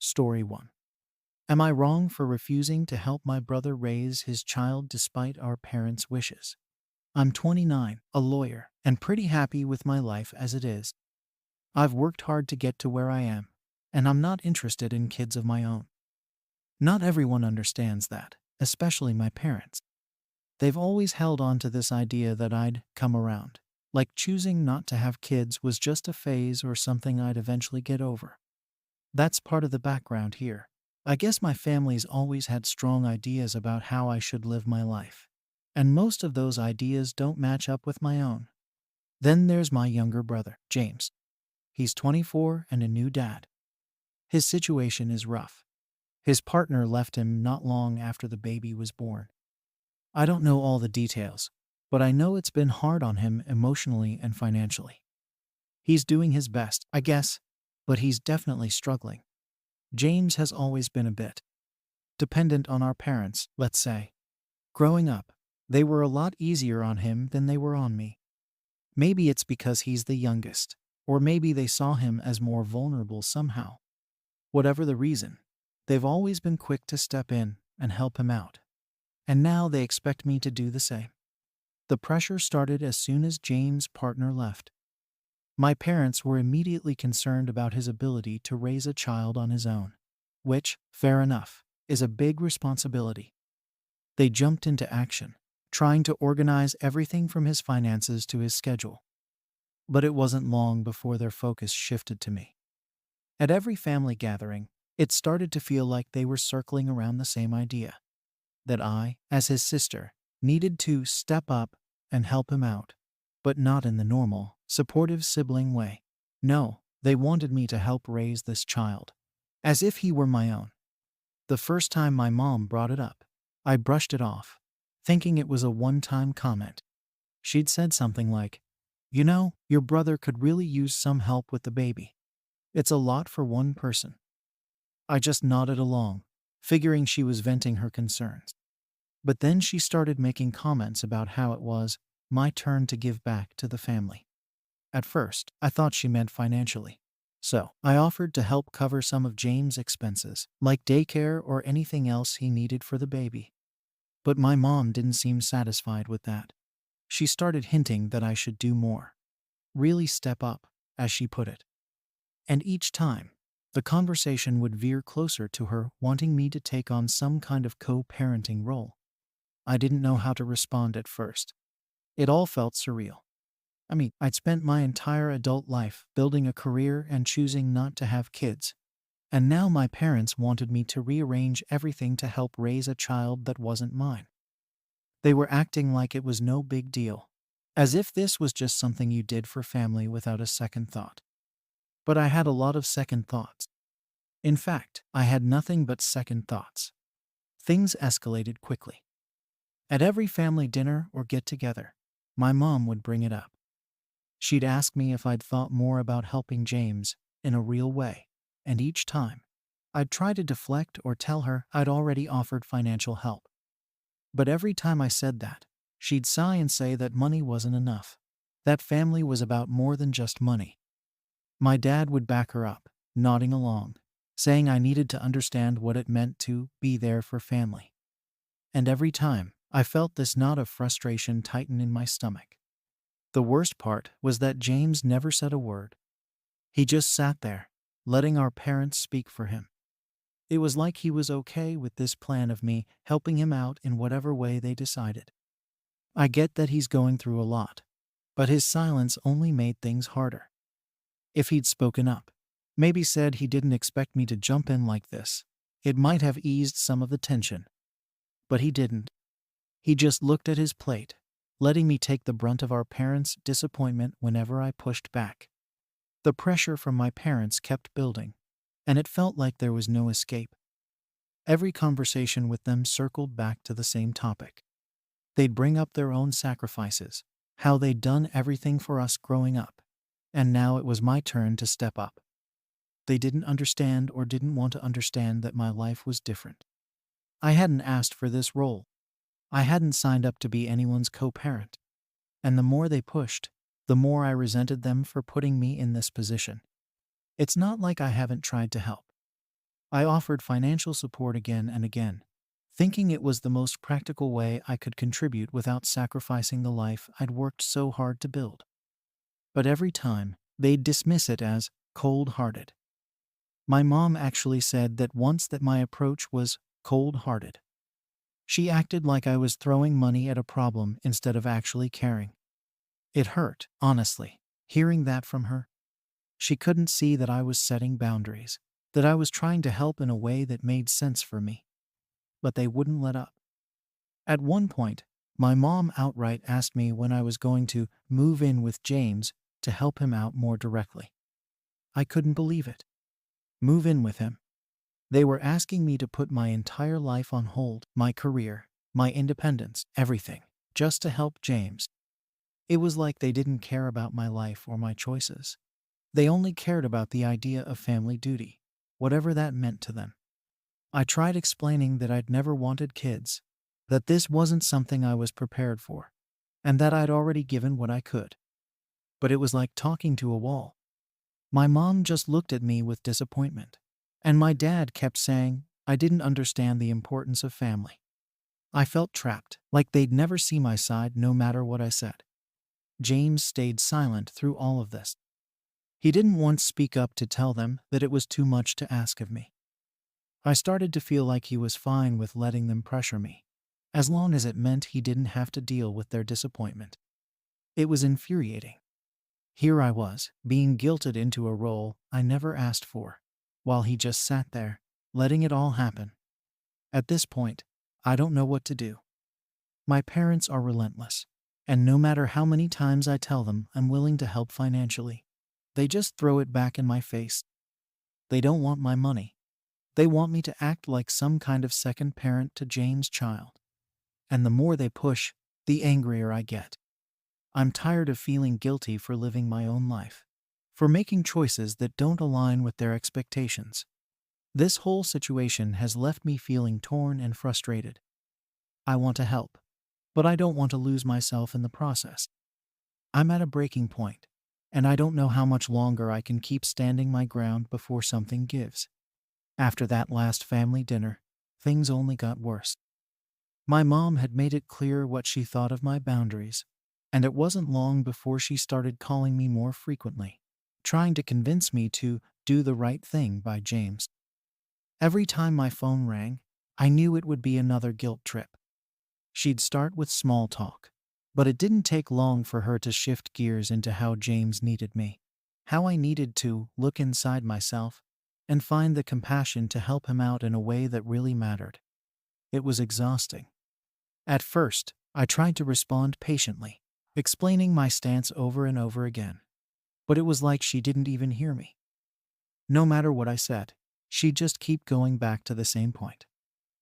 Story 1. Am I wrong for refusing to help my brother raise his child despite our parents' wishes? I'm 29, a lawyer, and pretty happy with my life as it is. I've worked hard to get to where I am, and I'm not interested in kids of my own. Not everyone understands that, especially my parents. They've always held on to this idea that I'd come around, like choosing not to have kids was just a phase or something I'd eventually get over. That's part of the background here. I guess my family's always had strong ideas about how I should live my life. And most of those ideas don't match up with my own. Then there's my younger brother, James. He's 24 and a new dad. His situation is rough. His partner left him not long after the baby was born. I don't know all the details, but I know it's been hard on him emotionally and financially. He's doing his best, I guess, but he's definitely struggling. James has always been a bit dependent on our parents, let's say. Growing up, they were a lot easier on him than they were on me. Maybe it's because he's the youngest, or maybe they saw him as more vulnerable somehow. Whatever the reason, they've always been quick to step in and help him out. And now they expect me to do the same. The pressure started as soon as James' partner left. My parents were immediately concerned about his ability to raise a child on his own, which, fair enough, is a big responsibility. They jumped into action, trying to organize everything from his finances to his schedule. But it wasn't long before their focus shifted to me. At every family gathering, it started to feel like they were circling around the same idea, that I, as his sister, needed to step up and help him out, but not in the normal, supportive sibling way. No, they wanted me to help raise this child, as if he were my own. The first time my mom brought it up, I brushed it off, thinking it was a one-time comment. She'd said something like, "You know, your brother could really use some help with the baby. It's a lot for one person." I just nodded along, figuring she was venting her concerns. But then she started making comments about how it was my turn to give back to the family. At first, I thought she meant financially. So, I offered to help cover some of James' expenses, like daycare or anything else he needed for the baby. But my mom didn't seem satisfied with that. She started hinting that I should do more. Really step up, as she put it. And each time, the conversation would veer closer to her wanting me to take on some kind of co-parenting role. I didn't know how to respond at first. It all felt surreal. I'd spent my entire adult life building a career and choosing not to have kids. And now my parents wanted me to rearrange everything to help raise a child that wasn't mine. They were acting like it was no big deal, as if this was just something you did for family without a second thought. But I had a lot of second thoughts. In fact, I had nothing but second thoughts. Things escalated quickly. At every family dinner or get-together, my mom would bring it up. She'd ask me if I'd thought more about helping James in a real way, and each time, I'd try to deflect or tell her I'd already offered financial help. But every time I said that, she'd sigh and say that money wasn't enough. That family was about more than just money. My dad would back her up, nodding along, saying I needed to understand what it meant to be there for family. And every time, I felt this knot of frustration tighten in my stomach. The worst part was that James never said a word. He just sat there, letting our parents speak for him. It was like he was okay with this plan of me helping him out in whatever way they decided. I get that he's going through a lot, but his silence only made things harder. If he'd spoken up, maybe said he didn't expect me to jump in like this, it might have eased some of the tension. But he didn't. He just looked at his plate, letting me take the brunt of our parents' disappointment whenever I pushed back. The pressure from my parents kept building, and it felt like there was no escape. Every conversation with them circled back to the same topic. They'd bring up their own sacrifices, how they'd done everything for us growing up, and now it was my turn to step up. They didn't understand or didn't want to understand that my life was different. I hadn't asked for this role. I hadn't signed up to be anyone's co-parent. And the more they pushed, the more I resented them for putting me in this position. It's not like I haven't tried to help. I offered financial support again and again, thinking it was the most practical way I could contribute without sacrificing the life I'd worked so hard to build. But every time, they'd dismiss it as cold hearted. My mom actually said that once that my approach was cold hearted. She acted like I was throwing money at a problem instead of actually caring. It hurt, honestly, hearing that from her. She couldn't see that I was setting boundaries, that I was trying to help in a way that made sense for me. But they wouldn't let up. At one point, my mom outright asked me when I was going to move in with James to help him out more directly. I couldn't believe it. Move in with him. They were asking me to put my entire life on hold, my career, my independence, everything, just to help James. It was like they didn't care about my life or my choices. They only cared about the idea of family duty, whatever that meant to them. I tried explaining that I'd never wanted kids, that this wasn't something I was prepared for, and that I'd already given what I could. But it was like talking to a wall. My mom just looked at me with disappointment, and my dad kept saying I didn't understand the importance of family. I felt trapped, like they'd never see my side no matter what I said. James stayed silent through all of this. He didn't once speak up to tell them that it was too much to ask of me. I started to feel like he was fine with letting them pressure me, as long as it meant he didn't have to deal with their disappointment. It was infuriating. Here I was, being guilted into a role I never asked for, while he just sat there, letting it all happen. At this point, I don't know what to do. My parents are relentless, and no matter how many times I tell them I'm willing to help financially, they just throw it back in my face. They don't want my money. They want me to act like some kind of second parent to James' child. And the more they push, the angrier I get. I'm tired of feeling guilty for living my own life, for making choices that don't align with their expectations. This whole situation has left me feeling torn and frustrated. I want to help, but I don't want to lose myself in the process. I'm at a breaking point, and I don't know how much longer I can keep standing my ground before something gives. After that last family dinner, things only got worse. My mom had made it clear what she thought of my boundaries, and it wasn't long before she started calling me more frequently, trying to convince me to do the right thing by James. Every time my phone rang, I knew it would be another guilt trip. She'd start with small talk, but it didn't take long for her to shift gears into how James needed me, how I needed to look inside myself and find the compassion to help him out in a way that really mattered. It was exhausting. At first, I tried to respond patiently, explaining my stance over and over again, but it was like she didn't even hear me. No matter what I said, she'd just keep going back to the same point.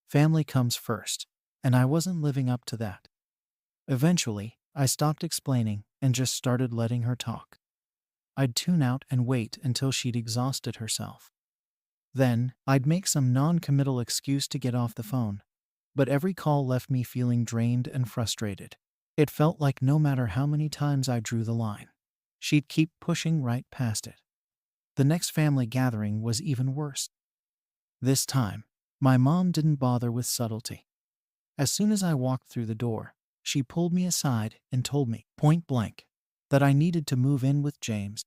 Family comes first, and I wasn't living up to that. Eventually, I stopped explaining and just started letting her talk. I'd tune out and wait until she'd exhausted herself. Then, I'd make some non-committal excuse to get off the phone, but every call left me feeling drained and frustrated. It felt like no matter how many times I drew the line, she'd keep pushing right past it. The next family gathering was even worse. This time, my mom didn't bother with subtlety. As soon as I walked through the door, she pulled me aside and told me, point blank, that I needed to move in with James.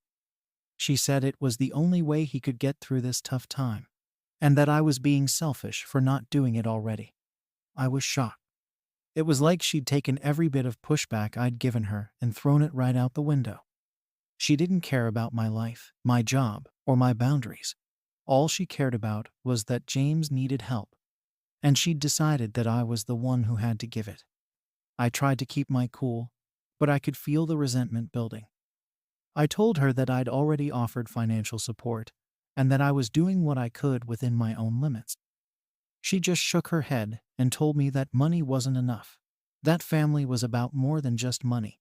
She said it was the only way he could get through this tough time, and that I was being selfish for not doing it already. I was shocked. It was like she'd taken every bit of pushback I'd given her and thrown it right out the window. She didn't care about my life, my job, or my boundaries. All she cared about was that James needed help, and she'd decided that I was the one who had to give it. I tried to keep my cool, but I could feel the resentment building. I told her that I'd already offered financial support, and that I was doing what I could within my own limits. She just shook her head and told me that money wasn't enough. That family was about more than just money.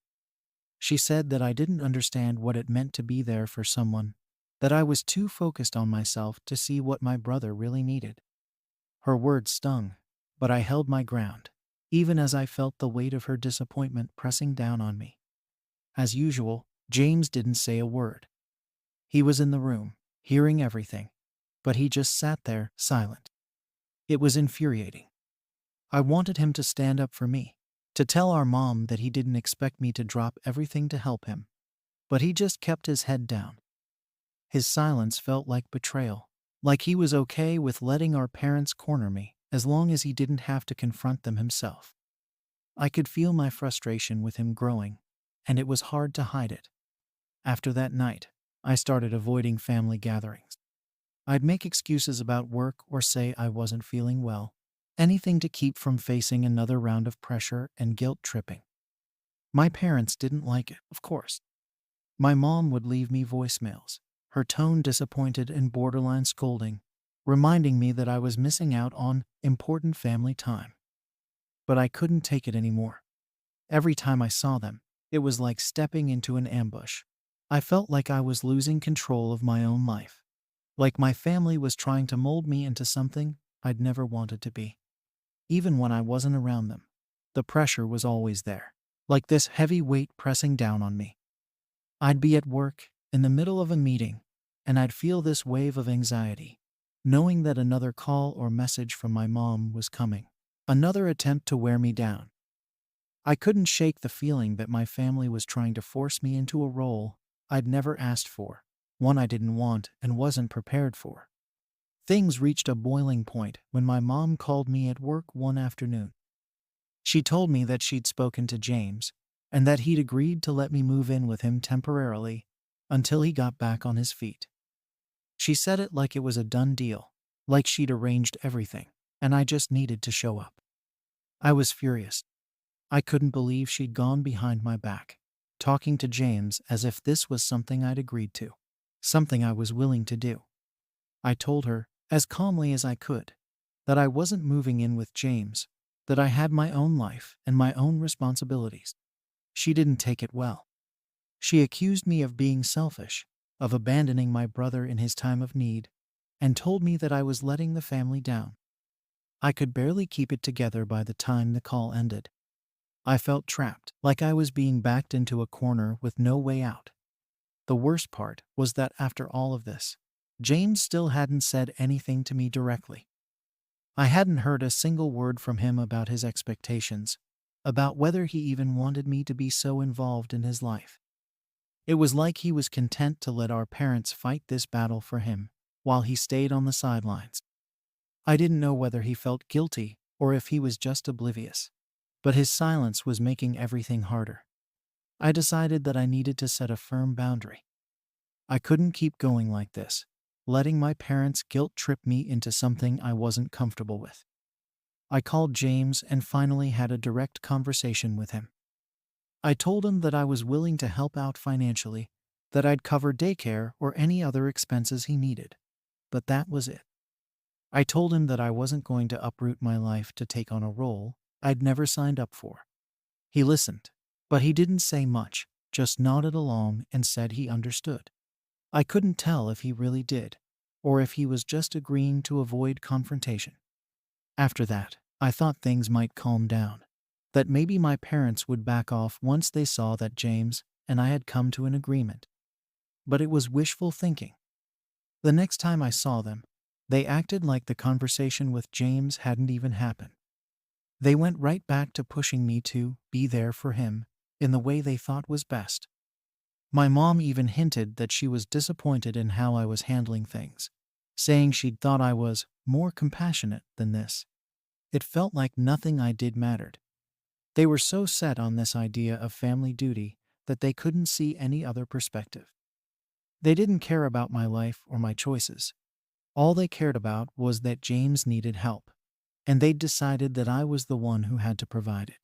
She said that I didn't understand what it meant to be there for someone, that I was too focused on myself to see what my brother really needed. Her words stung, but I held my ground, even as I felt the weight of her disappointment pressing down on me. As usual, James didn't say a word. He was in the room, hearing everything. but he just sat there, silent. It was infuriating. I wanted him to stand up for me, to tell our mom that he didn't expect me to drop everything to help him, but he just kept his head down. His silence felt like betrayal, like he was okay with letting our parents corner me as long as he didn't have to confront them himself. I could feel my frustration with him growing, and it was hard to hide it. After that night, I started avoiding family gatherings. I'd make excuses about work or say I wasn't feeling well, anything to keep from facing another round of pressure and guilt tripping. My parents didn't like it, of course. My mom would leave me voicemails, her tone disappointed and borderline scolding, reminding me that I was missing out on important family time. But I couldn't take it anymore. Every time I saw them, it was like stepping into an ambush. I felt like I was losing control of my own life, like my family was trying to mold me into something I'd never wanted to be. Even when I wasn't around them, the pressure was always there, like this heavy weight pressing down on me. I'd be at work, in the middle of a meeting, and I'd feel this wave of anxiety, knowing that another call or message from my mom was coming, another attempt to wear me down. I couldn't shake the feeling that my family was trying to force me into a role I'd never asked for, one I didn't want and wasn't prepared for. Things reached a boiling point when my mom called me at work one afternoon. She told me that she'd spoken to James and that he'd agreed to let me move in with him temporarily until he got back on his feet. She said it like it was a done deal, like she'd arranged everything, and I just needed to show up. I was furious. I couldn't believe she'd gone behind my back, talking to James as if this was something I'd agreed to, something I was willing to do. I told her, as calmly as I could, that I wasn't moving in with James, that I had my own life and my own responsibilities. She didn't take it well. She accused me of being selfish, of abandoning my brother in his time of need, and told me that I was letting the family down. I could barely keep it together by the time the call ended. I felt trapped, like I was being backed into a corner with no way out. The worst part was that after all of this, James still hadn't said anything to me directly. I hadn't heard a single word from him about his expectations, about whether he even wanted me to be so involved in his life. It was like he was content to let our parents fight this battle for him, while he stayed on the sidelines. I didn't know whether he felt guilty or if he was just oblivious, but his silence was making everything harder. I decided that I needed to set a firm boundary. I couldn't keep going like this, letting my parents guilt trip me into something I wasn't comfortable with. I called James and finally had a direct conversation with him. I told him that I was willing to help out financially, that I'd cover daycare or any other expenses he needed. But that was it. I told him that I wasn't going to uproot my life to take on a role I'd never signed up for. He listened, but he didn't say much, just nodded along and said he understood. I couldn't tell if he really did, or if he was just agreeing to avoid confrontation. After that, I thought things might calm down, that maybe my parents would back off once they saw that James and I had come to an agreement. But it was wishful thinking. The next time I saw them, they acted like the conversation with James hadn't even happened. They went right back to pushing me to be there for him in the way they thought was best. My mom even hinted that she was disappointed in how I was handling things, saying she'd thought I was more compassionate than this. It felt like nothing I did mattered. They were so set on this idea of family duty that they couldn't see any other perspective. They didn't care about my life or my choices. All they cared about was that James needed help, and they'd decided that I was the one who had to provide it.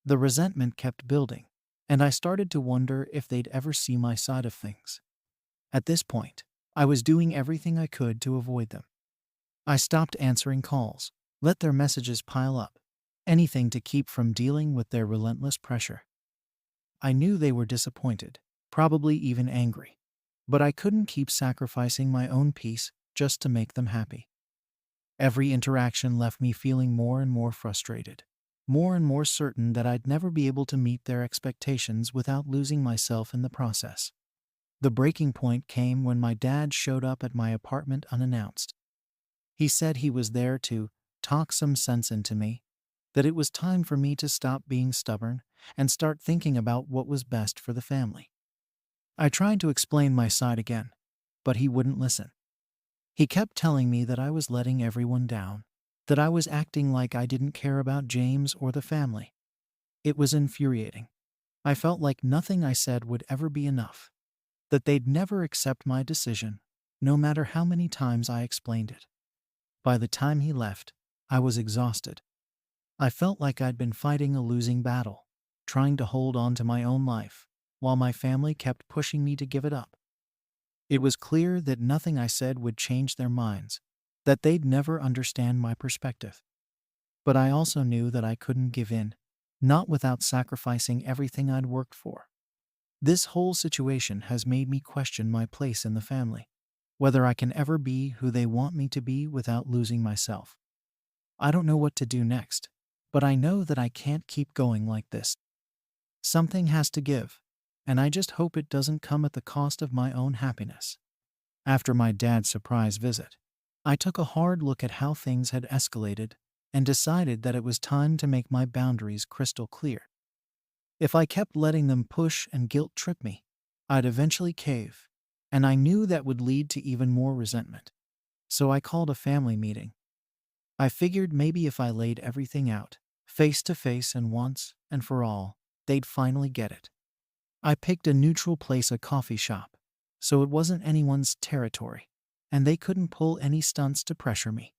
The resentment kept building, and I started to wonder if they'd ever see my side of things. At this point, I was doing everything I could to avoid them. I stopped answering calls, let their messages pile up, anything to keep from dealing with their relentless pressure. I knew they were disappointed, probably even angry, but I couldn't keep sacrificing my own peace just to make them happy. Every interaction left me feeling more and more frustrated, more and more certain that I'd never be able to meet their expectations without losing myself in the process. The breaking point came when my dad showed up at my apartment unannounced. He said he was there to talk some sense into me, that it was time for me to stop being stubborn and start thinking about what was best for the family. I tried to explain my side again, but he wouldn't listen. He kept telling me that I was letting everyone down, that I was acting like I didn't care about James or the family. It was infuriating. I felt like nothing I said would ever be enough, that they'd never accept my decision, no matter how many times I explained it. By the time he left, I was exhausted. I felt like I'd been fighting a losing battle, trying to hold on to my own life, while my family kept pushing me to give it up. It was clear that nothing I said would change their minds, that they'd never understand my perspective. But I also knew that I couldn't give in, not without sacrificing everything I'd worked for. This whole situation has made me question my place in the family, whether I can ever be who they want me to be without losing myself. I don't know what to do next, but I know that I can't keep going like this. Something has to give, and I just hope it doesn't come at the cost of my own happiness. After my dad's surprise visit, I took a hard look at how things had escalated and decided that it was time to make my boundaries crystal clear. If I kept letting them push and guilt trip me, I'd eventually cave, and I knew that would lead to even more resentment. So I called a family meeting. I figured maybe if I laid everything out, face to face and once and for all, they'd finally get it. I picked a neutral place, a coffee shop, so it wasn't anyone's territory, and they couldn't pull any stunts to pressure me.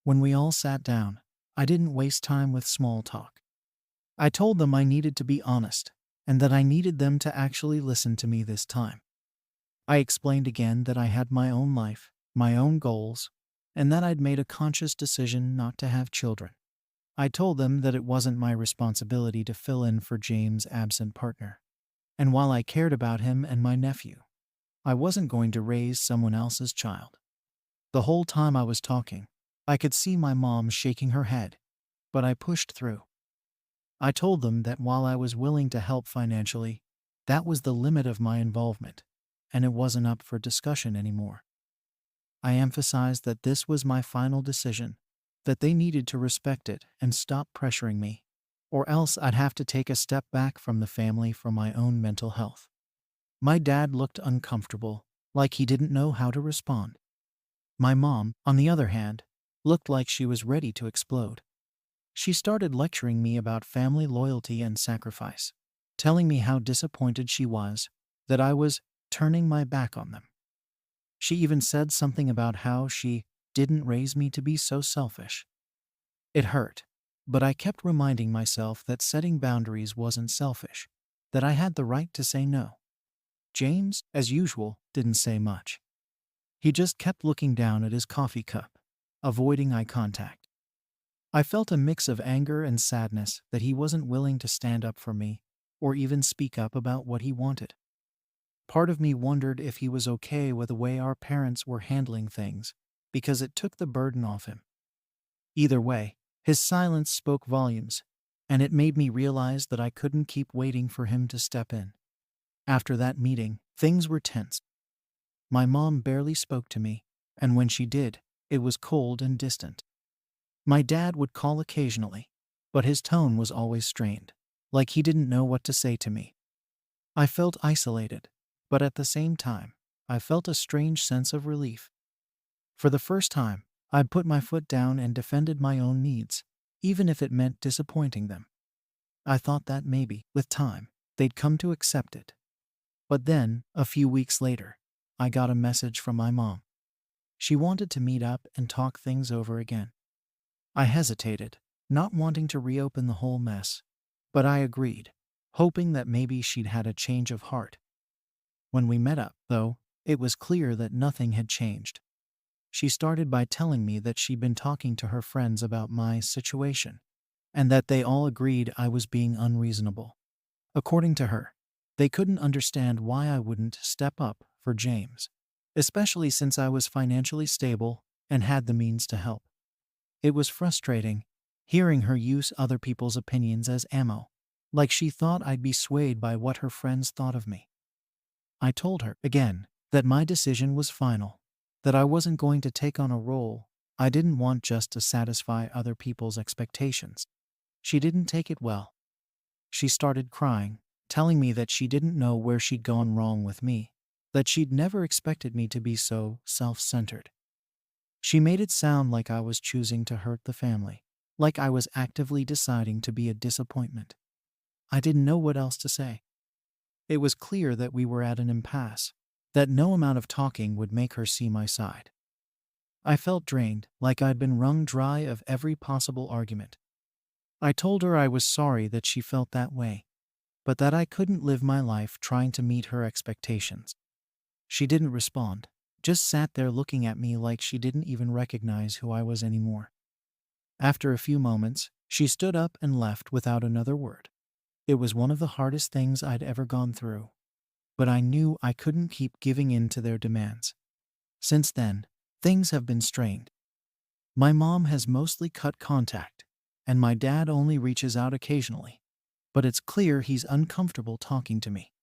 When we all sat down, I didn't waste time with small talk. I told them I needed to be honest, and that I needed them to actually listen to me this time. I explained again that I had my own life, my own goals, and that I'd made a conscious decision not to have children. I told them that it wasn't my responsibility to fill in for James' absent partner, and while I cared about him and my nephew, I wasn't going to raise someone else's child. The whole time I was talking, I could see my mom shaking her head, but I pushed through. I told them that while I was willing to help financially, that was the limit of my involvement, and it wasn't up for discussion anymore. I emphasized that this was my final decision, that they needed to respect it and stop pressuring me, or else I'd have to take a step back from the family for my own mental health. My dad looked uncomfortable, like he didn't know how to respond. My mom, on the other hand, looked like she was ready to explode. She started lecturing me about family loyalty and sacrifice, telling me how disappointed she was that I was turning my back on them. She even said something about how she didn't raise me to be so selfish. It hurt, but I kept reminding myself that setting boundaries wasn't selfish, that I had the right to say no. James, as usual, didn't say much. He just kept looking down at his coffee cup, avoiding eye contact. I felt a mix of anger and sadness that he wasn't willing to stand up for me or even speak up about what he wanted. Part of me wondered if he was okay with the way our parents were handling things, because it took the burden off him. Either way, his silence spoke volumes, and it made me realize that I couldn't keep waiting for him to step in. After that meeting, things were tense. My mom barely spoke to me, and when she did, it was cold and distant. My dad would call occasionally, but his tone was always strained, like he didn't know what to say to me. I felt isolated, but at the same time, I felt a strange sense of relief. For the first time, I'd put my foot down and defended my own needs, even if it meant disappointing them. I thought that maybe, with time, they'd come to accept it. But then, a few weeks later, I got a message from my mom. She wanted to meet up and talk things over again. I hesitated, not wanting to reopen the whole mess, but I agreed, hoping that maybe she'd had a change of heart. When we met up, though, it was clear that nothing had changed. She started by telling me that she'd been talking to her friends about my situation, and that they all agreed I was being unreasonable. According to her, they couldn't understand why I wouldn't step up for James, especially since I was financially stable and had the means to help. It was frustrating, hearing her use other people's opinions as ammo, like she thought I'd be swayed by what her friends thought of me. I told her, again, that my decision was final, that I wasn't going to take on a role I didn't want just to satisfy other people's expectations. She didn't take it well. She started crying, telling me that she didn't know where she'd gone wrong with me, that she'd never expected me to be so self-centered. She made it sound like I was choosing to hurt the family, like I was actively deciding to be a disappointment. I didn't know what else to say. It was clear that we were at an impasse, that no amount of talking would make her see my side. I felt drained, like I'd been wrung dry of every possible argument. I told her I was sorry that she felt that way, but that I couldn't live my life trying to meet her expectations. She didn't respond, just sat there looking at me like she didn't even recognize who I was anymore. After a few moments, she stood up and left without another word. It was one of the hardest things I'd ever gone through, but I knew I couldn't keep giving in to their demands. Since then, things have been strained. My mom has mostly cut contact, and my dad only reaches out occasionally, but it's clear he's uncomfortable talking to me.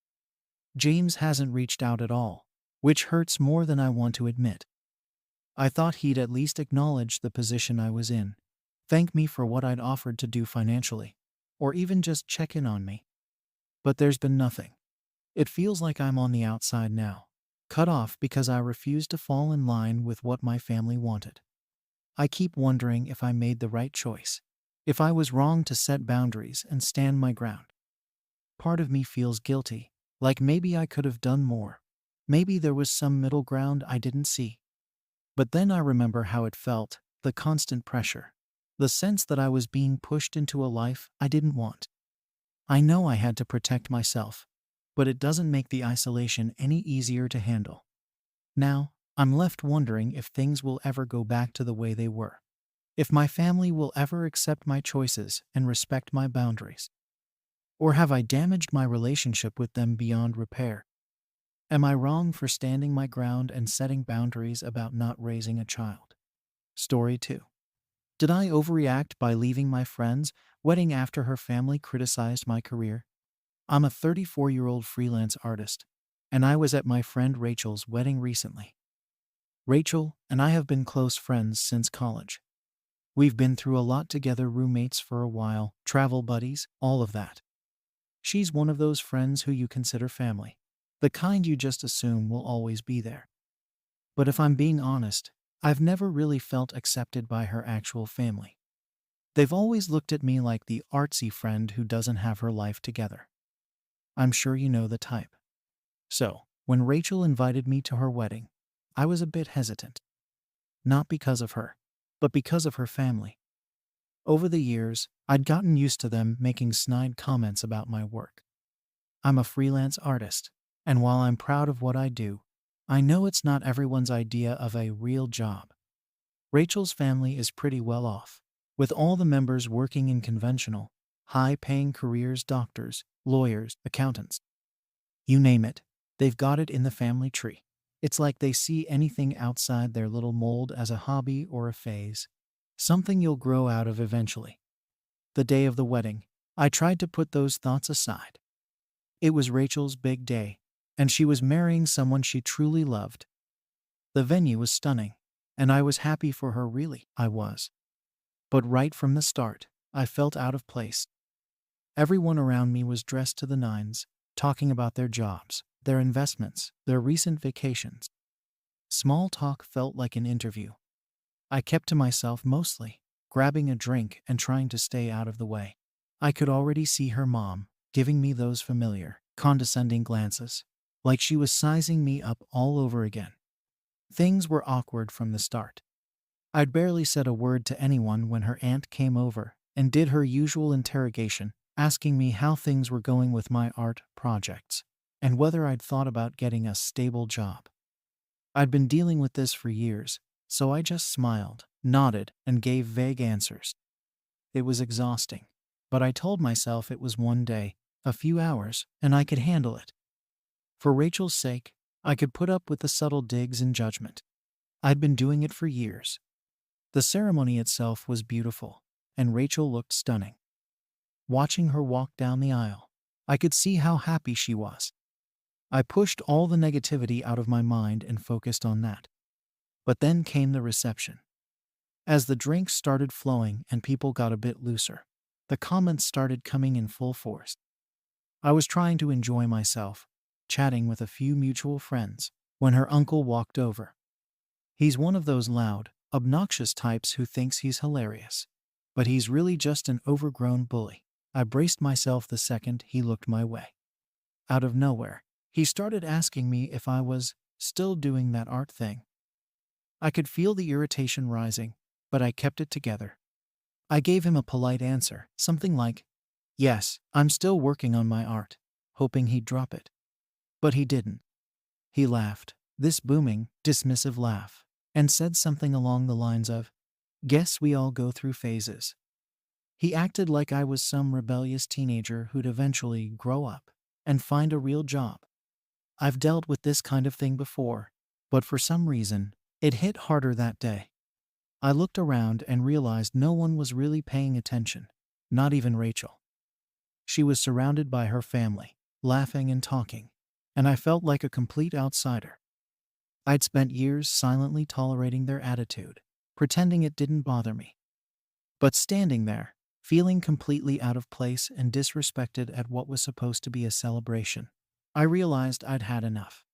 James hasn't reached out at all, which hurts more than I want to admit. I thought he'd at least acknowledge the position I was in, thank me for what I'd offered to do financially, or even just check in on me. But there's been nothing. It feels like I'm on the outside now, cut off because I refused to fall in line with what my family wanted. I keep wondering if I made the right choice, if I was wrong to set boundaries and stand my ground. Part of me feels guilty, like maybe I could have done more. Maybe there was some middle ground I didn't see. But then I remember how it felt, the constant pressure, the sense that I was being pushed into a life I didn't want. I know I had to protect myself, but it doesn't make the isolation any easier to handle. Now, I'm left wondering if things will ever go back to the way they were. If my family will ever accept my choices and respect my boundaries. Or have I damaged my relationship with them beyond repair? Am I wrong for standing my ground and setting boundaries about not raising a child? Story 2. Did I overreact by leaving my friend's wedding after her family criticized my career? I'm a 34-year-old freelance artist, and I was at my friend Rachel's wedding recently. Rachel and I have been close friends since college. We've been through a lot together, roommates for a while, travel buddies, all of that. She's one of those friends who you consider family, the kind you just assume will always be there. But if I'm being honest, I've never really felt accepted by her actual family. They've always looked at me like the artsy friend who doesn't have her life together. I'm sure you know the type. So, when Rachel invited me to her wedding, I was a bit hesitant. Not because of her, but because of her family. Over the years, I'd gotten used to them making snide comments about my work. I'm a freelance artist, and while I'm proud of what I do, I know it's not everyone's idea of a real job. Rachel's family is pretty well off, with all the members working in conventional, high-paying careers: doctors, lawyers, accountants. You name it, they've got it in the family tree. It's like they see anything outside their little mold as a hobby or a phase, something you'll grow out of eventually. The day of the wedding, I tried to put those thoughts aside. It was Rachel's big day, and she was marrying someone she truly loved. The venue was stunning, and I was happy for her, really, I was. But right from the start, I felt out of place. Everyone around me was dressed to the nines, talking about their jobs, their investments, their recent vacations. Small talk felt like an interview. I kept to myself mostly, grabbing a drink and trying to stay out of the way. I could already see her mom giving me those familiar, condescending glances, like she was sizing me up all over again. Things were awkward from the start. I'd barely said a word to anyone when her aunt came over and did her usual interrogation, asking me how things were going with my art projects and whether I'd thought about getting a stable job. I'd been dealing with this for years, so I just smiled, nodded, and gave vague answers. It was exhausting, but I told myself it was one day, a few hours, and I could handle it. For Rachel's sake, I could put up with the subtle digs and judgment. I'd been doing it for years. The ceremony itself was beautiful, and Rachel looked stunning. Watching her walk down the aisle, I could see how happy she was. I pushed all the negativity out of my mind and focused on that. But then came the reception. As the drinks started flowing and people got a bit looser, the comments started coming in full force. I was trying to enjoy myself, chatting with a few mutual friends, when her uncle walked over. He's one of those loud, obnoxious types who thinks he's hilarious. But he's really just an overgrown bully. I braced myself the second he looked my way. Out of nowhere, he started asking me if I was still doing that art thing. I could feel the irritation rising, but I kept it together. I gave him a polite answer, something like, "Yes, I'm still working on my art," hoping he'd drop it. But he didn't. He laughed, this booming, dismissive laugh, and said something along the lines of, "Guess we all go through phases." He acted like I was some rebellious teenager who'd eventually grow up and find a real job. I've dealt with this kind of thing before, but for some reason, it hit harder that day. I looked around and realized no one was really paying attention, not even Rachel. She was surrounded by her family, laughing and talking, and I felt like a complete outsider. I'd spent years silently tolerating their attitude, pretending it didn't bother me. But standing there, feeling completely out of place and disrespected at what was supposed to be a celebration, I realized I'd had enough.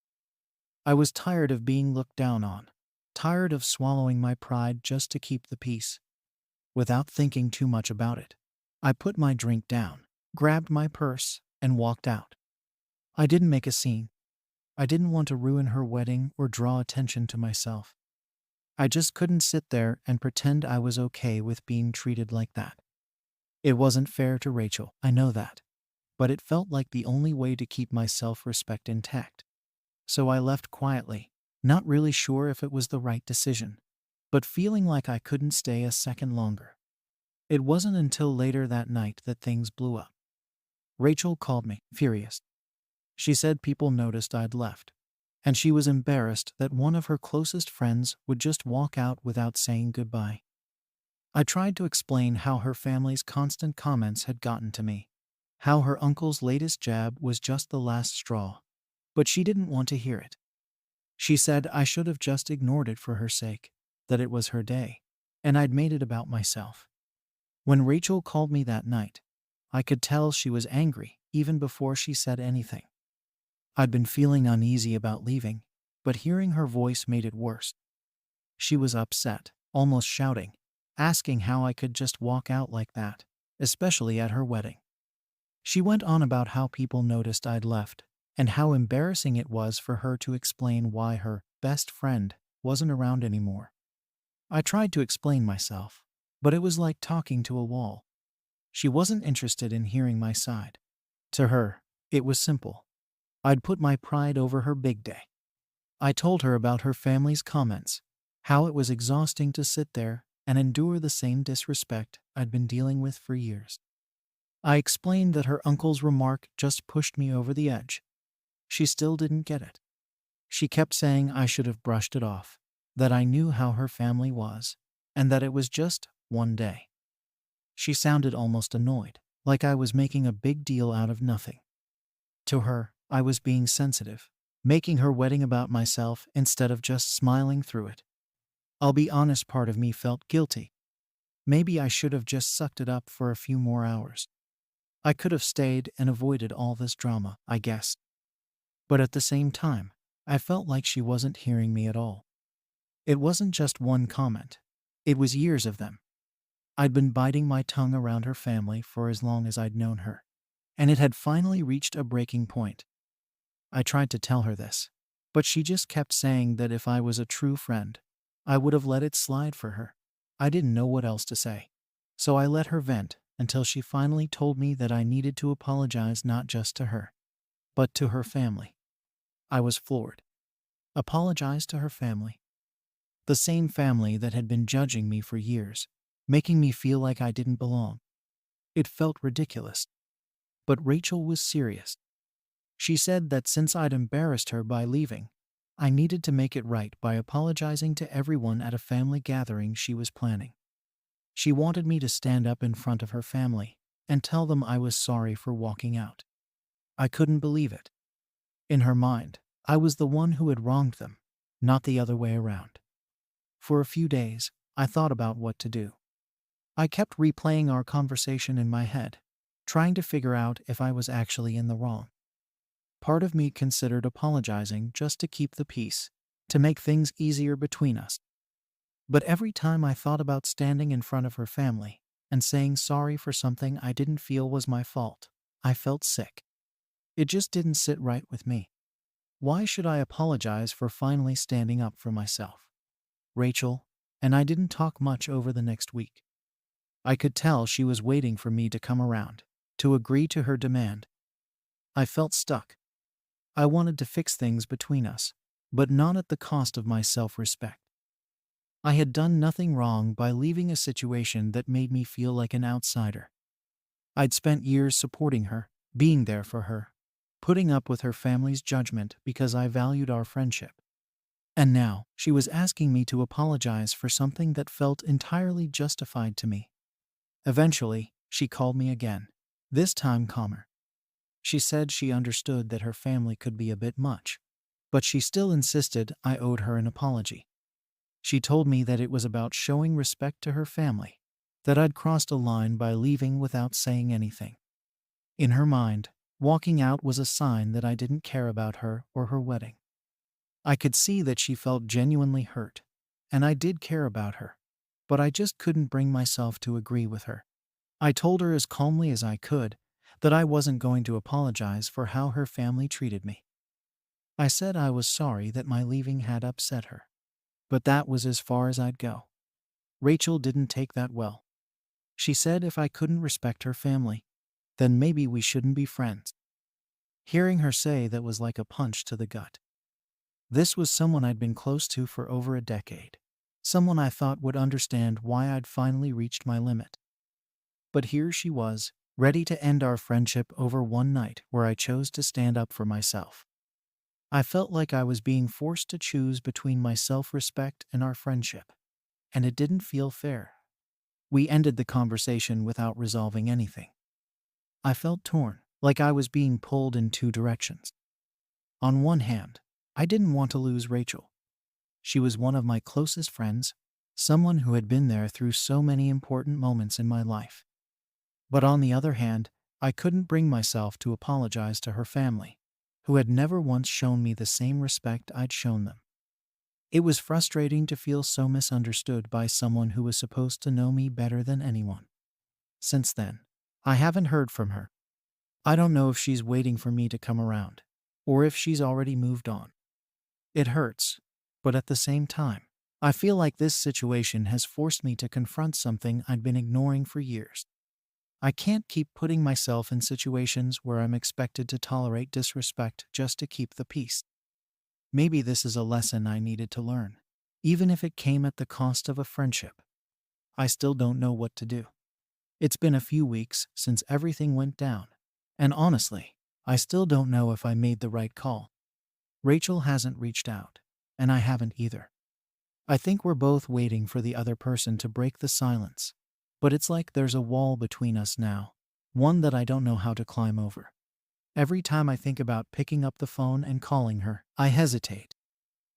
I was tired of being looked down on, tired of swallowing my pride just to keep the peace. Without thinking too much about it, I put my drink down, grabbed my purse, and walked out. I didn't make a scene. I didn't want to ruin her wedding or draw attention to myself. I just couldn't sit there and pretend I was okay with being treated like that. It wasn't fair to Rachel, I know that. But it felt like the only way to keep my self-respect intact. So I left quietly, not really sure if it was the right decision, but feeling like I couldn't stay a second longer. It wasn't until later that night that things blew up. Rachel called me, furious. She said people noticed I'd left, and she was embarrassed that one of her closest friends would just walk out without saying goodbye. I tried to explain how her family's constant comments had gotten to me, how her uncle's latest jab was just the last straw, but she didn't want to hear it. She said I should have just ignored it for her sake, that it was her day, and I'd made it about myself. When Rachel called me that night, I could tell she was angry even before she said anything. I'd been feeling uneasy about leaving, but hearing her voice made it worse. She was upset, almost shouting, asking how I could just walk out like that, especially at her wedding. She went on about how people noticed I'd left, and how embarrassing it was for her to explain why her best friend wasn't around anymore. I tried to explain myself, but it was like talking to a wall. She wasn't interested in hearing my side. To her, it was simple. I'd put my pride over her big day. I told her about her family's comments, how it was exhausting to sit there and endure the same disrespect I'd been dealing with for years. I explained that her uncle's remark just pushed me over the edge. She still didn't get it. She kept saying I should have brushed it off, that I knew how her family was, and that it was just one day. She sounded almost annoyed, like I was making a big deal out of nothing. To her, I was being sensitive, making her wedding about myself instead of just smiling through it. I'll be honest, part of me felt guilty. Maybe I should have just sucked it up for a few more hours. I could have stayed and avoided all this drama, I guess. But at the same time, I felt like she wasn't hearing me at all. It wasn't just one comment. It was years of them. I'd been biting my tongue around her family for as long as I'd known her, and it had finally reached a breaking point. I tried to tell her this, but she just kept saying that if I was a true friend, I would have let it slide for her. I didn't know what else to say, so I let her vent until she finally told me that I needed to apologize not just to her, but to her family. I was floored. Apologize to her family? The same family that had been judging me for years, making me feel like I didn't belong. It felt ridiculous. But Rachel was serious. She said that since I'd embarrassed her by leaving, I needed to make it right by apologizing to everyone at a family gathering she was planning. She wanted me to stand up in front of her family and tell them I was sorry for walking out. I couldn't believe it. In her mind, I was the one who had wronged them, not the other way around. For a few days, I thought about what to do. I kept replaying our conversation in my head, trying to figure out if I was actually in the wrong. Part of me considered apologizing just to keep the peace, to make things easier between us. But every time I thought about standing in front of her family and saying sorry for something I didn't feel was my fault, I felt sick. It just didn't sit right with me. Why should I apologize for finally standing up for myself? Rachel and I didn't talk much over the next week. I could tell she was waiting for me to come around, to agree to her demand. I felt stuck. I wanted to fix things between us, but not at the cost of my self-respect. I had done nothing wrong by leaving a situation that made me feel like an outsider. I'd spent years supporting her, being there for her, putting up with her family's judgment because I valued our friendship. And now, she was asking me to apologize for something that felt entirely justified to me. Eventually, she called me again, this time calmer. She said she understood that her family could be a bit much, but she still insisted I owed her an apology. She told me that it was about showing respect to her family, that I'd crossed a line by leaving without saying anything. In her mind, walking out was a sign that I didn't care about her or her wedding. I could see that she felt genuinely hurt, and I did care about her, but I just couldn't bring myself to agree with her. I told her as calmly as I could that I wasn't going to apologize for how her family treated me. I said I was sorry that my leaving had upset her, but that was as far as I'd go. Rachel didn't take that well. She said if I couldn't respect her family, then maybe we shouldn't be friends. Hearing her say that was like a punch to the gut. This was someone I'd been close to for over a decade, someone I thought would understand why I'd finally reached my limit. But here she was, ready to end our friendship over one night where I chose to stand up for myself. I felt like I was being forced to choose between my self-respect and our friendship, and it didn't feel fair. We ended the conversation without resolving anything. I felt torn, like I was being pulled in two directions. On one hand, I didn't want to lose Rachel. She was one of my closest friends, someone who had been there through so many important moments in my life. But on the other hand, I couldn't bring myself to apologize to her family, who had never once shown me the same respect I'd shown them. It was frustrating to feel so misunderstood by someone who was supposed to know me better than anyone. Since then, I haven't heard from her. I don't know if she's waiting for me to come around, or if she's already moved on. It hurts, but at the same time, I feel like this situation has forced me to confront something I'd been ignoring for years. I can't keep putting myself in situations where I'm expected to tolerate disrespect just to keep the peace. Maybe this is a lesson I needed to learn, even if it came at the cost of a friendship. I still don't know what to do. It's been a few weeks since everything went down, and honestly, I still don't know if I made the right call. Rachel hasn't reached out, and I haven't either. I think we're both waiting for the other person to break the silence, but it's like there's a wall between us now, one that I don't know how to climb over. Every time I think about picking up the phone and calling her, I hesitate.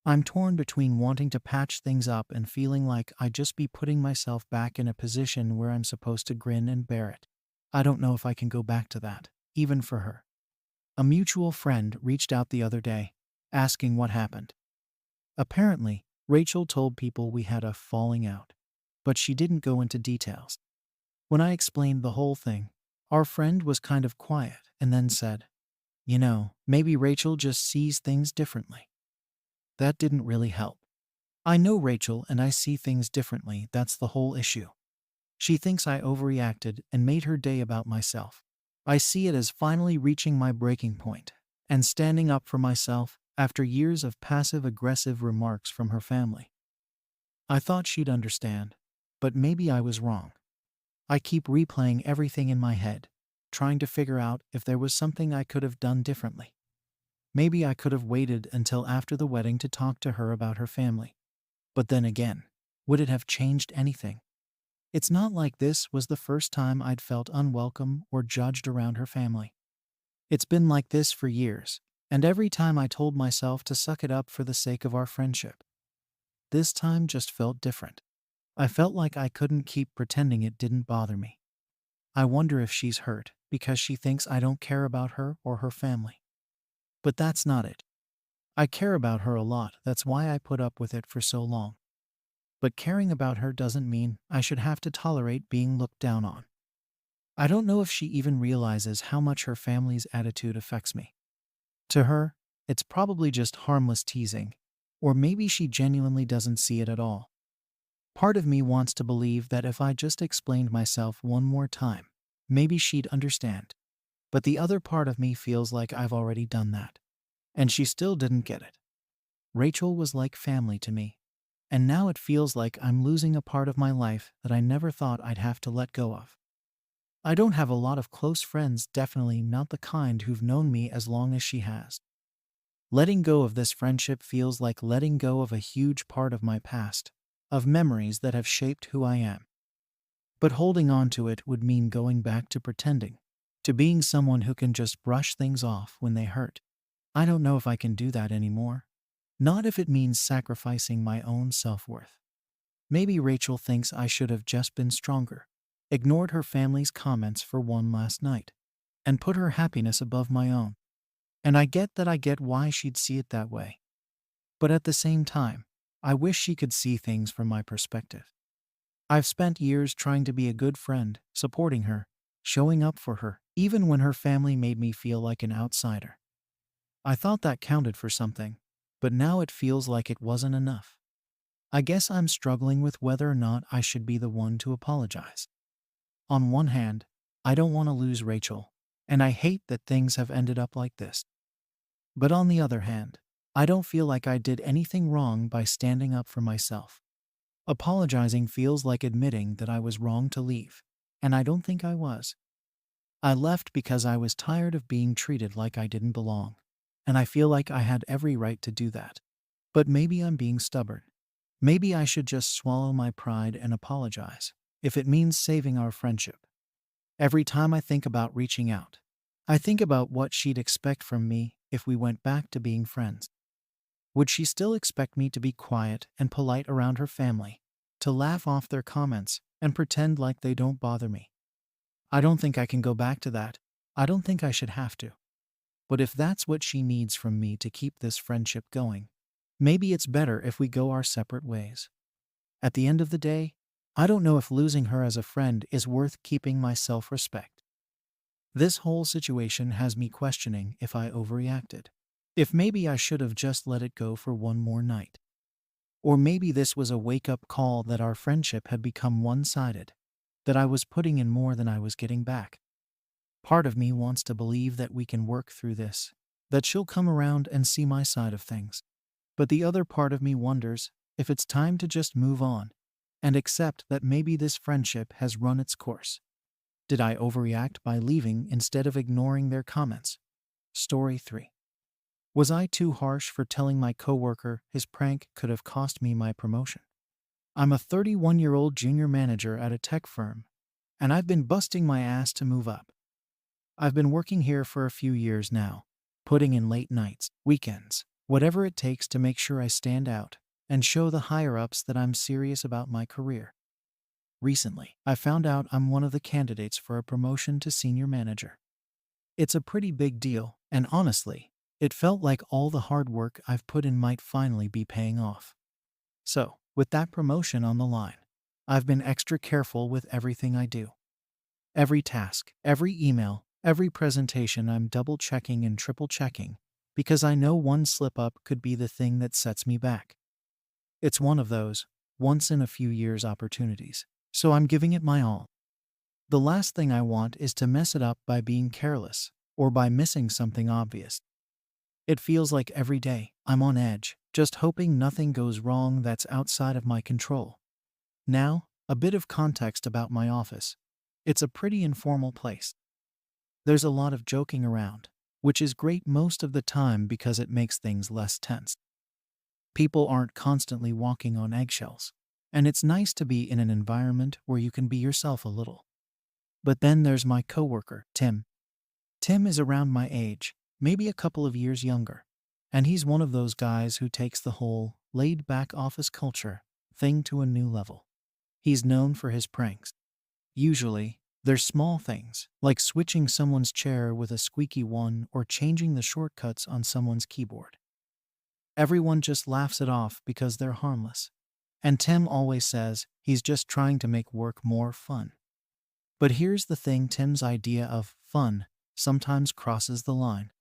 I'm torn between wanting to patch things up and feeling like I'd just be putting myself back in a position where I'm supposed to grin and bear it. I don't know if I can go back to that, even for her. A mutual friend reached out the other day, asking what happened. Apparently, Rachel told people we had a falling out, but she didn't go into details. When I explained the whole thing, our friend was kind of quiet and then said, maybe Rachel just sees things differently. That didn't really help. I know Rachel and I see things differently, that's the whole issue. She thinks I overreacted and made her day about myself. I see it as finally reaching my breaking point and standing up for myself after years of passive-aggressive remarks from her family. I thought she'd understand, but maybe I was wrong. I keep replaying everything in my head, trying to figure out if there was something I could have done differently. Maybe I could have waited until after the wedding to talk to her about her family. But then again, would it have changed anything? It's not like this was the first time I'd felt unwelcome or judged around her family. It's been like this for years, And every time I told myself to suck it up for the sake of our friendship. This time just felt different. I felt like I couldn't keep pretending it didn't bother me. I wonder if she's hurt because she thinks I don't care about her or her family. But that's not it. I care about her a lot, that's why I put up with it for so long. But caring about her doesn't mean I should have to tolerate being looked down on. I don't know if she even realizes how much her family's attitude affects me. To her, it's probably just harmless teasing, or maybe she genuinely doesn't see it at all. Part of me wants to believe that if I just explained myself one more time, maybe she'd understand. But the other part of me feels like I've already done that. And she still didn't get it. Rachel was like family to me. And now it feels like I'm losing a part of my life that I never thought I'd have to let go of. I don't have a lot of close friends, definitely not the kind who've known me as long as she has. Letting go of this friendship feels like letting go of a huge part of my past, of memories that have shaped who I am. But holding on to it would mean going back to pretending, to being someone who can just brush things off when they hurt. I don't know if I can do that anymore. Not if it means sacrificing my own self-worth. Maybe Rachel thinks I should have just been stronger, ignored her family's comments for one last night, and put her happiness above my own. And I get why she'd see it that way. But at the same time, I wish she could see things from my perspective. I've spent years trying to be a good friend, supporting her, showing up for her, even when her family made me feel like an outsider. I thought that counted for something, but now it feels like it wasn't enough. I guess I'm struggling with whether or not I should be the one to apologize. On one hand, I don't want to lose Rachel, and I hate that things have ended up like this. But on the other hand, I don't feel like I did anything wrong by standing up for myself. Apologizing feels like admitting that I was wrong to leave, and I don't think I was. I left because I was tired of being treated like I didn't belong, and I feel like I had every right to do that. But maybe I'm being stubborn. Maybe I should just swallow my pride and apologize, if it means saving our friendship. Every time I think about reaching out, I think about what she'd expect from me if we went back to being friends. Would she still expect me to be quiet and polite around her family, to laugh off their comments and pretend like they don't bother me? I don't think I can go back to that. I don't think I should have to. But if that's what she needs from me to keep this friendship going, maybe it's better if we go our separate ways. At the end of the day, I don't know if losing her as a friend is worth keeping my self-respect. This whole situation has me questioning if I overreacted. If maybe I should have just let it go for one more night. Or maybe this was a wake-up call that our friendship had become one-sided, that I was putting in more than I was getting back. Part of me wants to believe that we can work through this, that she'll come around and see my side of things. But the other part of me wonders if it's time to just move on and accept that maybe this friendship has run its course. Did I overreact by leaving instead of ignoring their comments? Story 3. Was I too harsh for telling my coworker his prank could have cost me my promotion? I'm a 31-year-old junior manager at a tech firm, and I've been busting my ass to move up. I've been working here for a few years now, putting in late nights, weekends, whatever it takes to make sure I stand out and show the higher-ups that I'm serious about my career. Recently, I found out I'm one of the candidates for a promotion to senior manager. It's a pretty big deal, and honestly, it felt like all the hard work I've put in might finally be paying off. So, with that promotion on the line, I've been extra careful with everything I do. Every task, every email, every presentation I'm double-checking and triple-checking, because I know one slip-up could be the thing that sets me back. It's one of those once-in-a-few-years opportunities, so I'm giving it my all. The last thing I want is to mess it up by being careless or by missing something obvious. It feels like every day I'm on edge, just hoping nothing goes wrong that's outside of my control. Now, a bit of context about my office. It's a pretty informal place. There's a lot of joking around, which is great most of the time because it makes things less tense. People aren't constantly walking on eggshells, and it's nice to be in an environment where you can be yourself a little. But then there's my coworker, Tim. Tim is around my age, maybe a couple of years younger. And he's one of those guys who takes the whole laid back office culture thing to a new level. He's known for his pranks. Usually, they're small things, like switching someone's chair with a squeaky one or changing the shortcuts on someone's keyboard. Everyone just laughs it off because they're harmless. And Tim always says he's just trying to make work more fun. But here's the thing: Tim's idea of fun sometimes crosses the line.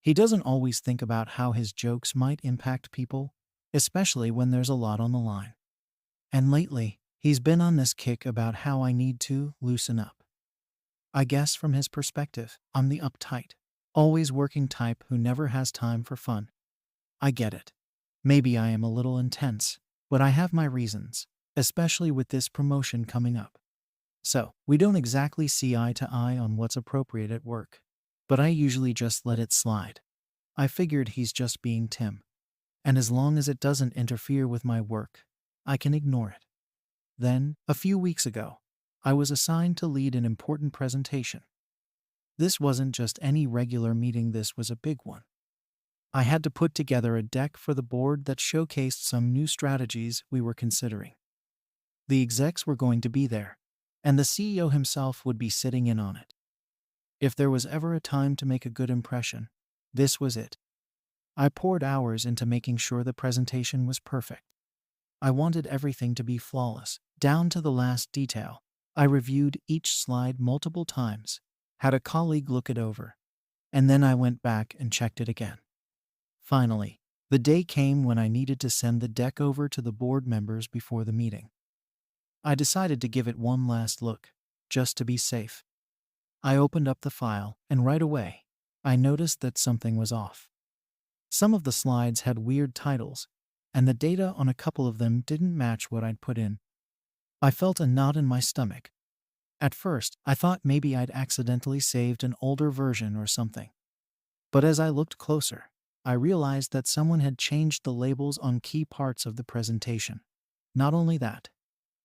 He doesn't always think about how his jokes might impact people, especially when there's a lot on the line. And lately, he's been on this kick about how I need to loosen up. I guess from his perspective, I'm the uptight, always working type who never has time for fun. I get it. Maybe I am a little intense, but I have my reasons, especially with this promotion coming up. So, we don't exactly see eye to eye on what's appropriate at work, but I usually just let it slide. I figured he's just being Tim, and as long as it doesn't interfere with my work, I can ignore it. Then, a few weeks ago, I was assigned to lead an important presentation. This wasn't just any regular meeting, this was a big one. I had to put together a deck for the board that showcased some new strategies we were considering. The execs were going to be there, and the CEO himself would be sitting in on it. If there was ever a time to make a good impression, this was it. I poured hours into making sure the presentation was perfect. I wanted everything to be flawless, down to the last detail. I reviewed each slide multiple times, had a colleague look it over, and then I went back and checked it again. Finally, the day came when I needed to send the deck over to the board members before the meeting. I decided to give it one last look, just to be safe. I opened up the file, and right away, I noticed that something was off. Some of the slides had weird titles, and the data on a couple of them didn't match what I'd put in. I felt a knot in my stomach. At first, I thought maybe I'd accidentally saved an older version or something. But as I looked closer, I realized that someone had changed the labels on key parts of the presentation. Not only that,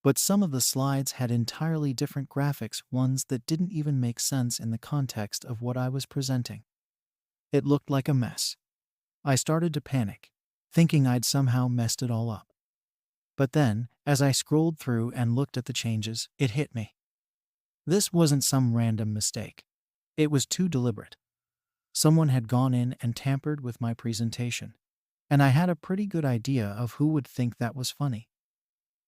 but some of the slides had entirely different graphics, ones that didn't even make sense in the context of what I was presenting. It looked like a mess. I started to panic, thinking I'd somehow messed it all up. But then, as I scrolled through and looked at the changes, it hit me. This wasn't some random mistake. It was too deliberate. Someone had gone in and tampered with my presentation, and I had a pretty good idea of who would think that was funny.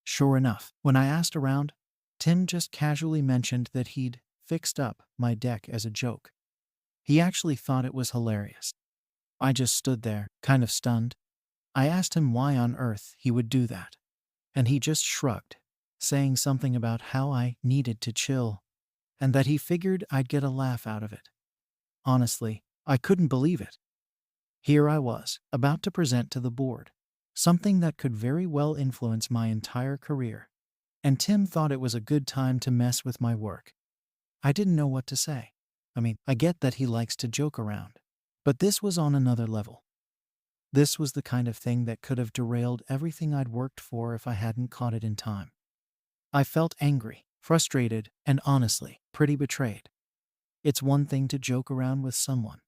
Sure enough, when I asked around, Tim just casually mentioned that he'd fixed up my deck as a joke. He actually thought it was hilarious. I just stood there, kind of stunned. I asked him why on earth he would do that, and he just shrugged, saying something about how I needed to chill, and that he figured I'd get a laugh out of it. Honestly, I couldn't believe it. Here I was, about to present to the board, something that could very well influence my entire career, and Tim thought it was a good time to mess with my work. I didn't know what to say. I get that he likes to joke around, but this was on another level. This was the kind of thing that could have derailed everything I'd worked for if I hadn't caught it in time. I felt angry, frustrated, and honestly, pretty betrayed. It's one thing to joke around with someone,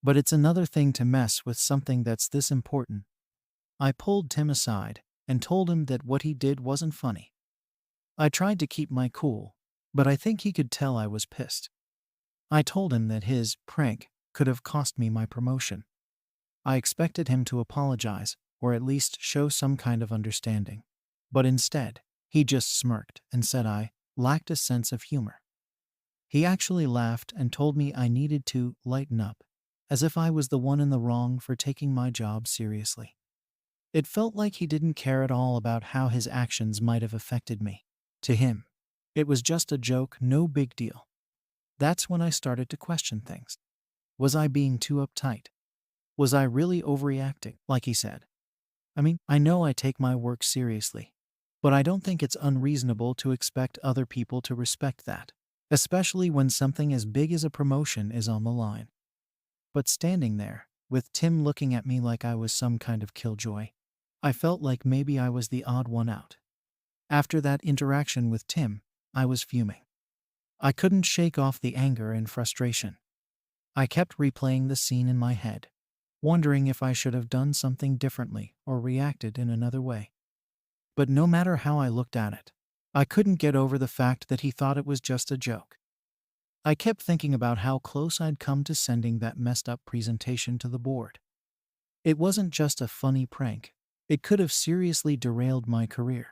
but it's another thing to mess with something that's this important. I pulled Tim aside and told him that what he did wasn't funny. I tried to keep my cool, but I think he could tell I was pissed. I told him that his prank could have cost me my promotion. I expected him to apologize, or at least show some kind of understanding. But instead, he just smirked and said I lacked a sense of humor. He actually laughed and told me I needed to lighten up, as if I was the one in the wrong for taking my job seriously. It felt like he didn't care at all about how his actions might have affected me. To him, it was just a joke, no big deal. That's when I started to question things. Was I being too uptight? Was I really overreacting, like he said? I know I take my work seriously, but I don't think it's unreasonable to expect other people to respect that, especially when something as big as a promotion is on the line. But standing there, with Tim looking at me like I was some kind of killjoy, I felt like maybe I was the odd one out. After that interaction with Tim, I was fuming. I couldn't shake off the anger and frustration. I kept replaying the scene in my head, wondering if I should have done something differently or reacted in another way. But no matter how I looked at it, I couldn't get over the fact that he thought it was just a joke. I kept thinking about how close I'd come to sending that messed up presentation to the board. It wasn't just a funny prank, it could have seriously derailed my career.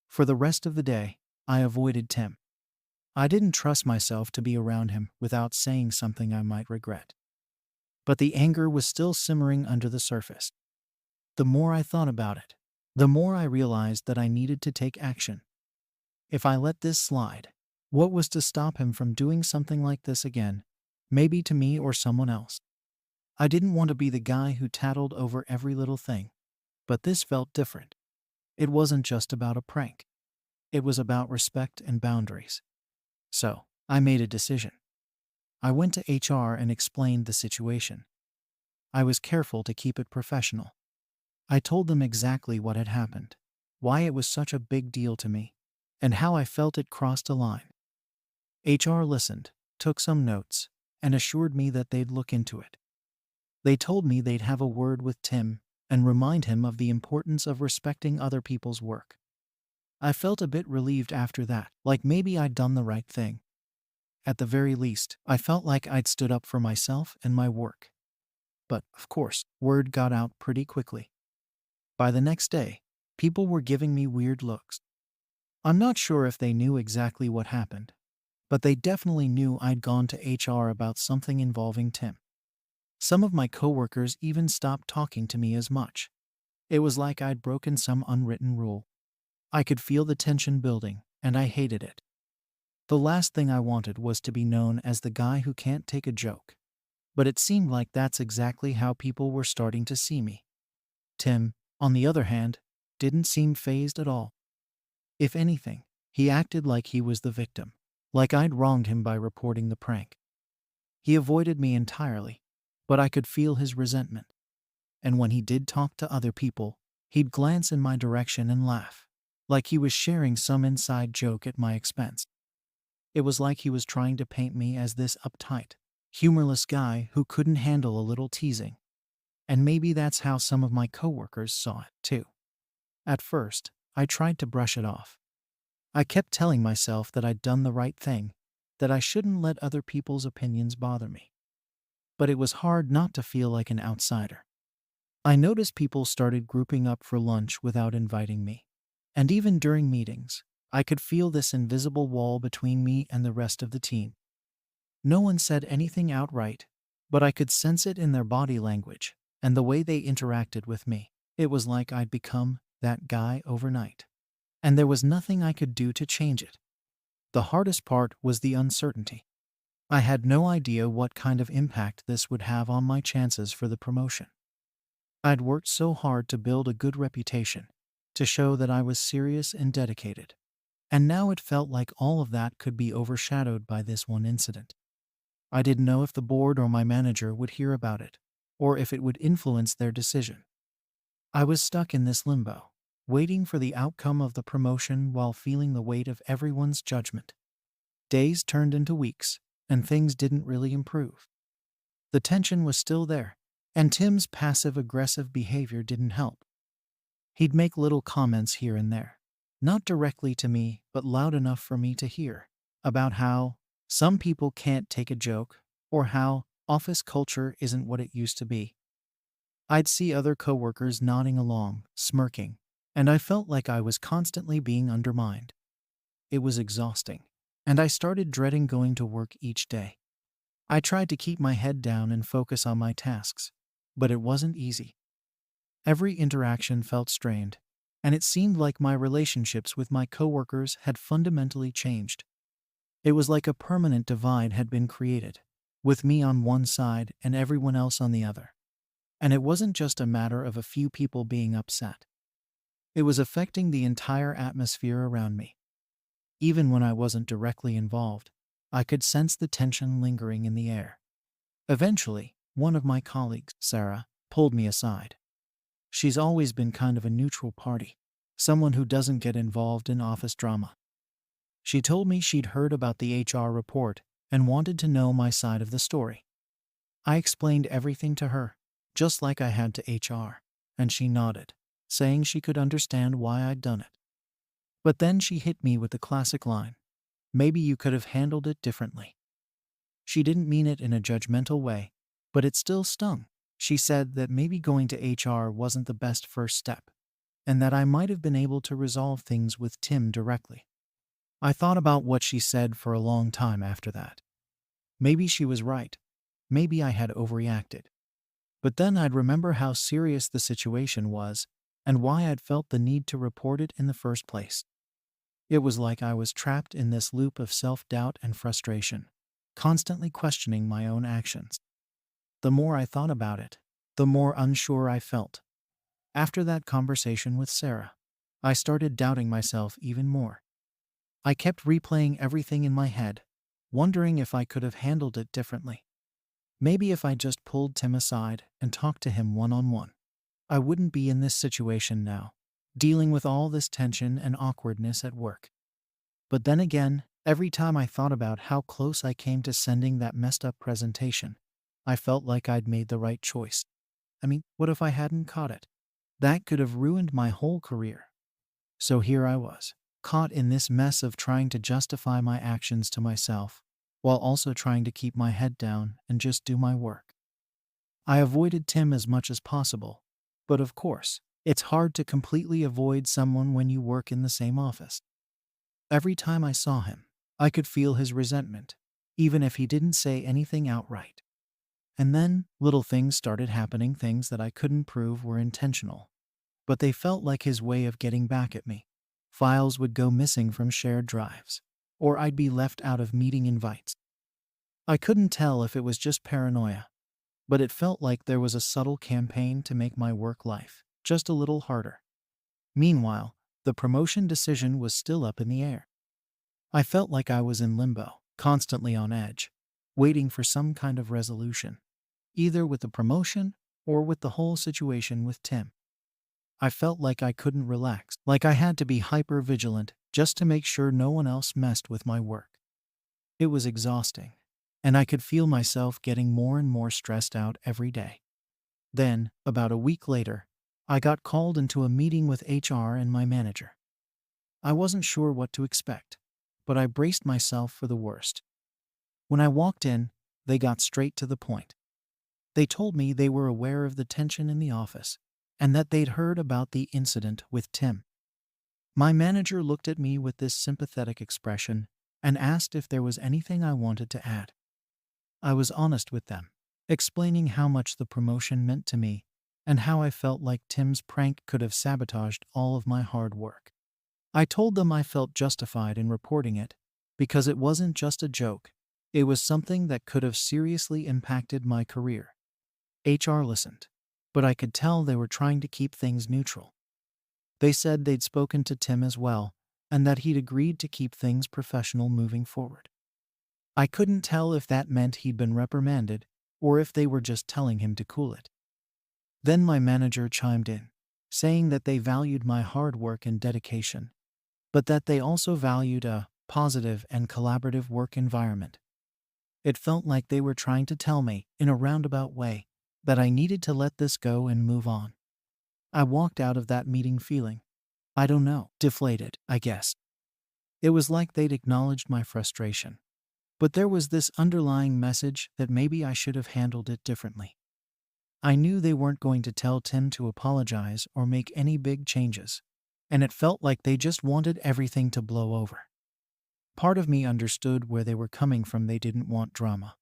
For the rest of the day, I avoided Tim. I didn't trust myself to be around him without saying something I might regret. But the anger was still simmering under the surface. The more I thought about it, the more I realized that I needed to take action. If I let this slide, what was to stop him from doing something like this again, maybe to me or someone else? I didn't want to be the guy who tattled over every little thing, but this felt different. It wasn't just about a prank. It was about respect and boundaries. So, I made a decision. I went to HR and explained the situation. I was careful to keep it professional. I told them exactly what had happened, why it was such a big deal to me, and how I felt it crossed a line. HR listened, took some notes, and assured me that they'd look into it. They told me they'd have a word with Tim and remind him of the importance of respecting other people's work. I felt a bit relieved after that, like maybe I'd done the right thing. At the very least, I felt like I'd stood up for myself and my work. But, of course, word got out pretty quickly. By the next day, people were giving me weird looks. I'm not sure if they knew exactly what happened, but they definitely knew I'd gone to HR about something involving Tim. Some of my coworkers even stopped talking to me as much. It was like I'd broken some unwritten rule. I could feel the tension building, and I hated it. The last thing I wanted was to be known as the guy who can't take a joke. But it seemed like that's exactly how people were starting to see me. Tim, on the other hand, didn't seem fazed at all. If anything, he acted like he was the victim, like I'd wronged him by reporting the prank. He avoided me entirely, but I could feel his resentment. And when he did talk to other people, he'd glance in my direction and laugh, like he was sharing some inside joke at my expense. It was like he was trying to paint me as this uptight, humorless guy who couldn't handle a little teasing. And maybe that's how some of my coworkers saw it, too. At first, I tried to brush it off. I kept telling myself that I'd done the right thing, that I shouldn't let other people's opinions bother me. But it was hard not to feel like an outsider. I noticed people started grouping up for lunch without inviting me. And even during meetings, I could feel this invisible wall between me and the rest of the team. No one said anything outright, but I could sense it in their body language and the way they interacted with me. It was like I'd become that guy overnight. And there was nothing I could do to change it. The hardest part was the uncertainty. I had no idea what kind of impact this would have on my chances for the promotion. I'd worked so hard to build a good reputation, to show that I was serious and dedicated. And now it felt like all of that could be overshadowed by this one incident. I didn't know if the board or my manager would hear about it, or if it would influence their decision. I was stuck in this limbo, waiting for the outcome of the promotion while feeling the weight of everyone's judgment. Days turned into weeks, and things didn't really improve. The tension was still there, and Tim's passive-aggressive behavior didn't help. He'd make little comments here and there, not directly to me, but loud enough for me to hear, about how some people can't take a joke, or how office culture isn't what it used to be. I'd see other coworkers nodding along, smirking, and I felt like I was constantly being undermined. It was exhausting, and I started dreading going to work each day. I tried to keep my head down and focus on my tasks, but it wasn't easy. Every interaction felt strained, and it seemed like my relationships with my coworkers had fundamentally changed. It was like a permanent divide had been created, with me on one side and everyone else on the other. And it wasn't just a matter of a few people being upset. It was affecting the entire atmosphere around me. Even when I wasn't directly involved, I could sense the tension lingering in the air. Eventually, one of my colleagues, Sarah, pulled me aside. She's always been kind of a neutral party, someone who doesn't get involved in office drama. She told me she'd heard about the HR report and wanted to know my side of the story. I explained everything to her, just like I had to HR, and she nodded, saying she could understand why I'd done it. But then she hit me with the classic line, maybe you could have handled it differently. She didn't mean it in a judgmental way, but it still stung. She said that maybe going to HR wasn't the best first step, and that I might have been able to resolve things with Tim directly. I thought about what she said for a long time after that. Maybe she was right. Maybe I had overreacted. But then I'd remember how serious the situation was and why I'd felt the need to report it in the first place. It was like I was trapped in this loop of self-doubt and frustration, constantly questioning my own actions. The more I thought about it, the more unsure I felt. After that conversation with Sarah, I started doubting myself even more. I kept replaying everything in my head, wondering if I could have handled it differently. Maybe if I just pulled Tim aside and talked to him one-on-one, I wouldn't be in this situation now, dealing with all this tension and awkwardness at work. But then again, every time I thought about how close I came to sending that messed up presentation, I felt like I'd made the right choice. I mean, what if I hadn't caught it? That could have ruined my whole career. So here I was, caught in this mess of trying to justify my actions to myself, while also trying to keep my head down and just do my work. I avoided Tim as much as possible, but of course, it's hard to completely avoid someone when you work in the same office. Every time I saw him, I could feel his resentment, even if he didn't say anything outright. And then, little things started happening, things that I couldn't prove were intentional, but they felt like his way of getting back at me. Files would go missing from shared drives, or I'd be left out of meeting invites. I couldn't tell if it was just paranoia, but it felt like there was a subtle campaign to make my work life just a little harder. Meanwhile, the promotion decision was still up in the air. I felt like I was in limbo, constantly on edge, waiting for some kind of resolution, either with the promotion or with the whole situation with Tim. I felt like I couldn't relax, like I had to be hyper vigilant just to make sure no one else messed with my work. It was exhausting, and I could feel myself getting more and more stressed out every day. Then, about a week later, I got called into a meeting with HR and my manager. I wasn't sure what to expect, but I braced myself for the worst. When I walked in, they got straight to the point. They told me they were aware of the tension in the office and that they'd heard about the incident with Tim. My manager looked at me with this sympathetic expression and asked if there was anything I wanted to add. I was honest with them, explaining how much the promotion meant to me and how I felt like Tim's prank could have sabotaged all of my hard work. I told them I felt justified in reporting it because it wasn't just a joke, it was something that could have seriously impacted my career. HR listened, but I could tell they were trying to keep things neutral. They said they'd spoken to Tim as well, and that he'd agreed to keep things professional moving forward. I couldn't tell if that meant he'd been reprimanded, or if they were just telling him to cool it. Then my manager chimed in, saying that they valued my hard work and dedication, but that they also valued a positive and collaborative work environment. It felt like they were trying to tell me, in a roundabout way, that I needed to let this go and move on. I walked out of that meeting feeling, I don't know, deflated, I guess. It was like they'd acknowledged my frustration. But there was this underlying message that maybe I should have handled it differently. I knew they weren't going to tell Tim to apologize or make any big changes, and it felt like they just wanted everything to blow over. Part of me understood where they were coming from. They didn't want drama.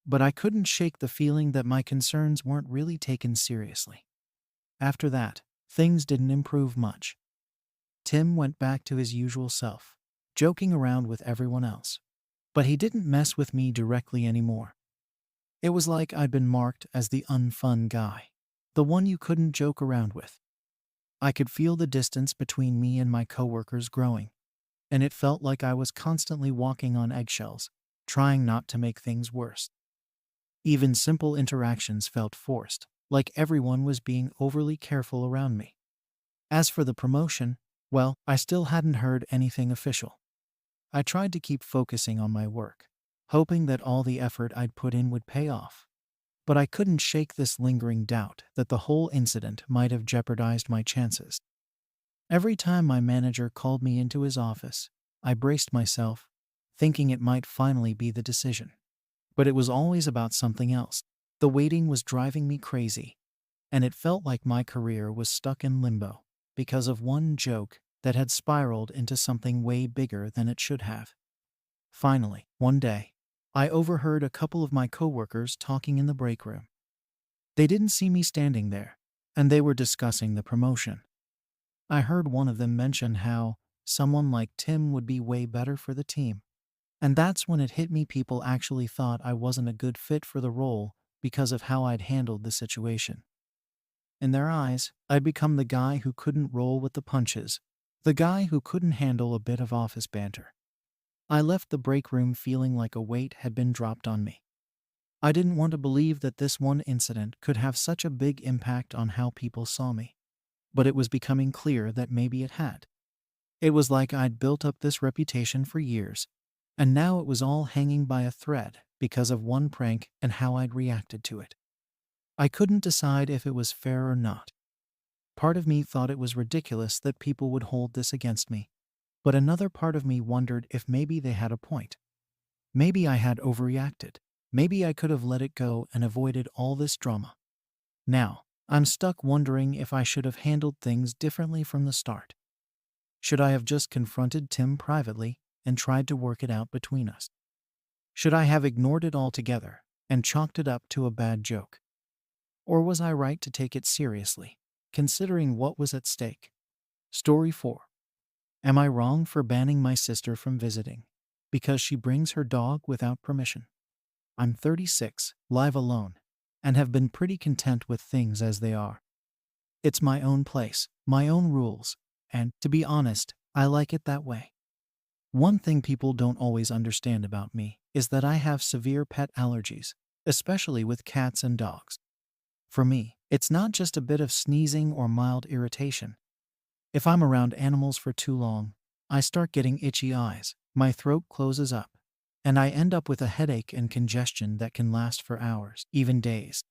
But I couldn't shake the feeling that my concerns weren't really taken seriously. After that, things didn't improve much. Tim went back to his usual self, joking around with everyone else. But he didn't mess with me directly anymore. It was like I'd been marked as the unfun guy, the one you couldn't joke around with. I could feel the distance between me and my coworkers growing, and it felt like I was constantly walking on eggshells, trying not to make things worse. Even simple interactions felt forced, like everyone was being overly careful around me. As for the promotion, well, I still hadn't heard anything official. I tried to keep focusing on my work, hoping that all the effort I'd put in would pay off. But I couldn't shake this lingering doubt that the whole incident might have jeopardized my chances. Every time my manager called me into his office, I braced myself, thinking it might finally be the decision. But it was always about something else. The waiting was driving me crazy, and it felt like my career was stuck in limbo because of one joke that had spiraled into something way bigger than it should have. Finally, one day, I overheard a couple of my coworkers talking in the break room. They didn't see me standing there, and they were discussing the promotion. I heard one of them mention how someone like Tim would be way better for the team. And that's when it hit me people actually thought I wasn't a good fit for the role because of how I'd handled the situation. In their eyes, I'd become the guy who couldn't roll with the punches, the guy who couldn't handle a bit of office banter. I left the break room feeling like a weight had been dropped on me. I didn't want to believe that this one incident could have such a big impact on how people saw me. But it was becoming clear that maybe it had. It was like I'd built up this reputation for years, and now it was all hanging by a thread because of one prank and how I'd reacted to it. I couldn't decide if it was fair or not. Part of me thought it was ridiculous that people would hold this against me, but another part of me wondered if maybe they had a point. Maybe I had overreacted. Maybe I could have let it go and avoided all this drama. Now, I'm stuck wondering if I should have handled things differently from the start. Should I have just confronted Tim privately and tried to work it out between us? Should I have ignored it altogether and chalked it up to a bad joke? Or was I right to take it seriously, considering what was at stake? Story 4. Am I wrong for banning my sister from visiting because she brings her dog without permission? I'm 36, live alone, and have been pretty content with things as they are. It's my own place, my own rules, and, to be honest, I like it that way. One thing people don't always understand about me is that I have severe pet allergies, especially with cats and dogs. For me, it's not just a bit of sneezing or mild irritation. If I'm around animals for too long, I start getting itchy eyes, my throat closes up, and I end up with a headache and congestion that can last for hours, even days.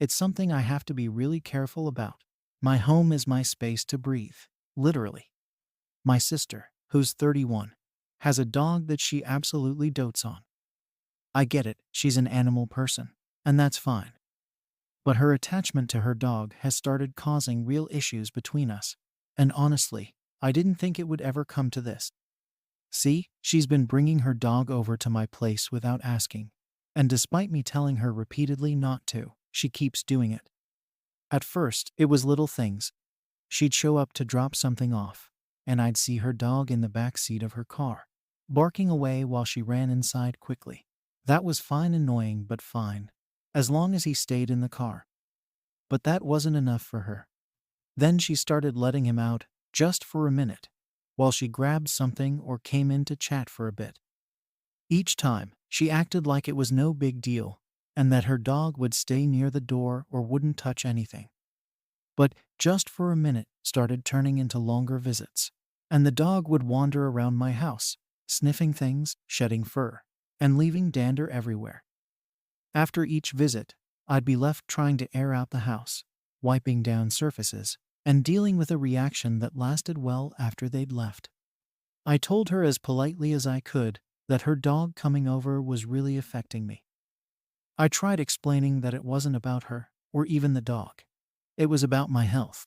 It's something I have to be really careful about. My home is my space to breathe, literally. My sister, who's 31, has a dog that she absolutely dotes on. I get it, she's an animal person, and that's fine. But her attachment to her dog has started causing real issues between us. And honestly, I didn't think it would ever come to this. See, she's been bringing her dog over to my place without asking. And despite me telling her repeatedly not to, she keeps doing it. At first, it was little things. She'd show up to drop something off, and I'd see her dog in the back seat of her car, barking away while she ran inside quickly. That was fine, annoying but fine, as long as he stayed in the car. But that wasn't enough for her. Then she started letting him out, just for a minute, while she grabbed something or came in to chat for a bit. Each time, she acted like it was no big deal, and that her dog would stay near the door or wouldn't touch anything. But just for a minute started turning into longer visits, and the dog would wander around my house, sniffing things, shedding fur, and leaving dander everywhere. After each visit, I'd be left trying to air out the house, wiping down surfaces, and dealing with a reaction that lasted well after they'd left. I told her as politely as I could that her dog coming over was really affecting me. I tried explaining that it wasn't about her, or even the dog. It was about my health.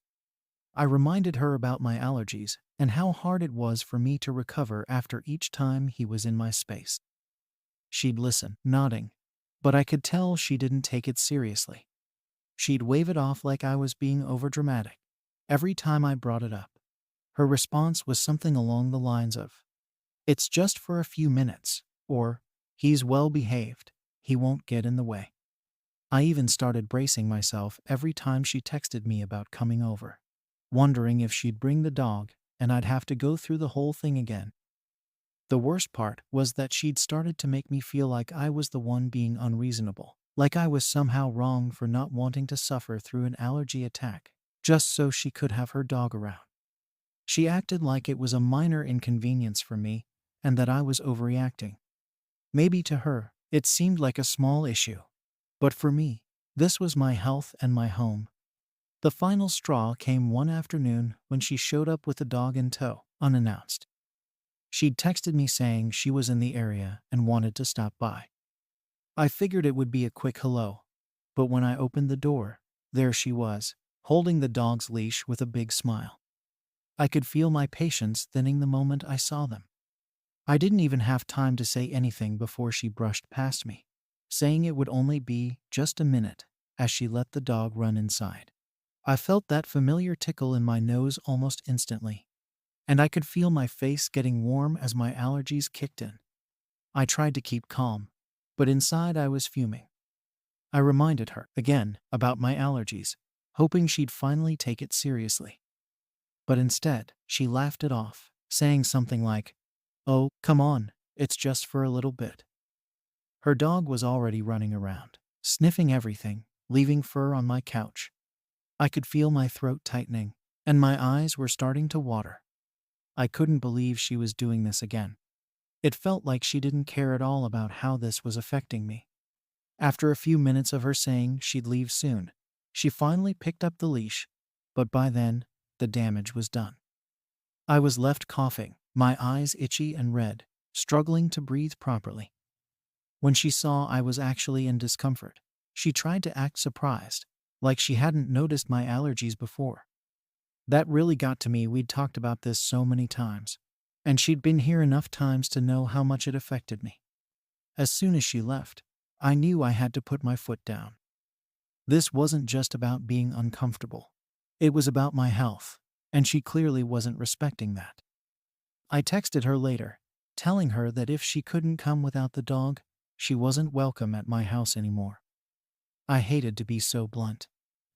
I reminded her about my allergies and how hard it was for me to recover after each time he was in my space. She'd listen, nodding, but I could tell she didn't take it seriously. She'd wave it off like I was being overdramatic. Every time I brought it up, her response was something along the lines of, "It's just for a few minutes," or, "He's well behaved, he won't get in the way." I even started bracing myself every time she texted me about coming over, wondering if she'd bring the dog and I'd have to go through the whole thing again. The worst part was that she'd started to make me feel like I was the one being unreasonable, like I was somehow wrong for not wanting to suffer through an allergy attack, just so she could have her dog around. She acted like it was a minor inconvenience for me and that I was overreacting. Maybe to her, it seemed like a small issue, but for me, This was my health and my home. The final straw came one afternoon when she showed up with the dog in tow, unannounced. She'd texted me saying she was in the area and wanted to stop by. I figured it would be a quick hello, but when I opened the door, there she was, holding the dog's leash with a big smile. I could feel my patience thinning the moment I saw them. I didn't even have time to say anything before she brushed past me, saying it would only be just a minute as she let the dog run inside. I felt that familiar tickle in my nose almost instantly, and I could feel my face getting warm as my allergies kicked in. I tried to keep calm, but inside I was fuming. I reminded her, again, about my allergies, hoping she'd finally take it seriously. But instead, she laughed it off, saying something like, "Oh, come on, it's just for a little bit." Her dog was already running around, sniffing everything, leaving fur on my couch. I could feel my throat tightening, and my eyes were starting to water. I couldn't believe she was doing this again. It felt like she didn't care at all about how this was affecting me. After a few minutes of her saying she'd leave soon, she finally picked up the leash, but by then, the damage was done. I was left coughing, my eyes itchy and red, struggling to breathe properly. When she saw I was actually in discomfort, she tried to act surprised, like she hadn't noticed my allergies before. That really got to me. We'd talked about this so many times, and she'd been here enough times to know how much it affected me. As soon as she left, I knew I had to put my foot down. This wasn't just about being uncomfortable. It was about my health, and she clearly wasn't respecting that. I texted her later, telling her that if she couldn't come without the dog, she wasn't welcome at my house anymore. I hated to be so blunt,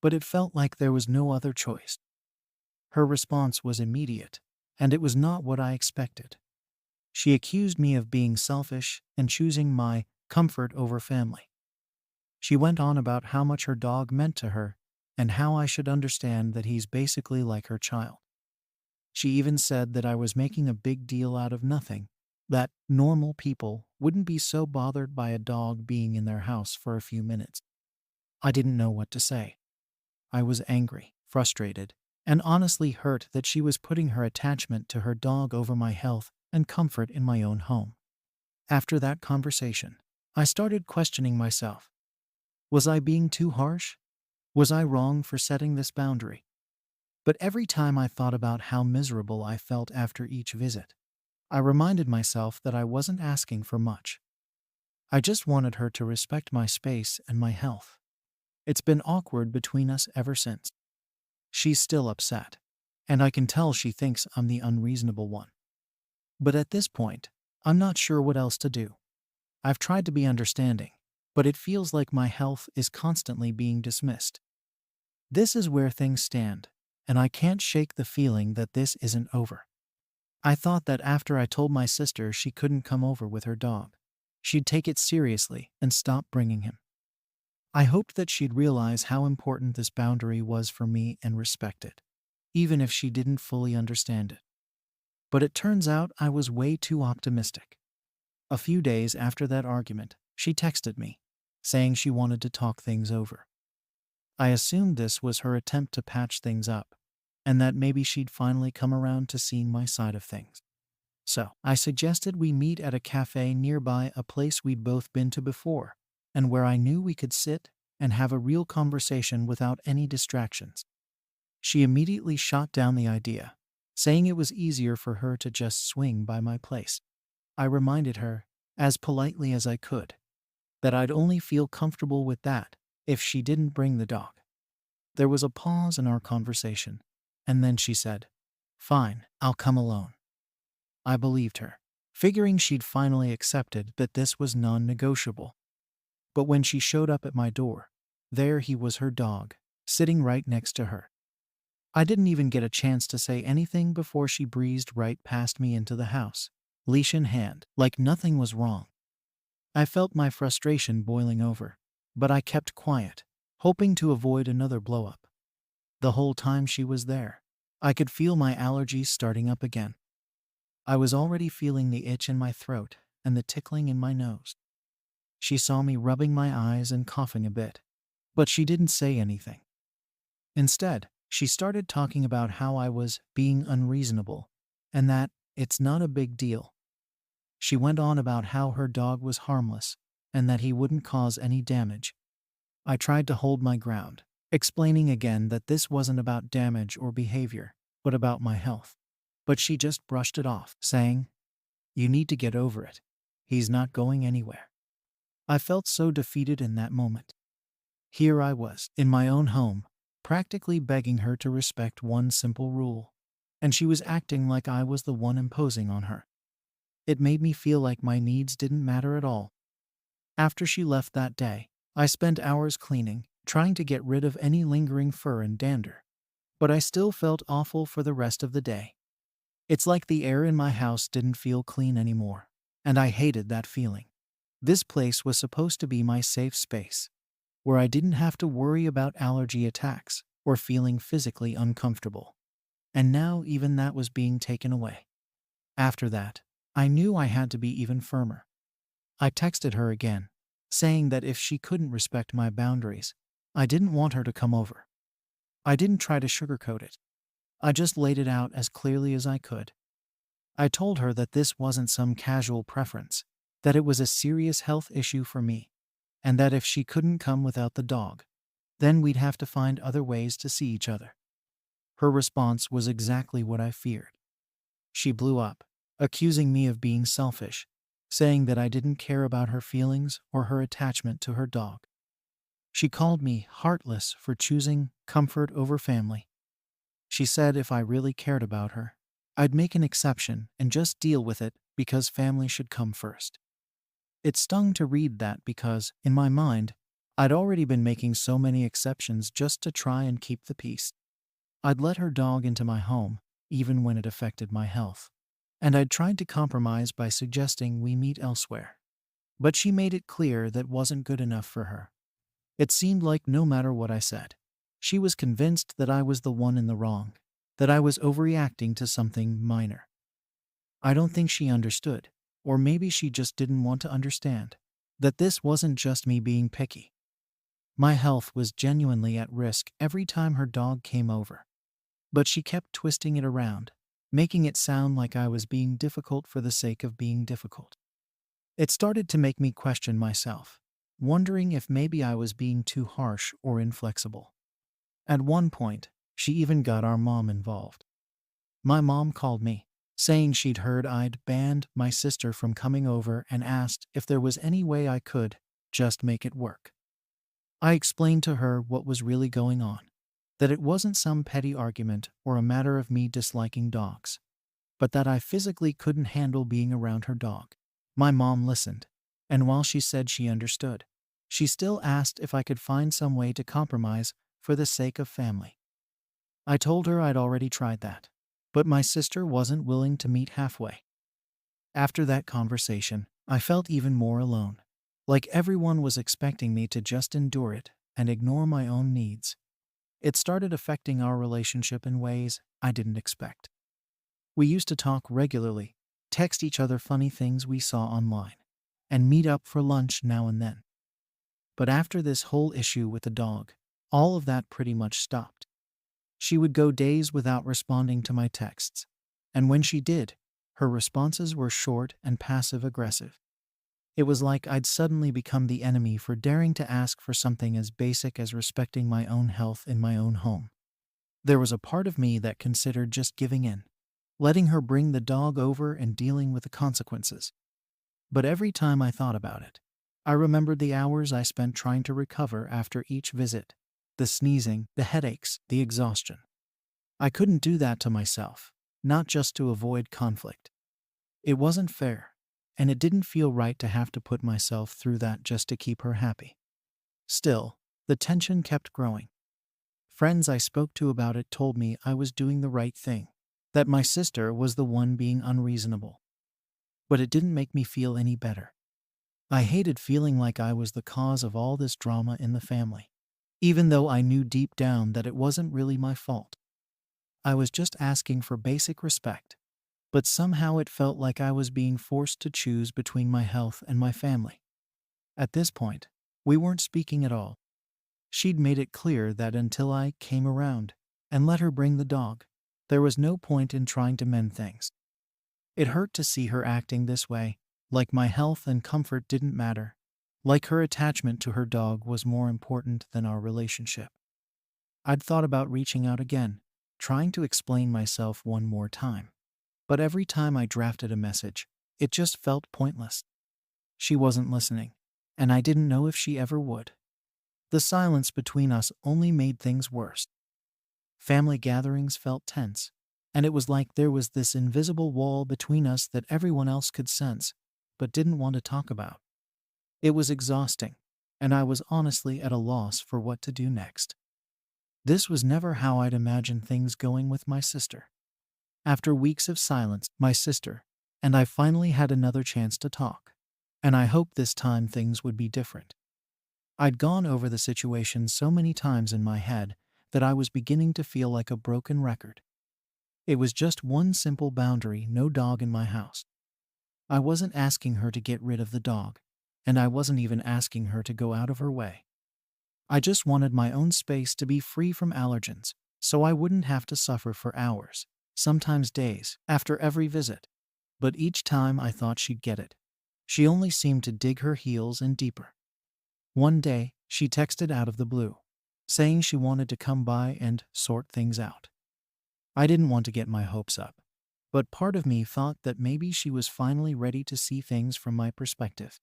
but it felt like there was no other choice. Her response was immediate, and it was not what I expected. She accused me of being selfish and choosing my comfort over family. She went on about how much her dog meant to her and how I should understand that he's basically like her child. She even said that I was making a big deal out of nothing, that normal people wouldn't be so bothered by a dog being in their house for a few minutes. I didn't know what to say. I was angry, frustrated, and honestly hurt that she was putting her attachment to her dog over my health and comfort in my own home. After that conversation, I started questioning myself. Was I being too harsh? Was I wrong for setting this boundary? But every time I thought about how miserable I felt after each visit, I reminded myself that I wasn't asking for much. I just wanted her to respect my space and my health. It's been awkward between us ever since. She's still upset, and I can tell she thinks I'm the unreasonable one. But at this point, I'm not sure what else to do. I've tried to be understanding, but it feels like my health is constantly being dismissed. This is where things stand, and I can't shake the feeling that this isn't over. I thought that after I told my sister she couldn't come over with her dog, she'd take it seriously and stop bringing him. I hoped that she'd realize how important this boundary was for me and respect it, even if she didn't fully understand it. But it turns out I was way too optimistic. A few days after that argument, she texted me, saying she wanted to talk things over. I assumed this was her attempt to patch things up, and that maybe she'd finally come around to seeing my side of things. So, I suggested we meet at a cafe nearby, a place we'd both been to before, and where I knew we could sit and have a real conversation without any distractions. She immediately shot down the idea, saying it was easier for her to just swing by my place. I reminded her, as politely as I could, that I'd only feel comfortable with that if she didn't bring the dog. There was a pause in our conversation, and then she said, "Fine, I'll come alone." I believed her, figuring she'd finally accepted that this was non-negotiable. But when she showed up at my door, there he was, her dog, sitting right next to her. I didn't even get a chance to say anything before she breezed right past me into the house, leash in hand, like nothing was wrong. I felt my frustration boiling over, but I kept quiet, hoping to avoid another blow-up. The whole time she was there, I could feel my allergies starting up again. I was already feeling the itch in my throat and the tickling in my nose. She saw me rubbing my eyes and coughing a bit, But she didn't say anything. Instead, she started talking about how I was being unreasonable and that it's not a big deal. She went on about how her dog was harmless and that he wouldn't cause any damage. I tried to hold my ground, explaining again that this wasn't about damage or behavior, but about my health. But she just brushed it off, saying, "You need to get over it. He's not going anywhere." I felt so defeated in that moment. Here I was, in my own home, practically begging her to respect one simple rule, and she was acting like I was the one imposing on her. It made me feel like my needs didn't matter at all. After she left that day, I spent hours cleaning, trying to get rid of any lingering fur and dander. But I still felt awful for the rest of the day. It's like the air in my house didn't feel clean anymore, and I hated that feeling. This place was supposed to be my safe space, where I didn't have to worry about allergy attacks or feeling physically uncomfortable. And now even that was being taken away. After that, I knew I had to be even firmer. I texted her again, saying that if she couldn't respect my boundaries, I didn't want her to come over. I didn't try to sugarcoat it. I just laid it out as clearly as I could. I told her that this wasn't some casual preference, that it was a serious health issue for me, and that if she couldn't come without the dog, then we'd have to find other ways to see each other. Her response was exactly what I feared. She blew up, accusing me of being selfish, saying that I didn't care about her feelings or her attachment to her dog. She called me heartless for choosing comfort over family. She said if I really cared about her, I'd make an exception and just deal with it because family should come first. It stung to read that because, in my mind, I'd already been making so many exceptions just to try and keep the peace. I'd let her dog into my home, even when it affected my health. And I'd tried to compromise by suggesting we meet elsewhere. But she made it clear that wasn't good enough for her. It seemed like no matter what I said, she was convinced that I was the one in the wrong, that I was overreacting to something minor. I don't think she understood, or maybe she just didn't want to understand, that this wasn't just me being picky. My health was genuinely at risk every time her dog came over. But she kept twisting it around, making it sound like I was being difficult for the sake of being difficult. It started to make me question myself, wondering if maybe I was being too harsh or inflexible. At one point, she even got our mom involved. My mom called me, saying she'd heard I'd banned my sister from coming over and asked if there was any way I could just make it work. I explained to her what was really going on, that it wasn't some petty argument or a matter of me disliking dogs, but that I physically couldn't handle being around her dog. My mom listened, and while she said she understood, she still asked if I could find some way to compromise for the sake of family. I told her I'd already tried that, but my sister wasn't willing to meet halfway. After that conversation, I felt even more alone, like everyone was expecting me to just endure it and ignore my own needs. It started affecting our relationship in ways I didn't expect. We used to talk regularly, text each other funny things we saw online, and meet up for lunch now and then. But after this whole issue with the dog, all of that pretty much stopped. She would go days without responding to my texts, and when she did, her responses were short and passive-aggressive. It was like I'd suddenly become the enemy for daring to ask for something as basic as respecting my own health in my own home. There was a part of me that considered just giving in, letting her bring the dog over and dealing with the consequences. But every time I thought about it, I remembered the hours I spent trying to recover after each visit, the sneezing, the headaches, the exhaustion. I couldn't do that to myself, not just to avoid conflict. It wasn't fair, and it didn't feel right to have to put myself through that just to keep her happy. Still, the tension kept growing. Friends I spoke to about it told me I was doing the right thing, that my sister was the one being unreasonable. But it didn't make me feel any better. I hated feeling like I was the cause of all this drama in the family, even though I knew deep down that it wasn't really my fault. I was just asking for basic respect, but somehow it felt like I was being forced to choose between my health and my family. At this point, we weren't speaking at all. She'd made it clear that until I came around and let her bring the dog, there was no point in trying to mend things. It hurt to see her acting this way, like my health and comfort didn't matter, like her attachment to her dog was more important than our relationship. I'd thought about reaching out again, trying to explain myself one more time. But every time I drafted a message, it just felt pointless. She wasn't listening, and I didn't know if she ever would. The silence between us only made things worse. Family gatherings felt tense, and it was like there was this invisible wall between us that everyone else could sense, but didn't want to talk about. It was exhausting, and I was honestly at a loss for what to do next. This was never how I'd imagined things going with my sister. After weeks of silence, my sister and I finally had another chance to talk, and I hoped this time things would be different. I'd gone over the situation so many times in my head that I was beginning to feel like a broken record. It was just one simple boundary: no dog in my house. I wasn't asking her to get rid of the dog, and I wasn't even asking her to go out of her way. I just wanted my own space to be free from allergens, so I wouldn't have to suffer for hours, sometimes days, after every visit. But each time I thought she'd get it, she only seemed to dig her heels in deeper. One day, she texted out of the blue, saying she wanted to come by and sort things out. I didn't want to get my hopes up, but part of me thought that maybe she was finally ready to see things from my perspective.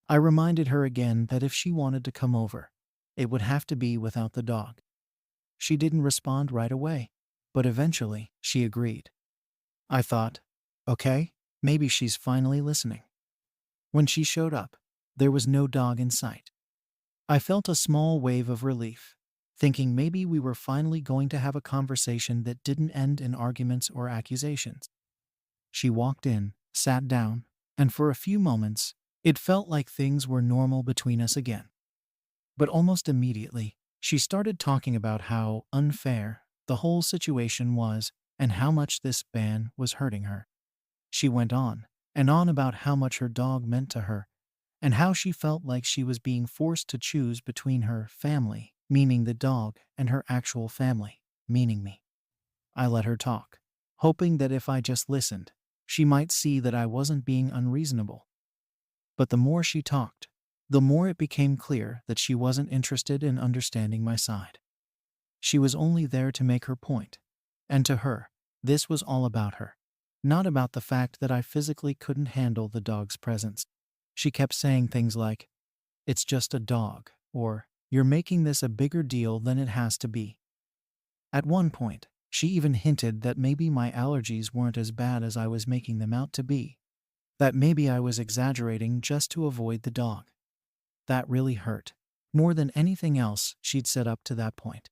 I reminded her again that if she wanted to come over, it would have to be without the dog. She didn't respond right away, but eventually she agreed. I thought, okay, maybe she's finally listening. When she showed up, there was no dog in sight. I felt a small wave of relief, thinking maybe we were finally going to have a conversation that didn't end in arguments or accusations. She walked in, sat down, and for a few moments, it felt like things were normal between us again. But almost immediately, she started talking about how unfair the whole situation was and how much this ban was hurting her. She went on and on about how much her dog meant to her and how she felt like she was being forced to choose between her family, meaning the dog, and her actual family, meaning me. I let her talk, hoping that if I just listened, she might see that I wasn't being unreasonable. But the more she talked, the more it became clear that she wasn't interested in understanding my side. She was only there to make her point, and to her, this was all about her, not about the fact that I physically couldn't handle the dog's presence. She kept saying things like, "It's just a dog," or "You're making this a bigger deal than it has to be." At one point, she even hinted that maybe my allergies weren't as bad as I was making them out to be, that maybe I was exaggerating just to avoid the dog. That really hurt, more than anything else she'd said up to that point.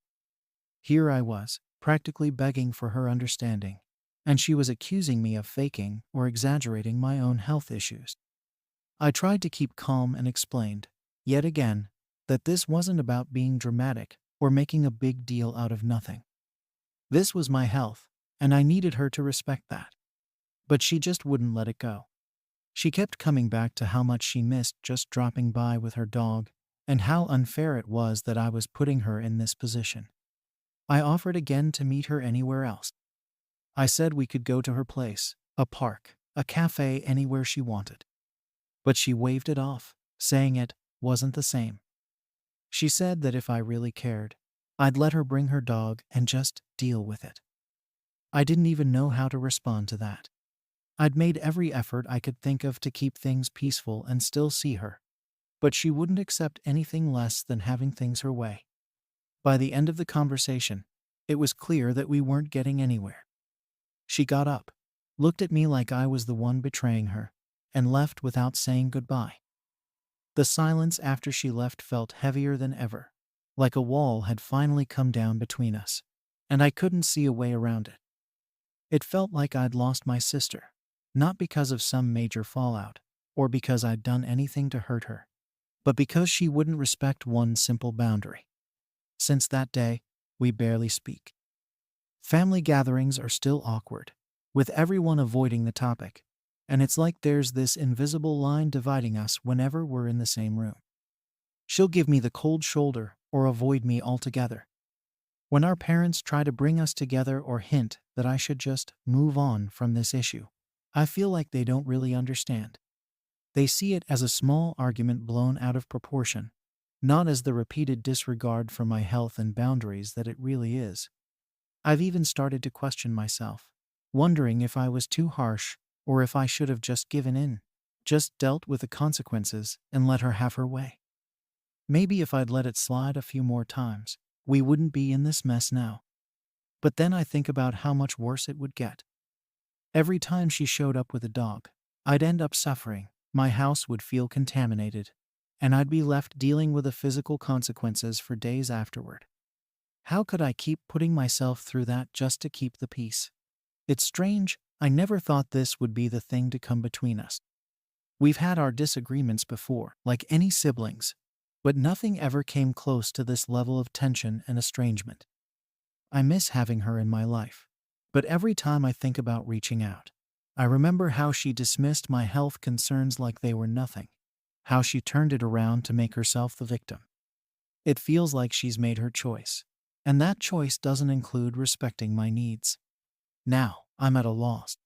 Here I was, practically begging for her understanding, and she was accusing me of faking or exaggerating my own health issues. I tried to keep calm and explained, yet again, that this wasn't about being dramatic or making a big deal out of nothing. This was my health, and I needed her to respect that. But she just wouldn't let it go. She kept coming back to how much she missed just dropping by with her dog, and how unfair it was that I was putting her in this position. I offered again to meet her anywhere else. I said we could go to her place, a park, a cafe, anywhere she wanted. But she waved it off, saying it wasn't the same. She said that if I really cared, I'd let her bring her dog and just deal with it. I didn't even know how to respond to that. I'd made every effort I could think of to keep things peaceful and still see her, but she wouldn't accept anything less than having things her way. By the end of the conversation, it was clear that we weren't getting anywhere. She got up, looked at me like I was the one betraying her, and left without saying goodbye. The silence after she left felt heavier than ever, like a wall had finally come down between us, and I couldn't see a way around it. It felt like I'd lost my sister, not because of some major fallout, or because I'd done anything to hurt her, but because she wouldn't respect one simple boundary. Since that day, we barely speak. Family gatherings are still awkward, with everyone avoiding the topic, and it's like there's this invisible line dividing us whenever we're in the same room. She'll give me the cold shoulder or avoid me altogether. When our parents try to bring us together or hint that I should just move on from this issue, I feel like they don't really understand. They see it as a small argument blown out of proportion, not as the repeated disregard for my health and boundaries that it really is. I've even started to question myself, wondering if I was too harsh or if I should have just given in, just dealt with the consequences and let her have her way. Maybe if I'd let it slide a few more times, we wouldn't be in this mess now. But then I think about how much worse it would get. Every time she showed up with a dog, I'd end up suffering. My house would feel contaminated, and I'd be left dealing with the physical consequences for days afterward. How could I keep putting myself through that just to keep the peace? It's strange, I never thought this would be the thing to come between us. We've had our disagreements before, like any siblings, but nothing ever came close to this level of tension and estrangement. I miss having her in my life, but every time I think about reaching out, I remember how she dismissed my health concerns like they were nothing, how she turned it around to make herself the victim. It feels like she's made her choice, and that choice doesn't include respecting my needs. Now, I'm at a loss.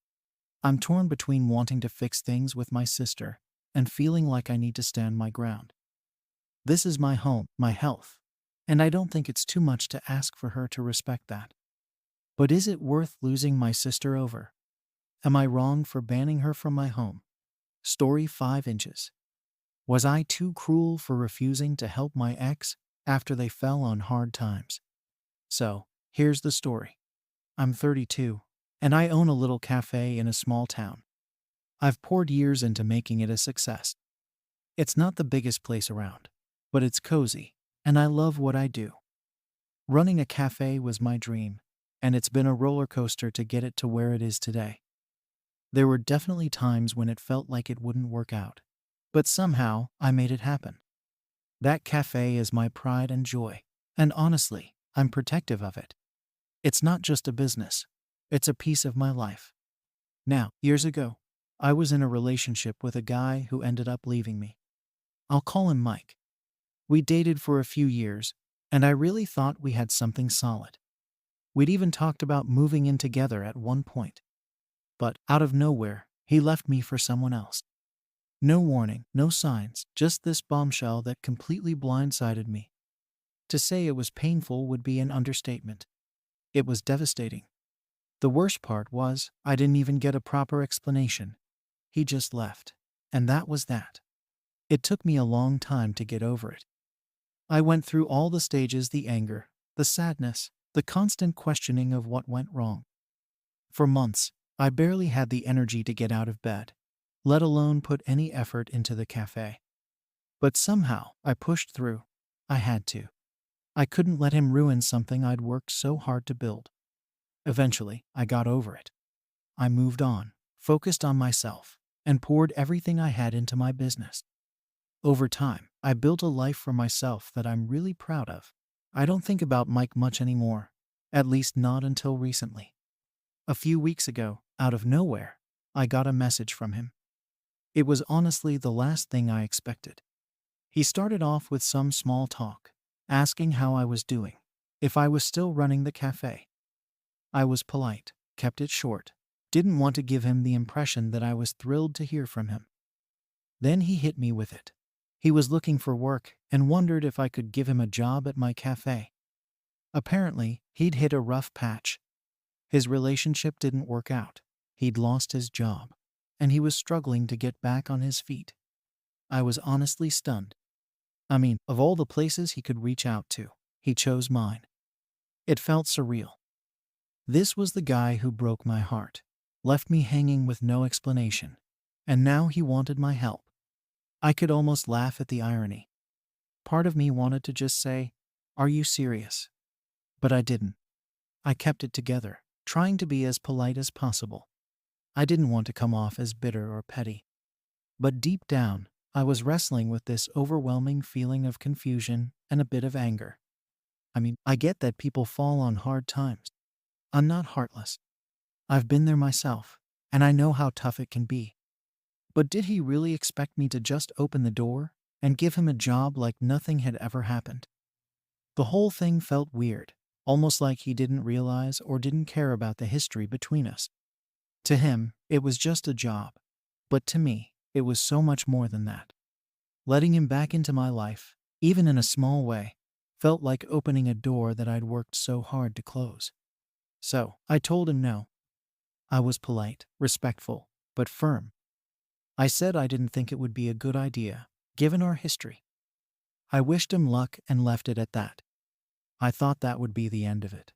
I'm torn between wanting to fix things with my sister and feeling like I need to stand my ground. This is my home, my health, and I don't think it's too much to ask for her to respect that. But is it worth losing my sister over? Am I wrong for banning her from my home? Story 5 inches. Was I too cruel for refusing to help my ex after they fell on hard times? So, here's the story. I'm 32, and I own a little cafe in a small town. I've poured years into making it a success. It's not the biggest place around, but it's cozy, and I love what I do. Running a cafe was my dream, and it's been a roller coaster to get it to where it is today. There were definitely times when it felt like it wouldn't work out, but somehow I made it happen. That cafe is my pride and joy, and honestly, I'm protective of it. It's not just a business, it's a piece of my life. Now, years ago, I was in a relationship with a guy who ended up leaving me. I'll call him Mike. We dated for a few years, and I really thought we had something solid. We'd even talked about moving in together at one point. But out of nowhere, he left me for someone else. No warning, no signs, just this bombshell that completely blindsided me. To say it was painful would be an understatement. It was devastating. The worst part was, I didn't even get a proper explanation. He just left. And that was that. It took me a long time to get over it. I went through all the stages, the anger, the sadness, the constant questioning of what went wrong. For months, I barely had the energy to get out of bed, let alone put any effort into the cafe. But somehow, I pushed through. I had to. I couldn't let him ruin something I'd worked so hard to build. Eventually, I got over it. I moved on, focused on myself, and poured everything I had into my business. Over time, I built a life for myself that I'm really proud of. I don't think about Mike much anymore, at least not until recently. A few weeks ago, out of nowhere, I got a message from him. It was honestly the last thing I expected. He started off with some small talk, asking how I was doing, if I was still running the cafe. I was polite, kept it short, didn't want to give him the impression that I was thrilled to hear from him. Then he hit me with it. He was looking for work and wondered if I could give him a job at my cafe. Apparently, he'd hit a rough patch. His relationship didn't work out. He'd lost his job, and he was struggling to get back on his feet. I was honestly stunned. I mean, of all the places he could reach out to, he chose mine. It felt surreal. This was the guy who broke my heart, left me hanging with no explanation, and now he wanted my help. I could almost laugh at the irony. Part of me wanted to just say, "Are you serious?" But I didn't. I kept it together, trying to be as polite as possible. I didn't want to come off as bitter or petty. But deep down, I was wrestling with this overwhelming feeling of confusion and a bit of anger. I mean, I get that people fall on hard times. I'm not heartless. I've been there myself, and I know how tough it can be. But did he really expect me to just open the door and give him a job like nothing had ever happened? The whole thing felt weird, almost like he didn't realize or didn't care about the history between us. To him, it was just a job. But to me, it was so much more than that. Letting him back into my life, even in a small way, felt like opening a door that I'd worked so hard to close. So, I told him no. I was polite, respectful, but firm. I said I didn't think it would be a good idea, given our history. I wished him luck and left it at that. I thought that would be the end of it.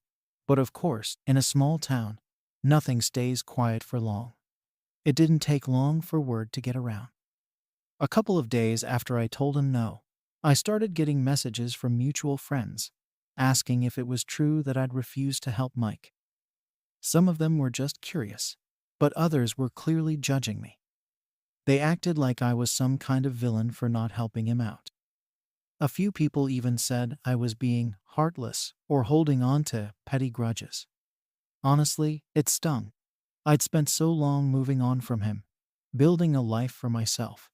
But of course, in a small town, nothing stays quiet for long. It didn't take long for word to get around. A couple of days after I told him no, I started getting messages from mutual friends, asking if it was true that I'd refused to help Mike. Some of them were just curious, but others were clearly judging me. They acted like I was some kind of villain for not helping him out. A few people even said I was being heartless or holding on to petty grudges. Honestly, it stung. I'd spent so long moving on from him, building a life for myself,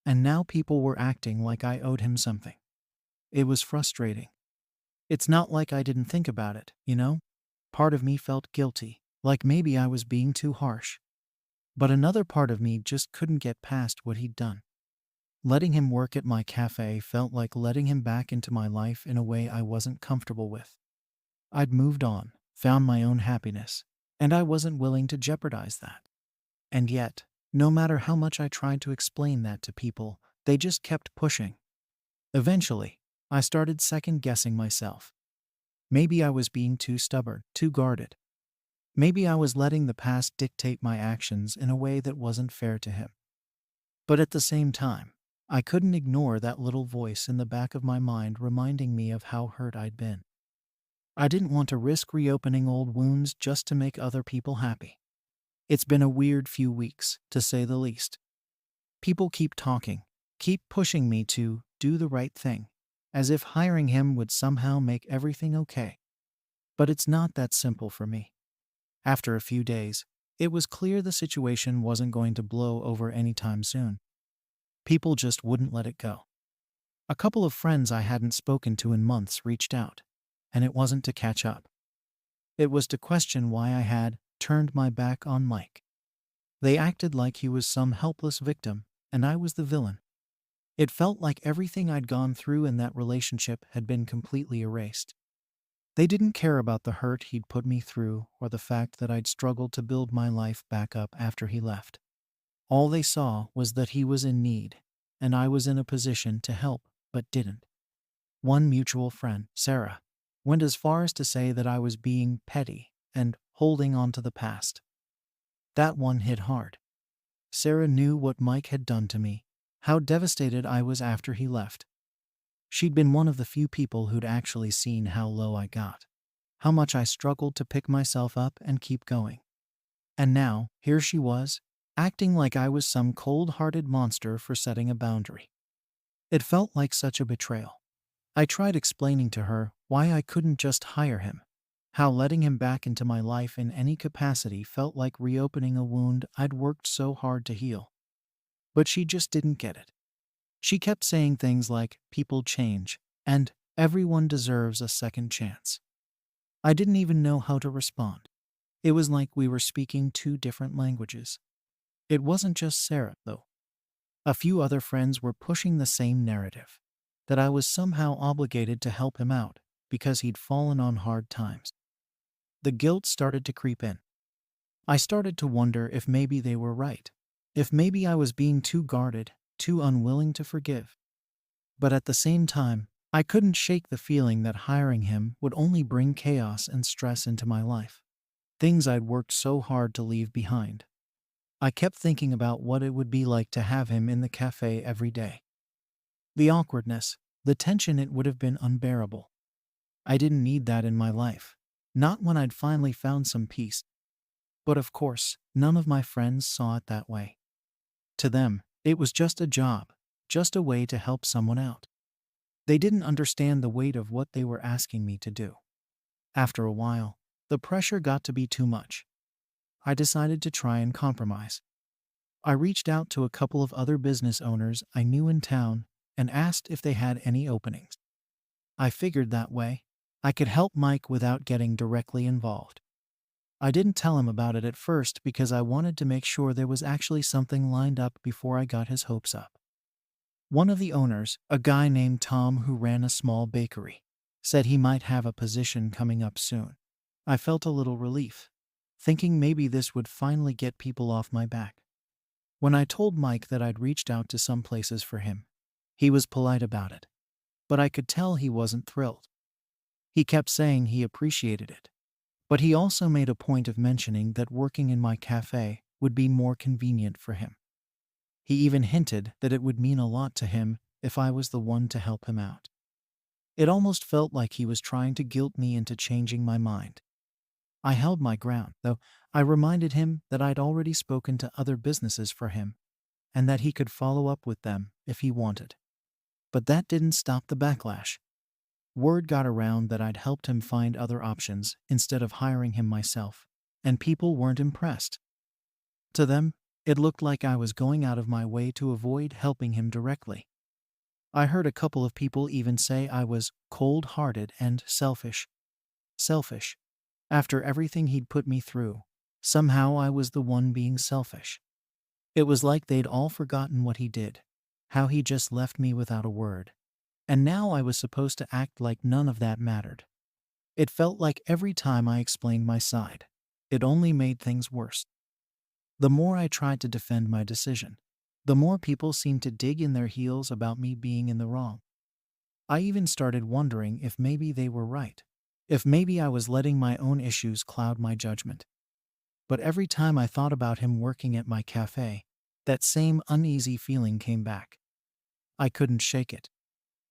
and now people were acting like I owed him something. It was frustrating. It's not like I didn't think about it, you know? Part of me felt guilty, like maybe I was being too harsh. But another part of me just couldn't get past what he'd done. Letting him work at my cafe felt like letting him back into my life in a way I wasn't comfortable with. I'd moved on, found my own happiness, and I wasn't willing to jeopardize that. And yet, no matter how much I tried to explain that to people, they just kept pushing. Eventually, I started second-guessing myself. Maybe I was being too stubborn, too guarded. Maybe I was letting the past dictate my actions in a way that wasn't fair to him. But at the same time, I couldn't ignore that little voice in the back of my mind reminding me of how hurt I'd been. I didn't want to risk reopening old wounds just to make other people happy. It's been a weird few weeks, to say the least. People keep talking, keep pushing me to do the right thing, as if hiring him would somehow make everything okay. But it's not that simple for me. After a few days, it was clear the situation wasn't going to blow over anytime soon. People just wouldn't let it go. A couple of friends I hadn't spoken to in months reached out, and it wasn't to catch up. It was to question why I had turned my back on Mike. They acted like he was some helpless victim, and I was the villain. It felt like everything I'd gone through in that relationship had been completely erased. They didn't care about the hurt he'd put me through or the fact that I'd struggled to build my life back up after he left. All they saw was that he was in need, and I was in a position to help, but didn't. One mutual friend, Sarah, went as far as to say that I was being petty and holding on to the past. That one hit hard. Sarah knew what Mike had done to me, how devastated I was after he left. She'd been one of the few people who'd actually seen how low I got, how much I struggled to pick myself up and keep going. And now, here she was, acting like I was some cold-hearted monster for setting a boundary. It felt like such a betrayal. I tried explaining to her why I couldn't just hire him, how letting him back into my life in any capacity felt like reopening a wound I'd worked so hard to heal. But she just didn't get it. She kept saying things like, people change, and everyone deserves a second chance. I didn't even know how to respond. It was like we were speaking two different languages. It wasn't just Sarah, though. A few other friends were pushing the same narrative, that I was somehow obligated to help him out because he'd fallen on hard times. The guilt started to creep in. I started to wonder if maybe they were right, if maybe I was being too guarded, too unwilling to forgive. But at the same time, I couldn't shake the feeling that hiring him would only bring chaos and stress into my life, things I'd worked so hard to leave behind. I kept thinking about what it would be like to have him in the cafe every day. The awkwardness, the tension, it would have been unbearable. I didn't need that in my life, not when I'd finally found some peace. But of course, none of my friends saw it that way. To them, it was just a job, just a way to help someone out. They didn't understand the weight of what they were asking me to do. After a while, the pressure got to be too much. I decided to try and compromise. I reached out to a couple of other business owners I knew in town and asked if they had any openings. I figured that way I could help Mike without getting directly involved. I didn't tell him about it at first because I wanted to make sure there was actually something lined up before I got his hopes up. One of the owners, a guy named Tom who ran a small bakery, said he might have a position coming up soon. I felt a little relief, thinking maybe this would finally get people off my back. When I told Mike that I'd reached out to some places for him, he was polite about it, but I could tell he wasn't thrilled. He kept saying he appreciated it, but he also made a point of mentioning that working in my cafe would be more convenient for him. He even hinted that it would mean a lot to him if I was the one to help him out. It almost felt like he was trying to guilt me into changing my mind. I held my ground, though I reminded him that I'd already spoken to other businesses for him and that he could follow up with them if he wanted. But that didn't stop the backlash. Word got around that I'd helped him find other options instead of hiring him myself, and people weren't impressed. To them, it looked like I was going out of my way to avoid helping him directly. I heard a couple of people even say I was cold-hearted and selfish. Selfish. After everything he'd put me through, somehow I was the one being selfish. It was like they'd all forgotten what he did, how he just left me without a word. And now I was supposed to act like none of that mattered. It felt like every time I explained my side, it only made things worse. The more I tried to defend my decision, the more people seemed to dig in their heels about me being in the wrong. I even started wondering if maybe they were right, if maybe I was letting my own issues cloud my judgment. But every time I thought about him working at my cafe, that same uneasy feeling came back. I couldn't shake it.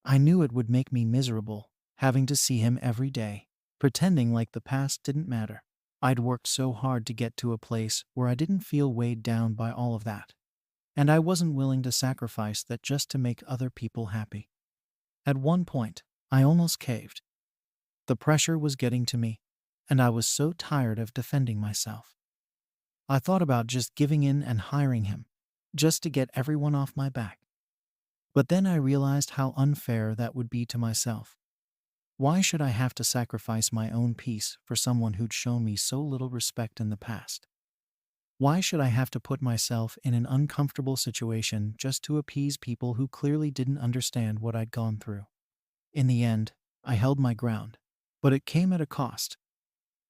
I knew it would make me miserable, having to see him every day, pretending like the past didn't matter. I'd worked so hard to get to a place where I didn't feel weighed down by all of that, and I wasn't willing to sacrifice that just to make other people happy. At one point, I almost caved. The pressure was getting to me, and I was so tired of defending myself. I thought about just giving in and hiring him, just to get everyone off my back. But then I realized how unfair that would be to myself. Why should I have to sacrifice my own peace for someone who'd shown me so little respect in the past? Why should I have to put myself in an uncomfortable situation just to appease people who clearly didn't understand what I'd gone through? In the end, I held my ground, but it came at a cost.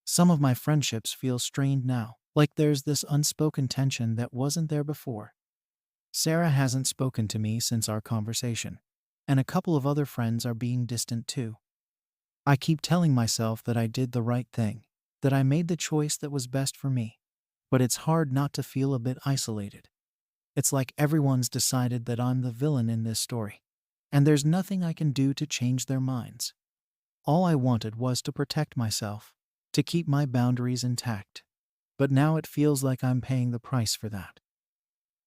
Some of my friendships feel strained now, like there's this unspoken tension that wasn't there before. Sarah hasn't spoken to me since our conversation, and a couple of other friends are being distant too. I keep telling myself that I did the right thing, that I made the choice that was best for me, but it's hard not to feel a bit isolated. It's like everyone's decided that I'm the villain in this story, and there's nothing I can do to change their minds. All I wanted was to protect myself, to keep my boundaries intact, but now it feels like I'm paying the price for that.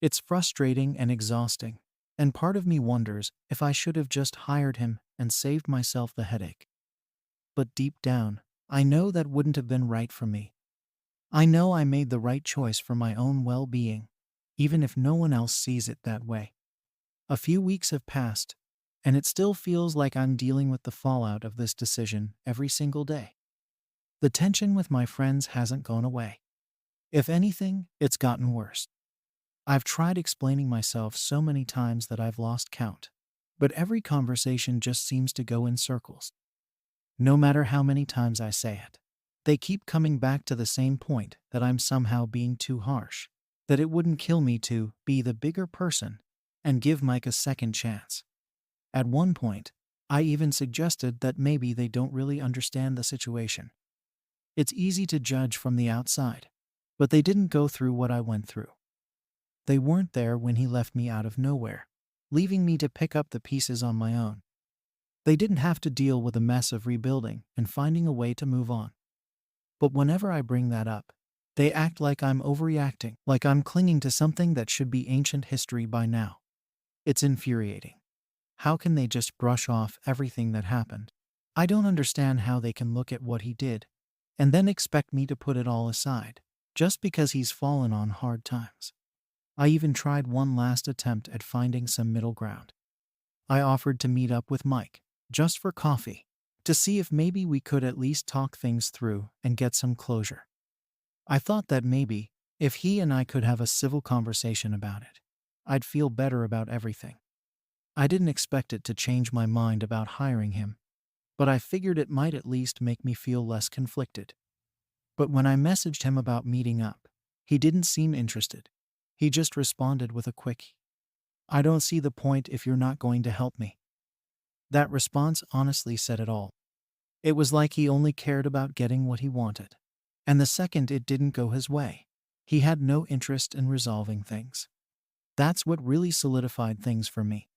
It's frustrating and exhausting, and part of me wonders if I should have just hired him and saved myself the headache. But deep down, I know that wouldn't have been right for me. I know I made the right choice for my own well-being, even if no one else sees it that way. A few weeks have passed, and it still feels like I'm dealing with the fallout of this decision every single day. The tension with my friends hasn't gone away. If anything, it's gotten worse. I've tried explaining myself so many times that I've lost count, but every conversation just seems to go in circles. No matter how many times I say it, they keep coming back to the same point that I'm somehow being too harsh, that it wouldn't kill me to be the bigger person and give Mike a second chance. At one point, I even suggested that maybe they don't really understand the situation. It's easy to judge from the outside, but they didn't go through what I went through. They weren't there when he left me out of nowhere, leaving me to pick up the pieces on my own. They didn't have to deal with a mess of rebuilding and finding a way to move on. But whenever I bring that up, they act like I'm overreacting, like I'm clinging to something that should be ancient history by now. It's infuriating. How can they just brush off everything that happened? I don't understand how they can look at what he did and then expect me to put it all aside, just because he's fallen on hard times. I even tried one last attempt at finding some middle ground. I offered to meet up with Mike, just for coffee, to see if maybe we could at least talk things through and get some closure. I thought that maybe, if he and I could have a civil conversation about it, I'd feel better about everything. I didn't expect it to change my mind about hiring him, but I figured it might at least make me feel less conflicted. But when I messaged him about meeting up, he didn't seem interested. He just responded with a quick, "I don't see the point if you're not going to help me." That response honestly said it all. It was like he only cared about getting what he wanted. And the second it didn't go his way, he had no interest in resolving things. That's what really solidified things for me.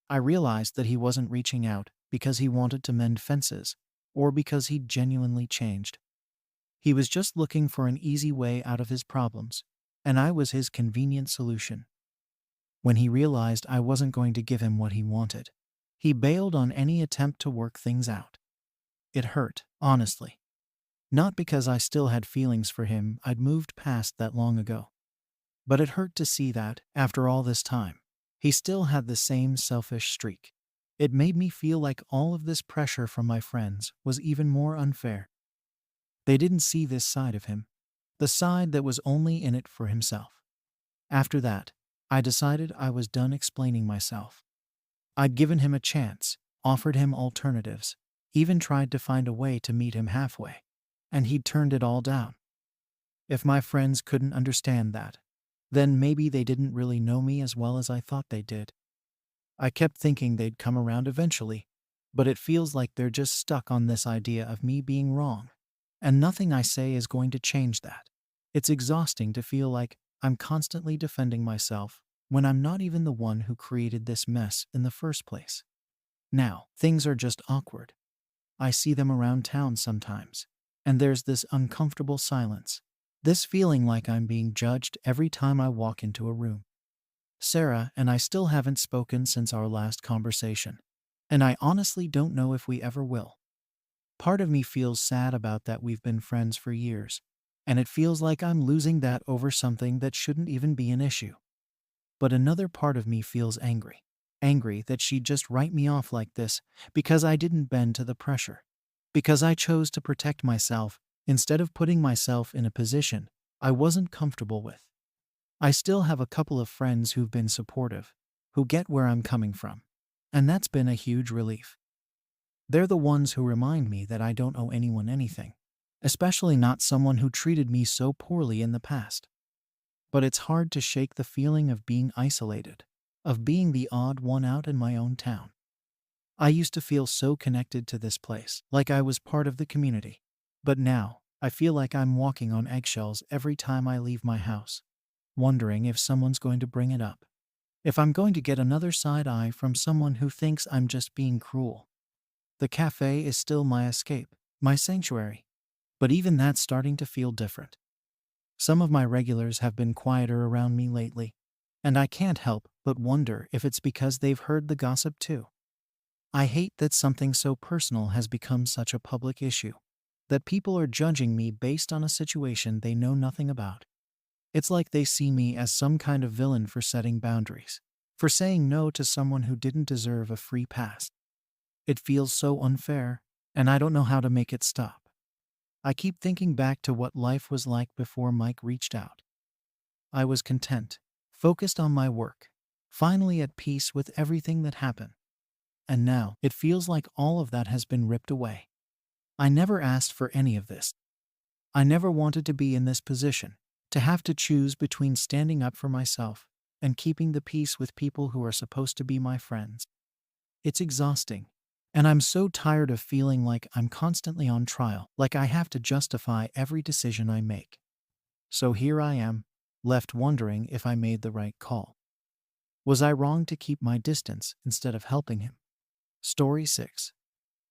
I realized that he wasn't reaching out because he wanted to mend fences or because he'd genuinely changed. He was just looking for an easy way out of his problems, and I was his convenient solution. When he realized I wasn't going to give him what he wanted, he bailed on any attempt to work things out. It hurt, honestly. Not because I still had feelings for him, I'd moved past that long ago. But it hurt to see that, after all this time, he still had the same selfish streak. It made me feel like all of this pressure from my friends was even more unfair. They didn't see this side of him, the side that was only in it for himself. After that, I decided I was done explaining myself. I'd given him a chance, offered him alternatives, even tried to find a way to meet him halfway, and he'd turned it all down. If my friends couldn't understand that, then maybe they didn't really know me as well as I thought they did. I kept thinking they'd come around eventually, but it feels like they're just stuck on this idea of me being wrong, and nothing I say is going to change that. It's exhausting to feel like I'm constantly defending myself when I'm not even the one who created this mess in the first place. Now, things are just awkward. I see them around town sometimes, and there's this uncomfortable silence, this feeling like I'm being judged every time I walk into a room. Sarah and I still haven't spoken since our last conversation, and I honestly don't know if we ever will. Part of me feels sad about that. We've been friends for years, and it feels like I'm losing that over something that shouldn't even be an issue. But another part of me feels angry. Angry that she'd just write me off like this because I didn't bend to the pressure. Because I chose to protect myself instead of putting myself in a position I wasn't comfortable with. I still have a couple of friends who've been supportive, who get where I'm coming from, and that's been a huge relief. They're the ones who remind me that I don't owe anyone anything, especially not someone who treated me so poorly in the past. But it's hard to shake the feeling of being isolated, of being the odd one out in my own town. I used to feel so connected to this place, like I was part of the community. But now, I feel like I'm walking on eggshells every time I leave my house, wondering if someone's going to bring it up. If I'm going to get another side eye from someone who thinks I'm just being cruel. The cafe is still my escape, my sanctuary. But even that's starting to feel different. Some of my regulars have been quieter around me lately, and I can't help but wonder if it's because they've heard the gossip too. I hate that something so personal has become such a public issue, that people are judging me based on a situation they know nothing about. It's like they see me as some kind of villain for setting boundaries, for saying no to someone who didn't deserve a free pass. It feels so unfair, and I don't know how to make it stop. I keep thinking back to what life was like before Mike reached out. I was content, focused on my work, finally at peace with everything that happened. And now, it feels like all of that has been ripped away. I never asked for any of this. I never wanted to be in this position, to have to choose between standing up for myself and keeping the peace with people who are supposed to be my friends. It's exhausting, and I'm so tired of feeling like I'm constantly on trial, like I have to justify every decision I make. So here I am, left wondering if I made the right call. Was I wrong to keep my distance instead of helping him? Story 6.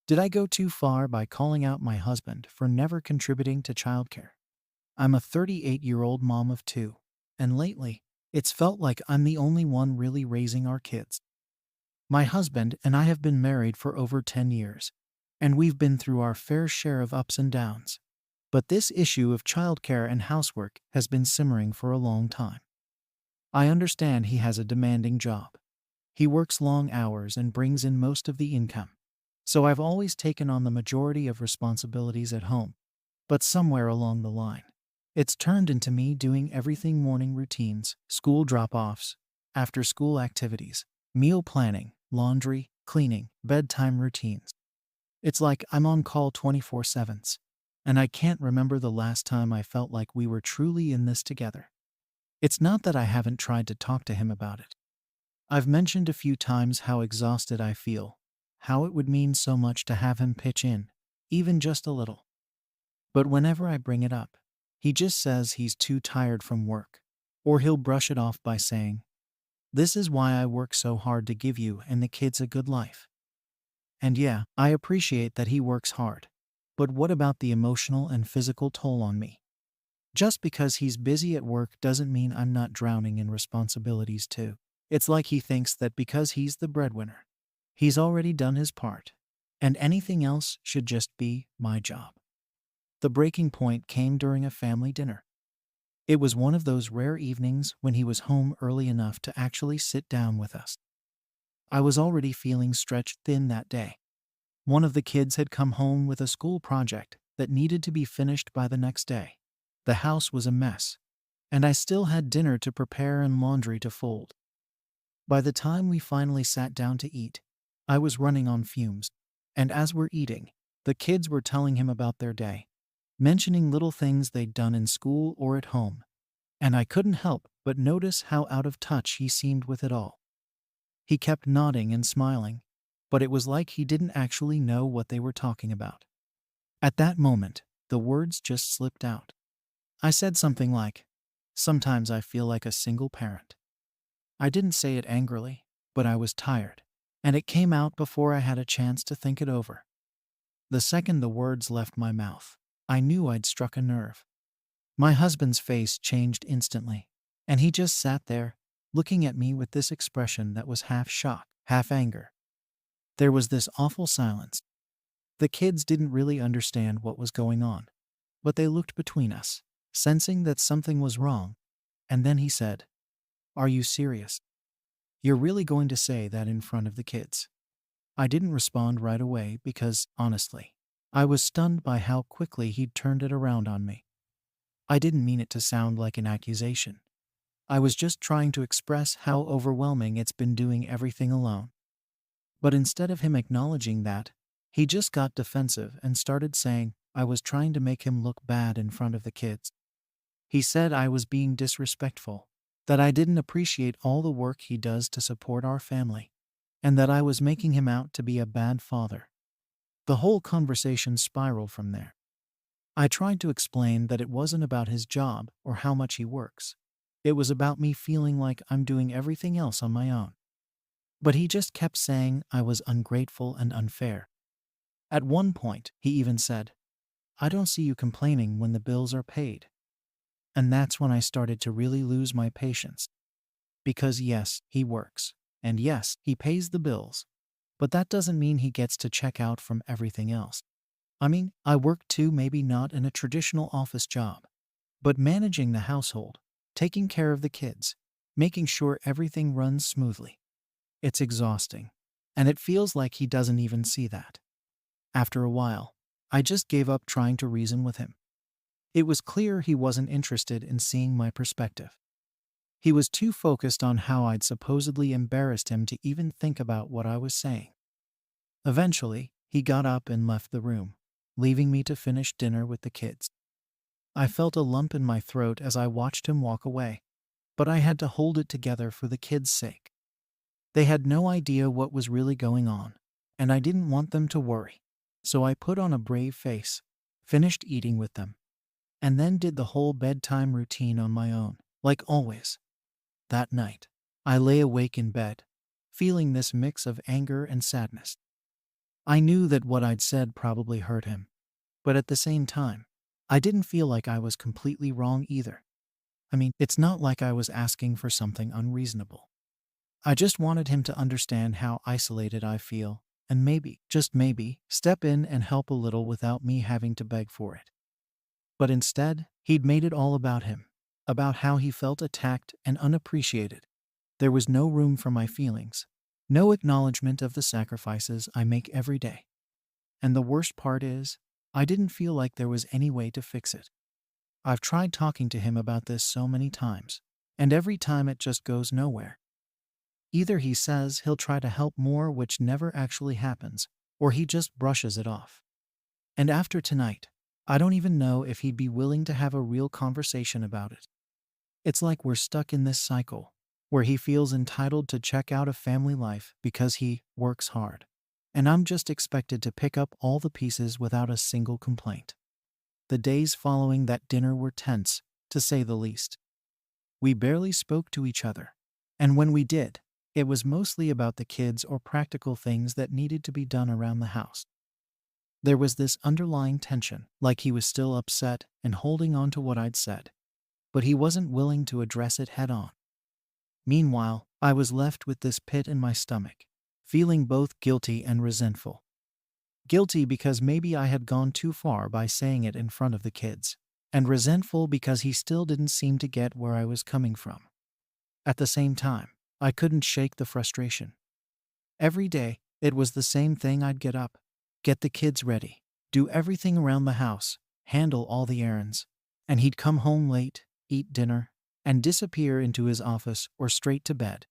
Did I go too far by calling out my husband for never contributing to childcare? I'm a 38-year-old mom of two, and lately, it's felt like I'm the only one really raising our kids. My husband and I have been married for over 10 years, and we've been through our fair share of ups and downs. But this issue of childcare and housework has been simmering for a long time. I understand he has a demanding job. He works long hours and brings in most of the income. So I've always taken on the majority of responsibilities at home. But somewhere along the line, it's turned into me doing everything: morning routines, school drop offs, after school activities, meal planning, laundry, cleaning, bedtime routines. It's like I'm on call 24/7. And I can't remember the last time I felt like we were truly in this together. It's not that I haven't tried to talk to him about it. I've mentioned a few times how exhausted I feel, how it would mean so much to have him pitch in, even just a little. But whenever I bring it up, he just says he's too tired from work. Or he'll brush it off by saying, "This is why I work so hard to give you and the kids a good life." And yeah, I appreciate that he works hard. But what about the emotional and physical toll on me? Just because he's busy at work doesn't mean I'm not drowning in responsibilities too. It's like he thinks that because he's the breadwinner, he's already done his part, and anything else should just be my job. The breaking point came during a family dinner. It was one of those rare evenings when he was home early enough to actually sit down with us. I was already feeling stretched thin that day. One of the kids had come home with a school project that needed to be finished by the next day. The house was a mess, and I still had dinner to prepare and laundry to fold. By the time we finally sat down to eat, I was running on fumes. And as we're eating, the kids were telling him about their day, mentioning little things they'd done in school or at home. And I couldn't help but notice how out of touch he seemed with it all. He kept nodding and smiling, but it was like he didn't actually know what they were talking about. At that moment, the words just slipped out. I said something like, "Sometimes I feel like a single parent." I didn't say it angrily, but I was tired, and it came out before I had a chance to think it over. The second the words left my mouth, I knew I'd struck a nerve. My husband's face changed instantly, and he just sat there, looking at me with this expression that was half shock, half anger. There was this awful silence. The kids didn't really understand what was going on, but they looked between us, sensing that something was wrong, and then he said, "Are you serious? You're really going to say that in front of the kids?" I didn't respond right away because, honestly, I was stunned by how quickly he'd turned it around on me. I didn't mean it to sound like an accusation. I was just trying to express how overwhelming it's been doing everything alone. But instead of him acknowledging that, he just got defensive and started saying I was trying to make him look bad in front of the kids. He said I was being disrespectful, that I didn't appreciate all the work he does to support our family, and that I was making him out to be a bad father. The whole conversation spiraled from there. I tried to explain that it wasn't about his job or how much he works. It was about me feeling like I'm doing everything else on my own. But he just kept saying I was ungrateful and unfair. At one point, he even said, "I don't see you complaining when the bills are paid." And that's when I started to really lose my patience. Because yes, he works. And yes, he pays the bills. But that doesn't mean he gets to check out from everything else. I mean, I work too, maybe not in a traditional office job, but managing the household, taking care of the kids, making sure everything runs smoothly. It's exhausting. And it feels like he doesn't even see that. After a while, I just gave up trying to reason with him. It was clear he wasn't interested in seeing my perspective. He was too focused on how I'd supposedly embarrassed him to even think about what I was saying. Eventually, he got up and left the room, leaving me to finish dinner with the kids. I felt a lump in my throat as I watched him walk away, but I had to hold it together for the kids' sake. They had no idea what was really going on, and I didn't want them to worry. So I put on a brave face, finished eating with them, and then did the whole bedtime routine on my own, like always. That night, I lay awake in bed, feeling this mix of anger and sadness. I knew that what I'd said probably hurt him, but at the same time, I didn't feel like I was completely wrong either. I mean, it's not like I was asking for something unreasonable. I just wanted him to understand how isolated I feel, and maybe, just maybe, step in and help a little without me having to beg for it. But instead, he'd made it all about him, about how he felt attacked and unappreciated. There was no room for my feelings, no acknowledgement of the sacrifices I make every day. And the worst part is, I didn't feel like there was any way to fix it. I've tried talking to him about this so many times, and every time it just goes nowhere. Either he says he'll try to help more, which never actually happens, or he just brushes it off. And after tonight, I don't even know if he'd be willing to have a real conversation about it. It's like we're stuck in this cycle, where he feels entitled to check out a family life because he works hard. And I'm just expected to pick up all the pieces without a single complaint. The days following that dinner were tense, to say the least. We barely spoke to each other. And when we did, it was mostly about the kids or practical things that needed to be done around the house. There was this underlying tension, like he was still upset and holding on to what I'd said, but he wasn't willing to address it head on. Meanwhile, I was left with this pit in my stomach, feeling both guilty and resentful. Guilty because maybe I had gone too far by saying it in front of the kids, and resentful because he still didn't seem to get where I was coming from. At the same time, I couldn't shake the frustration. Every day, it was the same thing. I'd get up, get the kids ready, do everything around the house, handle all the errands, and he'd come home late, eat dinner, and disappear into his office or straight to bed.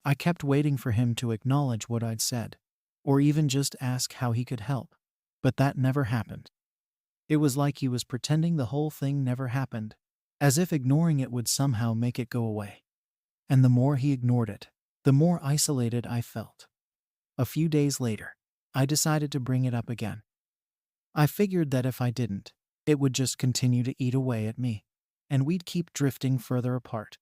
I kept waiting for him to acknowledge what I'd said, or even just ask how he could help, but that never happened. It was like he was pretending the whole thing never happened, as if ignoring it would somehow make it go away. And the more he ignored it, the more isolated I felt. A few days later, I decided to bring it up again. I figured that if I didn't, it would just continue to eat away at me, and we'd keep drifting further apart.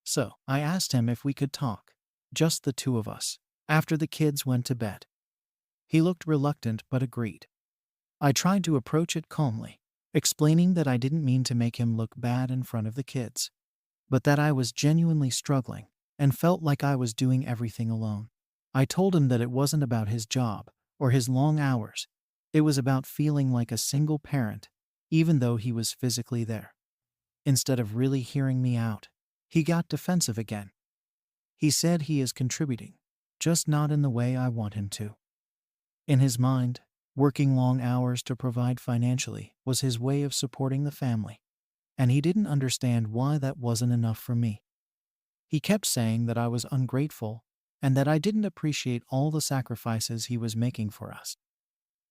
So I asked him if we could talk, just the two of us, after the kids went to bed. He looked reluctant but agreed. I tried to approach it calmly, explaining that I didn't mean to make him look bad in front of the kids, but that I was genuinely struggling and felt like I was doing everything alone. I told him that it wasn't about his job or his long hours. It was about feeling like a single parent, even though he was physically there. Instead of really hearing me out, he got defensive again. He said he is contributing, just not in the way I want him to. In his mind, working long hours to provide financially was his way of supporting the family, and he didn't understand why that wasn't enough for me. He kept saying that I was ungrateful and that I didn't appreciate all the sacrifices he was making for us.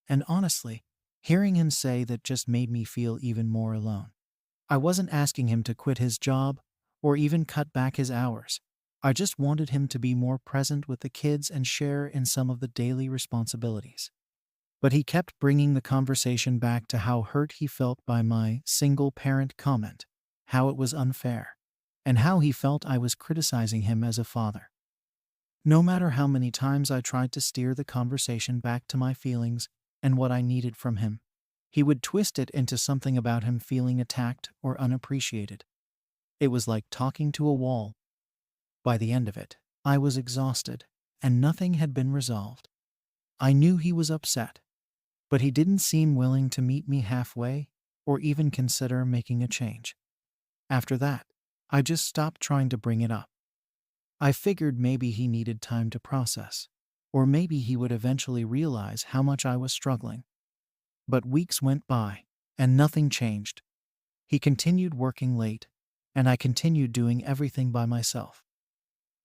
And honestly, hearing him say that just made me feel even more alone. I wasn't asking him to quit his job or even cut back his hours. I just wanted him to be more present with the kids and share in some of the daily responsibilities. But he kept bringing the conversation back to how hurt he felt by my single-parent comment, how it was unfair, and how he felt I was criticizing him as a father. No matter how many times I tried to steer the conversation back to my feelings and what I needed from him, he would twist it into something about him feeling attacked or unappreciated. It was like talking to a wall. By the end of it, I was exhausted, and nothing had been resolved. I knew he was upset, but he didn't seem willing to meet me halfway or even consider making a change. After that, I just stopped trying to bring it up. I figured maybe he needed time to process, or maybe he would eventually realize how much I was struggling. But weeks went by, and nothing changed. He continued working late, and I continued doing everything by myself.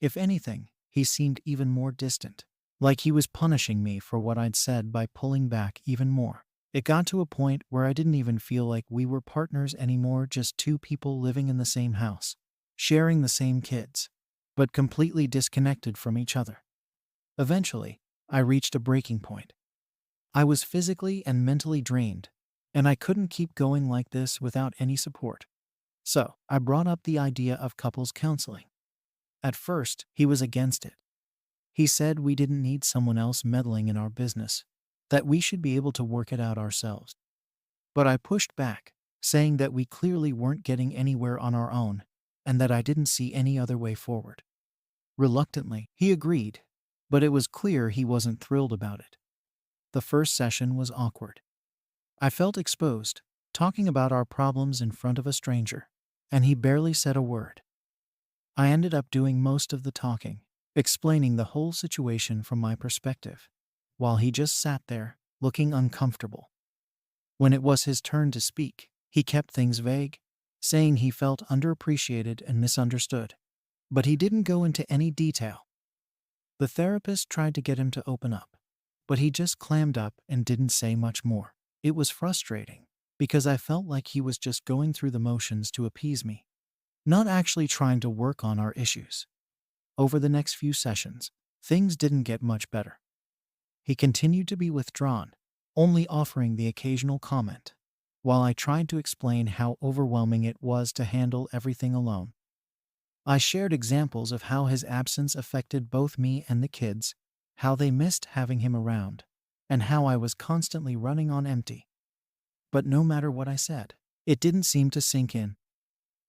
If anything, he seemed even more distant, like he was punishing me for what I'd said by pulling back even more. It got to a point where I didn't even feel like we were partners anymore, just two people living in the same house, sharing the same kids, but completely disconnected from each other. Eventually, I reached a breaking point. I was physically and mentally drained, and I couldn't keep going like this without any support. So, I brought up the idea of couples counseling. At first, he was against it. He said we didn't need someone else meddling in our business, that we should be able to work it out ourselves. But I pushed back, saying that we clearly weren't getting anywhere on our own, and that I didn't see any other way forward. Reluctantly, he agreed, but it was clear he wasn't thrilled about it. The first session was awkward. I felt exposed, talking about our problems in front of a stranger, and he barely said a word. I ended up doing most of the talking, explaining the whole situation from my perspective, while he just sat there, looking uncomfortable. When it was his turn to speak, he kept things vague, saying he felt underappreciated and misunderstood. But he didn't go into any detail. The therapist tried to get him to open up, but he just clammed up and didn't say much more. It was frustrating, because I felt like he was just going through the motions to appease me, not actually trying to work on our issues. Over the next few sessions, things didn't get much better. He continued to be withdrawn, only offering the occasional comment, while I tried to explain how overwhelming it was to handle everything alone. I shared examples of how his absence affected both me and the kids, how they missed having him around, and how I was constantly running on empty. But no matter what I said, it didn't seem to sink in.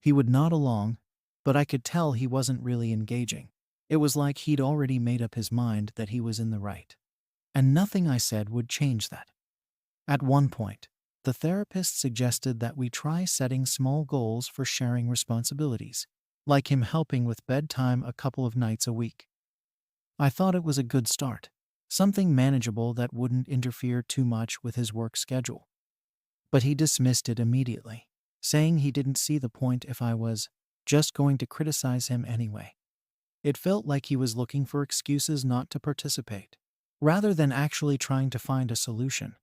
He would nod along, but I could tell he wasn't really engaging. It was like he'd already made up his mind that he was in the right, and nothing I said would change that. At one point, the therapist suggested that we try setting small goals for sharing responsibilities, like him helping with bedtime a couple of nights a week. I thought it was a good start, something manageable that wouldn't interfere too much with his work schedule. But he dismissed it immediately, saying he didn't see the point if I was just going to criticize him anyway. It felt like he was looking for excuses not to participate, rather than actually trying to find a solution.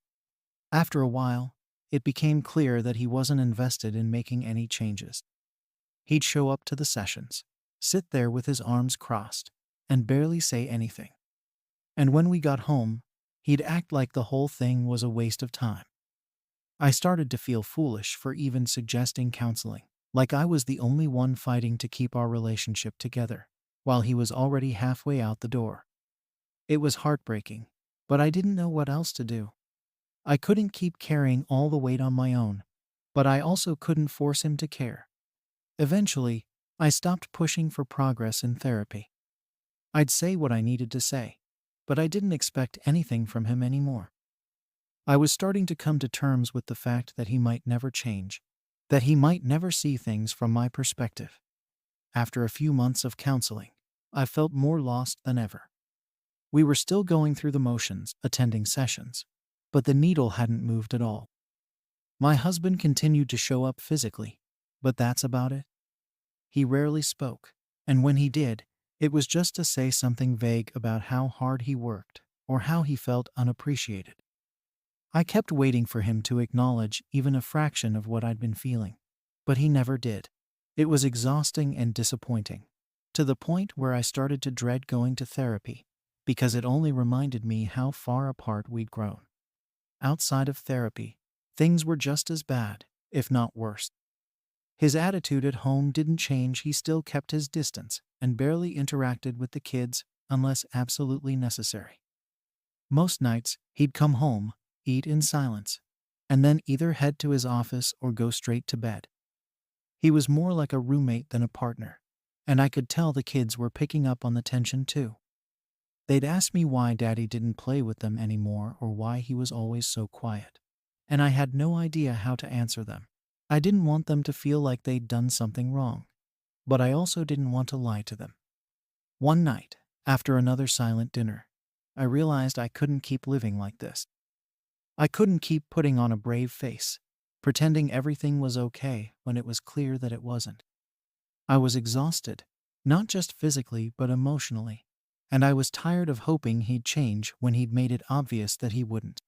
After a while, it became clear that he wasn't invested in making any changes. He'd show up to the sessions, sit there with his arms crossed, and barely say anything. And when we got home, he'd act like the whole thing was a waste of time. I started to feel foolish for even suggesting counseling, like I was the only one fighting to keep our relationship together, while he was already halfway out the door. It was heartbreaking, but I didn't know what else to do. I couldn't keep carrying all the weight on my own, but I also couldn't force him to care. Eventually, I stopped pushing for progress in therapy. I'd say what I needed to say, but I didn't expect anything from him anymore. I was starting to come to terms with the fact that he might never change, that he might never see things from my perspective. After a few months of counseling, I felt more lost than ever. We were still going through the motions, attending sessions, but the needle hadn't moved at all. My husband continued to show up physically, but that's about it. He rarely spoke, and when he did, it was just to say something vague about how hard he worked or how he felt unappreciated. I kept waiting for him to acknowledge even a fraction of what I'd been feeling, but he never did. It was exhausting and disappointing, to the point where I started to dread going to therapy, because it only reminded me how far apart we'd grown. Outside of therapy, things were just as bad, if not worse. His attitude at home didn't change. He still kept his distance and barely interacted with the kids unless absolutely necessary. Most nights, he'd come home, eat in silence, and then either head to his office or go straight to bed. He was more like a roommate than a partner, and I could tell the kids were picking up on the tension too. They'd ask me why Daddy didn't play with them anymore or why he was always so quiet, and I had no idea how to answer them. I didn't want them to feel like they'd done something wrong, but I also didn't want to lie to them. One night, after another silent dinner, I realized I couldn't keep living like this. I couldn't keep putting on a brave face, pretending everything was okay when it was clear that it wasn't. I was exhausted, not just physically but emotionally, and I was tired of hoping he'd change when he'd made it obvious that he wouldn't.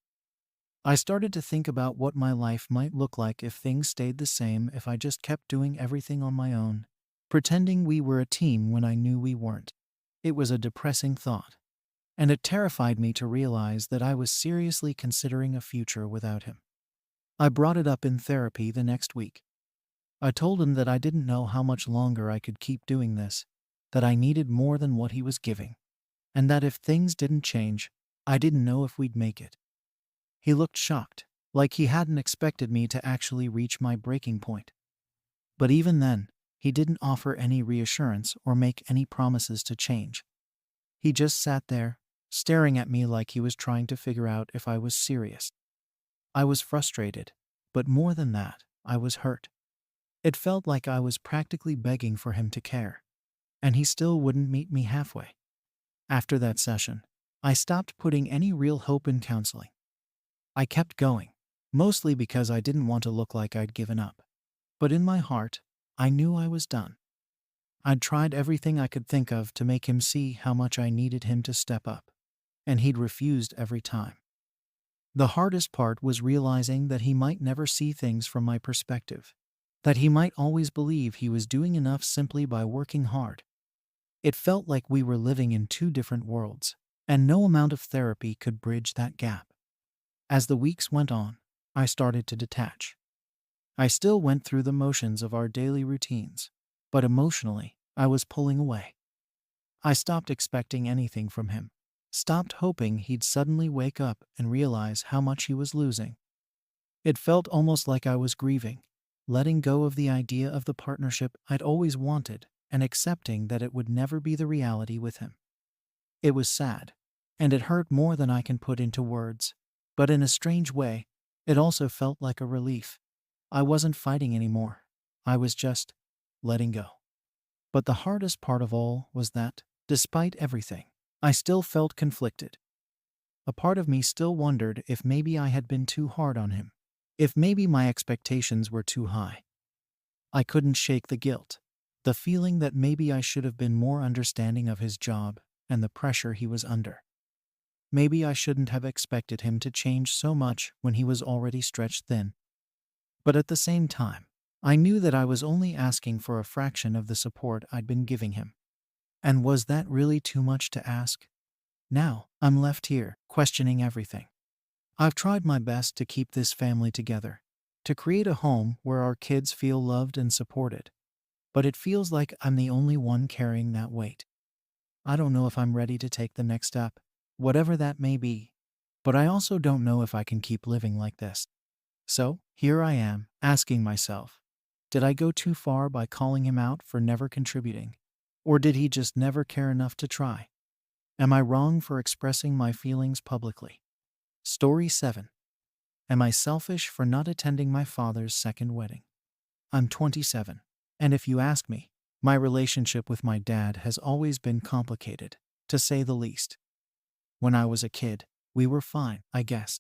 I started to think about what my life might look like if things stayed the same, if I just kept doing everything on my own, pretending we were a team when I knew we weren't. It was a depressing thought, and it terrified me to realize that I was seriously considering a future without him. I brought it up in therapy the next week. I told him that I didn't know how much longer I could keep doing this, that I needed more than what he was giving, and that if things didn't change, I didn't know if we'd make it. He looked shocked, like he hadn't expected me to actually reach my breaking point. But even then, he didn't offer any reassurance or make any promises to change. He just sat there, staring at me like he was trying to figure out if I was serious. I was frustrated, but more than that, I was hurt. It felt like I was practically begging for him to care, and he still wouldn't meet me halfway. After that session, I stopped putting any real hope in counseling. I kept going, mostly because I didn't want to look like I'd given up. But in my heart, I knew I was done. I'd tried everything I could think of to make him see how much I needed him to step up, and he'd refused every time. The hardest part was realizing that he might never see things from my perspective, that he might always believe he was doing enough simply by working hard. It felt like we were living in two different worlds, and no amount of therapy could bridge that gap. As the weeks went on, I started to detach. I still went through the motions of our daily routines, but emotionally, I was pulling away. I stopped expecting anything from him, stopped hoping he'd suddenly wake up and realize how much he was losing. It felt almost like I was grieving, letting go of the idea of the partnership I'd always wanted and accepting that it would never be the reality with him. It was sad, and it hurt more than I can put into words, but in a strange way, it also felt like a relief. I wasn't fighting anymore. I was just letting go. But the hardest part of all was that, despite everything, I still felt conflicted. A part of me still wondered if maybe I had been too hard on him, if maybe my expectations were too high. I couldn't shake the guilt, the feeling that maybe I should have been more understanding of his job and the pressure he was under. Maybe I shouldn't have expected him to change so much when he was already stretched thin. But at the same time, I knew that I was only asking for a fraction of the support I'd been giving him. And was that really too much to ask? Now, I'm left here, questioning everything. I've tried my best to keep this family together, to create a home where our kids feel loved and supported. But it feels like I'm the only one carrying that weight. I don't know if I'm ready to take the next step, whatever that may be. But I also don't know if I can keep living like this. So, here I am, asking myself, did I go too far by calling him out for never contributing? Or did he just never care enough to try? Am I wrong for expressing my feelings publicly? Story 7. Am I selfish for not attending my father's second wedding? I'm 27, and if you ask me, my relationship with my dad has always been complicated, to say the least. When I was a kid, we were fine, I guess.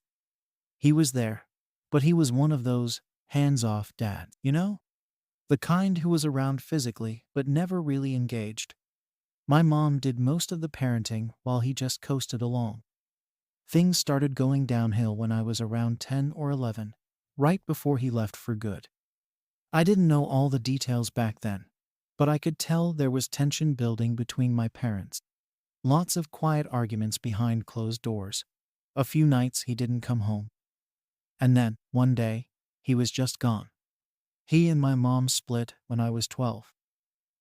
He was there, but he was one of those hands-off dads, you know? The kind who was around physically but never really engaged. My mom did most of the parenting while he just coasted along. Things started going downhill when I was around 10 or 11, right before he left for good. I didn't know all the details back then, but I could tell there was tension building between my parents. Lots of quiet arguments behind closed doors. A few nights he didn't come home. And then, one day, he was just gone. He and my mom split when I was 12.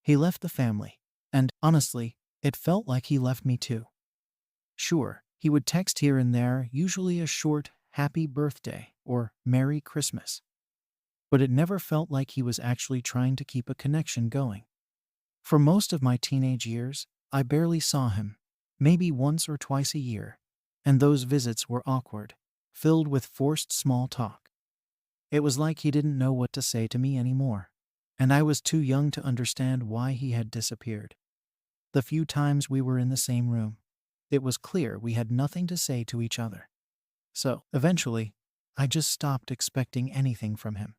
He left the family, and honestly, it felt like he left me too. Sure, he would text here and there, usually a short, happy birthday or Merry Christmas. But it never felt like he was actually trying to keep a connection going. For most of my teenage years, I barely saw him, maybe once or twice a year, and those visits were awkward, filled with forced small talk. It was like he didn't know what to say to me anymore, and I was too young to understand why he had disappeared. The few times we were in the same room, it was clear we had nothing to say to each other. So, eventually, I just stopped expecting anything from him.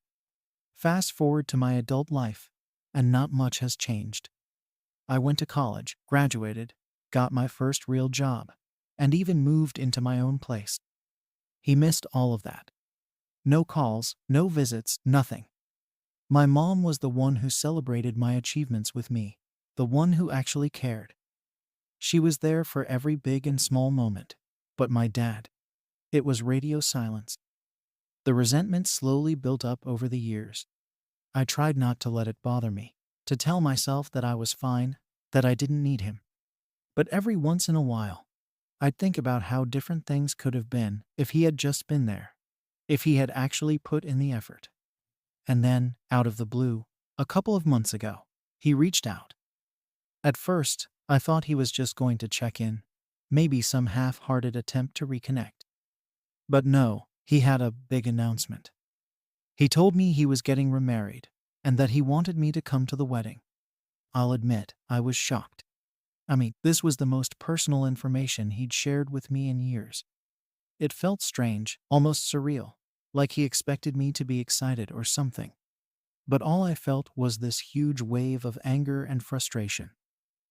Fast forward to my adult life, and not much has changed. I went to college, graduated, got my first real job, and even moved into my own place. He missed all of that. No calls, no visits, nothing. My mom was the one who celebrated my achievements with me, the one who actually cared. She was there for every big and small moment. But my dad, it was radio silence. The resentment slowly built up over the years. I tried not to let it bother me, to tell myself that I was fine, that I didn't need him. But every once in a while, I'd think about how different things could have been if he had just been there, if he had actually put in the effort. And then, out of the blue, a couple of months ago, he reached out. At first, I thought he was just going to check in, maybe some half-hearted attempt to reconnect. But no, he had a big announcement. He told me he was getting remarried, and that he wanted me to come to the wedding. I'll admit, I was shocked. This was the most personal information he'd shared with me in years. It felt strange, almost surreal, like he expected me to be excited or something. But all I felt was this huge wave of anger and frustration.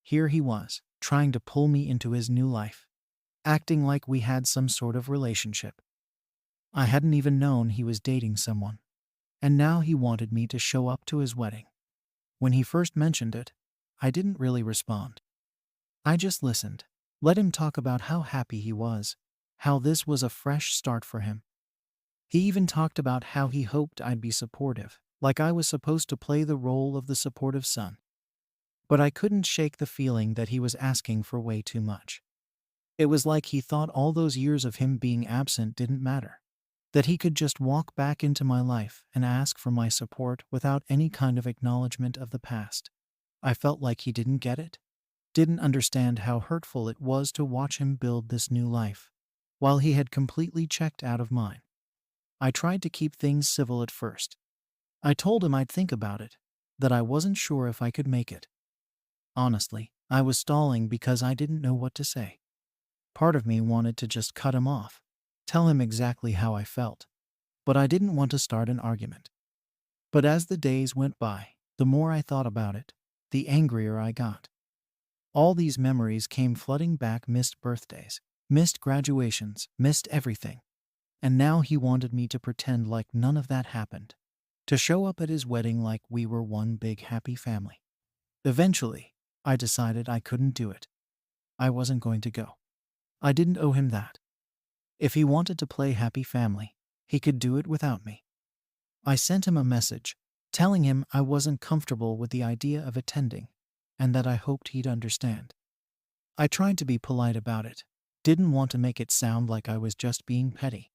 Here he was, trying to pull me into his new life, acting like we had some sort of relationship. I hadn't even known he was dating someone, and now he wanted me to show up to his wedding. When he first mentioned it, I didn't really respond. I just listened, let him talk about how happy he was, how this was a fresh start for him. He even talked about how he hoped I'd be supportive, like I was supposed to play the role of the supportive son. But I couldn't shake the feeling that he was asking for way too much. It was like he thought all those years of him being absent didn't matter, that he could just walk back into my life and ask for my support without any kind of acknowledgement of the past. I felt like he didn't get it, didn't understand how hurtful it was to watch him build this new life, while he had completely checked out of mine. I tried to keep things civil at first. I told him I'd think about it, that I wasn't sure if I could make it. Honestly, I was stalling because I didn't know what to say. Part of me wanted to just cut him off, tell him exactly how I felt, but I didn't want to start an argument. But as the days went by, the more I thought about it, the angrier I got. All these memories came flooding back: missed birthdays, missed graduations, missed everything. And now he wanted me to pretend like none of that happened, to show up at his wedding like we were one big happy family. Eventually, I decided I couldn't do it. I wasn't going to go. I didn't owe him that. If he wanted to play happy family, he could do it without me. I sent him a message, telling him I wasn't comfortable with the idea of attending, and that I hoped he'd understand. I tried to be polite about it, didn't want to make it sound like I was just being petty.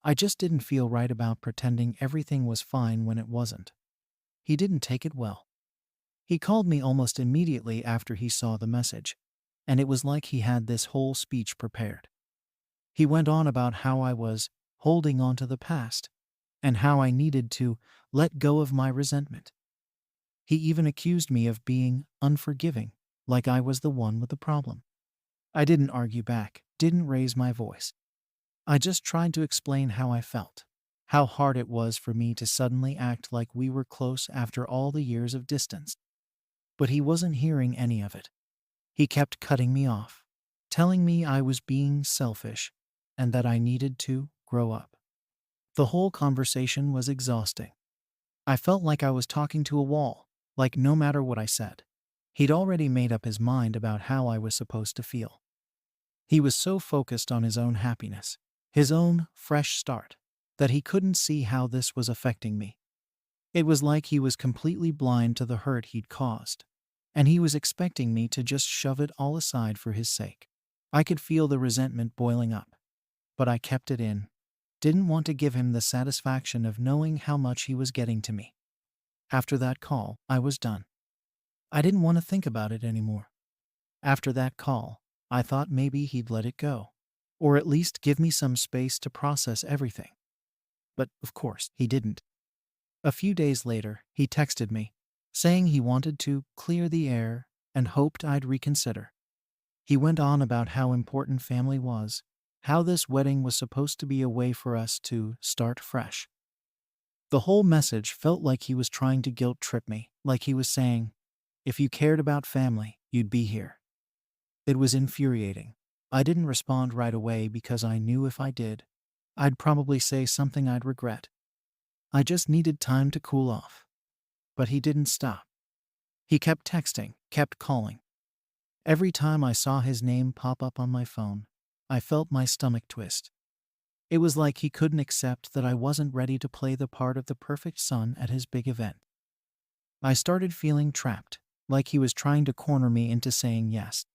I just didn't feel right about pretending everything was fine when it wasn't. He didn't take it well. He called me almost immediately after he saw the message, and it was like he had this whole speech prepared. He went on about how I was holding on to the past, and how I needed to let go of my resentment. He even accused me of being unforgiving, like I was the one with the problem. I didn't argue back, didn't raise my voice. I just tried to explain how I felt, how hard it was for me to suddenly act like we were close after all the years of distance. But he wasn't hearing any of it. He kept cutting me off, telling me I was being selfish and that I needed to grow up. The whole conversation was exhausting. I felt like I was talking to a wall, like no matter what I said, he'd already made up his mind about how I was supposed to feel. He was so focused on his own happiness, his own fresh start, that he couldn't see how this was affecting me. It was like he was completely blind to the hurt he'd caused, and he was expecting me to just shove it all aside for his sake. I could feel the resentment boiling up, but I kept it in. Didn't want to give him the satisfaction of knowing how much he was getting to me. After that call, I was done. I didn't want to think about it anymore. After that call, I thought maybe he'd let it go, or at least give me some space to process everything. But, of course, he didn't. A few days later, he texted me, saying he wanted to clear the air and hoped I'd reconsider. He went on about how important family was, how this wedding was supposed to be a way for us to start fresh. The whole message felt like he was trying to guilt trip me, like he was saying, if you cared about family, you'd be here. It was infuriating. I didn't respond right away because I knew if I did, I'd probably say something I'd regret. I just needed time to cool off. But he didn't stop. He kept texting, kept calling. Every time I saw his name pop up on my phone, I felt my stomach twist. It was like he couldn't accept that I wasn't ready to play the part of the perfect son at his big event. I started feeling trapped, like he was trying to corner me into saying yes.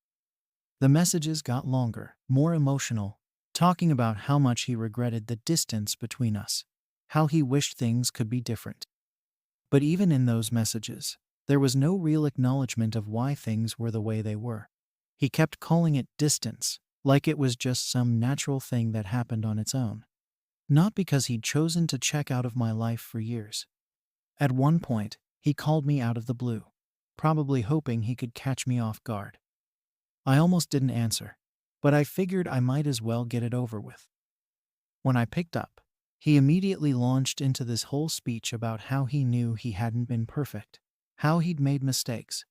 The messages got longer, more emotional, talking about how much he regretted the distance between us, how he wished things could be different. But even in those messages, there was no real acknowledgement of why things were the way they were. He kept calling it distance, like it was just some natural thing that happened on its own. Not because he'd chosen to check out of my life for years. At one point, he called me out of the blue, probably hoping he could catch me off guard. I almost didn't answer, but I figured I might as well get it over with. When I picked up, he immediately launched into this whole speech about how he knew he hadn't been perfect, how he'd made mistakes,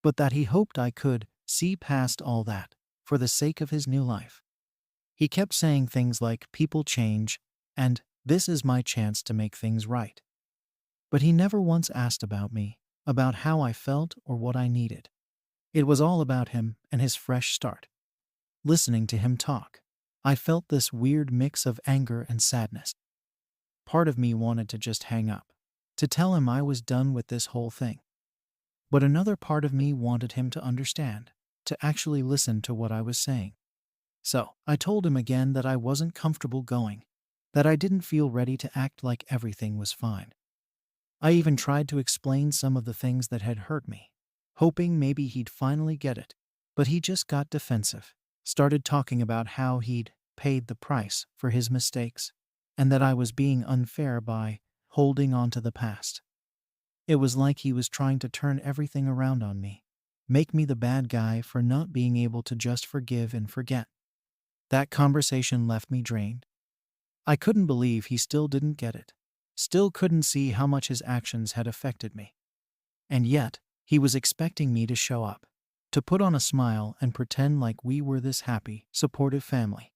but that he hoped I could see past all that for the sake of his new life. He kept saying things like, "People change," and "This is my chance to make things right." But he never once asked about me, about how I felt or what I needed. It was all about him and his fresh start. Listening to him talk, I felt this weird mix of anger and sadness. Part of me wanted to just hang up, to tell him I was done with this whole thing. But another part of me wanted him to understand, to actually listen to what I was saying. So, I told him again that I wasn't comfortable going, that I didn't feel ready to act like everything was fine. I even tried to explain some of the things that had hurt me, hoping maybe he'd finally get it. But he just got defensive, started talking about how he'd paid the price for his mistakes, and that I was being unfair by holding on to the past. It was like he was trying to turn everything around on me, make me the bad guy for not being able to just forgive and forget. That conversation left me drained. I couldn't believe he still didn't get it, still couldn't see how much his actions had affected me. And yet, he was expecting me to show up, to put on a smile and pretend like we were this happy, supportive family.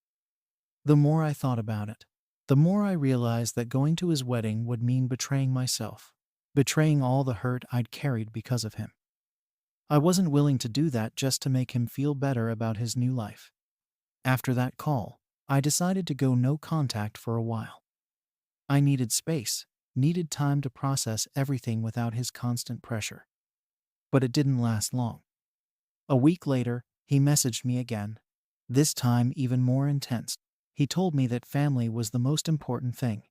The more I thought about it, the more I realized that going to his wedding would mean betraying myself, betraying all the hurt I'd carried because of him. I wasn't willing to do that just to make him feel better about his new life. After that call, I decided to go no contact for a while. I needed space, needed time to process everything without his constant pressure. But it didn't last long. A week later, he messaged me again, this time even more intense. He told me that family was the most important thing,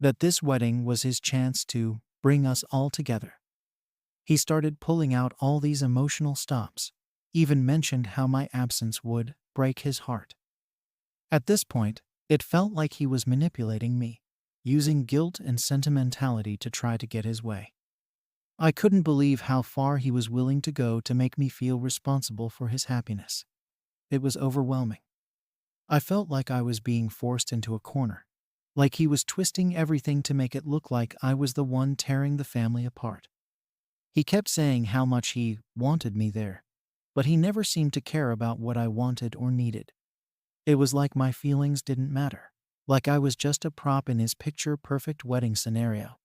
that this wedding was his chance to bring us all together. He started pulling out all these emotional stops, even mentioned how my absence would break his heart. At this point, it felt like he was manipulating me, using guilt and sentimentality to try to get his way. I couldn't believe how far he was willing to go to make me feel responsible for his happiness. It was overwhelming. I felt like I was being forced into a corner, like he was twisting everything to make it look like I was the one tearing the family apart. He kept saying how much he wanted me there, but he never seemed to care about what I wanted or needed. It was like my feelings didn't matter, like I was just a prop in his picture-perfect wedding scenario.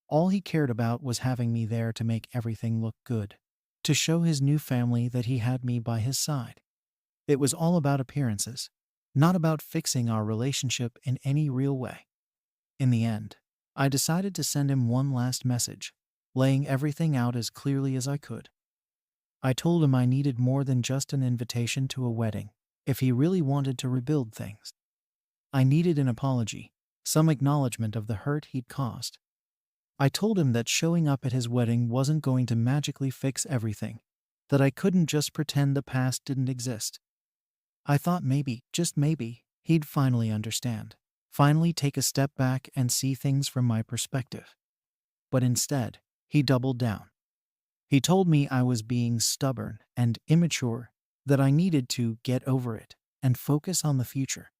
All he cared about was having me there to make everything look good, to show his new family that he had me by his side. It was all about appearances, not about fixing our relationship in any real way. In the end, I decided to send him one last message, laying everything out as clearly as I could. I told him I needed more than just an invitation to a wedding, if he really wanted to rebuild things. I needed an apology, some acknowledgement of the hurt he'd caused. I told him that showing up at his wedding wasn't going to magically fix everything, that I couldn't just pretend the past didn't exist. I thought maybe, just maybe, he'd finally understand, finally take a step back and see things from my perspective. But instead, he doubled down. He told me I was being stubborn and immature, that I needed to get over it and focus on the future.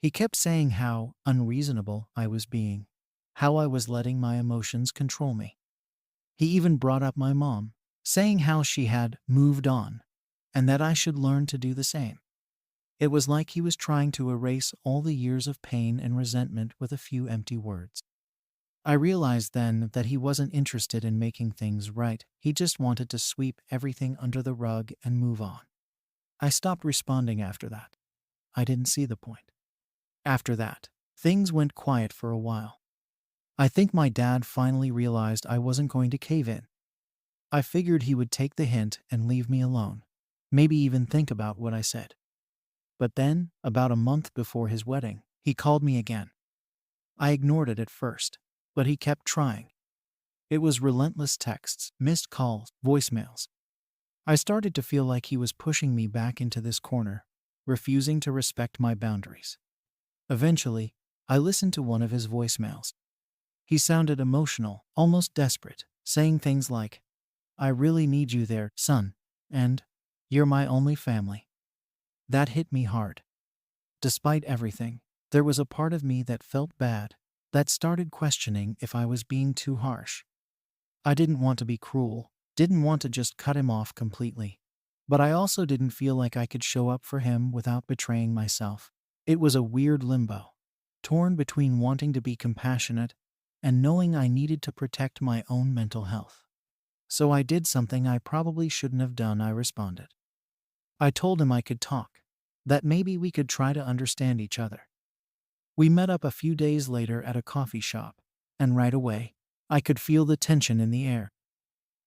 He kept saying how unreasonable I was being, how I was letting my emotions control me. He even brought up my mom, saying how she had moved on, and that I should learn to do the same. It was like he was trying to erase all the years of pain and resentment with a few empty words. I realized then that he wasn't interested in making things right, he just wanted to sweep everything under the rug and move on. I stopped responding after that. I didn't see the point. After that, things went quiet for a while. I think my dad finally realized I wasn't going to cave in. I figured he would take the hint and leave me alone, maybe even think about what I said. But then, about a month before his wedding, he called me again. I ignored it at first, but he kept trying. It was relentless texts, missed calls, voicemails. I started to feel like he was pushing me back into this corner, refusing to respect my boundaries. Eventually, I listened to one of his voicemails. He sounded emotional, almost desperate, saying things like, "I really need you there, son," and "You're my only family." That hit me hard. Despite everything, There was a part of me that felt bad, that started questioning if I was being too harsh. I didn't want to be cruel, didn't want to just cut him off completely. But I also didn't feel like I could show up for him without betraying myself. It was a weird limbo, torn between wanting to be compassionate and knowing I needed to protect my own mental health. So I did something I probably shouldn't have done. I responded. I told him I could talk, that maybe we could try to understand each other. We met up a few days later at a coffee shop, and right away, I could feel the tension in the air.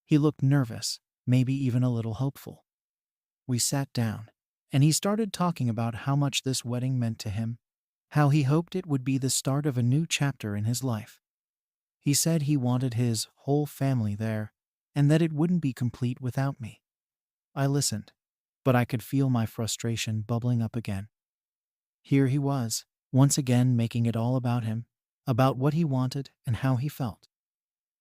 He looked nervous, maybe even a little hopeful. We sat down, and he started talking about how much this wedding meant to him, how he hoped it would be the start of a new chapter in his life. He said he wanted his whole family there, and that it wouldn't be complete without me. I listened, but I could feel my frustration bubbling up again. Here he was, once again making it all about him, about what he wanted and how he felt.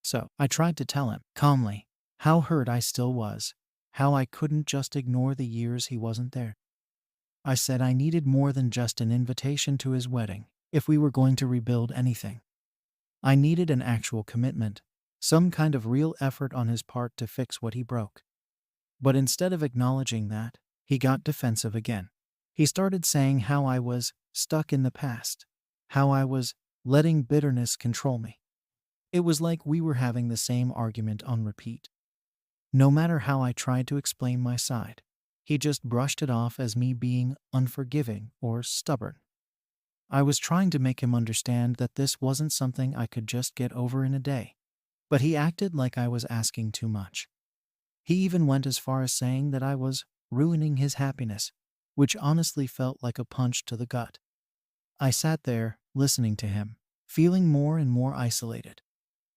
So I tried to tell him, calmly, how hurt I still was, how I couldn't just ignore the years he wasn't there. I said I needed more than just an invitation to his wedding if we were going to rebuild anything. I needed an actual commitment, some kind of real effort on his part to fix what he broke. But instead of acknowledging that, he got defensive again. He started saying how I was stuck in the past, how I was letting bitterness control me. It was like we were having the same argument on repeat. No matter how I tried to explain my side, he just brushed it off as me being unforgiving or stubborn. I was trying to make him understand that this wasn't something I could just get over in a day, but he acted like I was asking too much. He even went as far as saying that I was ruining his happiness, which honestly felt like a punch to the gut. I sat there, listening to him, feeling more and more isolated.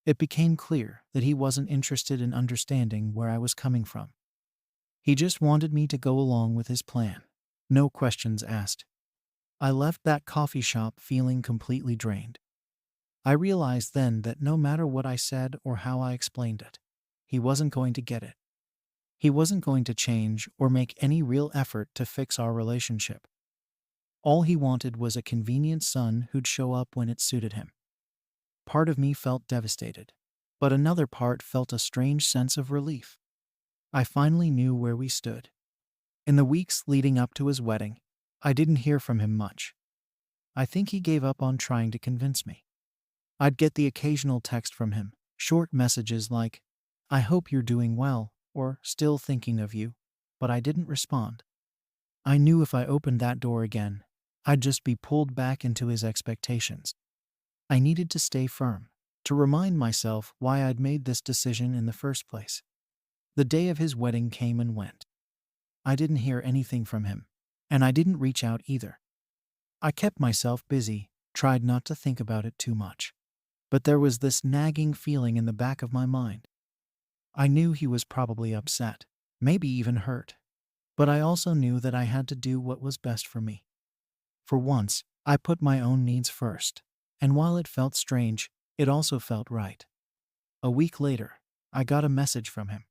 It became clear that he wasn't interested in understanding where I was coming from. He just wanted me to go along with his plan. No questions asked. I left that coffee shop feeling completely drained. I realized then that no matter what I said or how I explained it, he wasn't going to get it. He wasn't going to change or make any real effort to fix our relationship. All he wanted was a convenient son who'd show up when it suited him. Part of me felt devastated, but another part felt a strange sense of relief. I finally knew where we stood. In the weeks leading up to his wedding, I didn't hear from him much. I think he gave up on trying to convince me. I'd get the occasional text from him, short messages like, "I hope you're doing well," or "still thinking of you," but I didn't respond. I knew if I opened that door again, I'd just be pulled back into his expectations. I needed to stay firm, to remind myself why I'd made this decision in the first place. The day of his wedding came and went. I didn't hear anything from him, and I didn't reach out either. I kept myself busy, tried not to think about it too much. But there was this nagging feeling in the back of my mind. I knew he was probably upset, maybe even hurt. But I also knew that I had to do what was best for me. For once, I put my own needs first, and while it felt strange, it also felt right. A week later, I got a message from him.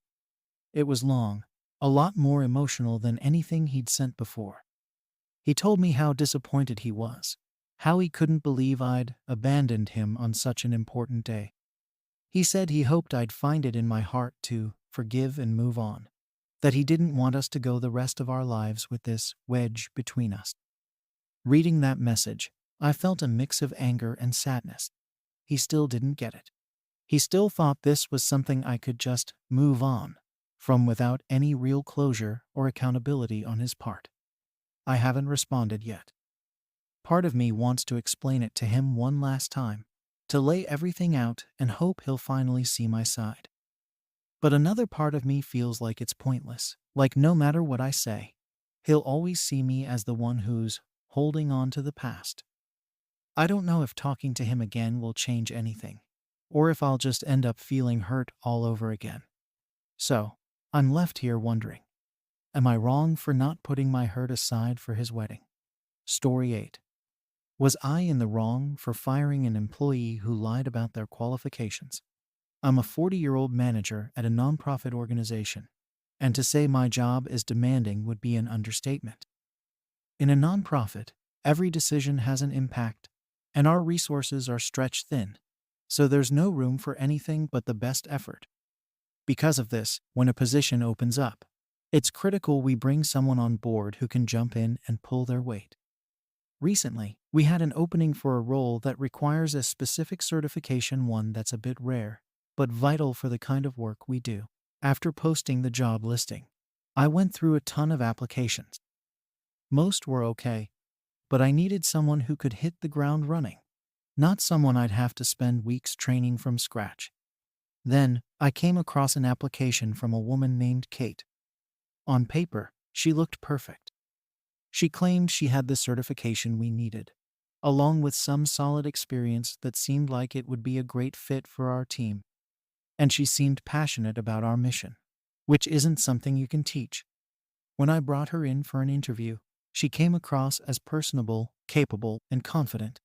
It was long, a lot more emotional than anything he'd sent before. He told me how disappointed he was, how he couldn't believe I'd abandoned him on such an important day. He said he hoped I'd find it in my heart to forgive and move on, that he didn't want us to go the rest of our lives with this wedge between us. Reading that message, I felt a mix of anger and sadness. He still didn't get it. He still thought this was something I could just move on from without any real closure or accountability on his part. I haven't responded yet. Part of me wants to explain it to him one last time, to lay everything out and hope he'll finally see my side. But another part of me feels like it's pointless, like no matter what I say, he'll always see me as the one who's holding on to the past. I don't know if talking to him again will change anything, or if I'll just end up feeling hurt all over again. So, I'm left here wondering, am I wrong for not putting my hurt aside for his wedding? Story 8. Was I in the wrong for firing an employee who lied about their qualifications? I'm a 40-year-old manager at a nonprofit organization, and to say my job is demanding would be an understatement. In a nonprofit, Every decision has an impact, and our resources are stretched thin, so there's no room for anything but the best effort. Because of this, when a position opens up, it's critical we bring someone on board who can jump in and pull their weight. Recently, we had an opening for a role that requires a specific certification, one that's a bit rare, but vital for the kind of work we do. After posting the job listing, I went through a ton of applications. Most were okay, but I needed someone who could hit the ground running, not someone I'd have to spend weeks training from scratch. Then, I came across an application from a woman named Kate. On paper, she looked perfect. She claimed she had the certification we needed, along with some solid experience that seemed like it would be a great fit for our team. And she seemed passionate about our mission, which isn't something you can teach. When I brought her in for an interview, she came across as personable, capable, and confident.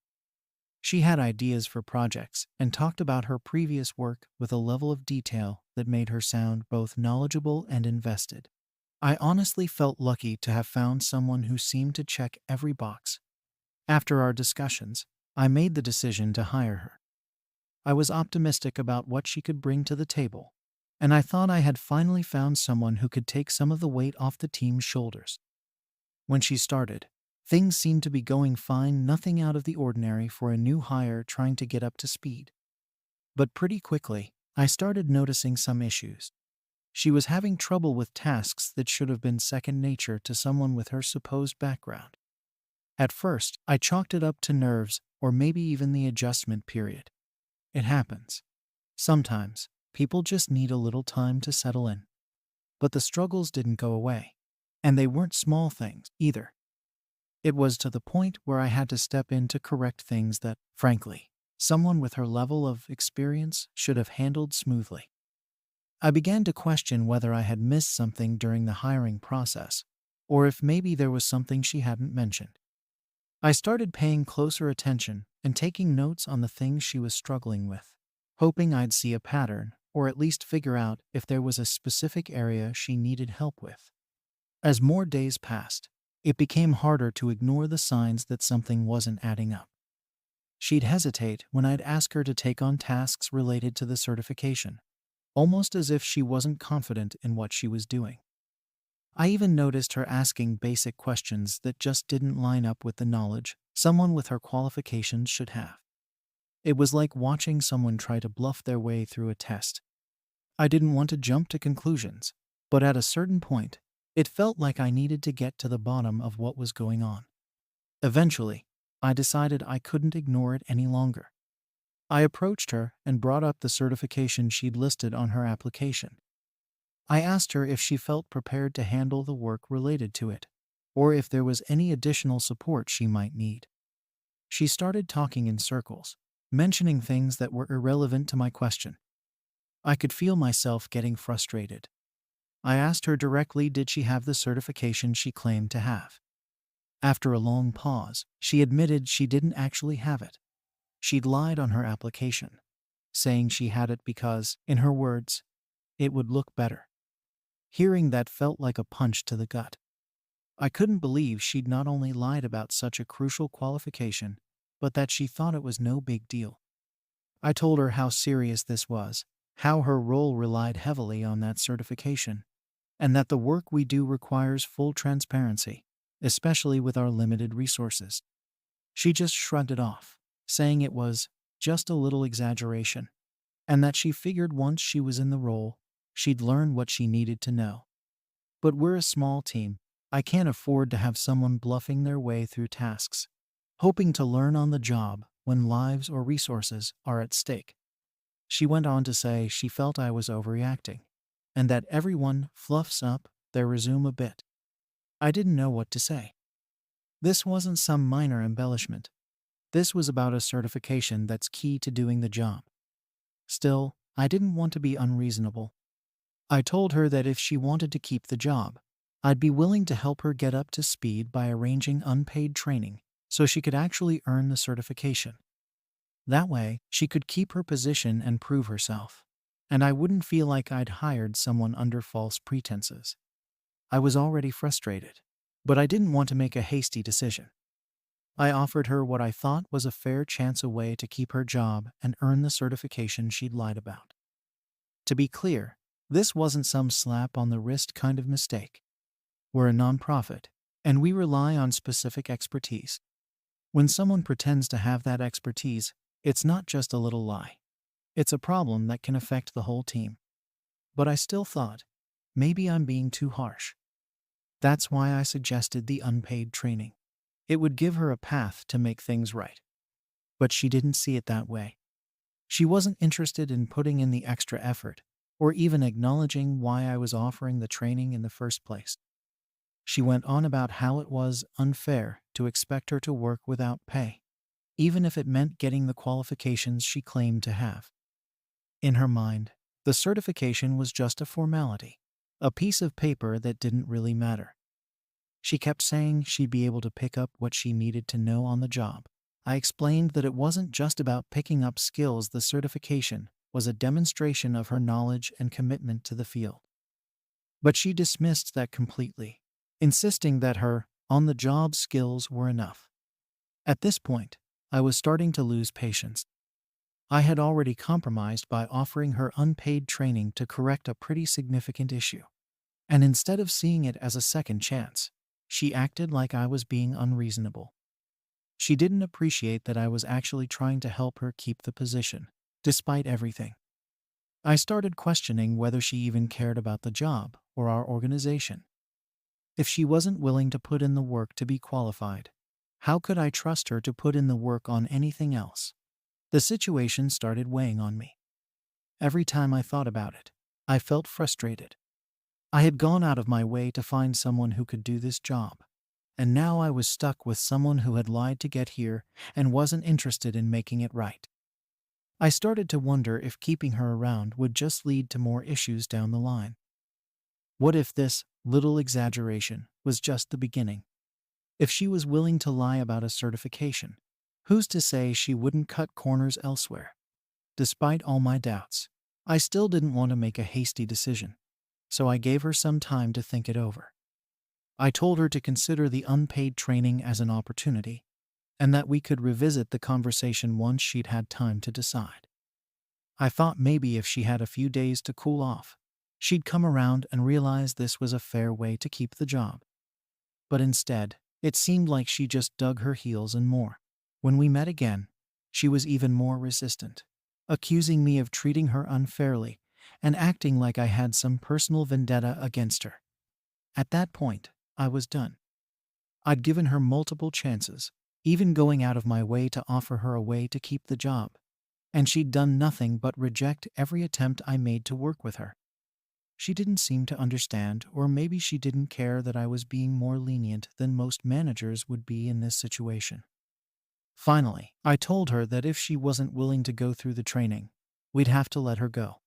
She had ideas for projects and talked about her previous work with a level of detail that made her sound both knowledgeable and invested. I honestly felt lucky to have found someone who seemed to check every box. After our discussions, I made the decision to hire her. I was optimistic about what she could bring to the table, and I thought I had finally found someone who could take some of the weight off the team's shoulders. When she started, things seemed to be going fine, nothing out of the ordinary for a new hire trying to get up to speed. But pretty quickly, I started noticing some issues. She was having trouble with tasks that should have been second nature to someone with her supposed background. At first, I chalked it up to nerves or maybe even the adjustment period. It happens. Sometimes, people just need a little time to settle in. But the struggles didn't go away. And they weren't small things, either. It was to the point where I had to step in to correct things that, frankly, someone with her level of experience should have handled smoothly. I began to question whether I had missed something during the hiring process, or if maybe there was something she hadn't mentioned. I started paying closer attention and taking notes on the things she was struggling with, hoping I'd see a pattern or at least figure out if there was a specific area she needed help with. As more days passed, it became harder to ignore the signs that something wasn't adding up. She'd hesitate when I'd ask her to take on tasks related to the certification, almost as if she wasn't confident in what she was doing. I even noticed her asking basic questions that just didn't line up with the knowledge someone with her qualifications should have. It was like watching someone try to bluff their way through a test. I didn't want to jump to conclusions, but at a certain point, it felt like I needed to get to the bottom of what was going on. Eventually, I decided I couldn't ignore it any longer. I approached her and brought up the certification she'd listed on her application. I asked her if she felt prepared to handle the work related to it, or if there was any additional support she might need. She started talking in circles, mentioning things that were irrelevant to my question. I could feel myself getting frustrated. I asked her directly, did she have the certification she claimed to have? After a long pause, she admitted she didn't actually have it. She'd lied on her application, saying she had it because, in her words, it would look better. Hearing that felt like a punch to the gut. I couldn't believe she'd not only lied about such a crucial qualification, but that she thought it was no big deal. I told her how serious this was, how her role relied heavily on that certification, and that the work we do requires full transparency, especially with our limited resources. She just shrugged it off, saying it was just a little exaggeration, and that she figured once she was in the role, she'd learn what she needed to know. But we're a small team. I can't afford to have someone bluffing their way through tasks, hoping to learn on the job when lives or resources are at stake. She went on to say she felt I was overreacting, and that everyone fluffs up their resume a bit. I didn't know what to say. This wasn't some minor embellishment. This was about a certification that's key to doing the job. Still, I didn't want to be unreasonable. I told her that if she wanted to keep the job, I'd be willing to help her get up to speed by arranging unpaid training so she could actually earn the certification. That way, she could keep her position and prove herself, and I wouldn't feel like I'd hired someone under false pretenses. I was already frustrated, but I didn't want to make a hasty decision. I offered her what I thought was a fair chance away to keep her job and earn the certification she'd lied about. To be clear, this wasn't some slap on the wrist kind of mistake. We're a nonprofit, and we rely on specific expertise. When someone pretends to have that expertise, it's not just a little lie. It's a problem that can affect the whole team. But I still thought, maybe I'm being too harsh. That's why I suggested the unpaid training. It would give her a path to make things right. But she didn't see it that way. She wasn't interested in putting in the extra effort, or even acknowledging why I was offering the training in the first place. She went on about how it was unfair to expect her to work without pay, even if it meant getting the qualifications she claimed to have. In her mind, the certification was just a formality, a piece of paper that didn't really matter. She kept saying she'd be able to pick up what she needed to know on the job. I explained that it wasn't just about picking up skills. The certification was a demonstration of her knowledge and commitment to the field. But she dismissed that completely, insisting that her on-the-job skills were enough. At this point, I was starting to lose patience. I had already compromised by offering her unpaid training to correct a pretty significant issue. And instead of seeing it as a second chance, she acted like I was being unreasonable. She didn't appreciate that I was actually trying to help her keep the position, despite everything. I started questioning whether she even cared about the job or our organization. If she wasn't willing to put in the work to be qualified, how could I trust her to put in the work on anything else? The situation started weighing on me. Every time I thought about it, I felt frustrated. I had gone out of my way to find someone who could do this job, and now I was stuck with someone who had lied to get here and wasn't interested in making it right. I started to wonder if keeping her around would just lead to more issues down the line. What if this little exaggeration was just the beginning? If she was willing to lie about a certification, who's to say she wouldn't cut corners elsewhere? Despite all my doubts, I still didn't want to make a hasty decision, so I gave her some time to think it over. I told her to consider the unpaid training as an opportunity, and that we could revisit the conversation once she'd had time to decide. I thought maybe if she had a few days to cool off, she'd come around and realize this was a fair way to keep the job. But instead, it seemed like she just dug her heels in more. When we met again, she was even more resistant, accusing me of treating her unfairly and acting like I had some personal vendetta against her. At that point, I was done. I'd given her multiple chances, even going out of my way to offer her a way to keep the job, and she'd done nothing but reject every attempt I made to work with her. She didn't seem to understand, or maybe she didn't care that I was being more lenient than most managers would be in this situation. Finally, I told her that if she wasn't willing to go through the training, we'd have to let her go.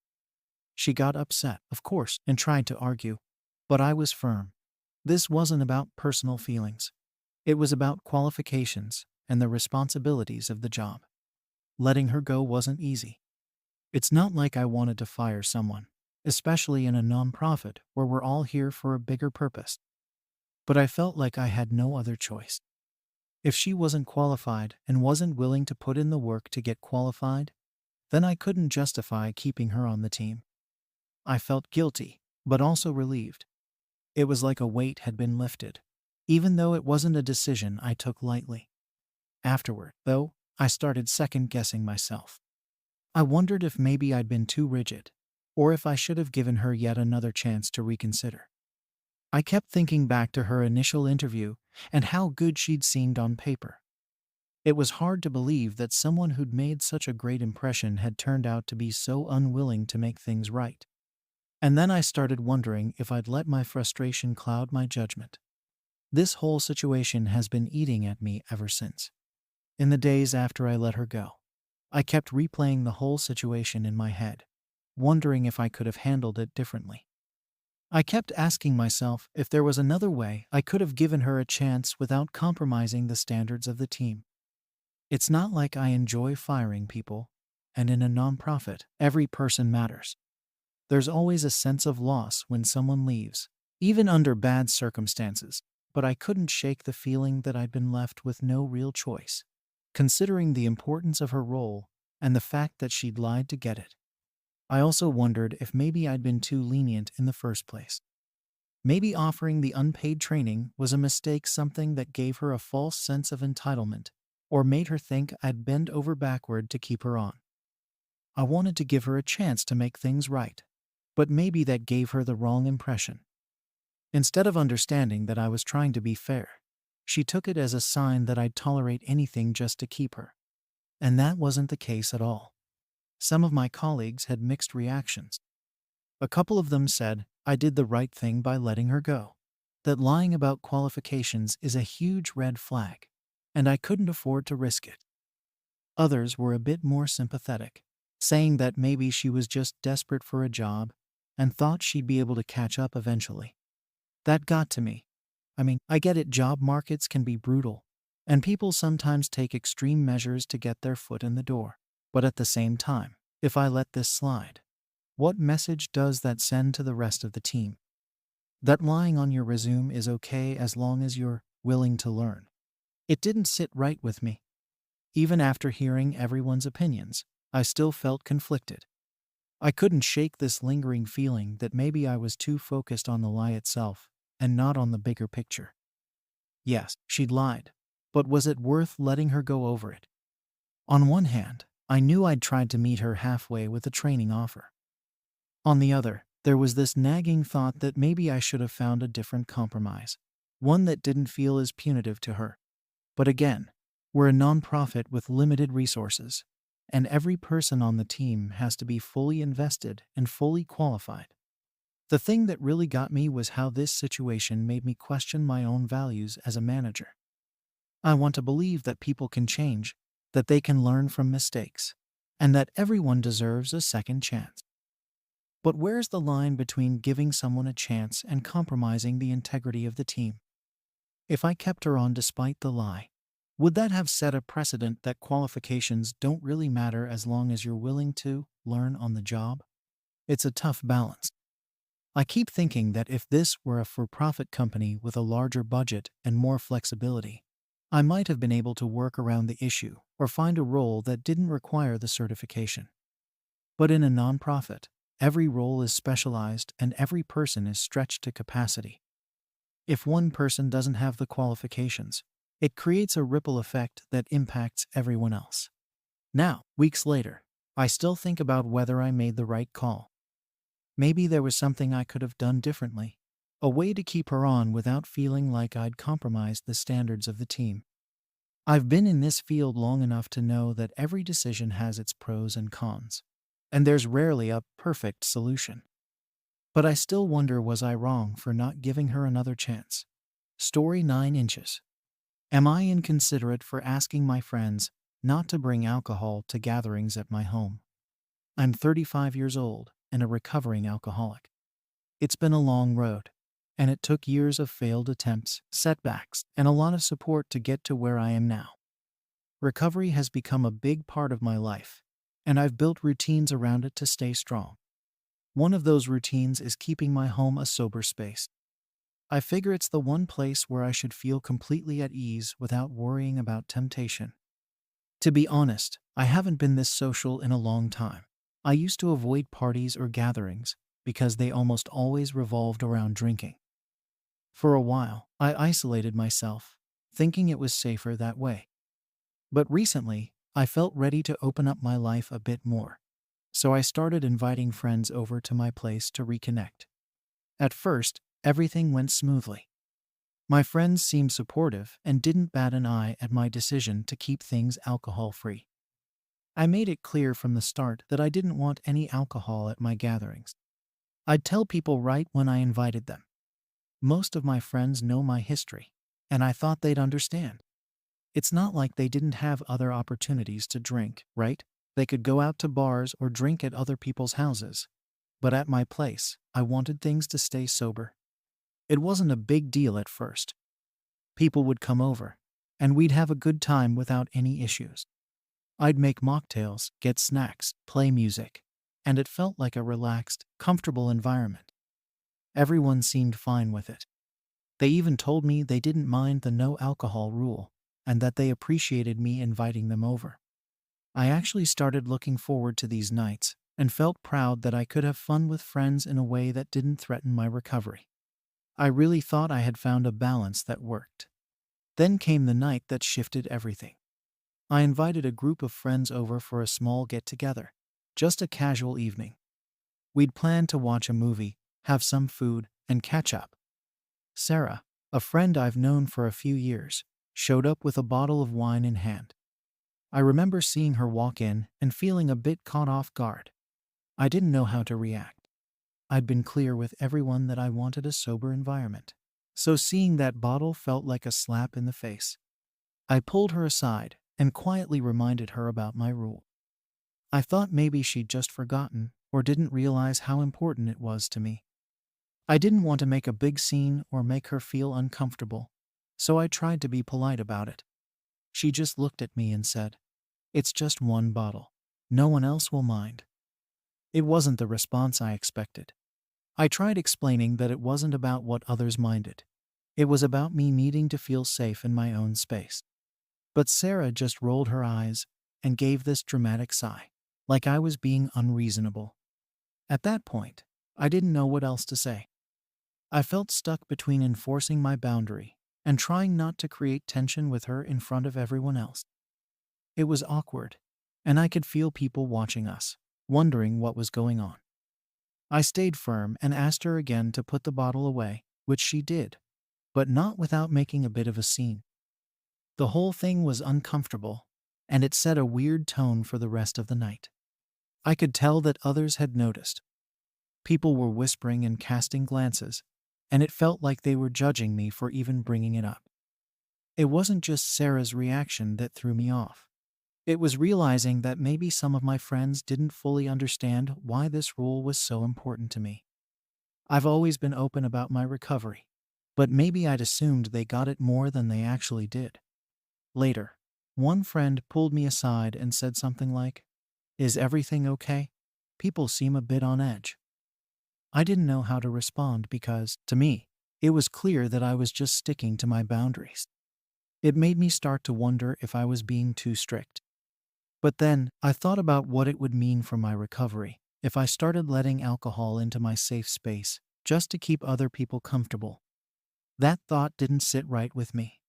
She got upset, of course, and tried to argue, but I was firm. This wasn't about personal feelings. It was about qualifications and the responsibilities of the job. Letting her go wasn't easy. It's not like I wanted to fire someone, especially in a nonprofit where we're all here for a bigger purpose. But I felt like I had no other choice. If she wasn't qualified and wasn't willing to put in the work to get qualified, then I couldn't justify keeping her on the team. I felt guilty, but also relieved. It was like a weight had been lifted, even though it wasn't a decision I took lightly. Afterward, though, I started second-guessing myself. I wondered if maybe I'd been too rigid, or if I should have given her yet another chance to reconsider. I kept thinking back to her initial interview and how good she'd seemed on paper. It was hard to believe that someone who'd made such a great impression had turned out to be so unwilling to make things right. And then I started wondering if I'd let my frustration cloud my judgment. This whole situation has been eating at me ever since. In the days after I let her go, I kept replaying the whole situation in my head, wondering if I could have handled it differently. I kept asking myself if there was another way I could have given her a chance without compromising the standards of the team. It's not like I enjoy firing people, and in a nonprofit, every person matters. There's always a sense of loss when someone leaves, even under bad circumstances. but I couldn't shake the feeling that I'd been left with no real choice, considering the importance of her role and the fact that she'd lied to get it. I also wondered if maybe I'd been too lenient in the first place. Maybe offering the unpaid training was a mistake, something that gave her a false sense of entitlement, or made her think I'd bend over backward to keep her on. I wanted to give her a chance to make things right, but maybe that gave her the wrong impression. Instead of understanding that I was trying to be fair, she took it as a sign that I'd tolerate anything just to keep her. And that wasn't the case at all. Some of my colleagues had mixed reactions. A couple of them said I did the right thing by letting her go, that lying about qualifications is a huge red flag, and I couldn't afford to risk it. Others were a bit more sympathetic, saying that maybe she was just desperate for a job and thought she'd be able to catch up eventually. That got to me. I mean, I get it, job markets can be brutal, and people sometimes take extreme measures to get their foot in the door. But at the same time, if I let this slide, what message does that send to the rest of the team? That lying on your resume is okay as long as you're willing to learn. It didn't sit right with me. Even after hearing everyone's opinions, I still felt conflicted. I couldn't shake this lingering feeling that maybe I was too focused on the lie itself and not on the bigger picture. Yes, she'd lied, but was it worth letting her go over it? On one hand, I knew I'd tried to meet her halfway with a training offer. On the other, there was this nagging thought that maybe I should have found a different compromise, one that didn't feel as punitive to her. But again, we're a nonprofit with limited resources, and every person on the team has to be fully invested and fully qualified. The thing that really got me was how this situation made me question my own values as a manager. I want to believe that people can change, that they can learn from mistakes, and that everyone deserves a second chance. But where's the line between giving someone a chance and compromising the integrity of the team? If I kept her on despite the lie, would that have set a precedent that qualifications don't really matter as long as you're willing to learn on the job? It's a tough balance. I keep thinking that if this were a for-profit company with a larger budget and more flexibility, I might have been able to work around the issue or find a role that didn't require the certification. But in a nonprofit, every role is specialized and every person is stretched to capacity. If one person doesn't have the qualifications, it creates a ripple effect that impacts everyone else. Now, weeks later, I still think about whether I made the right call. Maybe there was something I could have done differently, a way to keep her on without feeling like I'd compromised the standards of the team. I've been in this field long enough to know that every decision has its pros and cons, and there's rarely a perfect solution. But I still wonder, was I wrong for not giving her another chance? Story 9 inches. Am I inconsiderate for asking my friends not to bring alcohol to gatherings at my home? I'm 35 years old and a recovering alcoholic. It's been a long road, and it took years of failed attempts, setbacks, and a lot of support to get to where I am now. Recovery has become a big part of my life, and I've built routines around it to stay strong. One of those routines is keeping my home a sober space. I figure it's the one place where I should feel completely at ease without worrying about temptation. To be honest, I haven't been this social in a long time. I used to avoid parties or gatherings because they almost always revolved around drinking. For a while, I isolated myself, thinking it was safer that way. But recently, I felt ready to open up my life a bit more, so I started inviting friends over to my place to reconnect. At first, everything went smoothly. My friends seemed supportive and didn't bat an eye at my decision to keep things alcohol-free. I made it clear from the start that I didn't want any alcohol at my gatherings. I'd tell people right when I invited them. Most of my friends know my history, and I thought they'd understand. It's not like they didn't have other opportunities to drink, right? They could go out to bars or drink at other people's houses. But at my place, I wanted things to stay sober. It wasn't a big deal at first. People would come over, and we'd have a good time without any issues. I'd make mocktails, get snacks, play music, and it felt like a relaxed, comfortable environment. Everyone seemed fine with it. They even told me they didn't mind the no alcohol rule and that they appreciated me inviting them over. I actually started looking forward to these nights and felt proud that I could have fun with friends in a way that didn't threaten my recovery. I really thought I had found a balance that worked. Then came the night that shifted everything. I invited a group of friends over for a small get together, just a casual evening. We'd planned to watch a movie, have some food, and catch up. Sarah, a friend I've known for a few years, showed up with a bottle of wine in hand. I remember seeing her walk in and feeling a bit caught off guard. I didn't know how to react. I'd been clear with everyone that I wanted a sober environment. So seeing that bottle felt like a slap in the face. I pulled her aside and quietly reminded her about my rule. I thought maybe she'd just forgotten or didn't realize how important it was to me. I didn't want to make a big scene or make her feel uncomfortable, so I tried to be polite about it. She just looked at me and said, "It's just one bottle. No one else will mind." It wasn't the response I expected. I tried explaining that it wasn't about what others minded. It was about me needing to feel safe in my own space. But Sarah just rolled her eyes and gave this dramatic sigh, like I was being unreasonable. At that point, I didn't know what else to say. I felt stuck between enforcing my boundary and trying not to create tension with her in front of everyone else. It was awkward, and I could feel people watching us, wondering what was going on. I stayed firm and asked her again to put the bottle away, which she did, but not without making a bit of a scene. The whole thing was uncomfortable, and it set a weird tone for the rest of the night. I could tell that others had noticed. People were whispering and casting glances, and it felt like they were judging me for even bringing it up. It wasn't just Sarah's reaction that threw me off. It was realizing that maybe some of my friends didn't fully understand why this rule was so important to me. I've always been open about my recovery, but maybe I'd assumed they got it more than they actually did. Later, one friend pulled me aside and said something like, "Is everything okay? People seem a bit on edge." I didn't know how to respond because, to me, it was clear that I was just sticking to my boundaries. It made me start to wonder if I was being too strict. But then, I thought about what it would mean for my recovery if I started letting alcohol into my safe space just to keep other people comfortable. That thought didn't sit right with me.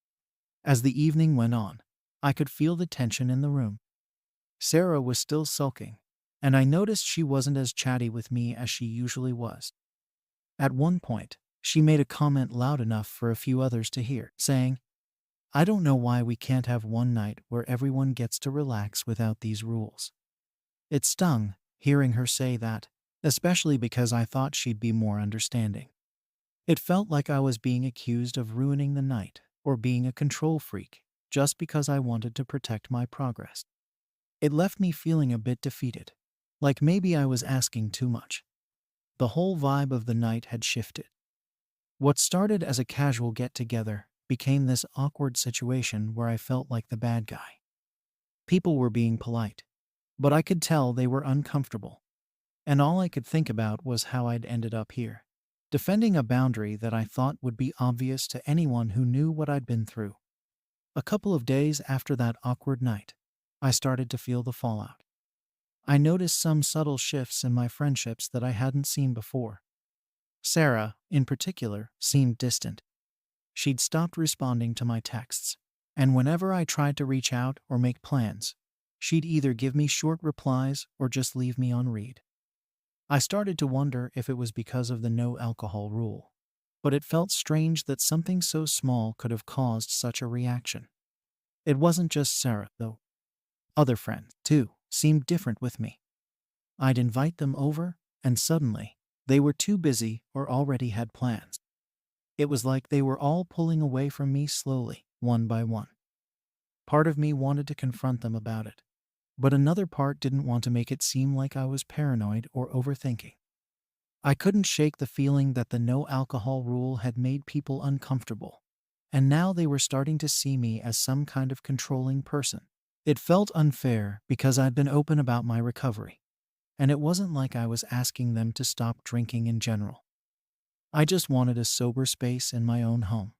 As the evening went on, I could feel the tension in the room. Sarah was still sulking, and I noticed she wasn't as chatty with me as she usually was. At one point, she made a comment loud enough for a few others to hear, saying, "I don't know why we can't have one night where everyone gets to relax without these rules." It stung, hearing her say that, especially because I thought she'd be more understanding. It felt like I was being accused of ruining the night or being a control freak just because I wanted to protect my progress. It left me feeling a bit defeated, like maybe I was asking too much. The whole vibe of the night had shifted. What started as a casual get-together became this awkward situation where I felt like the bad guy. People were being polite, but I could tell they were uncomfortable, and all I could think about was how I'd ended up here, defending a boundary that I thought would be obvious to anyone who knew what I'd been through. A couple of days after that awkward night, I started to feel the fallout. I noticed some subtle shifts in my friendships that I hadn't seen before. Sarah, in particular, seemed distant. She'd stopped responding to my texts, and whenever I tried to reach out or make plans, she'd either give me short replies or just leave me on read. I started to wonder if it was because of the no alcohol rule, but it felt strange that something so small could have caused such a reaction. It wasn't just Sarah, though. Other friends, too, seemed different with me. I'd invite them over, and suddenly, they were too busy or already had plans. It was like they were all pulling away from me slowly, one by one. Part of me wanted to confront them about it, but another part didn't want to make it seem like I was paranoid or overthinking. I couldn't shake the feeling that the no alcohol rule had made people uncomfortable, and now they were starting to see me as some kind of controlling person. It felt unfair because I'd been open about my recovery, and it wasn't like I was asking them to stop drinking in general. I just wanted a sober space in my own home.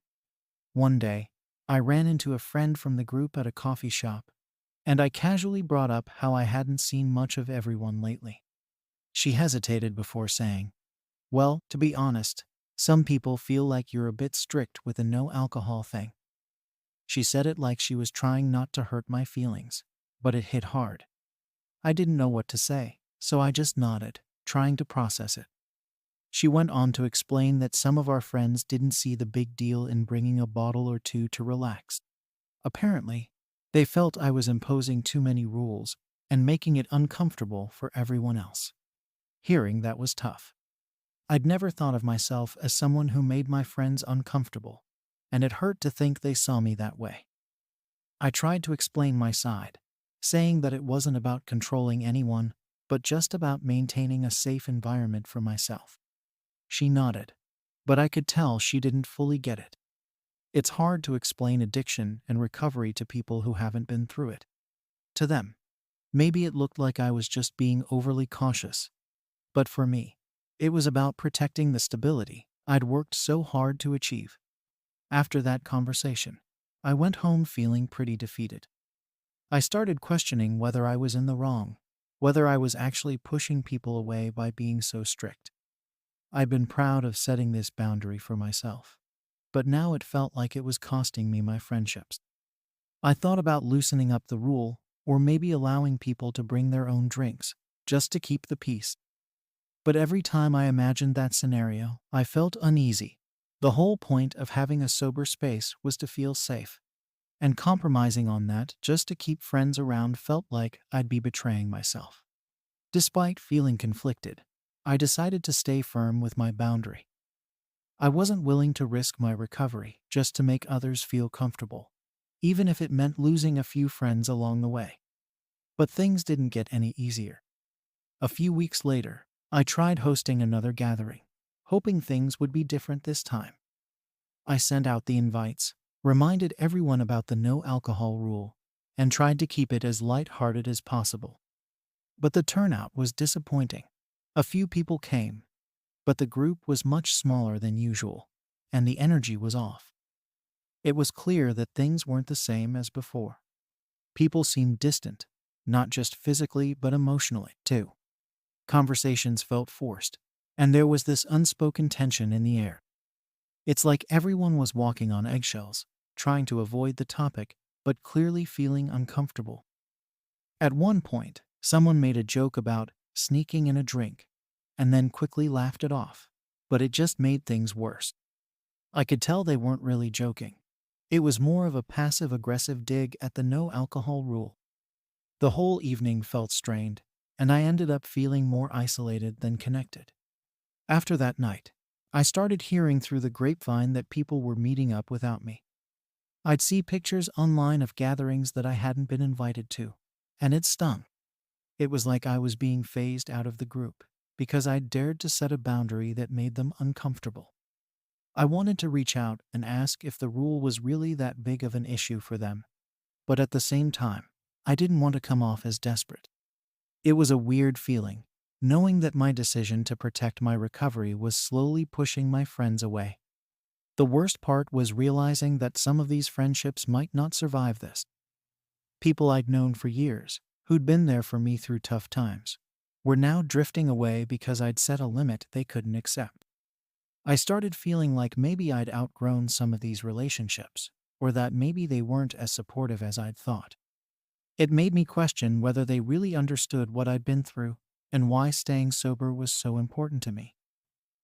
One day, I ran into a friend from the group at a coffee shop, and I casually brought up how I hadn't seen much of everyone lately. She hesitated before saying, "Well, to be honest, some people feel like you're a bit strict with the no alcohol thing." She said it like she was trying not to hurt my feelings, but it hit hard. I didn't know what to say, so I just nodded, trying to process it. She went on to explain that some of our friends didn't see the big deal in bringing a bottle or two to relax. Apparently, they felt I was imposing too many rules and making it uncomfortable for everyone else. Hearing that was tough. I'd never thought of myself as someone who made my friends uncomfortable, and it hurt to think they saw me that way. I tried to explain my side, saying that it wasn't about controlling anyone, but just about maintaining a safe environment for myself. She nodded, but I could tell she didn't fully get it. It's hard to explain addiction and recovery to people who haven't been through it. To them, maybe it looked like I was just being overly cautious, but for me, it was about protecting the stability I'd worked so hard to achieve. After that conversation, I went home feeling pretty defeated. I started questioning whether I was in the wrong, whether I was actually pushing people away by being so strict. I'd been proud of setting this boundary for myself, but now it felt like it was costing me my friendships. I thought about loosening up the rule, or maybe allowing people to bring their own drinks, just to keep the peace. But every time I imagined that scenario, I felt uneasy. The whole point of having a sober space was to feel safe, and compromising on that just to keep friends around felt like I'd be betraying myself. Despite feeling conflicted, I decided to stay firm with my boundary. I wasn't willing to risk my recovery just to make others feel comfortable, even if it meant losing a few friends along the way. But things didn't get any easier. A few weeks later, I tried hosting another gathering, hoping things would be different this time. I sent out the invites, reminded everyone about the no alcohol rule, and tried to keep it as light-hearted as possible. But the turnout was disappointing. A few people came, but the group was much smaller than usual, and the energy was off. It was clear that things weren't the same as before. People seemed distant, not just physically but emotionally, too. Conversations felt forced, and there was this unspoken tension in the air. It's like everyone was walking on eggshells, trying to avoid the topic, but clearly feeling uncomfortable. At one point, someone made a joke about sneaking in a drink, and then quickly laughed it off, but it just made things worse. I could tell they weren't really joking. It was more of a passive-aggressive dig at the no alcohol rule. The whole evening felt strained, and I ended up feeling more isolated than connected. After that night, I started hearing through the grapevine that people were meeting up without me. I'd see pictures online of gatherings that I hadn't been invited to, and it stung. It was like I was being phased out of the group, because I'd dared to set a boundary that made them uncomfortable. I wanted to reach out and ask if the rule was really that big of an issue for them, but at the same time, I didn't want to come off as desperate. It was a weird feeling, knowing that my decision to protect my recovery was slowly pushing my friends away. The worst part was realizing that some of these friendships might not survive this. People I'd known for years, who'd been there for me through tough times, were now drifting away because I'd set a limit they couldn't accept. I started feeling like maybe I'd outgrown some of these relationships, or that maybe they weren't as supportive as I'd thought. It made me question whether they really understood what I'd been through and why staying sober was so important to me.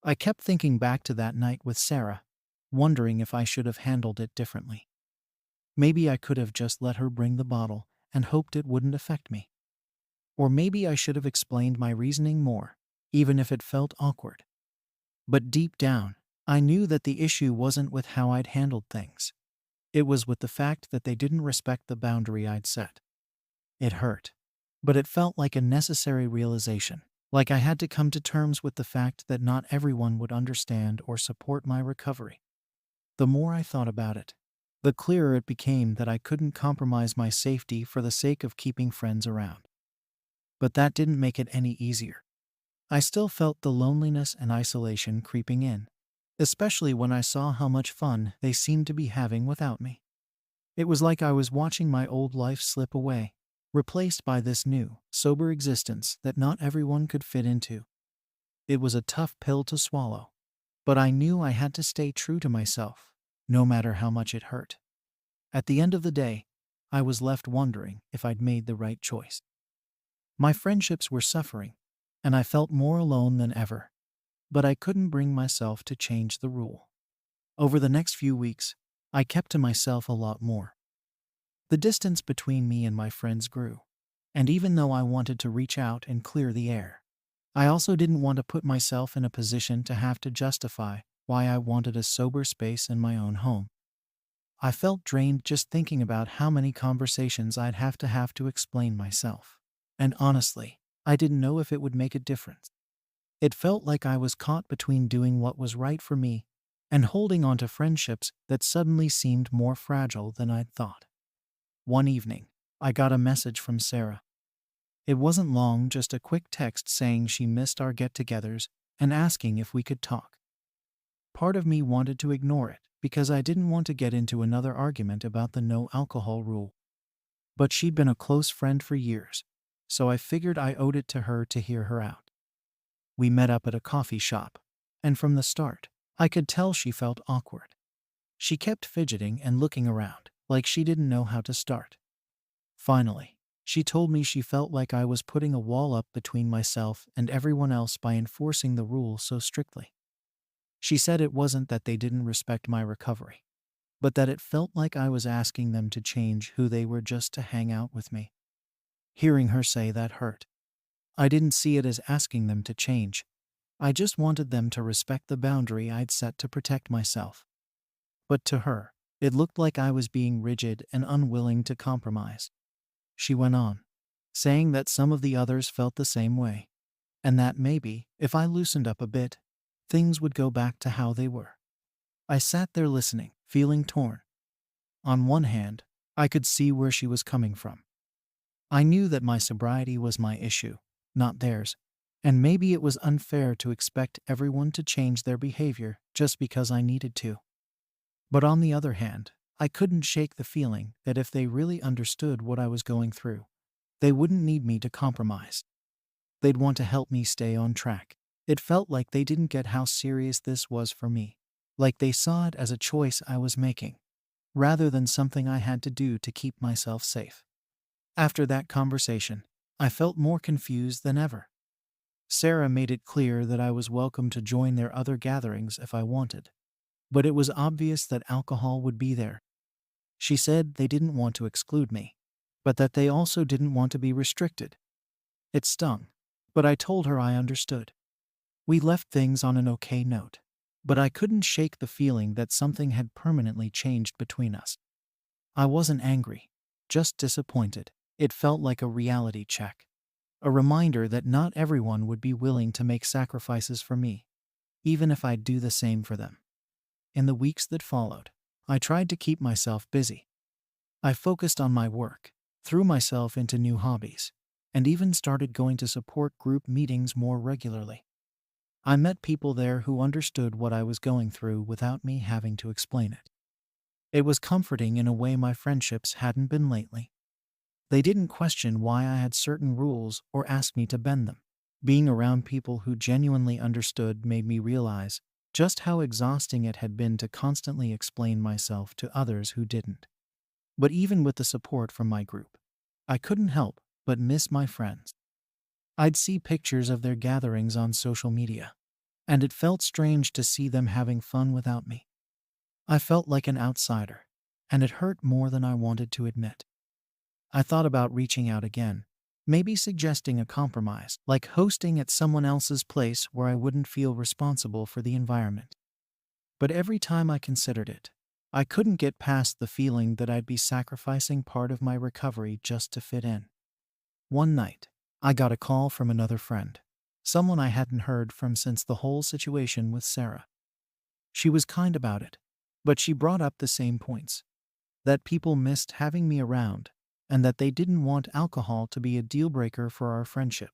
I kept thinking back to that night with Sarah, wondering if I should have handled it differently. Maybe I could have just let her bring the bottle and hoped it wouldn't affect me. Or maybe I should have explained my reasoning more, even if it felt awkward. But deep down, I knew that the issue wasn't with how I'd handled things. It was with the fact that they didn't respect the boundary I'd set. It hurt, but it felt like a necessary realization, like I had to come to terms with the fact that not everyone would understand or support my recovery. The more I thought about it, the clearer it became that I couldn't compromise my safety for the sake of keeping friends around. But that didn't make it any easier. I still felt the loneliness and isolation creeping in, especially when I saw how much fun they seemed to be having without me. It was like I was watching my old life slip away, replaced by this new, sober existence that not everyone could fit into. It was a tough pill to swallow, but I knew I had to stay true to myself, no matter how much it hurt. At the end of the day, I was left wondering if I'd made the right choice. My friendships were suffering, and I felt more alone than ever, but I couldn't bring myself to change the rule. Over the next few weeks, I kept to myself a lot more. The distance between me and my friends grew, and even though I wanted to reach out and clear the air, I also didn't want to put myself in a position to have to justify why I wanted a sober space in my own home. I felt drained just thinking about how many conversations I'd have to explain myself. And honestly, I didn't know if it would make a difference. It felt like I was caught between doing what was right for me and holding on to friendships that suddenly seemed more fragile than I'd thought. One evening, I got a message from Sarah. It wasn't long, just a quick text saying she missed our get-togethers and asking if we could talk. Part of me wanted to ignore it because I didn't want to get into another argument about the no alcohol rule. But she'd been a close friend for years, so I figured I owed it to her to hear her out. We met up at a coffee shop, and from the start, I could tell she felt awkward. She kept fidgeting and looking around, like she didn't know how to start. Finally, she told me she felt like I was putting a wall up between myself and everyone else by enforcing the rule so strictly. She said it wasn't that they didn't respect my recovery, but that it felt like I was asking them to change who they were just to hang out with me. Hearing her say that hurt. I didn't see it as asking them to change. I just wanted them to respect the boundary I'd set to protect myself. But to her, it looked like I was being rigid and unwilling to compromise. She went on, saying that some of the others felt the same way, and that maybe, if I loosened up a bit, things would go back to how they were. I sat there listening, feeling torn. On one hand, I could see where she was coming from. I knew that my sobriety was my issue, not theirs, and maybe it was unfair to expect everyone to change their behavior just because I needed to. But on the other hand, I couldn't shake the feeling that if they really understood what I was going through, they wouldn't need me to compromise. They'd want to help me stay on track. It felt like they didn't get how serious this was for me, like they saw it as a choice I was making, rather than something I had to do to keep myself safe. After that conversation, I felt more confused than ever. Sarah made it clear that I was welcome to join their other gatherings if I wanted, but it was obvious that alcohol would be there. She said they didn't want to exclude me, but that they also didn't want to be restricted. It stung, but I told her I understood. We left things on an okay note, but I couldn't shake the feeling that something had permanently changed between us. I wasn't angry, just disappointed. It felt like a reality check, a reminder that not everyone would be willing to make sacrifices for me, even if I'd do the same for them. In the weeks that followed, I tried to keep myself busy. I focused on my work, threw myself into new hobbies, and even started going to support group meetings more regularly. I met people there who understood what I was going through without me having to explain it. It was comforting in a way my friendships hadn't been lately. They didn't question why I had certain rules or ask me to bend them. Being around people who genuinely understood made me realize just how exhausting it had been to constantly explain myself to others who didn't. But even with the support from my group, I couldn't help but miss my friends. I'd see pictures of their gatherings on social media, and it felt strange to see them having fun without me. I felt like an outsider, and it hurt more than I wanted to admit. I thought about reaching out again, maybe suggesting a compromise, like hosting at someone else's place where I wouldn't feel responsible for the environment. But every time I considered it, I couldn't get past the feeling that I'd be sacrificing part of my recovery just to fit in. One night, I got a call from another friend, someone I hadn't heard from since the whole situation with Sarah. She was kind about it, but she brought up the same points: that people missed having me around, and that they didn't want alcohol to be a deal breaker for our friendship.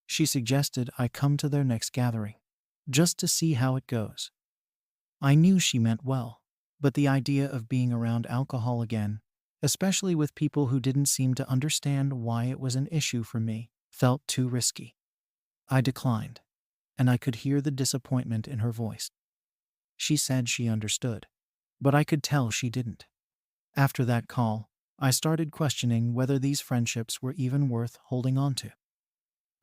She suggested I come to their next gathering, just to see how it goes. I knew she meant well, but the idea of being around alcohol again, especially with people who didn't seem to understand why it was an issue for me, felt too risky. I declined, and I could hear the disappointment in her voice. She said she understood, but I could tell she didn't. After that call, I started questioning whether these friendships were even worth holding on to.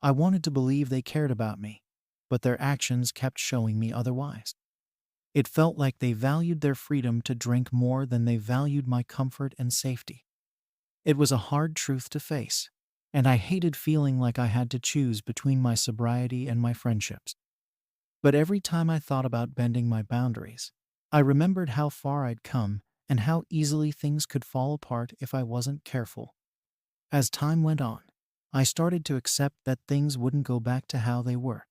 I wanted to believe they cared about me, but their actions kept showing me otherwise. It felt like they valued their freedom to drink more than they valued my comfort and safety. It was a hard truth to face, and I hated feeling like I had to choose between my sobriety and my friendships. But every time I thought about bending my boundaries, I remembered how far I'd come and how easily things could fall apart if I wasn't careful. As time went on, I started to accept that things wouldn't go back to how they were.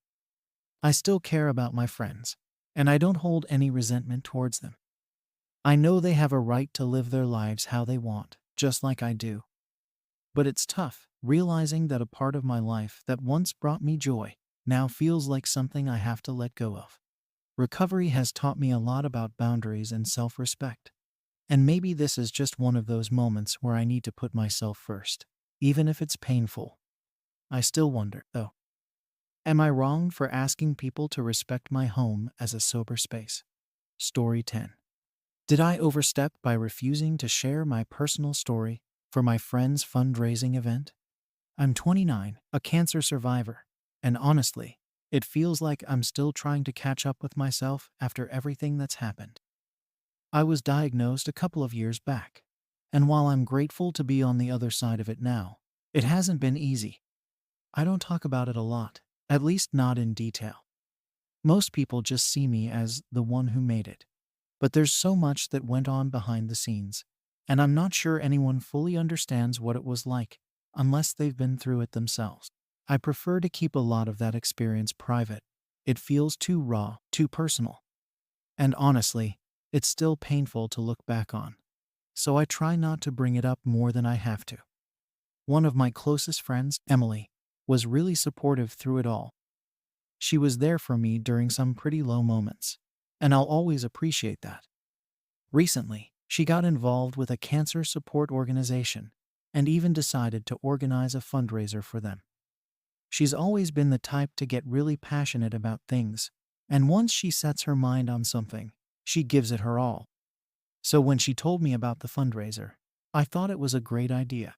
I still care about my friends, and I don't hold any resentment towards them. I know they have a right to live their lives how they want, just like I do. But it's tough, realizing that a part of my life that once brought me joy now feels like something I have to let go of. Recovery has taught me a lot about boundaries and self-respect. And maybe this is just one of those moments where I need to put myself first, even if it's painful. I still wonder, though, am I wrong for asking people to respect my home as a sober space? Story 10. Did I overstep by refusing to share my personal story for my friend's fundraising event? I'm 29, a cancer survivor, and honestly, it feels like I'm still trying to catch up with myself after everything that's happened. I was diagnosed a couple of years back, and while I'm grateful to be on the other side of it now, it hasn't been easy. I don't talk about it a lot, at least not in detail. Most people just see me as the one who made it. But there's so much that went on behind the scenes, and I'm not sure anyone fully understands what it was like unless they've been through it themselves. I prefer to keep a lot of that experience private. It feels too raw, too personal. And honestly, it's still painful to look back on. So I try not to bring it up more than I have to. One of my closest friends, Emily, was really supportive through it all. She was there for me during some pretty low moments, and I'll always appreciate that. Recently, she got involved with a cancer support organization and even decided to organize a fundraiser for them. She's always been the type to get really passionate about things, and once she sets her mind on something, she gives it her all. So when she told me about the fundraiser, I thought it was a great idea.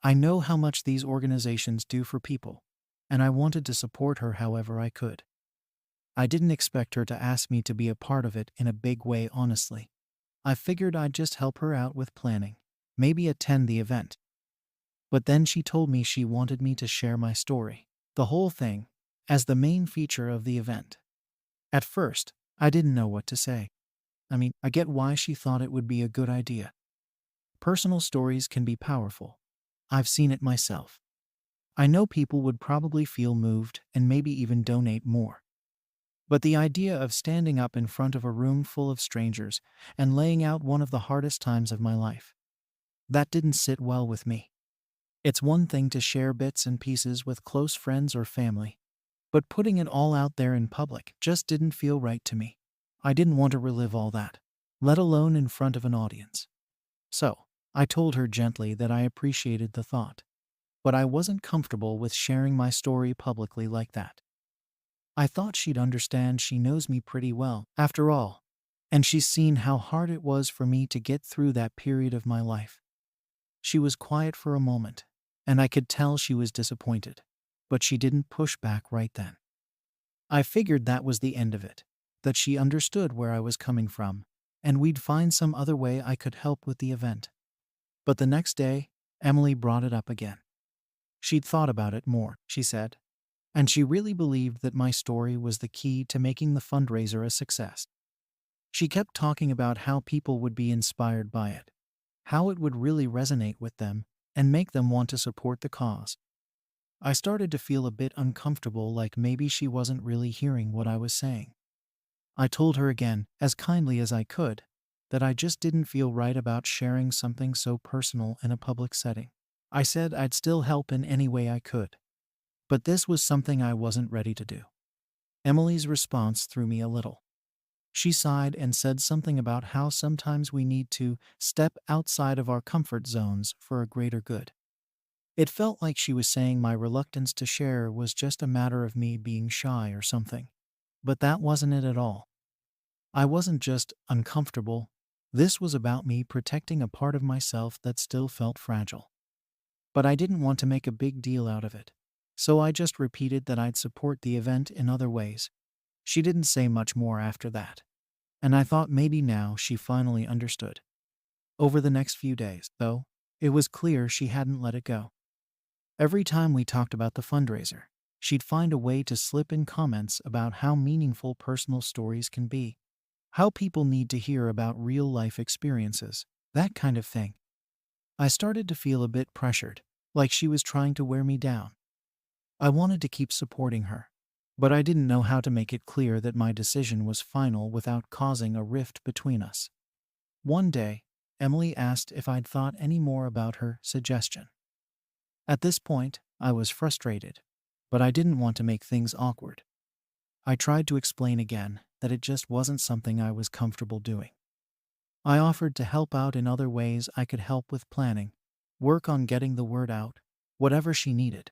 I know how much these organizations do for people, and I wanted to support her however I could. I didn't expect her to ask me to be a part of it in a big way, honestly. I figured I'd just help her out with planning, maybe attend the event. But then she told me she wanted me to share my story, the whole thing, as the main feature of the event. At first, I didn't know what to say. I get why she thought it would be a good idea. Personal stories can be powerful. I've seen it myself. I know people would probably feel moved and maybe even donate more. But the idea of standing up in front of a room full of strangers and laying out one of the hardest times of my life, that didn't sit well with me. It's one thing to share bits and pieces with close friends or family, but putting it all out there in public just didn't feel right to me. I didn't want to relive all that, let alone in front of an audience. So, I told her gently that I appreciated the thought, but I wasn't comfortable with sharing my story publicly like that. I thought she'd understand. She knows me pretty well, after all, and she's seen how hard it was for me to get through that period of my life. She was quiet for a moment, and I could tell she was disappointed, but she didn't push back right then. I figured that was the end of it, that she understood where I was coming from, and we'd find some other way I could help with the event. But the next day, Emily brought it up again. She'd thought about it more, she said, and she really believed that my story was the key to making the fundraiser a success. She kept talking about how people would be inspired by it, how it would really resonate with them and make them want to support the cause. I started to feel a bit uncomfortable, like maybe she wasn't really hearing what I was saying. I told her again, as kindly as I could, that I just didn't feel right about sharing something so personal in a public setting. I said I'd still help in any way I could, but this was something I wasn't ready to do. Emily's response threw me a little. She sighed and said something about how sometimes we need to step outside of our comfort zones for a greater good. It felt like she was saying my reluctance to share was just a matter of me being shy or something. But that wasn't it at all. I wasn't just uncomfortable. This was about me protecting a part of myself that still felt fragile. But I didn't want to make a big deal out of it. So I just repeated that I'd support the event in other ways. She didn't say much more after that. And I thought maybe now she finally understood. Over the next few days, though, it was clear she hadn't let it go. Every time we talked about the fundraiser, she'd find a way to slip in comments about how meaningful personal stories can be, how people need to hear about real life experiences, that kind of thing. I started to feel a bit pressured, like she was trying to wear me down. I wanted to keep supporting her, but I didn't know how to make it clear that my decision was final without causing a rift between us. One day, Emily asked if I'd thought any more about her suggestion. At this point, I was frustrated, but I didn't want to make things awkward. I tried to explain again that it just wasn't something I was comfortable doing. I offered to help out in other ways. I could help with planning, work on getting the word out, whatever she needed.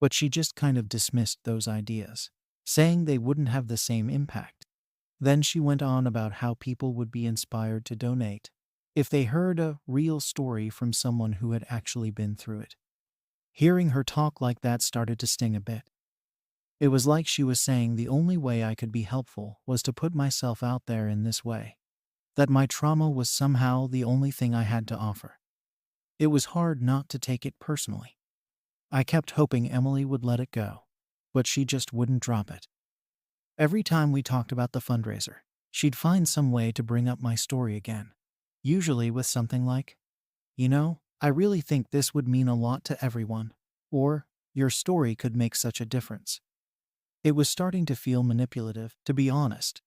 But she just kind of dismissed those ideas, saying they wouldn't have the same impact. Then she went on about how people would be inspired to donate if they heard a real story from someone who had actually been through it. Hearing her talk like that started to sting a bit. It was like she was saying the only way I could be helpful was to put myself out there in this way, that my trauma was somehow the only thing I had to offer. It was hard not to take it personally. I kept hoping Emily would let it go, but she just wouldn't drop it. Every time we talked about the fundraiser, she'd find some way to bring up my story again, usually with something like, I really think this would mean a lot to everyone, or your story could make such a difference. It was starting to feel manipulative, to be honest.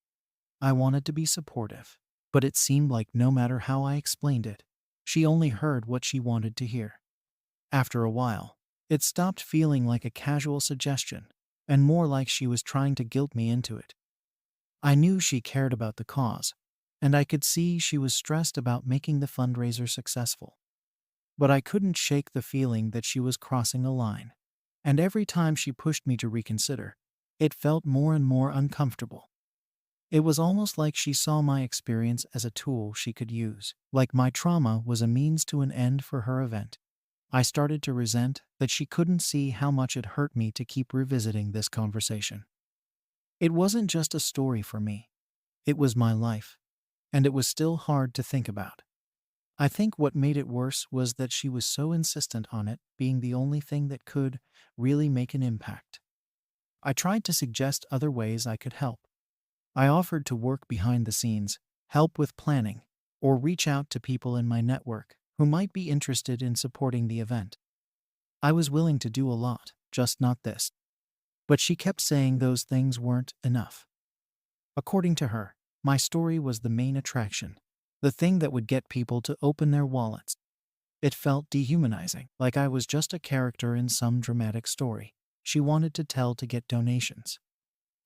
I wanted to be supportive, but it seemed like no matter how I explained it, she only heard what she wanted to hear. After a while, it stopped feeling like a casual suggestion, and more like she was trying to guilt me into it. I knew she cared about the cause, and I could see she was stressed about making the fundraiser successful. But I couldn't shake the feeling that she was crossing a line, and every time she pushed me to reconsider, it felt more and more uncomfortable. It was almost like she saw my experience as a tool she could use, like my trauma was a means to an end for her event. I started to resent that she couldn't see how much it hurt me to keep revisiting this conversation. It wasn't just a story for me, it was my life, and it was still hard to think about. I think what made it worse was that she was so insistent on it being the only thing that could really make an impact. I tried to suggest other ways I could help. I offered to work behind the scenes, help with planning, or reach out to people in my network who might be interested in supporting the event. I was willing to do a lot, just not this. But she kept saying those things weren't enough. According to her, my story was the main attraction, the thing that would get people to open their wallets. It felt dehumanizing, like I was just a character in some dramatic story she wanted to tell to get donations.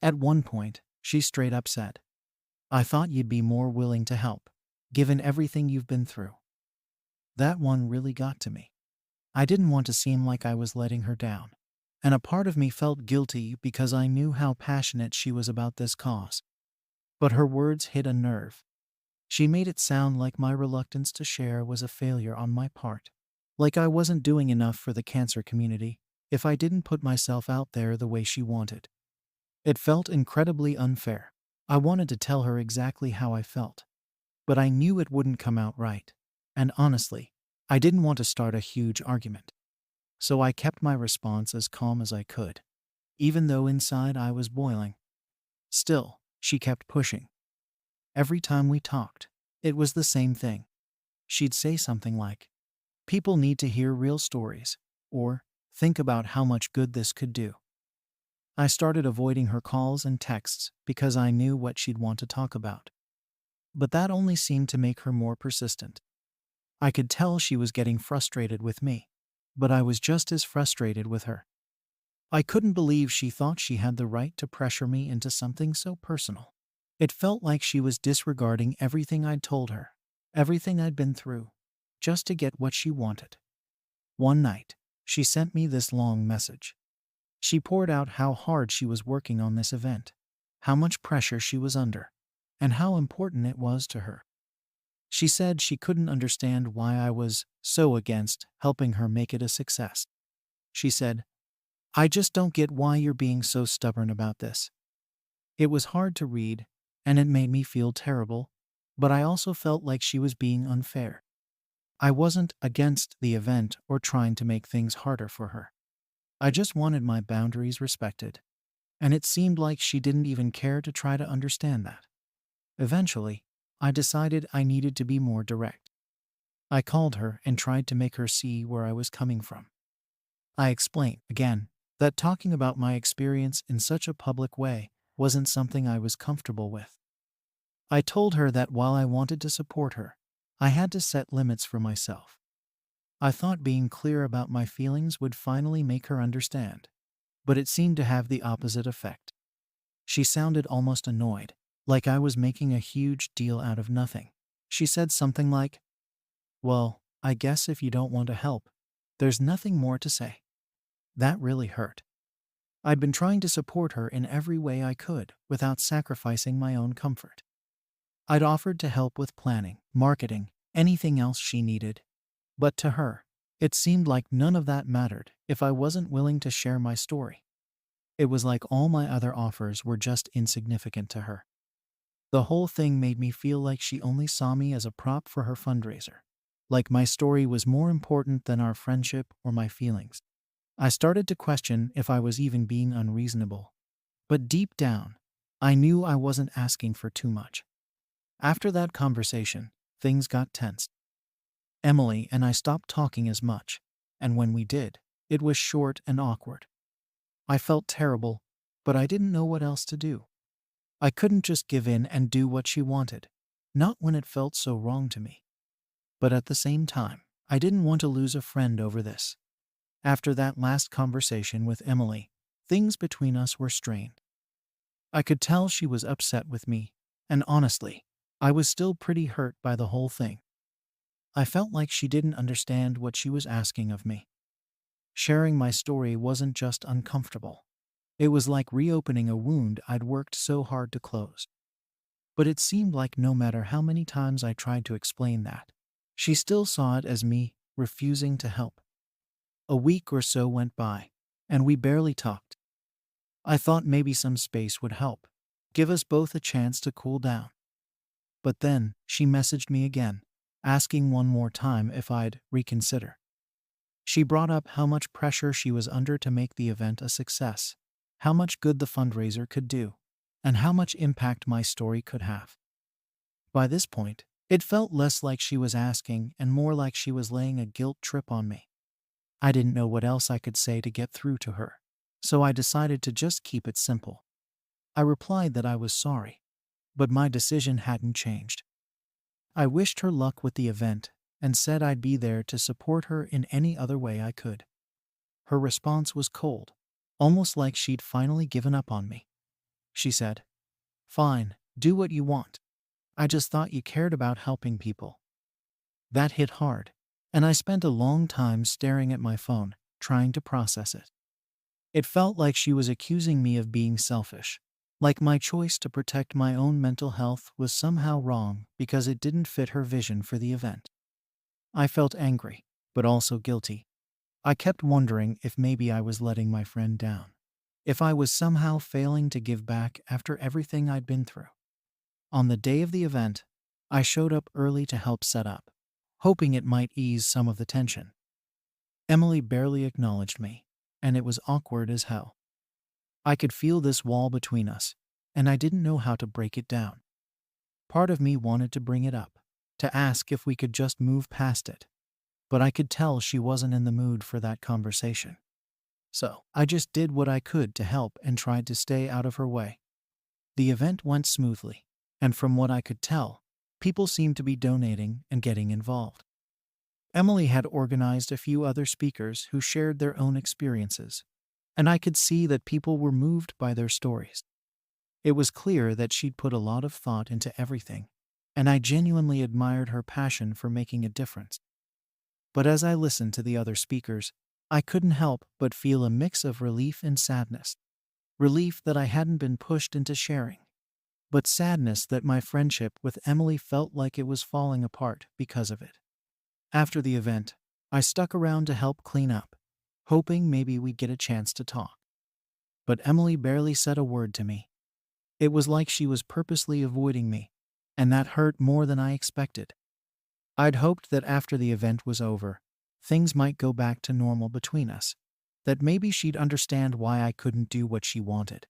At one point, she straight up said, "I thought you'd be more willing to help, given everything you've been through." That one really got to me. I didn't want to seem like I was letting her down, and a part of me felt guilty because I knew how passionate she was about this cause. But her words hit a nerve. She made it sound like my reluctance to share was a failure on my part, like I wasn't doing enough for the cancer community if I didn't put myself out there the way she wanted. It felt incredibly unfair. I wanted to tell her exactly how I felt, but I knew it wouldn't come out right. And honestly, I didn't want to start a huge argument. So I kept my response as calm as I could, even though inside I was boiling. Still, she kept pushing. Every time we talked, it was the same thing. She'd say something like, "People need to hear real stories," or "Think about how much good this could do." I started avoiding her calls and texts because I knew what she'd want to talk about. But that only seemed to make her more persistent. I could tell she was getting frustrated with me, but I was just as frustrated with her. I couldn't believe she thought she had the right to pressure me into something so personal. It felt like she was disregarding everything I'd told her, everything I'd been through, just to get what she wanted. One night, she sent me this long message. She poured out how hard she was working on this event, how much pressure she was under, and how important it was to her. She said she couldn't understand why I was so against helping her make it a success. She said, "I just don't get why you're being so stubborn about this." It was hard to read, and it made me feel terrible, but I also felt like she was being unfair. I wasn't against the event or trying to make things harder for her. I just wanted my boundaries respected, and it seemed like she didn't even care to try to understand that. Eventually, I decided I needed to be more direct. I called her and tried to make her see where I was coming from. I explained, again, that talking about my experience in such a public way wasn't something I was comfortable with. I told her that while I wanted to support her, I had to set limits for myself. I thought being clear about my feelings would finally make her understand, but it seemed to have the opposite effect. She sounded almost annoyed, like I was making a huge deal out of nothing. She said something like, "Well, I guess if you don't want to help, there's nothing more to say." That really hurt. I'd been trying to support her in every way I could without sacrificing my own comfort. I'd offered to help with planning, marketing, anything else she needed. But to her, it seemed like none of that mattered if I wasn't willing to share my story. It was like all my other offers were just insignificant to her. The whole thing made me feel like she only saw me as a prop for her fundraiser, like my story was more important than our friendship or my feelings. I started to question if I was even being unreasonable, but deep down, I knew I wasn't asking for too much. After that conversation, things got tense. Emily and I stopped talking as much, and when we did, it was short and awkward. I felt terrible, but I didn't know what else to do. I couldn't just give in and do what she wanted, not when it felt so wrong to me. But at the same time, I didn't want to lose a friend over this. After that last conversation with Emily, things between us were strained. I could tell she was upset with me, and honestly, I was still pretty hurt by the whole thing. I felt like she didn't understand what she was asking of me. Sharing my story wasn't just uncomfortable. It was like reopening a wound I'd worked so hard to close. But it seemed like no matter how many times I tried to explain that, she still saw it as me refusing to help. A week or so went by, and we barely talked. I thought maybe some space would help, give us both a chance to cool down. But then she messaged me again, asking one more time if I'd reconsider. She brought up how much pressure she was under to make the event a success, how much good the fundraiser could do, and how much impact my story could have. By this point, it felt less like she was asking and more like she was laying a guilt trip on me. I didn't know what else I could say to get through to her, so I decided to just keep it simple. I replied that I was sorry, but my decision hadn't changed. I wished her luck with the event and said I'd be there to support her in any other way I could. Her response was cold, almost like she'd finally given up on me. She said, "Fine, do what you want. I just thought you cared about helping people." That hit hard, and I spent a long time staring at my phone, trying to process it. It felt like she was accusing me of being selfish, like my choice to protect my own mental health was somehow wrong because it didn't fit her vision for the event. I felt angry, but also guilty. I kept wondering if maybe I was letting my friend down, if I was somehow failing to give back after everything I'd been through. On the day of the event, I showed up early to help set up, hoping it might ease some of the tension. Emily barely acknowledged me, and it was awkward as hell. I could feel this wall between us, and I didn't know how to break it down. Part of me wanted to bring it up, to ask if we could just move past it, but I could tell she wasn't in the mood for that conversation. So I just did what I could to help and tried to stay out of her way. The event went smoothly, and from what I could tell, people seemed to be donating and getting involved. Emily had organized a few other speakers who shared their own experiences, and I could see that people were moved by their stories. It was clear that she'd put a lot of thought into everything, and I genuinely admired her passion for making a difference. But as I listened to the other speakers, I couldn't help but feel a mix of relief and sadness. Relief that I hadn't been pushed into sharing, but sadness that my friendship with Emily felt like it was falling apart because of it. After the event, I stuck around to help clean up, hoping maybe we'd get a chance to talk. But Emily barely said a word to me. It was like she was purposely avoiding me, and that hurt more than I expected. I'd hoped that after the event was over, things might go back to normal between us, that maybe she'd understand why I couldn't do what she wanted.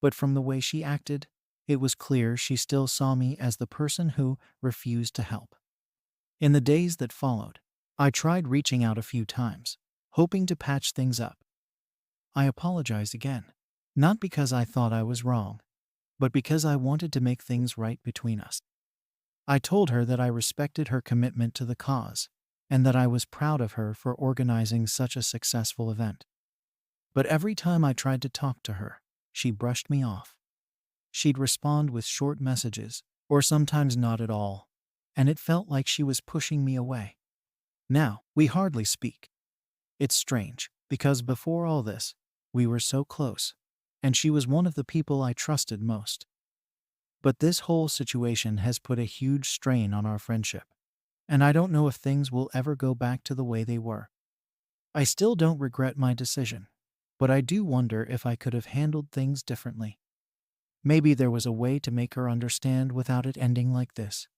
But from the way she acted, it was clear she still saw me as the person who refused to help. In the days that followed, I tried reaching out a few times, hoping to patch things up. I apologized again, not because I thought I was wrong, but because I wanted to make things right between us. I told her that I respected her commitment to the cause, and that I was proud of her for organizing such a successful event. But every time I tried to talk to her, she brushed me off. She'd respond with short messages, or sometimes not at all, and it felt like she was pushing me away. Now, we hardly speak. It's strange, because before all this, we were so close, and she was one of the people I trusted most. But this whole situation has put a huge strain on our friendship, and I don't know if things will ever go back to the way they were. I still don't regret my decision, but I do wonder if I could have handled things differently. Maybe there was a way to make her understand without it ending like this.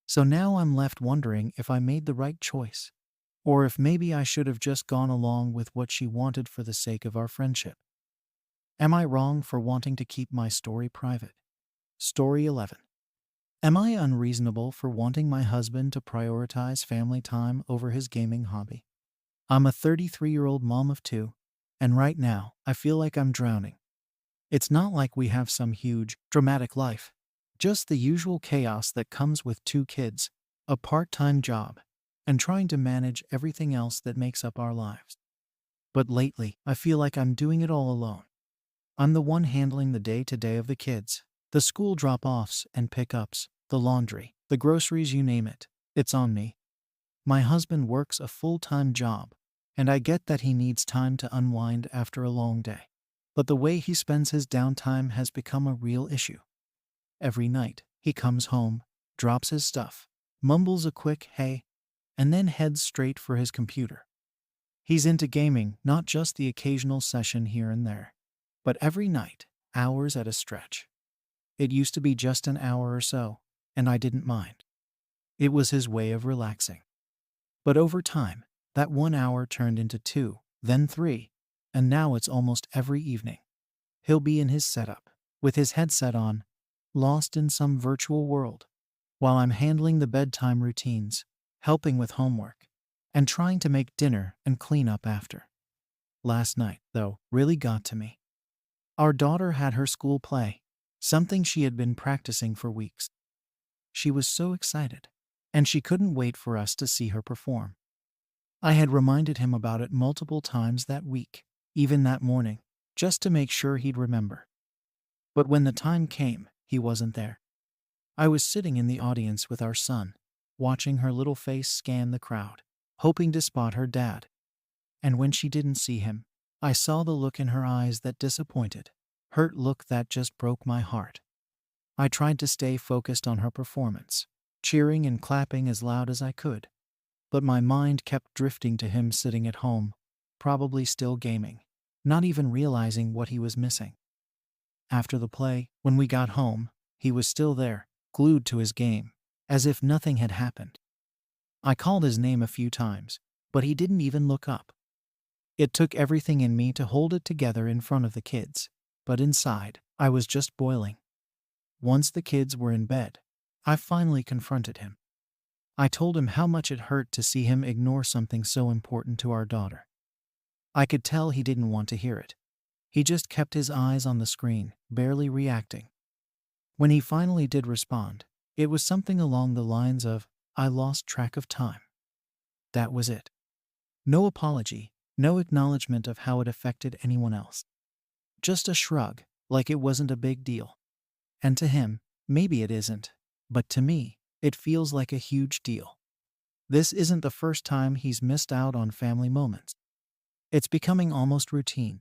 So now I'm left wondering if I made the right choice, or if maybe I should have just gone along with what she wanted for the sake of our friendship. Am I wrong for wanting to keep my story private? Story 11. Am I unreasonable for wanting my husband to prioritize family time over his gaming hobby? I'm a 33-year-old mom of two, and right now I feel like I'm drowning. It's not like we have some huge, dramatic life, just the usual chaos that comes with two kids, a part-time job, and trying to manage everything else that makes up our lives. But lately, I feel like I'm doing it all alone. I'm the one handling the day-to-day of the kids, the school drop-offs and pickups, the laundry, the groceries, you name it. It's on me. My husband works a full-time job, and I get that he needs time to unwind after a long day. But the way he spends his downtime has become a real issue. Every night, he comes home, drops his stuff, mumbles a quick "hey," and then heads straight for his computer. He's into gaming, not just the occasional session here and there, but every night, hours at a stretch. It used to be just an hour or so, and I didn't mind. It was his way of relaxing. But over time, that 1 hour turned into 2, then 3, and now it's almost every evening. He'll be in his setup, with his headset on, lost in some virtual world, while I'm handling the bedtime routines, helping with homework, and trying to make dinner and clean up after. Last night, though, really got to me. Our daughter had her school play, something she had been practicing for weeks. She was so excited, and she couldn't wait for us to see her perform. I had reminded him about it multiple times that week, even that morning, just to make sure he'd remember. But when the time came, he wasn't there. I was sitting in the audience with our son, watching her little face scan the crowd, hoping to spot her dad. And when she didn't see him, I saw the look in her eyes, that disappointed, hurt look that just broke my heart. I tried to stay focused on her performance, cheering and clapping as loud as I could, but my mind kept drifting to him sitting at home, probably still gaming, not even realizing what he was missing. After the play, when we got home, he was still there, glued to his game, as if nothing had happened. I called his name a few times, but he didn't even look up. It took everything in me to hold it together in front of the kids, but inside, I was just boiling. Once the kids were in bed, I finally confronted him. I told him how much it hurt to see him ignore something so important to our daughter. I could tell he didn't want to hear it. He just kept his eyes on the screen, barely reacting. When he finally did respond, it was something along the lines of, "I lost track of time." That was it. No apology, no acknowledgement of how it affected anyone else. Just a shrug, like it wasn't a big deal. And to him, maybe it isn't, but to me, it feels like a huge deal. This isn't the first time he's missed out on family moments. It's becoming almost routine.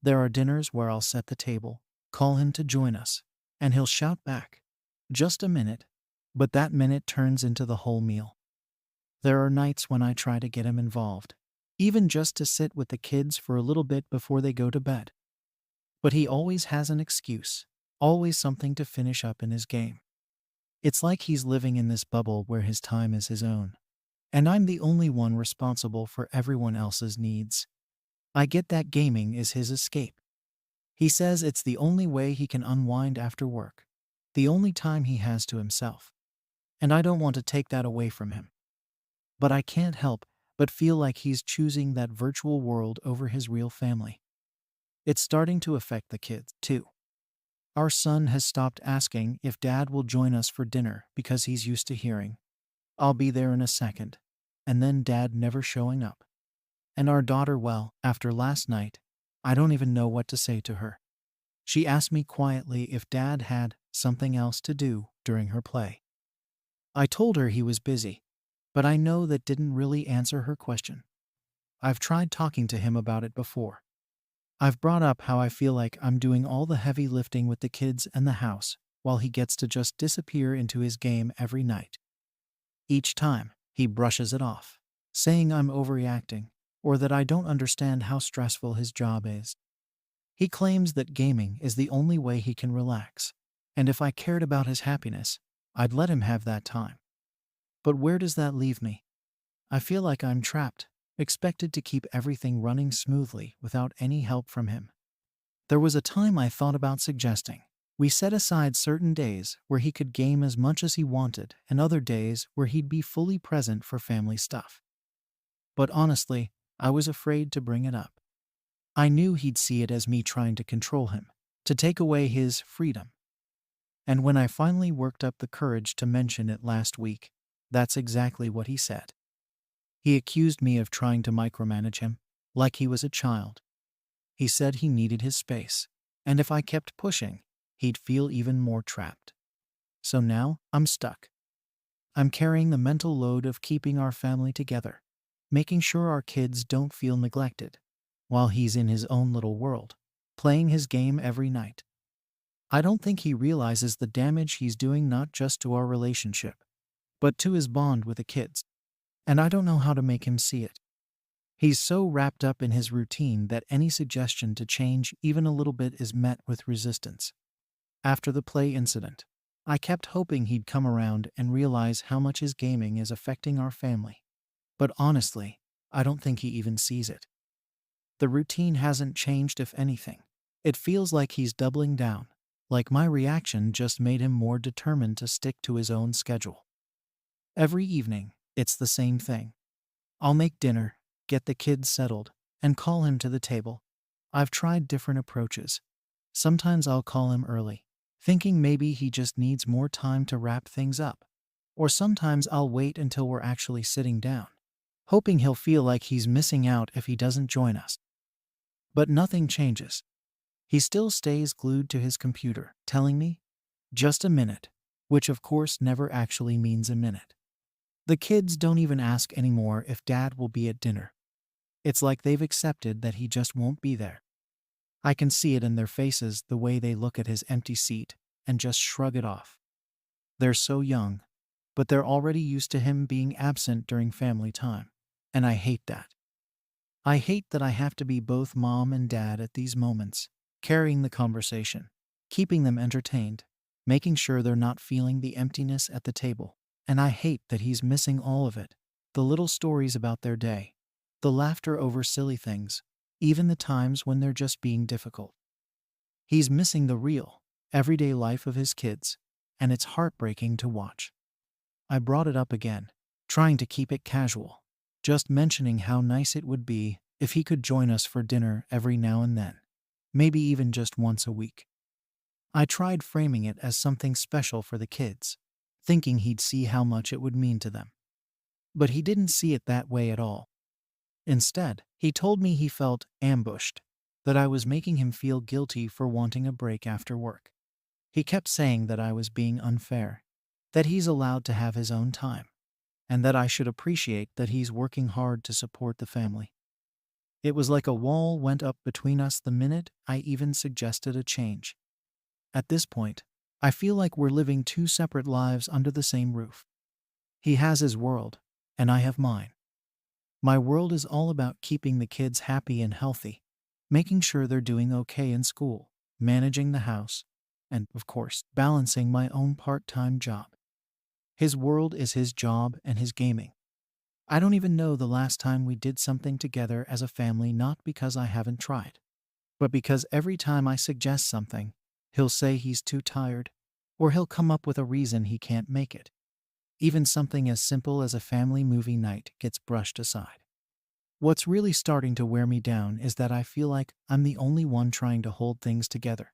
There are dinners where I'll set the table, call him to join us, and he'll shout back, "Just a minute," but that minute turns into the whole meal. There are nights when I try to get him involved, even just to sit with the kids for a little bit before they go to bed. But he always has an excuse, always something to finish up in his game. It's like he's living in this bubble where his time is his own, and I'm the only one responsible for everyone else's needs. I get that gaming is his escape. He says it's the only way he can unwind after work, the only time he has to himself. And I don't want to take that away from him. But I can't help but feel like he's choosing that virtual world over his real family. It's starting to affect the kids, too. Our son has stopped asking if Dad will join us for dinner because he's used to hearing, "I'll be there in a second," and then Dad never showing up. And our daughter, well, after last night, I don't even know what to say to her. She asked me quietly if Dad had something else to do during her play. I told her he was busy, but I know that didn't really answer her question. I've tried talking to him about it before. I've brought up how I feel like I'm doing all the heavy lifting with the kids and the house, while he gets to just disappear into his game every night. Each time, he brushes it off, saying I'm overreacting, or that I don't understand how stressful his job is. He claims that gaming is the only way he can relax, and if I cared about his happiness, I'd let him have that time. But where does that leave me? I feel like I'm trapped, expected to keep everything running smoothly without any help from him. There was a time I thought about suggesting we set aside certain days where he could game as much as he wanted and other days where he'd be fully present for family stuff. But honestly, I was afraid to bring it up. I knew he'd see it as me trying to control him, to take away his freedom. And when I finally worked up the courage to mention it last week, that's exactly what he said. He accused me of trying to micromanage him, like he was a child. He said he needed his space, and if I kept pushing, he'd feel even more trapped. So now, I'm stuck. I'm carrying the mental load of keeping our family together, making sure our kids don't feel neglected, while he's in his own little world, playing his game every night. I don't think he realizes the damage he's doing not just to our relationship, but to his bond with the kids. And I don't know how to make him see it. He's so wrapped up in his routine that any suggestion to change even a little bit is met with resistance. After the play incident, I kept hoping he'd come around and realize how much his gaming is affecting our family. But honestly, I don't think he even sees it. The routine hasn't changed, if anything. It feels like he's doubling down, like my reaction just made him more determined to stick to his own schedule. Every evening, it's the same thing. I'll make dinner, get the kids settled, and call him to the table. I've tried different approaches. Sometimes I'll call him early, thinking maybe he just needs more time to wrap things up. Or sometimes I'll wait until we're actually sitting down, hoping he'll feel like he's missing out if he doesn't join us. But nothing changes. He still stays glued to his computer, telling me, "Just a minute," which of course never actually means a minute. The kids don't even ask anymore if Dad will be at dinner. It's like they've accepted that he just won't be there. I can see it in their faces, the way they look at his empty seat and just shrug it off. They're so young, but they're already used to him being absent during family time, and I hate that. I hate that I have to be both mom and dad at these moments, carrying the conversation, keeping them entertained, making sure they're not feeling the emptiness at the table. And I hate that he's missing all of it, the little stories about their day, the laughter over silly things, even the times when they're just being difficult. He's missing the real, everyday life of his kids, and it's heartbreaking to watch. I brought it up again, trying to keep it casual, just mentioning how nice it would be if he could join us for dinner every now and then, maybe even just once a week. I tried framing it as something special for the kids, thinking he'd see how much it would mean to them. But he didn't see it that way at all. Instead, he told me he felt ambushed, that I was making him feel guilty for wanting a break after work. He kept saying that I was being unfair, that he's allowed to have his own time, and that I should appreciate that he's working hard to support the family. It was like a wall went up between us the minute I even suggested a change. At this point, I feel like we're living two separate lives under the same roof. He has his world, and I have mine. My world is all about keeping the kids happy and healthy, making sure they're doing okay in school, managing the house, and, of course, balancing my own part-time job. His world is his job and his gaming. I don't even know the last time we did something together as a family, not because I haven't tried, but because every time I suggest something, he'll say he's too tired, or he'll come up with a reason he can't make it. Even something as simple as a family movie night gets brushed aside. What's really starting to wear me down is that I feel like I'm the only one trying to hold things together.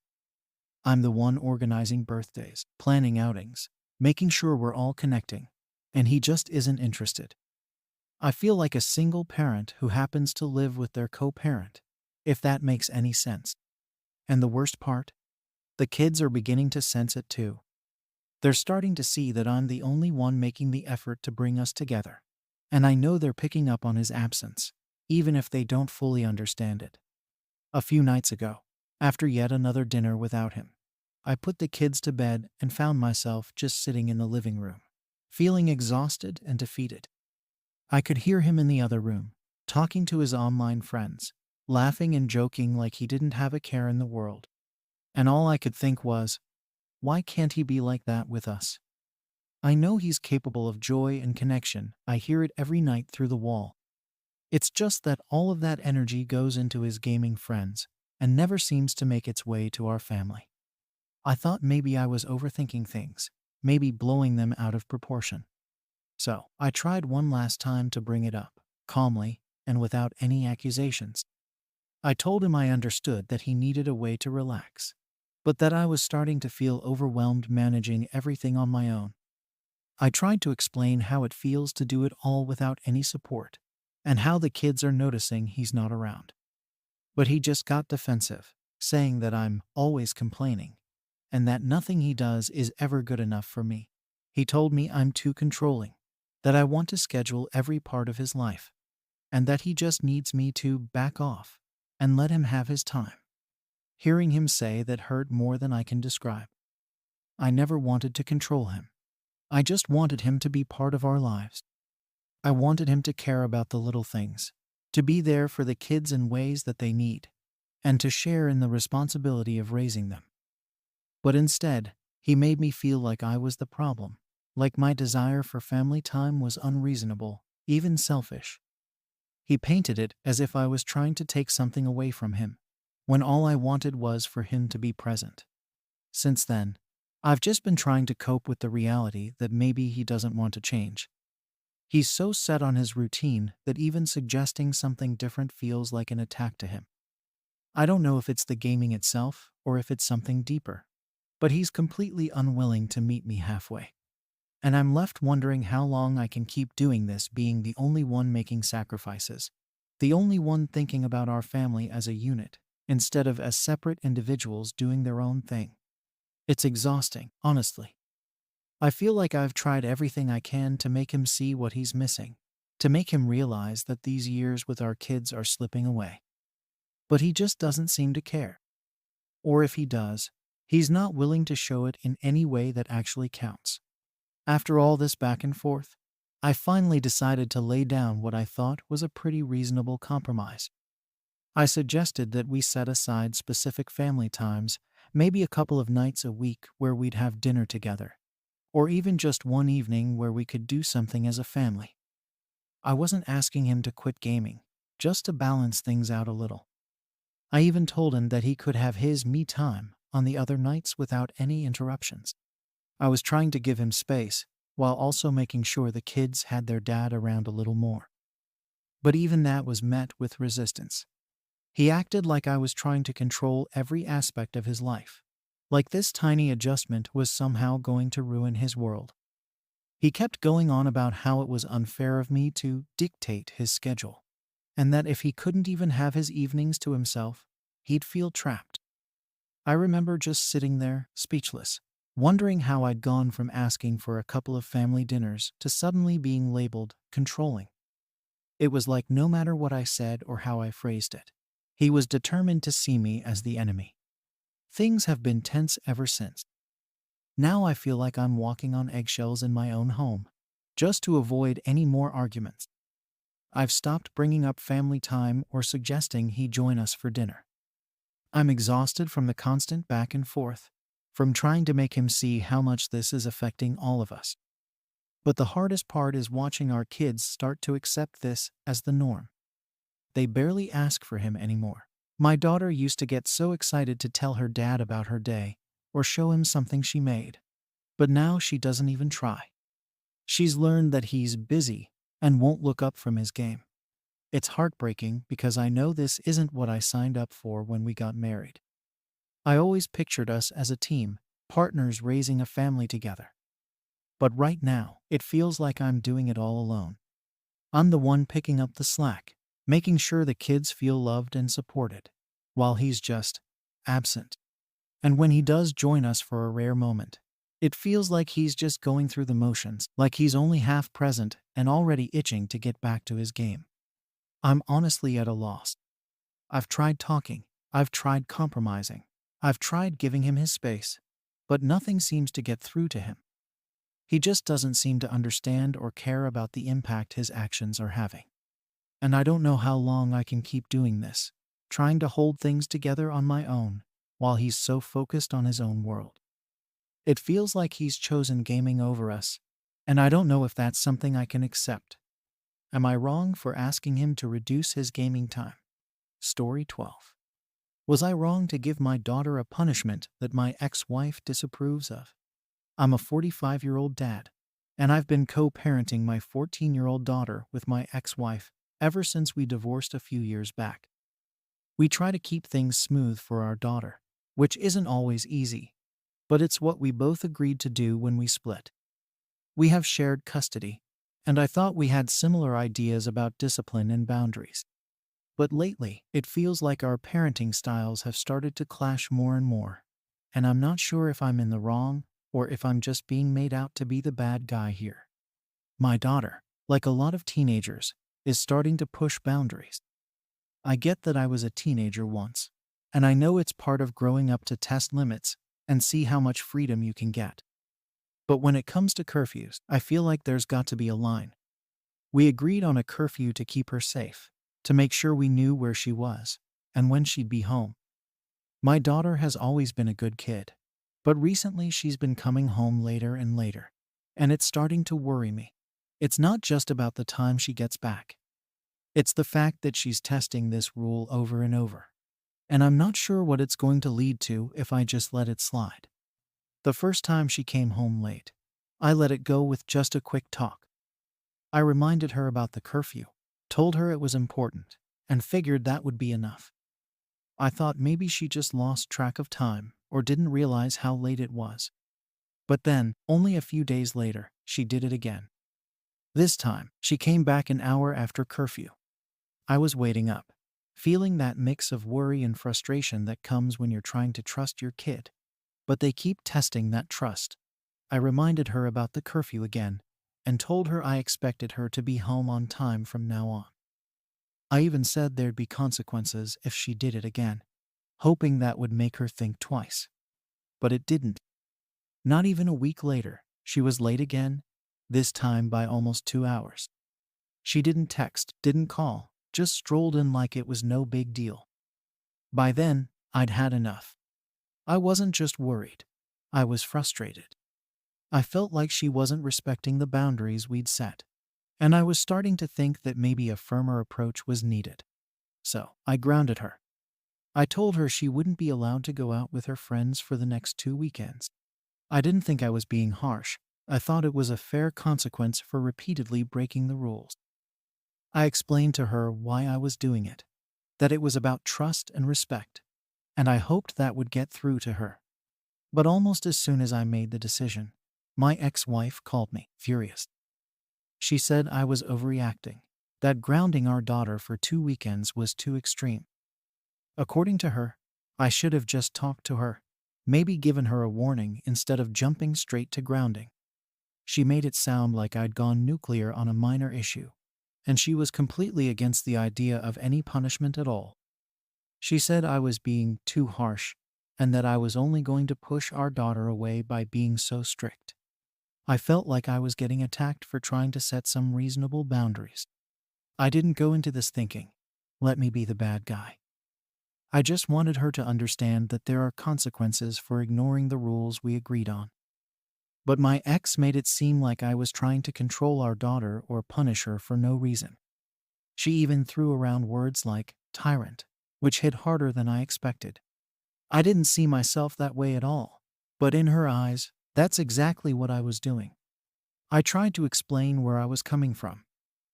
I'm the one organizing birthdays, planning outings, making sure we're all connecting, and he just isn't interested. I feel like a single parent who happens to live with their co-parent, if that makes any sense. And the worst part? The kids are beginning to sense it too. They're starting to see that I'm the only one making the effort to bring us together. And I know they're picking up on his absence, even if they don't fully understand it. A few nights ago, after yet another dinner without him, I put the kids to bed and found myself just sitting in the living room, feeling exhausted and defeated. I could hear him in the other room, talking to his online friends, laughing and joking like he didn't have a care in the world. And all I could think was, why can't he be like that with us? I know he's capable of joy and connection. I hear it every night through the wall. It's just that all of that energy goes into his gaming friends and never seems to make its way to our family. I thought maybe I was overthinking things, maybe blowing them out of proportion. So I tried one last time to bring it up, calmly and without any accusations. I told him I understood that he needed a way to relax, but that I was starting to feel overwhelmed managing everything on my own. I tried to explain how it feels to do it all without any support, and how the kids are noticing he's not around. But he just got defensive, saying that I'm always complaining, and that nothing he does is ever good enough for me. He told me I'm too controlling, that I want to schedule every part of his life, and that he just needs me to back off and let him have his time. Hearing him say that hurt more than I can describe. I never wanted to control him. I just wanted him to be part of our lives. I wanted him to care about the little things, to be there for the kids in ways that they need, and to share in the responsibility of raising them. But instead, he made me feel like I was the problem, like my desire for family time was unreasonable, even selfish. He painted it as if I was trying to take something away from him, when all I wanted was for him to be present. Since then, I've just been trying to cope with the reality that maybe he doesn't want to change. He's so set on his routine that even suggesting something different feels like an attack to him. I don't know if it's the gaming itself or if it's something deeper, but he's completely unwilling to meet me halfway. And I'm left wondering how long I can keep doing this, being the only one making sacrifices, the only one thinking about our family as a unit, instead of as separate individuals doing their own thing. It's exhausting, honestly. I feel like I've tried everything I can to make him see what he's missing, to make him realize that these years with our kids are slipping away. But he just doesn't seem to care. Or if he does, he's not willing to show it in any way that actually counts. After all this back and forth, I finally decided to lay down what I thought was a pretty reasonable compromise. I suggested that we set aside specific family times, maybe a couple of nights a week where we'd have dinner together, or even just one evening where we could do something as a family. I wasn't asking him to quit gaming, just to balance things out a little. I even told him that he could have his me time on the other nights without any interruptions. I was trying to give him space, while also making sure the kids had their dad around a little more. But even that was met with resistance. He acted like I was trying to control every aspect of his life, like this tiny adjustment was somehow going to ruin his world. He kept going on about how it was unfair of me to dictate his schedule, and that if he couldn't even have his evenings to himself, he'd feel trapped. I remember just sitting there, speechless, wondering how I'd gone from asking for a couple of family dinners to suddenly being labeled controlling. It was like no matter what I said or how I phrased it, he was determined to see me as the enemy. Things have been tense ever since. Now I feel like I'm walking on eggshells in my own home, just to avoid any more arguments. I've stopped bringing up family time or suggesting he join us for dinner. I'm exhausted from the constant back and forth, from trying to make him see how much this is affecting all of us. But the hardest part is watching our kids start to accept this as the norm. They barely ask for him anymore. My daughter used to get so excited to tell her dad about her day or show him something she made. But now she doesn't even try. She's learned that he's busy and won't look up from his game. It's heartbreaking because I know this isn't what I signed up for when we got married. I always pictured us as a team, partners raising a family together. But right now, it feels like I'm doing it all alone. I'm the one picking up the slack, making sure the kids feel loved and supported, while he's just absent. And when he does join us for a rare moment, it feels like he's just going through the motions, like he's only half present and already itching to get back to his game. I'm honestly at a loss. I've tried talking, I've tried compromising, I've tried giving him his space, but nothing seems to get through to him. He just doesn't seem to understand or care about the impact his actions are having. And I don't know how long I can keep doing this, trying to hold things together on my own, while he's so focused on his own world. It feels like he's chosen gaming over us, and I don't know if that's something I can accept. Am I wrong for asking him to reduce his gaming time? Story 12. Was I wrong to give my daughter a punishment that my ex-wife disapproves of? I'm a 45-year-old dad, and I've been co-parenting my 14-year-old daughter with my ex-wife ever since we divorced a few years back. We try to keep things smooth for our daughter, which isn't always easy, but it's what we both agreed to do when we split. We have shared custody, and I thought we had similar ideas about discipline and boundaries. But lately, it feels like our parenting styles have started to clash more and more, and I'm not sure if I'm in the wrong or if I'm just being made out to be the bad guy here. My daughter, like a lot of teenagers, is starting to push boundaries. I get that I was a teenager once, and I know it's part of growing up to test limits and see how much freedom you can get. But when it comes to curfews, I feel like there's got to be a line. We agreed on a curfew to keep her safe, to make sure we knew where she was and when she'd be home. My daughter has always been a good kid, but recently she's been coming home later and later, and it's starting to worry me. It's not just about the time she gets back. It's the fact that she's testing this rule over and over, and I'm not sure what it's going to lead to if I just let it slide. The first time she came home late, I let it go with just a quick talk. I reminded her about the curfew, told her it was important, and figured that would be enough. I thought maybe she just lost track of time or didn't realize how late it was. But then, only a few days later, she did it again. This time, she came back an hour after curfew. I was waiting up, feeling that mix of worry and frustration that comes when you're trying to trust your kid. But they keep testing that trust. I reminded her about the curfew again and told her I expected her to be home on time from now on. I even said there'd be consequences if she did it again, hoping that would make her think twice. But it didn't. Not even a week later, she was late again, this time by almost 2 hours. She didn't text, didn't call, just strolled in like it was no big deal. By then, I'd had enough. I wasn't just worried. I was frustrated. I felt like she wasn't respecting the boundaries we'd set, and I was starting to think that maybe a firmer approach was needed. So, I grounded her. I told her she wouldn't be allowed to go out with her friends for the next 2 weekends. I didn't think I was being harsh. I thought it was a fair consequence for repeatedly breaking the rules. I explained to her why I was doing it, that it was about trust and respect, and I hoped that would get through to her. But almost as soon as I made the decision, my ex-wife called me, furious. She said I was overreacting, that grounding our daughter for 2 weekends was too extreme. According to her, I should have just talked to her, maybe given her a warning instead of jumping straight to grounding. She made it sound like I'd gone nuclear on a minor issue, and she was completely against the idea of any punishment at all. She said I was being too harsh and that I was only going to push our daughter away by being so strict. I felt like I was getting attacked for trying to set some reasonable boundaries. I didn't go into this thinking, let me be the bad guy. I just wanted her to understand that there are consequences for ignoring the rules we agreed on. But my ex made it seem like I was trying to control our daughter or punish her for no reason. She even threw around words like tyrant, which hit harder than I expected. I didn't see myself that way at all, but in her eyes, that's exactly what I was doing. I tried to explain where I was coming from,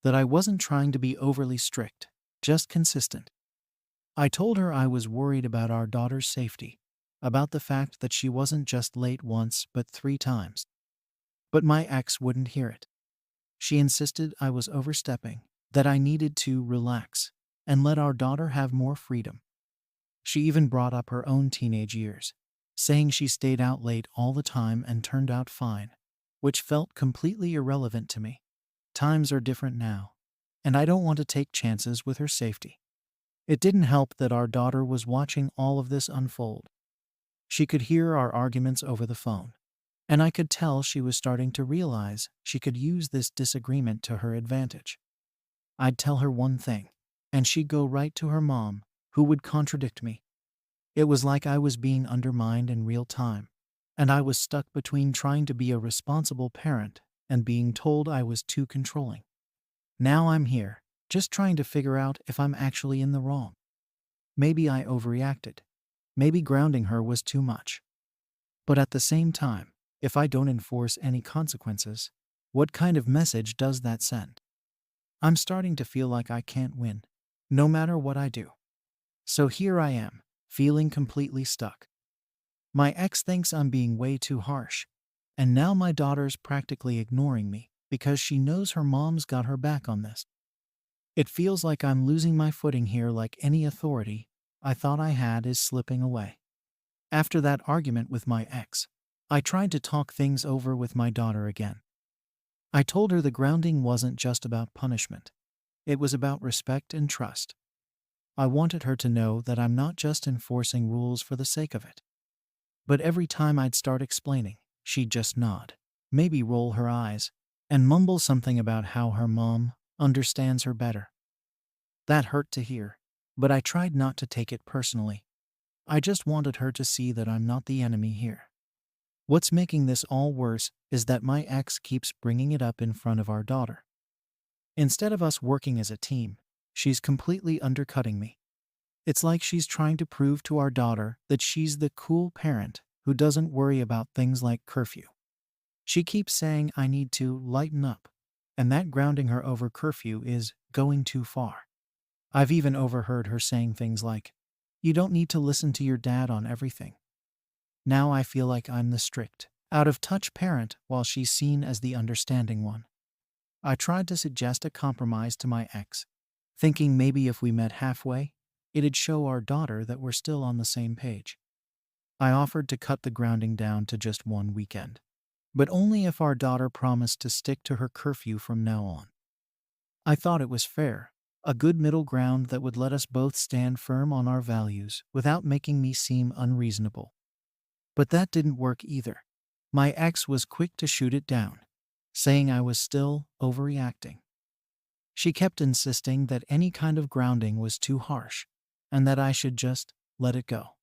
that I wasn't trying to be overly strict, just consistent. I told her I was worried about our daughter's safety, about the fact that she wasn't just late once but 3 times. But my ex wouldn't hear it. She insisted I was overstepping, that I needed to relax and let our daughter have more freedom. She even brought up her own teenage years, saying she stayed out late all the time and turned out fine, which felt completely irrelevant to me. Times are different now, and I don't want to take chances with her safety. It didn't help that our daughter was watching all of this unfold. She could hear our arguments over the phone, and I could tell she was starting to realize she could use this disagreement to her advantage. I'd tell her one thing, and she'd go right to her mom, who would contradict me. It was like I was being undermined in real time, and I was stuck between trying to be a responsible parent and being told I was too controlling. Now I'm here, just trying to figure out if I'm actually in the wrong. Maybe I overreacted. Maybe grounding her was too much. But at the same time, if I don't enforce any consequences, what kind of message does that send? I'm starting to feel like I can't win, no matter what I do. So here I am, feeling completely stuck. My ex thinks I'm being way too harsh, and now my daughter's practically ignoring me because she knows her mom's got her back on this. It feels like I'm losing my footing here, like any authority I thought I had is slipping away. After that argument with my ex, I tried to talk things over with my daughter again. I told her the grounding wasn't just about punishment. It was about respect and trust. I wanted her to know that I'm not just enforcing rules for the sake of it. But every time I'd start explaining, she'd just nod, maybe roll her eyes, and mumble something about how her mom understands her better. That hurt to hear, but I tried not to take it personally. I just wanted her to see that I'm not the enemy here. What's making this all worse is that my ex keeps bringing it up in front of our daughter. Instead of us working as a team, she's completely undercutting me. It's like she's trying to prove to our daughter that she's the cool parent who doesn't worry about things like curfew. She keeps saying I need to lighten up, and that grounding her over curfew is going too far. I've even overheard her saying things like, "You don't need to listen to your dad on everything." Now I feel like I'm the strict, out of touch parent while she's seen as the understanding one. I tried to suggest a compromise to my ex, thinking maybe if we met halfway, it'd show our daughter that we're still on the same page. I offered to cut the grounding down to just one weekend, but only if our daughter promised to stick to her curfew from now on. I thought it was fair, a good middle ground that would let us both stand firm on our values without making me seem unreasonable. But that didn't work either. My ex was quick to shoot it down, saying I was still overreacting. She kept insisting that any kind of grounding was too harsh, and that I should just let it go.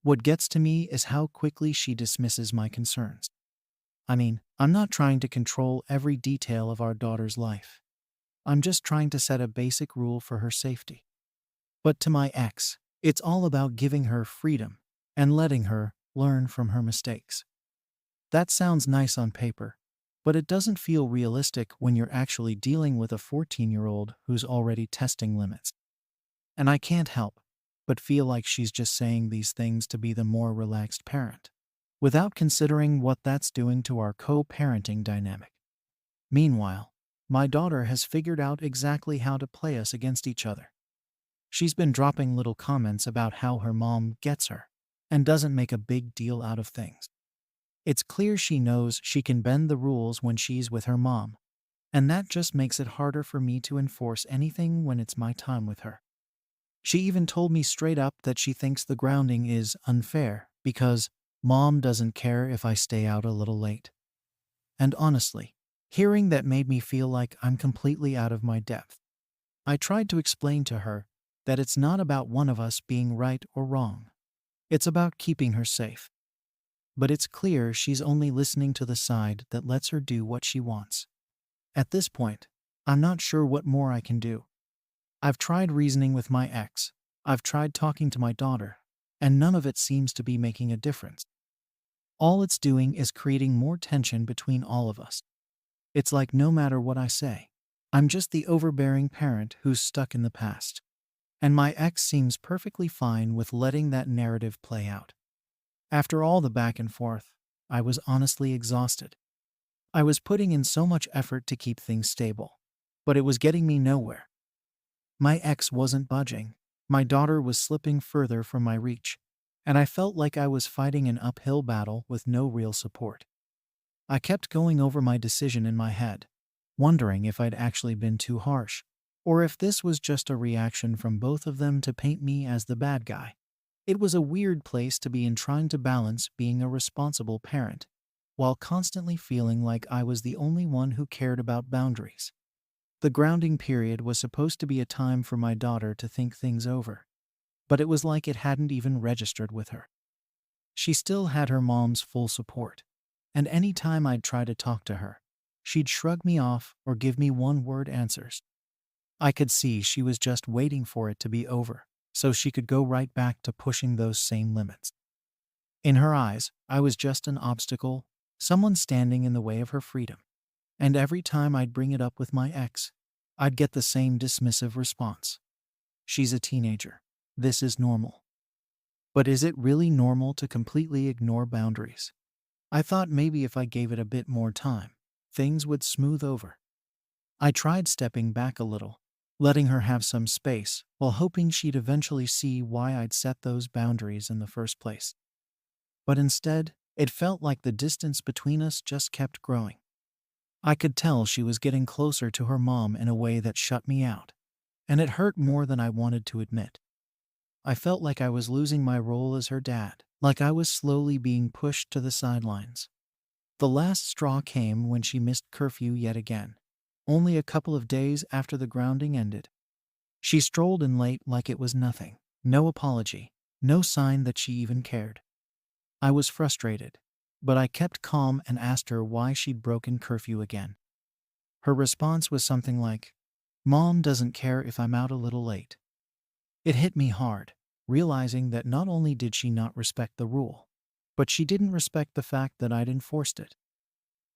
What gets to me is how quickly she dismisses my concerns. I mean, I'm not trying to control every detail of our daughter's life. I'm just trying to set a basic rule for her safety. But to my ex, it's all about giving her freedom and letting her learn from her mistakes. That sounds nice on paper, but it doesn't feel realistic when you're actually dealing with a 14-year-old who's already testing limits. And I can't help but feel like she's just saying these things to be the more relaxed parent, without considering what that's doing to our co-parenting dynamic. Meanwhile, my daughter has figured out exactly how to play us against each other. She's been dropping little comments about how her mom gets her and doesn't make a big deal out of things. It's clear she knows she can bend the rules when she's with her mom, and that just makes it harder for me to enforce anything when it's my time with her. She even told me straight up that she thinks the grounding is unfair because mom doesn't care if I stay out a little late. And honestly, hearing that made me feel like I'm completely out of my depth. I tried to explain to her that it's not about one of us being right or wrong. It's about keeping her safe. But it's clear she's only listening to the side that lets her do what she wants. At this point, I'm not sure what more I can do. I've tried reasoning with my ex, I've tried talking to my daughter, and none of it seems to be making a difference. All it's doing is creating more tension between all of us. It's like no matter what I say, I'm just the overbearing parent who's stuck in the past. And my ex seems perfectly fine with letting that narrative play out. After all the back and forth, I was honestly exhausted. I was putting in so much effort to keep things stable, but it was getting me nowhere. My ex wasn't budging. My daughter was slipping further from my reach, and I felt like I was fighting an uphill battle with no real support. I kept going over my decision in my head, wondering if I'd actually been too harsh, or if this was just a reaction from both of them to paint me as the bad guy. It was a weird place to be in, trying to balance being a responsible parent while constantly feeling like I was the only one who cared about boundaries. The grounding period was supposed to be a time for my daughter to think things over, but it was like it hadn't even registered with her. She still had her mom's full support, and any time I'd try to talk to her, she'd shrug me off or give me one-word answers. I could see she was just waiting for it to be over, so she could go right back to pushing those same limits. In her eyes, I was just an obstacle, someone standing in the way of her freedom. And every time I'd bring it up with my ex, I'd get the same dismissive response. She's a teenager. This is normal. But is it really normal to completely ignore boundaries? I thought maybe if I gave it a bit more time, things would smooth over. I tried stepping back a little, letting her have some space, while hoping she'd eventually see why I'd set those boundaries in the first place. But instead, it felt like the distance between us just kept growing. I could tell she was getting closer to her mom in a way that shut me out, and it hurt more than I wanted to admit. I felt like I was losing my role as her dad, like I was slowly being pushed to the sidelines. The last straw came when she missed curfew yet again, only a couple of days after the grounding ended. She strolled in late like it was nothing, no apology, no sign that she even cared. I was frustrated, but I kept calm and asked her why she'd broken curfew again. Her response was something like, "Mom doesn't care if I'm out a little late." It hit me hard, realizing that not only did she not respect the rule, but she didn't respect the fact that I'd enforced it.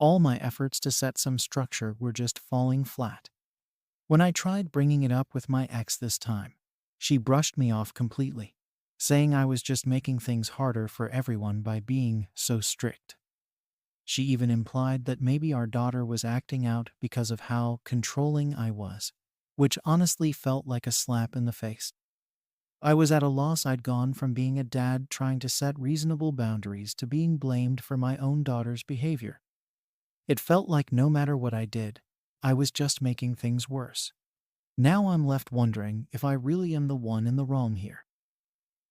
All my efforts to set some structure were just falling flat. When I tried bringing it up with my ex this time, she brushed me off completely, saying I was just making things harder for everyone by being so strict. She even implied that maybe our daughter was acting out because of how controlling I was, which honestly felt like a slap in the face. I was at a loss. I'd gone from being a dad trying to set reasonable boundaries to being blamed for my own daughter's behavior. It felt like no matter what I did, I was just making things worse. Now I'm left wondering if I really am the one in the wrong here.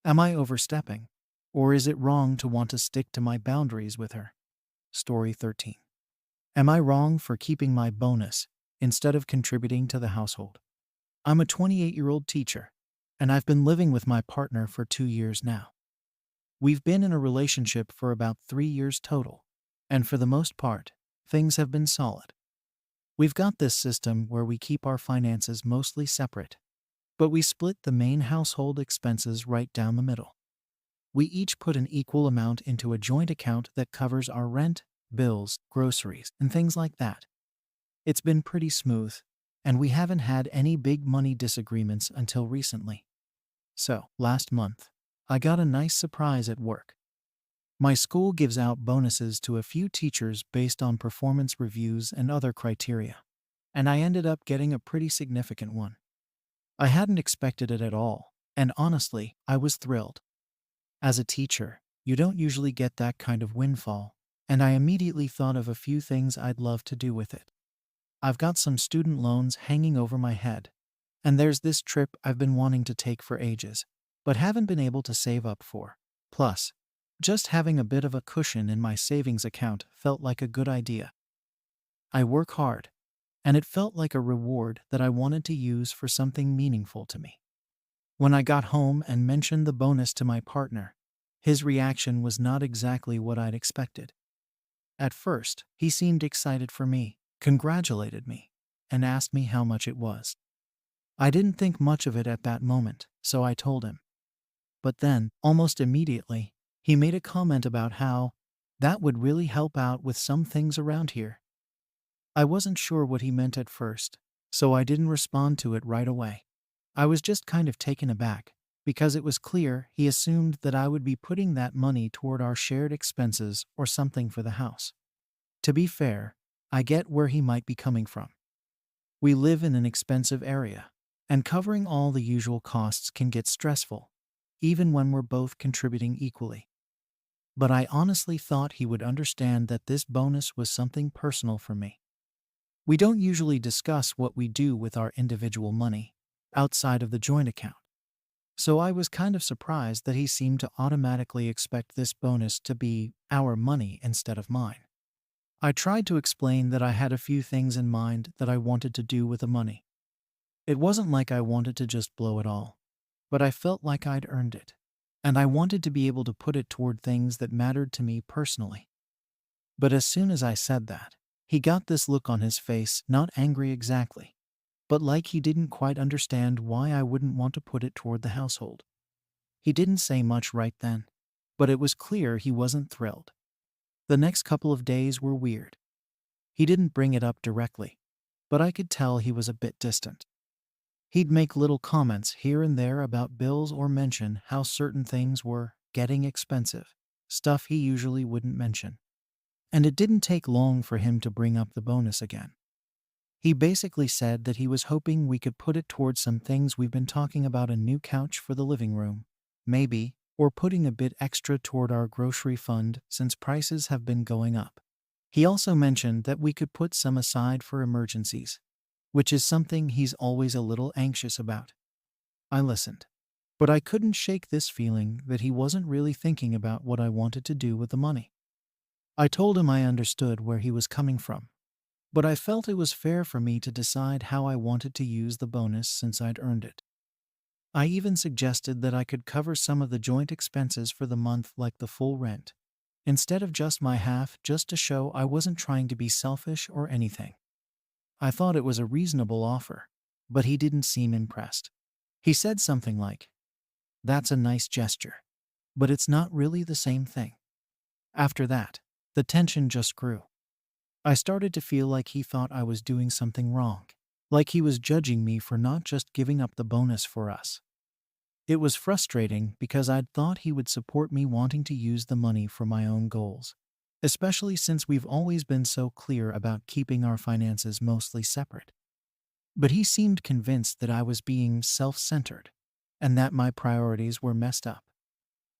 Am I overstepping? Or is it wrong to want to stick to my boundaries with her? Story 13. Am I wrong for keeping my bonus instead of contributing to the household? I'm a 28-year-old teacher, and I've been living with my partner for 2 years now. We've been in a relationship for about 3 years total, and for the most part, things have been solid. We've got this system where we keep our finances mostly separate, but we split the main household expenses right down the middle. We each put an equal amount into a joint account that covers our rent, bills, groceries, and things like that. It's been pretty smooth, and we haven't had any big money disagreements until recently. So, last month, I got a nice surprise at work. My school gives out bonuses to a few teachers based on performance reviews and other criteria, and I ended up getting a pretty significant one. I hadn't expected it at all, and honestly, I was thrilled. As a teacher, you don't usually get that kind of windfall, and I immediately thought of a few things I'd love to do with it. I've got some student loans hanging over my head, and there's this trip I've been wanting to take for ages, but haven't been able to save up for. Plus, just having a bit of a cushion in my savings account felt like a good idea. I work hard, and it felt like a reward that I wanted to use for something meaningful to me. When I got home and mentioned the bonus to my partner, his reaction was not exactly what I'd expected. At first, he seemed excited for me, congratulated me, and asked me how much it was. I didn't think much of it at that moment, so I told him. But then, almost immediately, he made a comment about how that would really help out with some things around here. I wasn't sure what he meant at first, so I didn't respond to it right away. I was just kind of taken aback, because it was clear he assumed that I would be putting that money toward our shared expenses or something for the house. To be fair, I get where he might be coming from. We live in an expensive area, and covering all the usual costs can get stressful, even when we're both contributing equally. But I honestly thought he would understand that this bonus was something personal for me. We don't usually discuss what we do with our individual money outside of the joint account, so I was kind of surprised that he seemed to automatically expect this bonus to be our money instead of mine. I tried to explain that I had a few things in mind that I wanted to do with the money. It wasn't like I wanted to just blow it all, but I felt like I'd earned it, and I wanted to be able to put it toward things that mattered to me personally. But as soon as I said that, he got this look on his face, not angry exactly, but like he didn't quite understand why I wouldn't want to put it toward the household. He didn't say much right then, but it was clear he wasn't thrilled. The next couple of days were weird. He didn't bring it up directly, but I could tell he was a bit distant. He'd make little comments here and there about bills or mention how certain things were getting expensive, stuff he usually wouldn't mention. And it didn't take long for him to bring up the bonus again. He basically said that he was hoping we could put it towards some things we've been talking about: a new couch for the living room, maybe, or putting a bit extra toward our grocery fund since prices have been going up. He also mentioned that we could put some aside for emergencies, which is something he's always a little anxious about. I listened, but I couldn't shake this feeling that he wasn't really thinking about what I wanted to do with the money. I told him I understood where he was coming from, but I felt it was fair for me to decide how I wanted to use the bonus since I'd earned it. I even suggested that I could cover some of the joint expenses for the month, like the full rent, instead of just my half, just to show I wasn't trying to be selfish or anything. I thought it was a reasonable offer, but he didn't seem impressed. He said something like, "That's a nice gesture, but it's not really the same thing." After that, the tension just grew. I started to feel like he thought I was doing something wrong, like he was judging me for not just giving up the bonus for us. It was frustrating because I'd thought he would support me wanting to use the money for my own goals, especially since we've always been so clear about keeping our finances mostly separate. But he seemed convinced that I was being self-centered and that my priorities were messed up.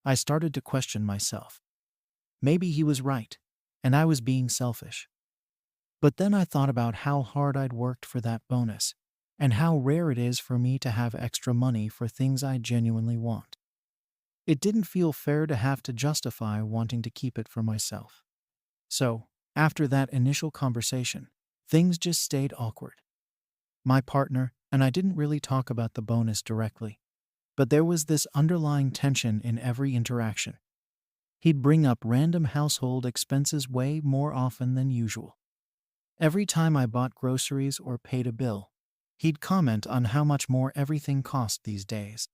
I started to question myself. Maybe he was right, and I was being selfish. But then I thought about how hard I'd worked for that bonus, and how rare it is for me to have extra money for things I genuinely want. It didn't feel fair to have to justify wanting to keep it for myself. So, after that initial conversation, things just stayed awkward. My partner and I didn't really talk about the bonus directly, but there was this underlying tension in every interaction. He'd bring up random household expenses way more often than usual. Every time I bought groceries or paid a bill, he'd comment on how much more everything cost these days.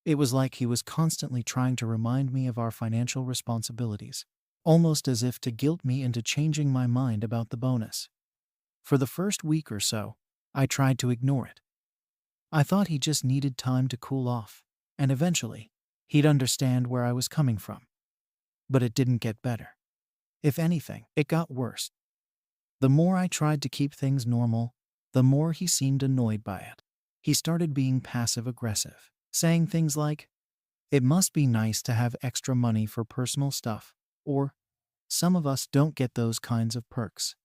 It was like he was constantly trying to remind me of our financial responsibilities, almost as if to guilt me into changing my mind about the bonus. For the first week or so, I tried to ignore it. I thought he just needed time to cool off, and eventually, he'd understand where I was coming from. But it didn't get better. If anything, it got worse. The more I tried to keep things normal, the more he seemed annoyed by it. He started being passive aggressive, saying things like, "It must be nice to have extra money for personal stuff," or "Some of us don't get those kinds of perks."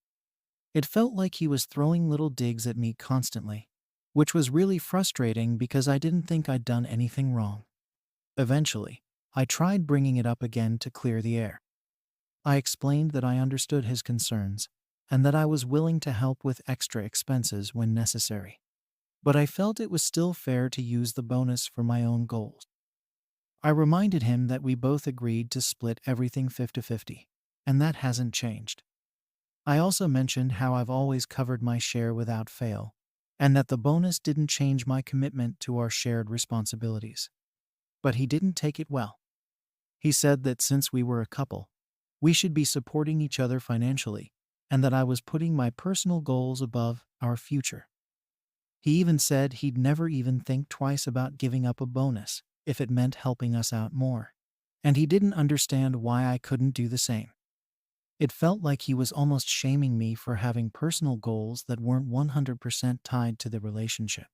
It felt like he was throwing little digs at me constantly, which was really frustrating because I didn't think I'd done anything wrong. Eventually, I tried bringing it up again to clear the air. I explained that I understood his concerns and that I was willing to help with extra expenses when necessary. But I felt it was still fair to use the bonus for my own goals. I reminded him that we both agreed to split everything 50-50, and that hasn't changed. I also mentioned how I've always covered my share without fail, and that the bonus didn't change my commitment to our shared responsibilities. But he didn't take it well. He said that since we were a couple, we should be supporting each other financially, and that I was putting my personal goals above our future. He even said he'd never even think twice about giving up a bonus if it meant helping us out more. And he didn't understand why I couldn't do the same. It felt like he was almost shaming me for having personal goals that weren't 100% tied to the relationship.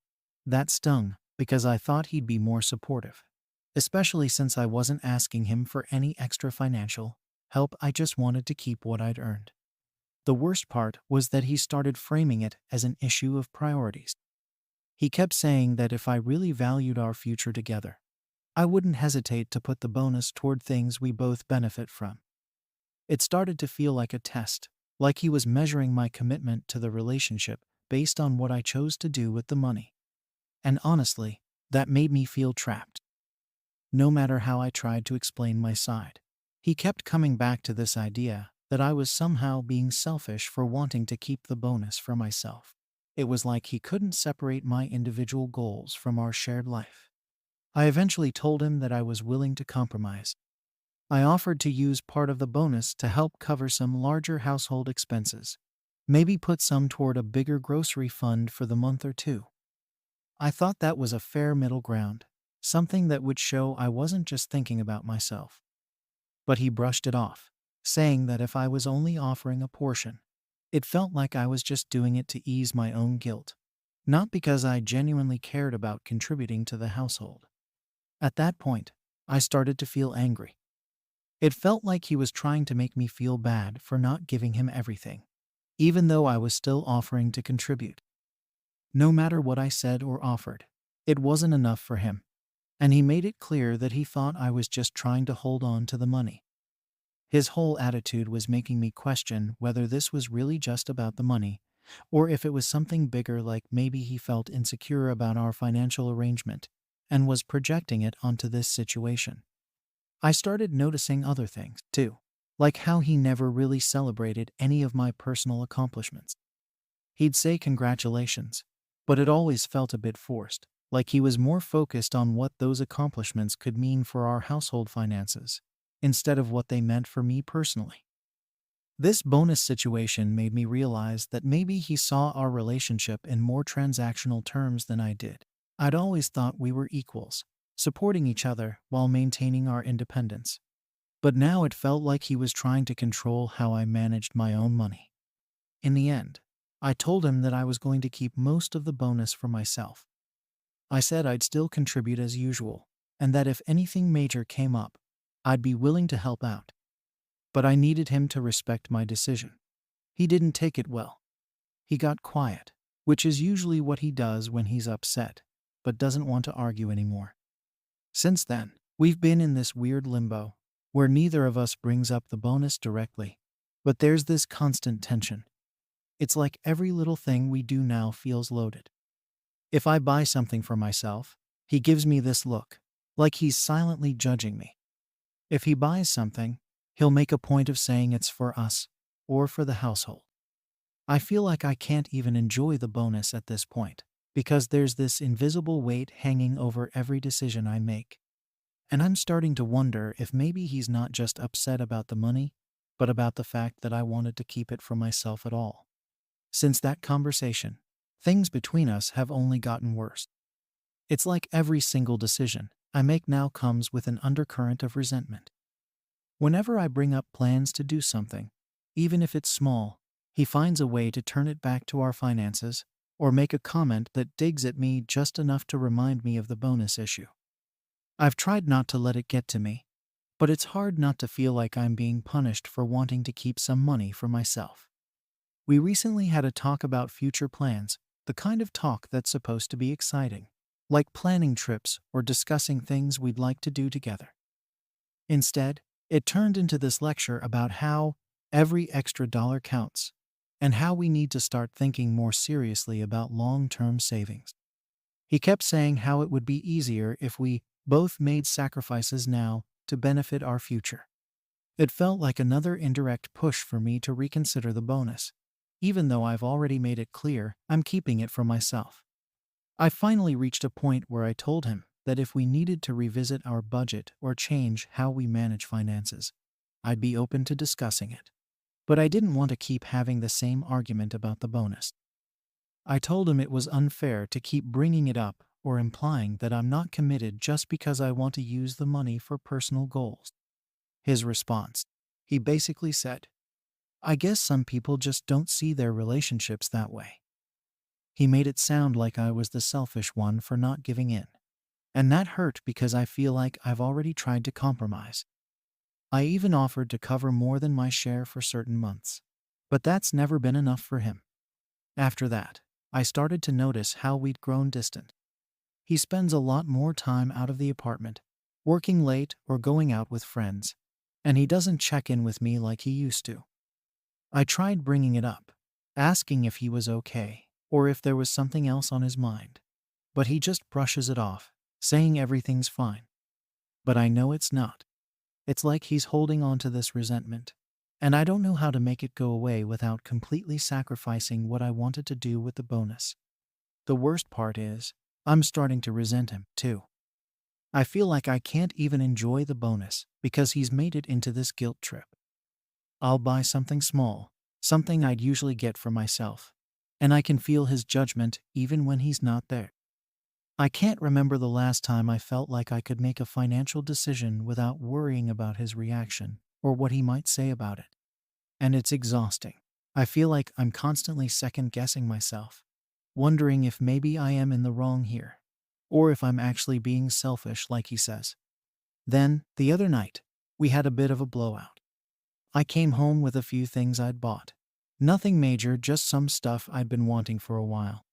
That stung because I thought he'd be more supportive, especially since I wasn't asking him for any extra financial help. I just wanted to keep what I'd earned. The worst part was that he started framing it as an issue of priorities. He kept saying that if I really valued our future together, I wouldn't hesitate to put the bonus toward things we both benefit from. It started to feel like a test, like he was measuring my commitment to the relationship based on what I chose to do with the money. And honestly, that made me feel trapped. No matter how I tried to explain my side, he kept coming back to this idea that I was somehow being selfish for wanting to keep the bonus for myself. It was like he couldn't separate my individual goals from our shared life. I eventually told him that I was willing to compromise. I offered to use part of the bonus to help cover some larger household expenses, maybe put some toward a bigger grocery fund for the month or two. I thought that was a fair middle ground, something that would show I wasn't just thinking about myself. But he brushed it off, saying that if I was only offering a portion, it felt like I was just doing it to ease my own guilt, not because I genuinely cared about contributing to the household. At that point, I started to feel angry. It felt like he was trying to make me feel bad for not giving him everything, even though I was still offering to contribute. No matter what I said or offered, it wasn't enough for him, and he made it clear that he thought I was just trying to hold on to the money. His whole attitude was making me question whether this was really just about the money, or if it was something bigger, like maybe he felt insecure about our financial arrangement and was projecting it onto this situation. I started noticing other things, too, like how he never really celebrated any of my personal accomplishments. He'd say congratulations, but it always felt a bit forced, like he was more focused on what those accomplishments could mean for our household finances, instead of what they meant for me personally. This bonus situation made me realize that maybe he saw our relationship in more transactional terms than I did. I'd always thought we were equals, supporting each other while maintaining our independence. But now it felt like he was trying to control how I managed my own money. In the end, I told him that I was going to keep most of the bonus for myself. I said I'd still contribute as usual, and that if anything major came up, I'd be willing to help out. But I needed him to respect my decision. He didn't take it well. He got quiet, which is usually what he does when he's upset, but doesn't want to argue anymore. Since then, we've been in this weird limbo, where neither of us brings up the bonus directly, but there's this constant tension. It's like every little thing we do now feels loaded. If I buy something for myself, he gives me this look, like he's silently judging me. If he buys something, he'll make a point of saying it's for us, or for the household. I feel like I can't even enjoy the bonus at this point, because there's this invisible weight hanging over every decision I make. And I'm starting to wonder if maybe he's not just upset about the money, but about the fact that I wanted to keep it for myself at all. Since that conversation, things between us have only gotten worse. It's like every single decision I make now comes with an undercurrent of resentment. Whenever I bring up plans to do something, even if it's small, he finds a way to turn it back to our finances or make a comment that digs at me just enough to remind me of the bonus issue. I've tried not to let it get to me, but it's hard not to feel like I'm being punished for wanting to keep some money for myself. We recently had a talk about future plans, the kind of talk that's supposed to be exciting, like planning trips or discussing things we'd like to do together. Instead, it turned into this lecture about how every extra dollar counts and how we need to start thinking more seriously about long-term savings. He kept saying how it would be easier if we both made sacrifices now to benefit our future. It felt like another indirect push for me to reconsider the bonus, even though I've already made it clear I'm keeping it for myself. I finally reached a point where I told him that if we needed to revisit our budget or change how we manage finances, I'd be open to discussing it. But I didn't want to keep having the same argument about the bonus. I told him it was unfair to keep bringing it up or implying that I'm not committed just because I want to use the money for personal goals. His response: he basically said, "I guess some people just don't see their relationships that way." He made it sound like I was the selfish one for not giving in. And that hurt because I feel like I've already tried to compromise. I even offered to cover more than my share for certain months. But that's never been enough for him. After that, I started to notice how we'd grown distant. He spends a lot more time out of the apartment, working late or going out with friends, and he doesn't check in with me like he used to. I tried bringing it up, asking if he was okay or if there was something else on his mind, but he just brushes it off, saying everything's fine. But I know it's not. It's like he's holding on to this resentment, and I don't know how to make it go away without completely sacrificing what I wanted to do with the bonus. The worst part is, I'm starting to resent him, too. I feel like I can't even enjoy the bonus because he's made it into this guilt trip. I'll buy something small, something I'd usually get for myself, and I can feel his judgment even when he's not there. I can't remember the last time I felt like I could make a financial decision without worrying about his reaction or what he might say about it. And it's exhausting. I feel like I'm constantly second-guessing myself, wondering if maybe I am in the wrong here, or if I'm actually being selfish like he says. Then, the other night, we had a bit of a blowout. I came home with a few things I'd bought. Nothing major, just some stuff I'd been wanting for a while.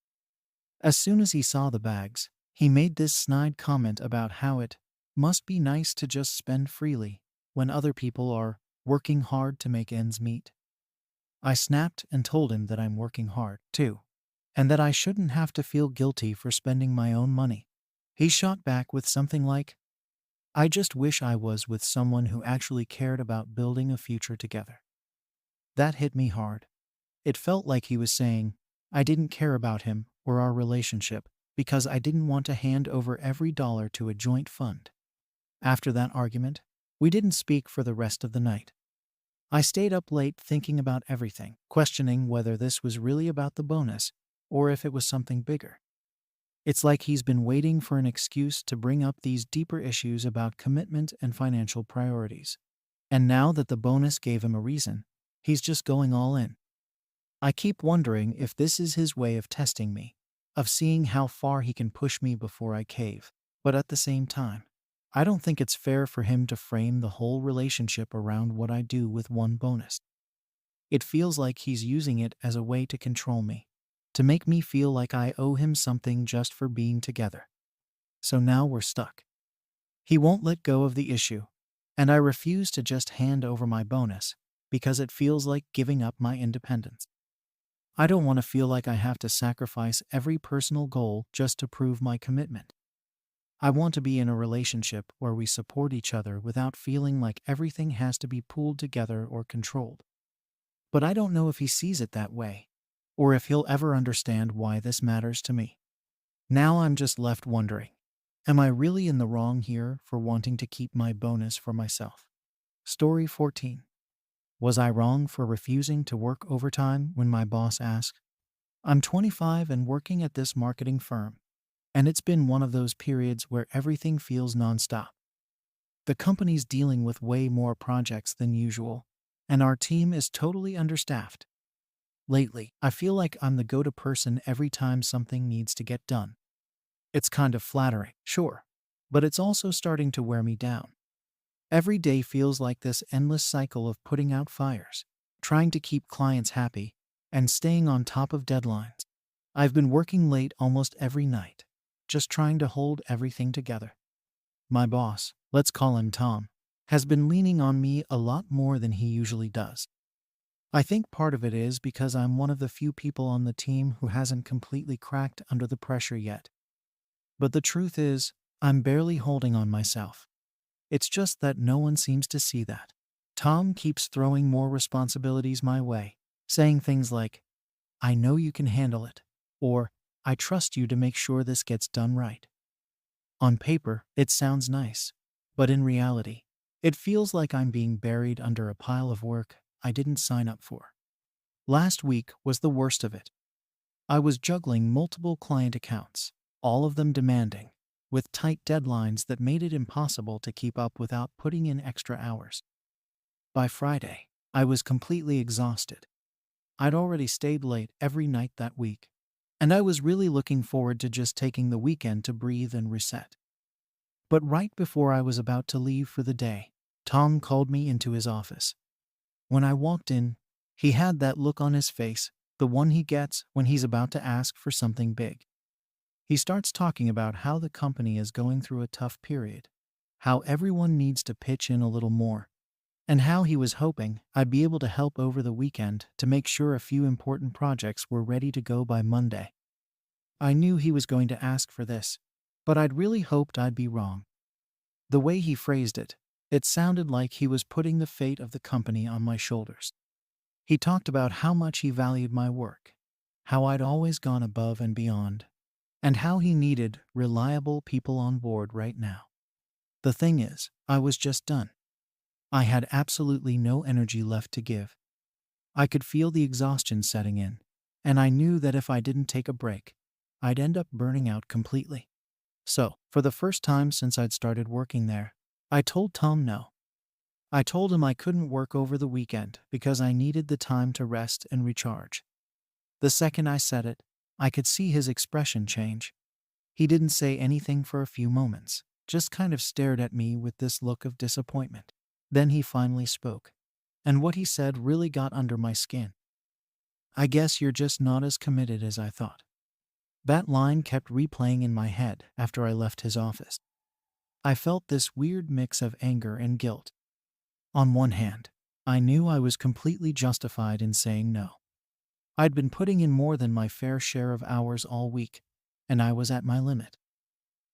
As soon as he saw the bags, he made this snide comment about how it must be nice to just spend freely when other people are working hard to make ends meet. I snapped and told him that I'm working hard, too, and that I shouldn't have to feel guilty for spending my own money. He shot back with something like, "I just wish I was with someone who actually cared about building a future together." That hit me hard. It felt like he was saying, I didn't care about him or our relationship because I didn't want to hand over every dollar to a joint fund. After that argument, we didn't speak for the rest of the night. I stayed up late thinking about everything, questioning whether this was really about the bonus or if it was something bigger. It's like he's been waiting for an excuse to bring up these deeper issues about commitment and financial priorities. And now that the bonus gave him a reason, he's just going all in. I keep wondering if this is his way of testing me, of seeing how far he can push me before I cave. But at the same time, I don't think it's fair for him to frame the whole relationship around what I do with one bonus. It feels like he's using it as a way to control me, to make me feel like I owe him something just for being together. So now we're stuck. He won't let go of the issue, and I refuse to just hand over my bonus because it feels like giving up my independence. I don't want to feel like I have to sacrifice every personal goal just to prove my commitment. I want to be in a relationship where we support each other without feeling like everything has to be pulled together or controlled. But I don't know if he sees it that way, or if he'll ever understand why this matters to me. Now I'm just left wondering, am I really in the wrong here for wanting to keep my bonus for myself? Story 14. Was I wrong for refusing to work overtime when my boss asked? I'm 25 and working at this marketing firm, and it's been one of those periods where everything feels nonstop. The company's dealing with way more projects than usual, and our team is totally understaffed. Lately, I feel like I'm the go-to person every time something needs to get done. It's kind of flattering, sure, but it's also starting to wear me down. Every day feels like this endless cycle of putting out fires, trying to keep clients happy, and staying on top of deadlines. I've been working late almost every night, just trying to hold everything together. My boss, let's call him Tom, has been leaning on me a lot more than he usually does. I think part of it is because I'm one of the few people on the team who hasn't completely cracked under the pressure yet. But the truth is, I'm barely holding on myself. It's just that no one seems to see that. Tom keeps throwing more responsibilities my way, saying things like, I know you can handle it, or I trust you to make sure this gets done right. On paper, it sounds nice, but in reality, it feels like I'm being buried under a pile of work I didn't sign up for. Last week was the worst of it. I was juggling multiple client accounts, all of them demanding, with tight deadlines that made it impossible to keep up without putting in extra hours. By Friday, I was completely exhausted. I'd already stayed late every night that week, and I was really looking forward to just taking the weekend to breathe and reset. But right before I was about to leave for the day, Tom called me into his office. When I walked in, he had that look on his face, the one he gets when he's about to ask for something big. He starts talking about how the company is going through a tough period, how everyone needs to pitch in a little more, and how he was hoping I'd be able to help over the weekend to make sure a few important projects were ready to go by Monday. I knew he was going to ask for this, but I'd really hoped I'd be wrong. The way he phrased it, it sounded like he was putting the fate of the company on my shoulders. He talked about how much he valued my work, how I'd always gone above and beyond, and how he needed reliable people on board right now. The thing is, I was just done. I had absolutely no energy left to give. I could feel the exhaustion setting in, and I knew that if I didn't take a break, I'd end up burning out completely. So, for the first time since I'd started working there, I told Tom no. I told him I couldn't work over the weekend because I needed the time to rest and recharge. The second I said it, I could see his expression change. He didn't say anything for a few moments, just kind of stared at me with this look of disappointment. Then he finally spoke, and what he said really got under my skin. I guess you're just not as committed as I thought. That line kept replaying in my head after I left his office. I felt this weird mix of anger and guilt. On one hand, I knew I was completely justified in saying no. I'd been putting in more than my fair share of hours all week, and I was at my limit.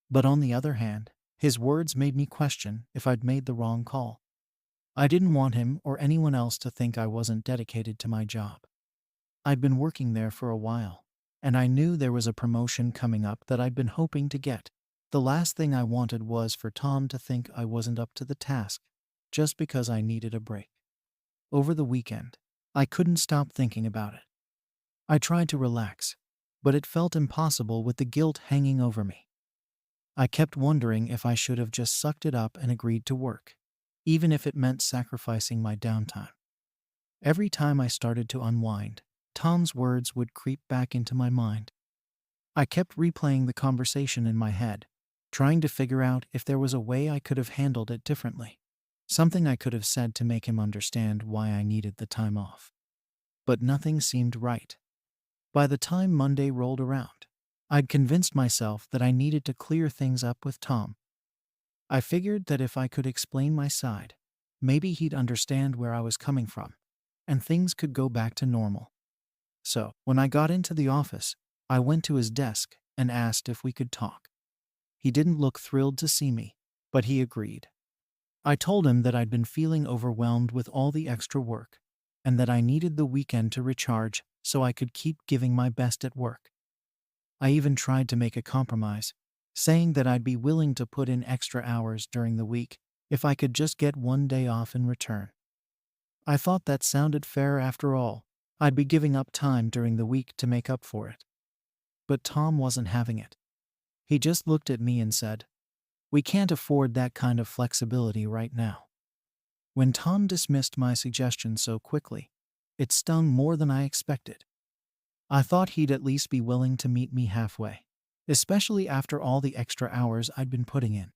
But on the other hand, his words made me question if I'd made the wrong call. I didn't want him or anyone else to think I wasn't dedicated to my job. I'd been working there for a while, and I knew there was a promotion coming up that I'd been hoping to get. The last thing I wanted was for Tom to think I wasn't up to the task, just because I needed a break. Over the weekend, I couldn't stop thinking about it. I tried to relax, but it felt impossible with the guilt hanging over me. I kept wondering if I should have just sucked it up and agreed to work, even if it meant sacrificing my downtime. Every time I started to unwind, Tom's words would creep back into my mind. I kept replaying the conversation in my head, trying to figure out if there was a way I could have handled it differently, something I could have said to make him understand why I needed the time off. But nothing seemed right. By the time Monday rolled around, I'd convinced myself that I needed to clear things up with Tom. I figured that if I could explain my side, maybe he'd understand where I was coming from, and things could go back to normal. So, when I got into the office, I went to his desk and asked if we could talk. He didn't look thrilled to see me, but he agreed. I told him that I'd been feeling overwhelmed with all the extra work, and that I needed the weekend to recharge so I could keep giving my best at work. I even tried to make a compromise, saying that I'd be willing to put in extra hours during the week if I could just get one day off in return. I thought that sounded fair after all. I'd be giving up time during the week to make up for it. But Tom wasn't having it. He just looked at me and said, "We can't afford that kind of flexibility right now." When Tom dismissed my suggestion so quickly, It stung more than I expected. I thought he'd at least be willing to meet me halfway, especially after all the extra hours I'd been putting in.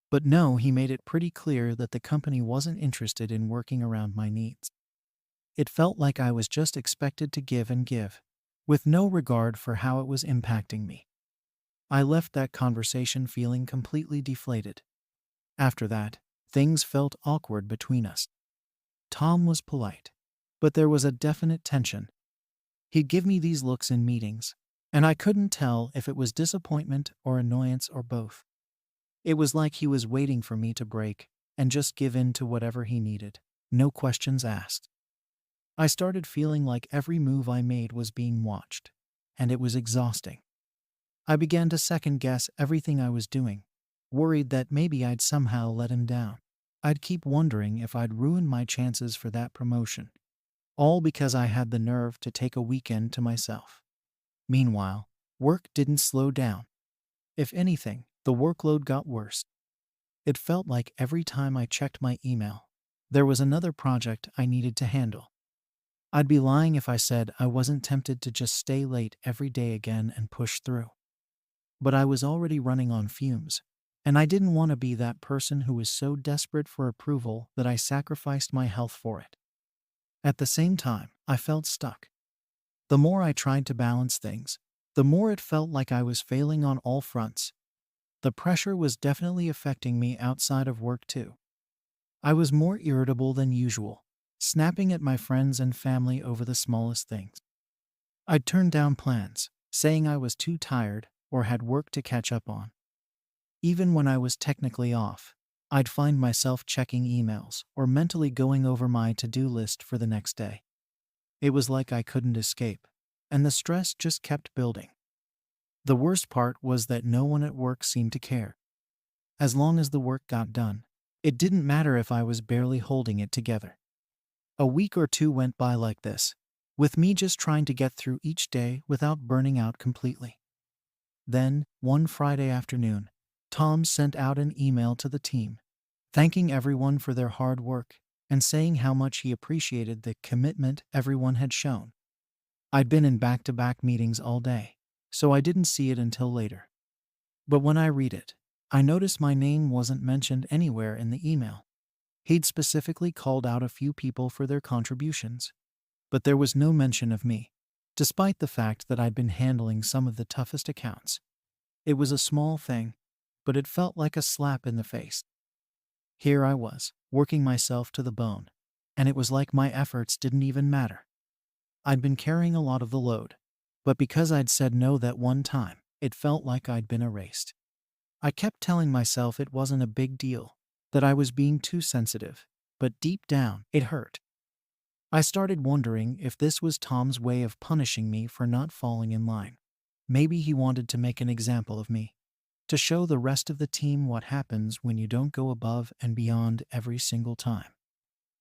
But no, he made it pretty clear that the company wasn't interested in working around my needs. It felt like I was just expected to give and give, with no regard for how it was impacting me. I left that conversation feeling completely deflated. After that, things felt awkward between us. Tom was polite, but there was a definite tension. He'd give me these looks in meetings, and I couldn't tell if it was disappointment or annoyance or both. It was like he was waiting for me to break and just give in to whatever he needed, no questions asked. I started feeling like every move I made was being watched, and it was exhausting. I began to second guess everything I was doing, worried that maybe I'd somehow let him down. I'd keep wondering if I'd ruin my chances for that promotion, all because I had the nerve to take a weekend to myself. Meanwhile, work didn't slow down. If anything, the workload got worse. It felt like every time I checked my email, there was another project I needed to handle. I'd be lying if I said I wasn't tempted to just stay late every day again and push through. But I was already running on fumes, and I didn't want to be that person who was so desperate for approval that I sacrificed my health for it. At the same time, I felt stuck. The more I tried to balance things, the more it felt like I was failing on all fronts. The pressure was definitely affecting me outside of work too. I was more irritable than usual, snapping at my friends and family over the smallest things. I'd turn down plans, saying I was too tired or had work to catch up on. Even when I was technically off, I'd find myself checking emails or mentally going over my to-do list for the next day. It was like I couldn't escape, and the stress just kept building. The worst part was that no one at work seemed to care. As long as the work got done, it didn't matter if I was barely holding it together. A week or two went by like this, with me just trying to get through each day without burning out completely. Then, one Friday afternoon, Tom sent out an email to the team, thanking everyone for their hard work and saying how much he appreciated the commitment everyone had shown. I'd been in back-to-back meetings all day, so I didn't see it until later. But when I read it, I noticed my name wasn't mentioned anywhere in the email. He'd specifically called out a few people for their contributions, but there was no mention of me, despite the fact that I'd been handling some of the toughest accounts. It was a small thing, but it felt like a slap in the face. Here I was, working myself to the bone, and it was like my efforts didn't even matter. I'd been carrying a lot of the load, but because I'd said no that one time, it felt like I'd been erased. I kept telling myself it wasn't a big deal, that I was being too sensitive, but deep down, it hurt. I started wondering if this was Tom's way of punishing me for not falling in line. Maybe he wanted to make an example of me, to show the rest of the team what happens when you don't go above and beyond every single time.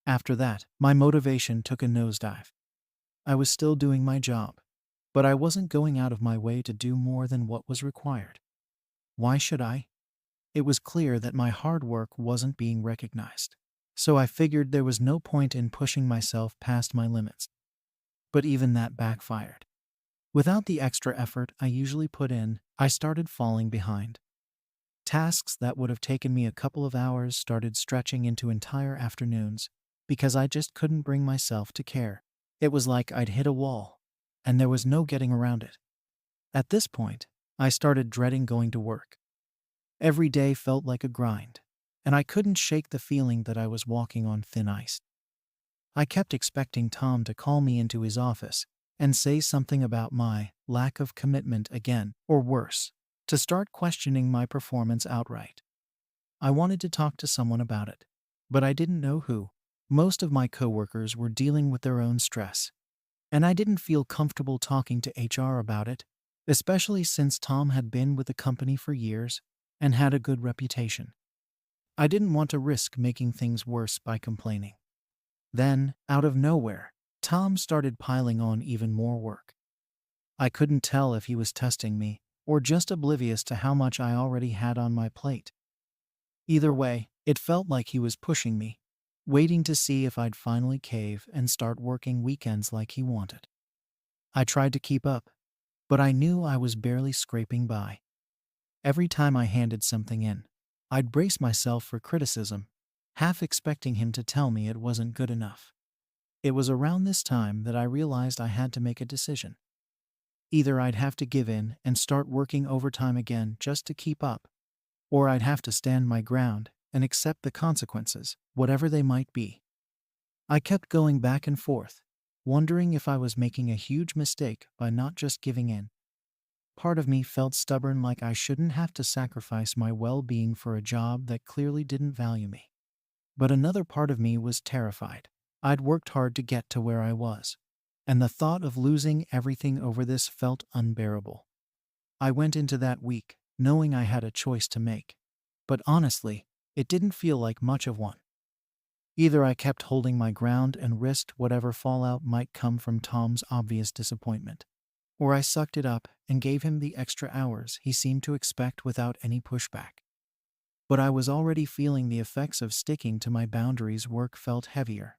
After that, my motivation took a nosedive. I was still doing my job, but I wasn't going out of my way to do more than what was required. Why should I? It was clear that my hard work wasn't being recognized, so I figured there was no point in pushing myself past my limits. But even that backfired. Without the extra effort I usually put in, I started falling behind. Tasks that would have taken me a couple of hours started stretching into entire afternoons because I just couldn't bring myself to care. It was like I'd hit a wall, and there was no getting around it. At this point, I started dreading going to work. Every day felt like a grind, and I couldn't shake the feeling that I was walking on thin ice. I kept expecting Tom to call me into his office and say something about my lack of commitment again, or worse, to start questioning my performance outright. I wanted to talk to someone about it, but I didn't know who. Most of my coworkers were dealing with their own stress, and I didn't feel comfortable talking to HR about it, especially since Tom had been with the company for years and had a good reputation. I didn't want to risk making things worse by complaining. Then, out of nowhere, Tom started piling on even more work. I couldn't tell if he was testing me or just oblivious to how much I already had on my plate. Either way, it felt like he was pushing me, waiting to see if I'd finally cave and start working weekends like he wanted. I tried to keep up, but I knew I was barely scraping by. Every time I handed something in, I'd brace myself for criticism, half expecting him to tell me it wasn't good enough. It was around this time that I realized I had to make a decision. Either I'd have to give in and start working overtime again just to keep up, or I'd have to stand my ground and accept the consequences, whatever they might be. I kept going back and forth, wondering if I was making a huge mistake by not just giving in. Part of me felt stubborn, like I shouldn't have to sacrifice my well-being for a job that clearly didn't value me. But another part of me was terrified. I'd worked hard to get to where I was, and the thought of losing everything over this felt unbearable. I went into that week knowing I had a choice to make, but honestly, it didn't feel like much of one. Either I kept holding my ground and risked whatever fallout might come from Tom's obvious disappointment, or I sucked it up and gave him the extra hours he seemed to expect without any pushback. But I was already feeling the effects of sticking to my boundaries. Work felt heavier.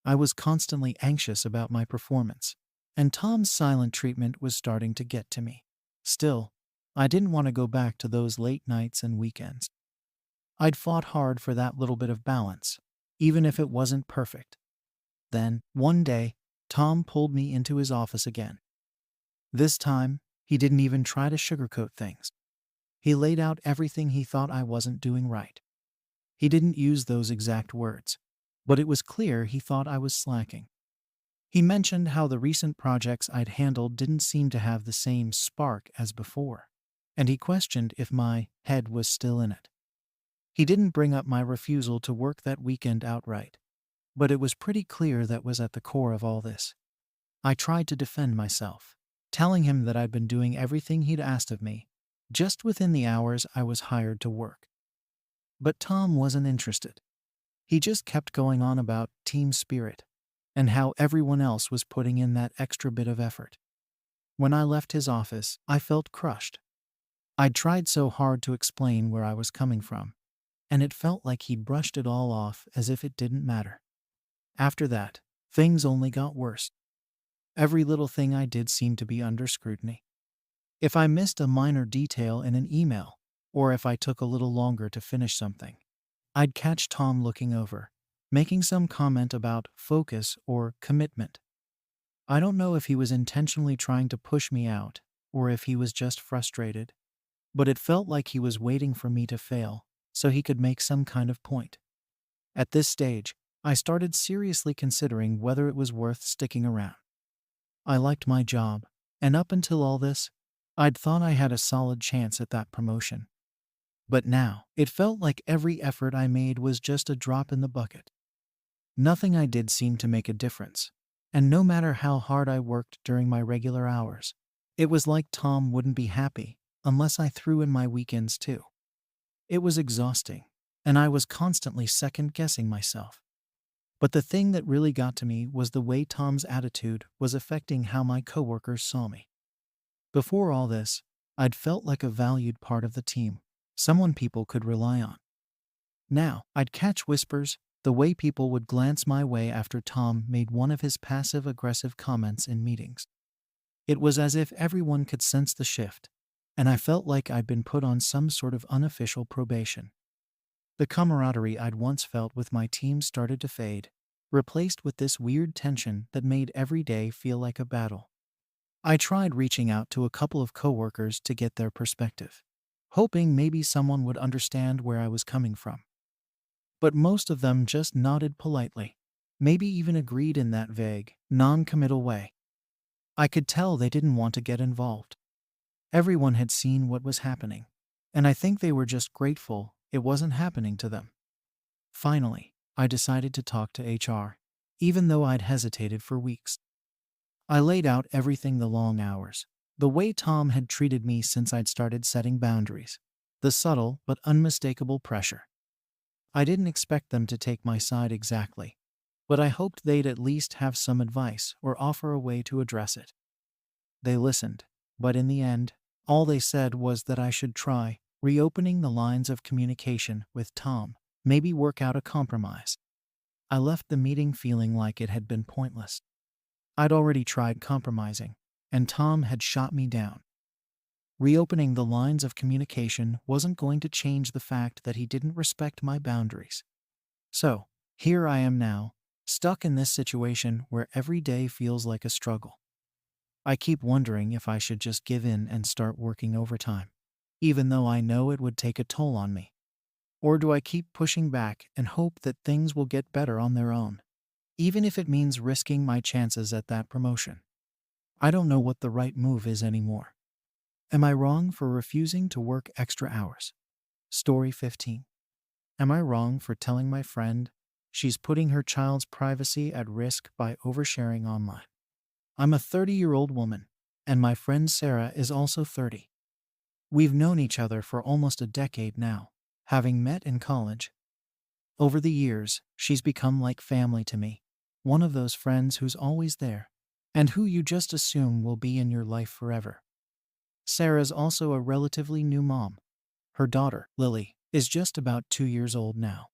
I was constantly anxious about my performance, and Tom's silent treatment was starting to get to me. Still, I didn't want to go back to those late nights and weekends. I'd fought hard for that little bit of balance, even if it wasn't perfect. Then, one day, Tom pulled me into his office again. This time, he didn't even try to sugarcoat things. He laid out everything he thought I wasn't doing right. He didn't use those exact words, but it was clear he thought I was slacking. He mentioned how the recent projects I'd handled didn't seem to have the same spark as before, and he questioned if my head was still in it. He didn't bring up my refusal to work that weekend outright, but it was pretty clear that was at the core of all this. I tried to defend myself, telling him that I'd been doing everything he'd asked of me, just within the hours I was hired to work. But Tom wasn't interested. He just kept going on about team spirit and how everyone else was putting in that extra bit of effort. When I left his office, I felt crushed. I'd tried so hard to explain where I was coming from, and it felt like he'd brushed it all off as if it didn't matter. After that, things only got worse. Every little thing I did seemed to be under scrutiny. If I missed a minor detail in an email, or if I took a little longer to finish something, I'd catch Tom looking over, making some comment about focus or commitment. I don't know if he was intentionally trying to push me out, or if he was just frustrated, but it felt like he was waiting for me to fail so he could make some kind of point. At this stage, I started seriously considering whether it was worth sticking around. I liked my job, and up until all this, I'd thought I had a solid chance at that promotion. But now, it felt like every effort I made was just a drop in the bucket. Nothing I did seemed to make a difference, and no matter how hard I worked during my regular hours, it was like Tom wouldn't be happy unless I threw in my weekends too. It was exhausting, and I was constantly second-guessing myself. But the thing that really got to me was the way Tom's attitude was affecting how my coworkers saw me. Before all this, I'd felt like a valued part of the team, someone people could rely on. Now, I'd catch whispers, the way people would glance my way after Tom made one of his passive-aggressive comments in meetings. It was as if everyone could sense the shift, and I felt like I'd been put on some sort of unofficial probation. The camaraderie I'd once felt with my team started to fade, replaced with this weird tension that made every day feel like a battle. I tried reaching out to a couple of coworkers to get their perspective, hoping maybe someone would understand where I was coming from. But most of them just nodded politely, maybe even agreed in that vague, non-committal way. I could tell they didn't want to get involved. Everyone had seen what was happening, and I think they were just grateful it wasn't happening to them. Finally, I decided to talk to HR, even though I'd hesitated for weeks. I laid out everything: the long hours, the way Tom had treated me since I'd started setting boundaries, the subtle but unmistakable pressure. I didn't expect them to take my side exactly, but I hoped they'd at least have some advice or offer a way to address it. They listened, but in the end, all they said was that I should try reopening the lines of communication with Tom, maybe work out a compromise. I left the meeting feeling like it had been pointless. I'd already tried compromising, and Tom had shot me down. Reopening the lines of communication wasn't going to change the fact that he didn't respect my boundaries. So, here I am now, stuck in this situation where every day feels like a struggle. I keep wondering if I should just give in and start working overtime, even though I know it would take a toll on me. Or do I keep pushing back and hope that things will get better on their own, even if it means risking my chances at that promotion? I don't know what the right move is anymore. Am I wrong for refusing to work extra hours? Story 15. Am I wrong for telling my friend she's putting her child's privacy at risk by oversharing online? I'm a 30-year-old woman, and my friend Sarah is also 30. We've known each other for almost a decade now, having met in college. Over the years, she's become like family to me, one of those friends who's always there, and who you just assume will be in your life forever. Sarah's also a relatively new mom. Her daughter, Lily, is just about 2 years old now.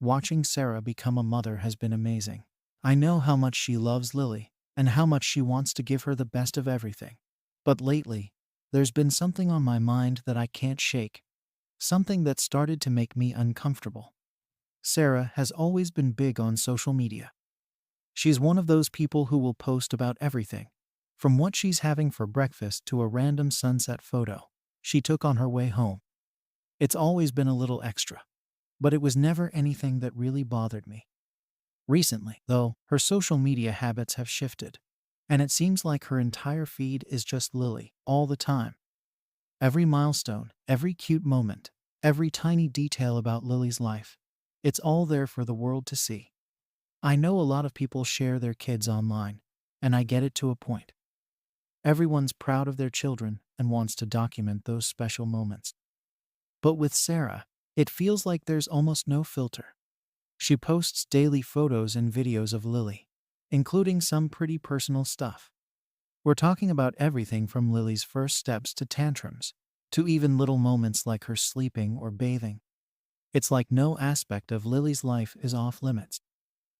Watching Sarah become a mother has been amazing. I know how much she loves Lily, and how much she wants to give her the best of everything. But lately, there's been something on my mind that I can't shake, something that started to make me uncomfortable. Sarah has always been big on social media. She's one of those people who will post about everything, from what she's having for breakfast to a random sunset photo she took on her way home. It's always been a little extra, but it was never anything that really bothered me. Recently, though, her social media habits have shifted, and it seems like her entire feed is just Lily all the time. Every milestone, every cute moment, every tiny detail about Lily's life, it's all there for the world to see. I know a lot of people share their kids online, and I get it to a point. Everyone's proud of their children and wants to document those special moments. But with Sarah, it feels like there's almost no filter. She posts daily photos and videos of Lily, including some pretty personal stuff. We're talking about everything from Lily's first steps to tantrums, to even little moments like her sleeping or bathing. It's like no aspect of Lily's life is off limits.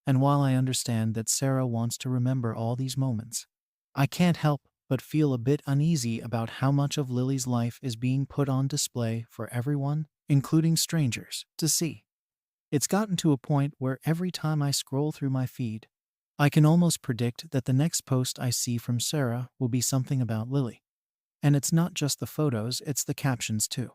And while I understand that Sarah wants to remember all these moments, I can't help but feel a bit uneasy about how much of Lily's life is being put on display for everyone, including strangers, to see. It's gotten to a point where every time I scroll through my feed, I can almost predict that the next post I see from Sarah will be something about Lily. And it's not just the photos, it's the captions too.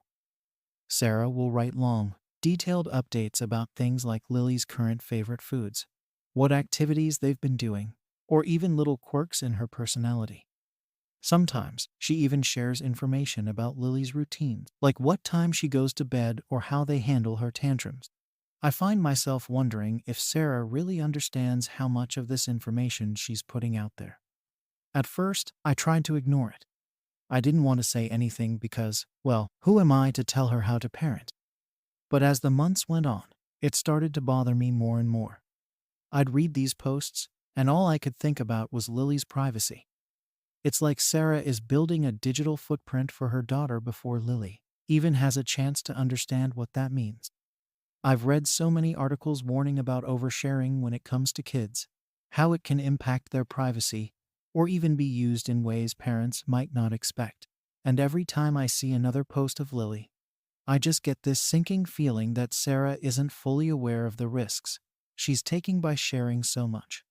Sarah will write long, detailed updates about things like Lily's current favorite foods, what activities they've been doing, or even little quirks in her personality. Sometimes she even shares information about Lily's routines, like what time she goes to bed or how they handle her tantrums. I find myself wondering if Sarah really understands how much of this information she's putting out there. At first, I tried to ignore it. I didn't want to say anything because, well, who am I to tell her how to parent? But as the months went on, it started to bother me more and more. I'd read these posts, and all I could think about was Lily's privacy. It's like Sarah is building a digital footprint for her daughter before Lily even has a chance to understand what that means. I've read so many articles warning about oversharing when it comes to kids, how it can impact their privacy, or even be used in ways parents might not expect. And every time I see another post of Lily, I just get this sinking feeling that Sarah isn't fully aware of the risks she's taking by sharing so much.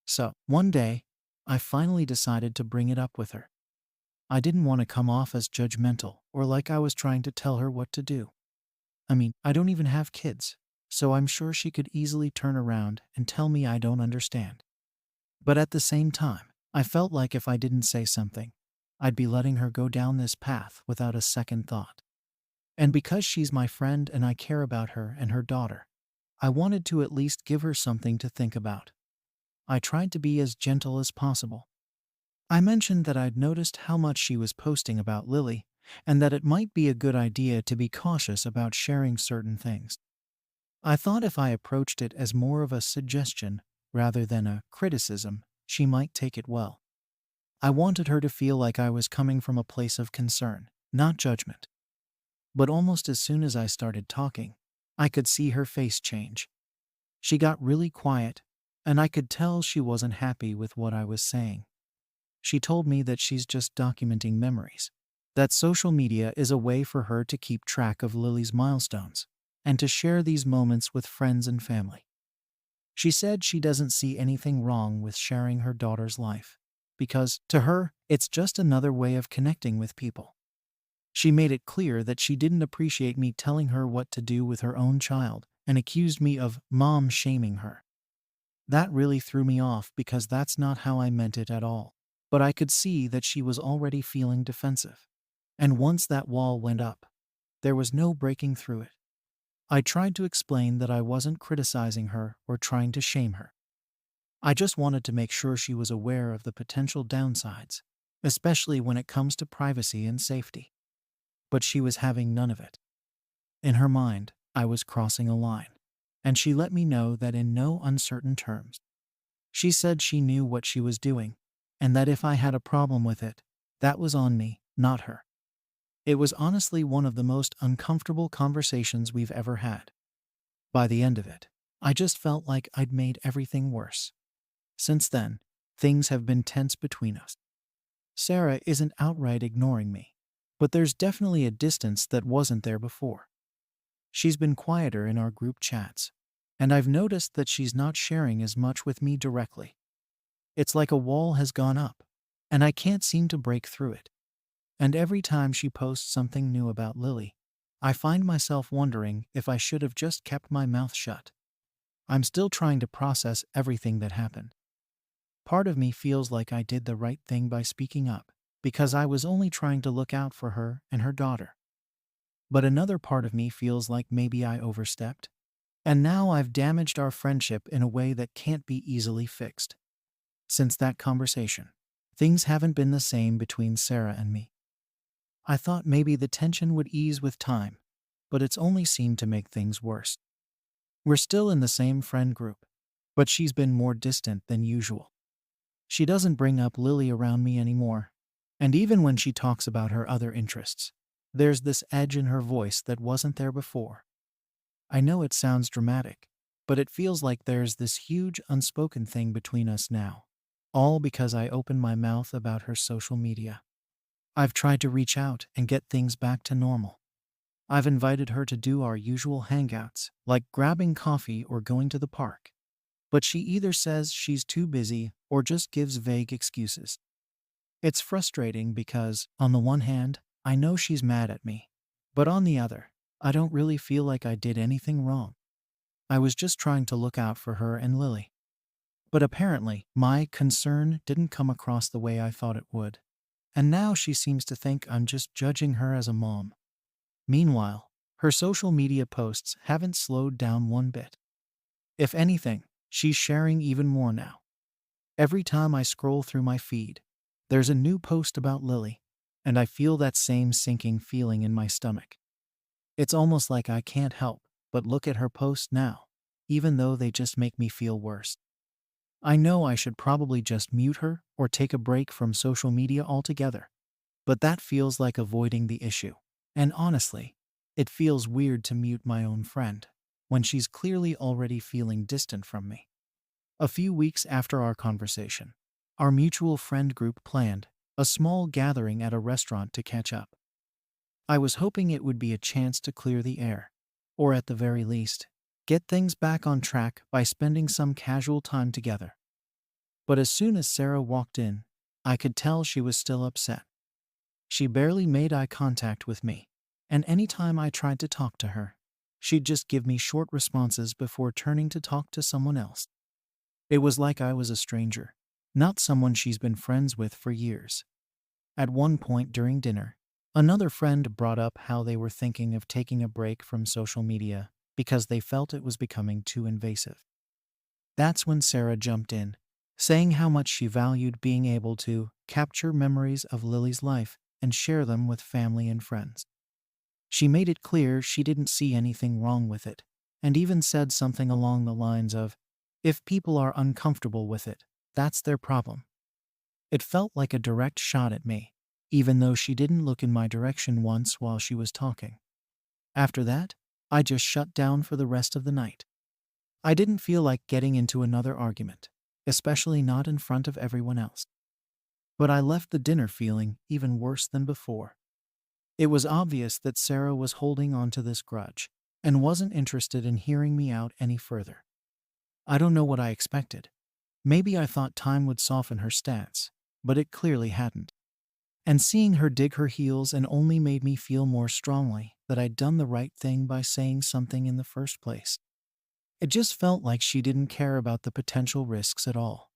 So, one day, I finally decided to bring it up with her. I didn't want to come off as judgmental or like I was trying to tell her what to do. I mean, I don't even have kids, so I'm sure she could easily turn around and tell me I don't understand. But at the same time, I felt like if I didn't say something, I'd be letting her go down this path without a second thought. And because she's my friend and I care about her and her daughter, I wanted to at least give her something to think about. I tried to be as gentle as possible. I mentioned that I'd noticed how much she was posting about Lily, and that it might be a good idea to be cautious about sharing certain things. I thought if I approached it as more of a suggestion rather than a criticism, she might take it well. I wanted her to feel like I was coming from a place of concern, not judgment. But almost as soon as I started talking, I could see her face change. She got really quiet, and I could tell she wasn't happy with what I was saying. She told me that she's just documenting memories, that social media is a way for her to keep track of Lily's milestones and to share these moments with friends and family. She said she doesn't see anything wrong with sharing her daughter's life because, to her, it's just another way of connecting with people. She made it clear that she didn't appreciate me telling her what to do with her own child and accused me of mom shaming her. That really threw me off because that's not how I meant it at all. But I could see that she was already feeling defensive. And once that wall went up, there was no breaking through it. I tried to explain that I wasn't criticizing her or trying to shame her. I just wanted to make sure she was aware of the potential downsides, especially when it comes to privacy and safety. But she was having none of it. In her mind, I was crossing a line, and she let me know that in no uncertain terms. She said she knew what she was doing, and that if I had a problem with it, that was on me, not her. It was honestly one of the most uncomfortable conversations we've ever had. By the end of it, I just felt like I'd made everything worse. Since then, things have been tense between us. Sarah isn't outright ignoring me, but there's definitely a distance that wasn't there before. She's been quieter in our group chats, and I've noticed that she's not sharing as much with me directly. It's like a wall has gone up, and I can't seem to break through it. And every time she posts something new about Lily, I find myself wondering if I should have just kept my mouth shut. I'm still trying to process everything that happened. Part of me feels like I did the right thing by speaking up, because I was only trying to look out for her and her daughter. But another part of me feels like maybe I overstepped, and now I've damaged our friendship in a way that can't be easily fixed. Since that conversation, things haven't been the same between Sarah and me. I thought maybe the tension would ease with time, but it's only seemed to make things worse. We're still in the same friend group, but she's been more distant than usual. She doesn't bring up Lily around me anymore, and even when she talks about her other interests, there's this edge in her voice that wasn't there before. I know it sounds dramatic, but it feels like there's this huge unspoken thing between us now, all because I opened my mouth about her social media. I've tried to reach out and get things back to normal. I've invited her to do our usual hangouts, like grabbing coffee or going to the park. But she either says she's too busy or just gives vague excuses. It's frustrating because, on the one hand, I know she's mad at me. But on the other, I don't really feel like I did anything wrong. I was just trying to look out for her and Lily. But apparently, my concern didn't come across the way I thought it would. And now she seems to think I'm just judging her as a mom. Meanwhile, her social media posts haven't slowed down one bit. If anything, she's sharing even more now. Every time I scroll through my feed, there's a new post about Lily, and I feel that same sinking feeling in my stomach. It's almost like I can't help but look at her posts now, even though they just make me feel worse. I know I should probably just mute her or take a break from social media altogether, but that feels like avoiding the issue. And honestly, it feels weird to mute my own friend when she's clearly already feeling distant from me. A few weeks after our conversation, our mutual friend group planned a small gathering at a restaurant to catch up. I was hoping it would be a chance to clear the air, or at the very least, get things back on track by spending some casual time together. But as soon as Sarah walked in, I could tell she was still upset. She barely made eye contact with me, and any time I tried to talk to her, she'd just give me short responses before turning to talk to someone else. It was like I was a stranger, not someone she's been friends with for years. At one point during dinner, another friend brought up how they were thinking of taking a break from social media because they felt it was becoming too invasive. That's when Sarah jumped in, saying how much she valued being able to capture memories of Lily's life and share them with family and friends. She made it clear she didn't see anything wrong with it, and even said something along the lines of, "If people are uncomfortable with it, that's their problem." It felt like a direct shot at me, even though she didn't look in my direction once while she was talking. After that, I just shut down for the rest of the night. I didn't feel like getting into another argument, especially not in front of everyone else. But I left the dinner feeling even worse than before. It was obvious that Sarah was holding on to this grudge and wasn't interested in hearing me out any further. I don't know what I expected. Maybe I thought time would soften her stance, but it clearly hadn't. And seeing her dig her heels and only made me feel more strongly that I'd done the right thing by saying something in the first place. It just felt like she didn't care about the potential risks at all.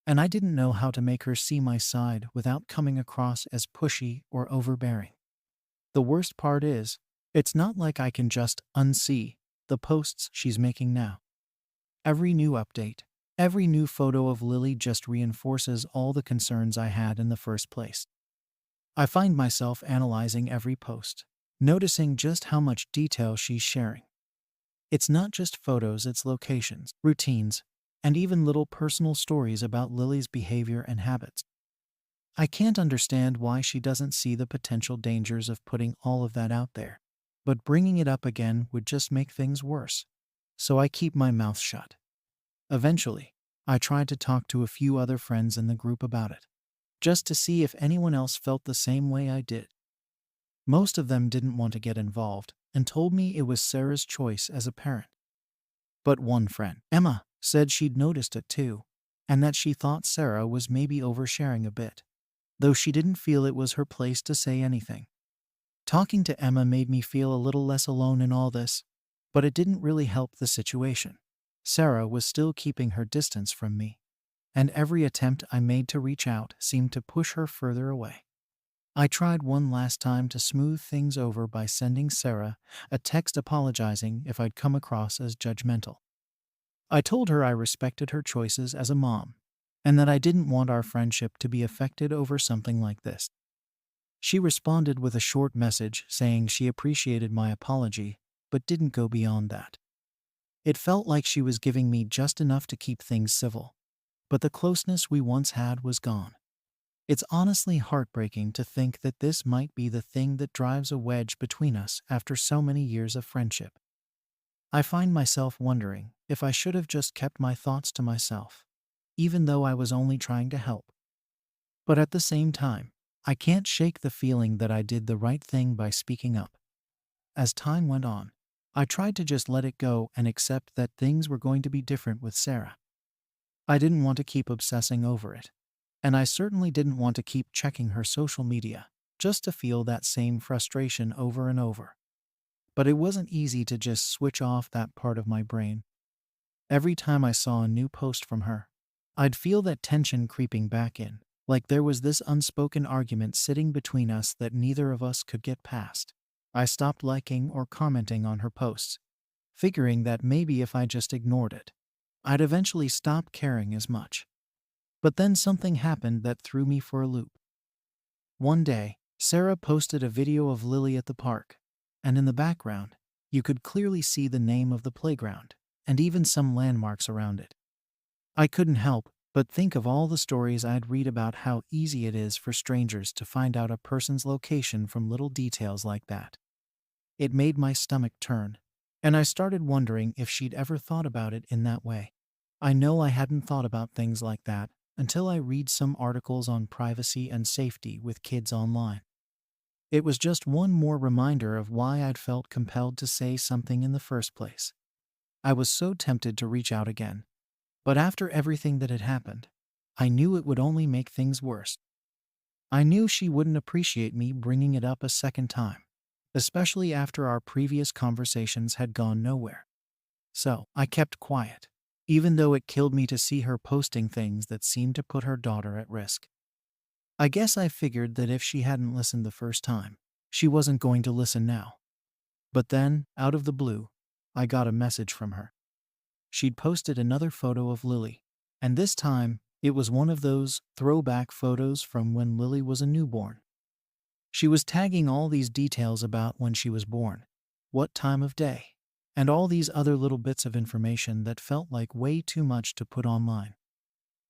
And I didn't know how to make her see my side without coming across as pushy or overbearing. The worst part is, it's not like I can just unsee the posts she's making now. Every new update, every new photo of Lily just reinforces all the concerns I had in the first place. I find myself analyzing every post, noticing just how much detail she's sharing. It's not just photos, it's locations, routines, and even little personal stories about Lily's behavior and habits. I can't understand why she doesn't see the potential dangers of putting all of that out there, but bringing it up again would just make things worse. So I keep my mouth shut. Eventually, I tried to talk to a few other friends in the group about it, just to see if anyone else felt the same way I did. Most of them didn't want to get involved and told me it was Sarah's choice as a parent. But one friend, Emma, said she'd noticed it too, and that she thought Sarah was maybe oversharing a bit, though she didn't feel it was her place to say anything. Talking to Emma made me feel a little less alone in all this, but it didn't really help the situation. Sarah was still keeping her distance from me, and every attempt I made to reach out seemed to push her further away. I tried one last time to smooth things over by sending Sarah a text apologizing if I'd come across as judgmental. I told her I respected her choices as a mom, and that I didn't want our friendship to be affected over something like this. She responded with a short message saying she appreciated my apology, but didn't go beyond that. It felt like she was giving me just enough to keep things civil, but the closeness we once had was gone. It's honestly heartbreaking to think that this might be the thing that drives a wedge between us after so many years of friendship. I find myself wondering if I should have just kept my thoughts to myself, even though I was only trying to help. But at the same time, I can't shake the feeling that I did the right thing by speaking up. As time went on, I tried to just let it go and accept that things were going to be different with Sarah. I didn't want to keep obsessing over it, and I certainly didn't want to keep checking her social media just to feel that same frustration over and over. But it wasn't easy to just switch off that part of my brain. Every time I saw a new post from her, I'd feel that tension creeping back in, like there was this unspoken argument sitting between us that neither of us could get past. I stopped liking or commenting on her posts, figuring that maybe if I just ignored it, I'd eventually stop caring as much. But then something happened that threw me for a loop. One day, Sarah posted a video of Lily at the park, and in the background, you could clearly see the name of the playground and even some landmarks around it. I couldn't help but think of all the stories I'd read about how easy it is for strangers to find out a person's location from little details like that. It made my stomach turn, and I started wondering if she'd ever thought about it in that way. I know I hadn't thought about things like that until I read some articles on privacy and safety with kids online. It was just one more reminder of why I'd felt compelled to say something in the first place. I was so tempted to reach out again, but after everything that had happened, I knew it would only make things worse. I knew she wouldn't appreciate me bringing it up a second time, especially after our previous conversations had gone nowhere. So I kept quiet, even though it killed me to see her posting things that seemed to put her daughter at risk. I guess I figured that if she hadn't listened the first time, she wasn't going to listen now. But then, out of the blue, I got a message from her. She'd posted another photo of Lily, and this time, it was one of those throwback photos from when Lily was a newborn. She was tagging all these details about when she was born, what time of day, and all these other little bits of information that felt like way too much to put online.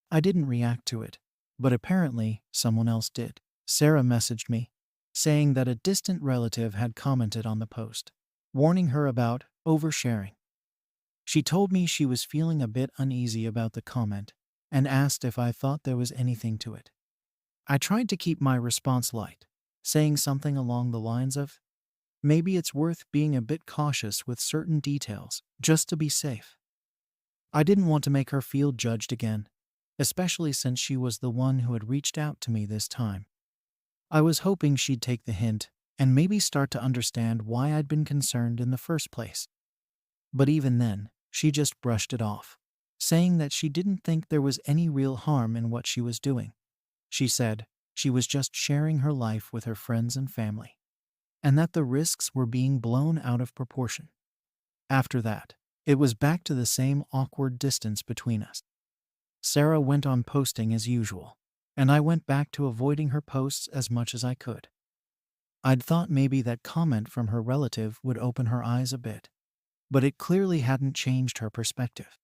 I didn't react to it, but apparently someone else did. Sarah messaged me, saying that a distant relative had commented on the post, warning her about oversharing. She told me she was feeling a bit uneasy about the comment and asked if I thought there was anything to it. I tried to keep my response light, saying something along the lines of, maybe it's worth being a bit cautious with certain details, just to be safe. I didn't want to make her feel judged again, especially since she was the one who had reached out to me this time. I was hoping she'd take the hint and maybe start to understand why I'd been concerned in the first place. But even then, she just brushed it off, saying that she didn't think there was any real harm in what she was doing. She said she was just sharing her life with her friends and family, and that the risks were being blown out of proportion. After that, it was back to the same awkward distance between us. Sarah went on posting as usual, and I went back to avoiding her posts as much as I could. I'd thought maybe that comment from her relative would open her eyes a bit, but it clearly hadn't changed her perspective.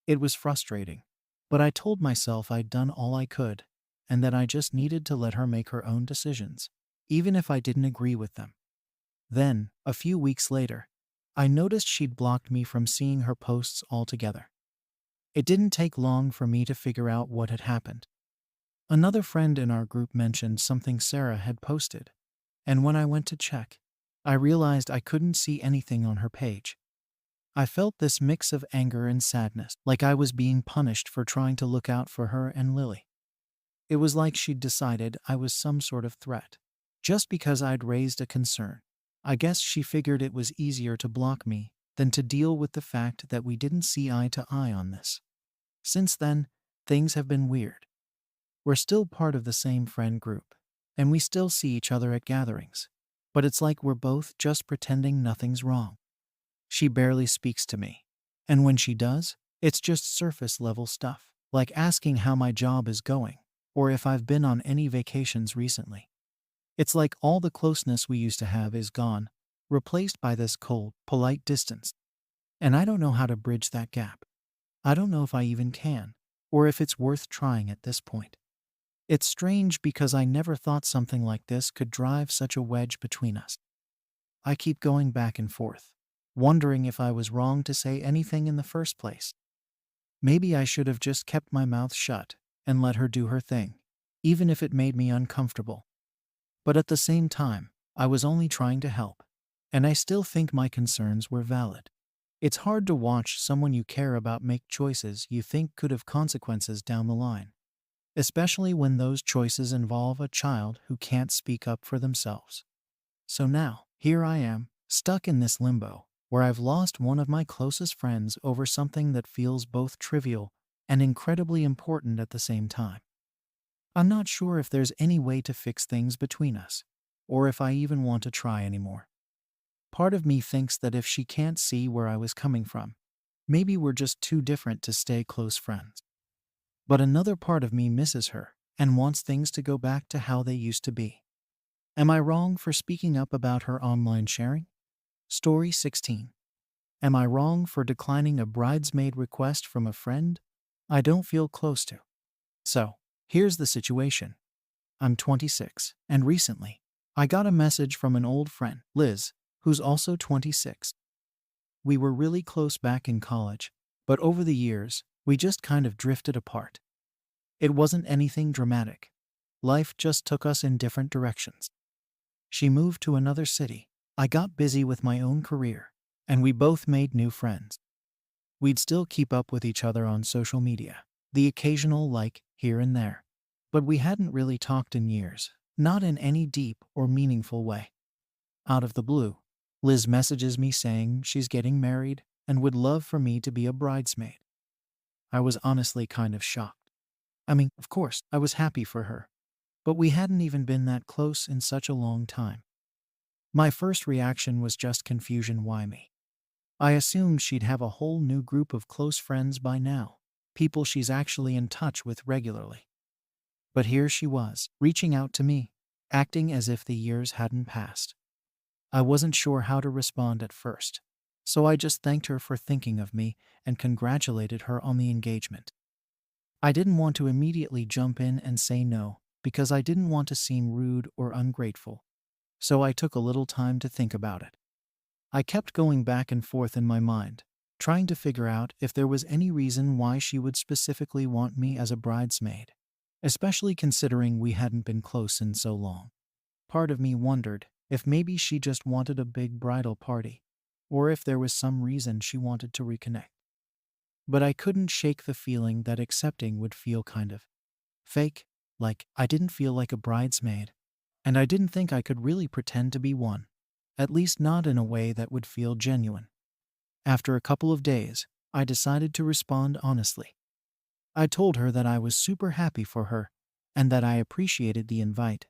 It was frustrating, but I told myself I'd done all I could, and that I just needed to let her make her own decisions, even if I didn't agree with them. Then, a few weeks later, I noticed she'd blocked me from seeing her posts altogether. It didn't take long for me to figure out what had happened. Another friend in our group mentioned something Sarah had posted, and when I went to check, I realized I couldn't see anything on her page. I felt this mix of anger and sadness, like I was being punished for trying to look out for her and Lily. It was like she'd decided I was some sort of threat, just because I'd raised a concern. I guess she figured it was easier to block me than to deal with the fact that we didn't see eye to eye on this. Since then, things have been weird. We're still part of the same friend group, and we still see each other at gatherings, but it's like we're both just pretending nothing's wrong. She barely speaks to me, and when she does, it's just surface-level stuff, like asking how my job is going, or if I've been on any vacations recently. It's like all the closeness we used to have is gone, replaced by this cold, polite distance. And I don't know how to bridge that gap. I don't know if I even can, or if it's worth trying at this point. It's strange because I never thought something like this could drive such a wedge between us. I keep going back and forth, wondering if I was wrong to say anything in the first place. Maybe I should have just kept my mouth shut and let her do her thing, even if it made me uncomfortable. But at the same time, I was only trying to help, and I still think my concerns were valid. It's hard to watch someone you care about make choices you think could have consequences down the line, especially when those choices involve a child who can't speak up for themselves. So now, here I am, stuck in this limbo, where I've lost one of my closest friends over something that feels both trivial and incredibly important at the same time. I'm not sure if there's any way to fix things between us, or if I even want to try anymore. Part of me thinks that if she can't see where I was coming from, maybe we're just too different to stay close friends. But another part of me misses her and wants things to go back to how they used to be. Am I wrong for speaking up about her online sharing? Story 16. Am I wrong for declining a bridesmaid request from a friend I don't feel close to? So, here's the situation. I'm 26, and recently, I got a message from an old friend, Liz, who's also 26. We were really close back in college, but over the years, we just kind of drifted apart. It wasn't anything dramatic. Life just took us in different directions. She moved to another city. I got busy with my own career, and we both made new friends. We'd still keep up with each other on social media, the occasional like here and there, but we hadn't really talked in years, not in any deep or meaningful way. Out of the blue, Liz messages me saying she's getting married and would love for me to be a bridesmaid. I was honestly kind of shocked. I mean, of course, I was happy for her, but we hadn't even been that close in such a long time. My first reaction was just confusion. Why me? I assumed she'd have a whole new group of close friends by now, people she's actually in touch with regularly. But here she was, reaching out to me, acting as if the years hadn't passed. I wasn't sure how to respond at first, so I just thanked her for thinking of me and congratulated her on the engagement. I didn't want to immediately jump in and say no, because I didn't want to seem rude or ungrateful, so I took a little time to think about it. I kept going back and forth in my mind, trying to figure out if there was any reason why she would specifically want me as a bridesmaid, especially considering we hadn't been close in so long. Part of me wondered if maybe she just wanted a big bridal party, or if there was some reason she wanted to reconnect. But I couldn't shake the feeling that accepting would feel kind of fake, like I didn't feel like a bridesmaid, and I didn't think I could really pretend to be one, at least not in a way that would feel genuine. After a couple of days, I decided to respond honestly. I told her that I was super happy for her and that I appreciated the invite,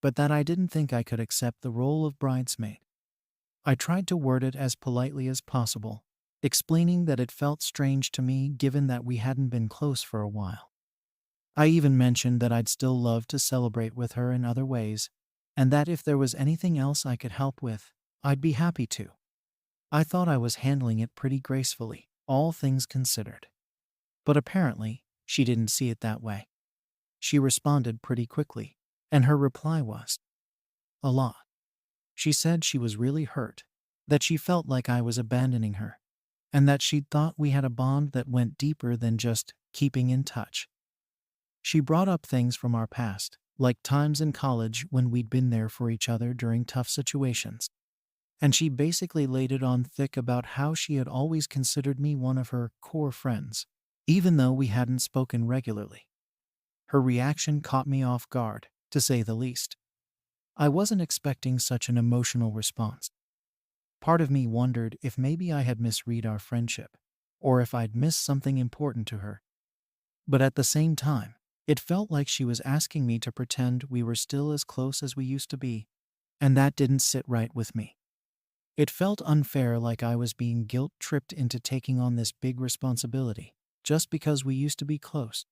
but that I didn't think I could accept the role of bridesmaid. I tried to word it as politely as possible, explaining that it felt strange to me given that we hadn't been close for a while. I even mentioned that I'd still love to celebrate with her in other ways, and that if there was anything else I could help with, I'd be happy to. I thought I was handling it pretty gracefully, all things considered. But apparently, she didn't see it that way. She responded pretty quickly, and her reply was, "A lot." She said she was really hurt, that she felt like I was abandoning her, and that she'd thought we had a bond that went deeper than just keeping in touch. She brought up things from our past, like times in college when we'd been there for each other during tough situations. And she basically laid it on thick about how she had always considered me one of her core friends, even though we hadn't spoken regularly. Her reaction caught me off guard, to say the least. I wasn't expecting such an emotional response. Part of me wondered if maybe I had misread our friendship, or if I'd missed something important to her. But at the same time, it felt like she was asking me to pretend we were still as close as we used to be, and that didn't sit right with me. It felt unfair, like I was being guilt-tripped into taking on this big responsibility, just because we used to be close.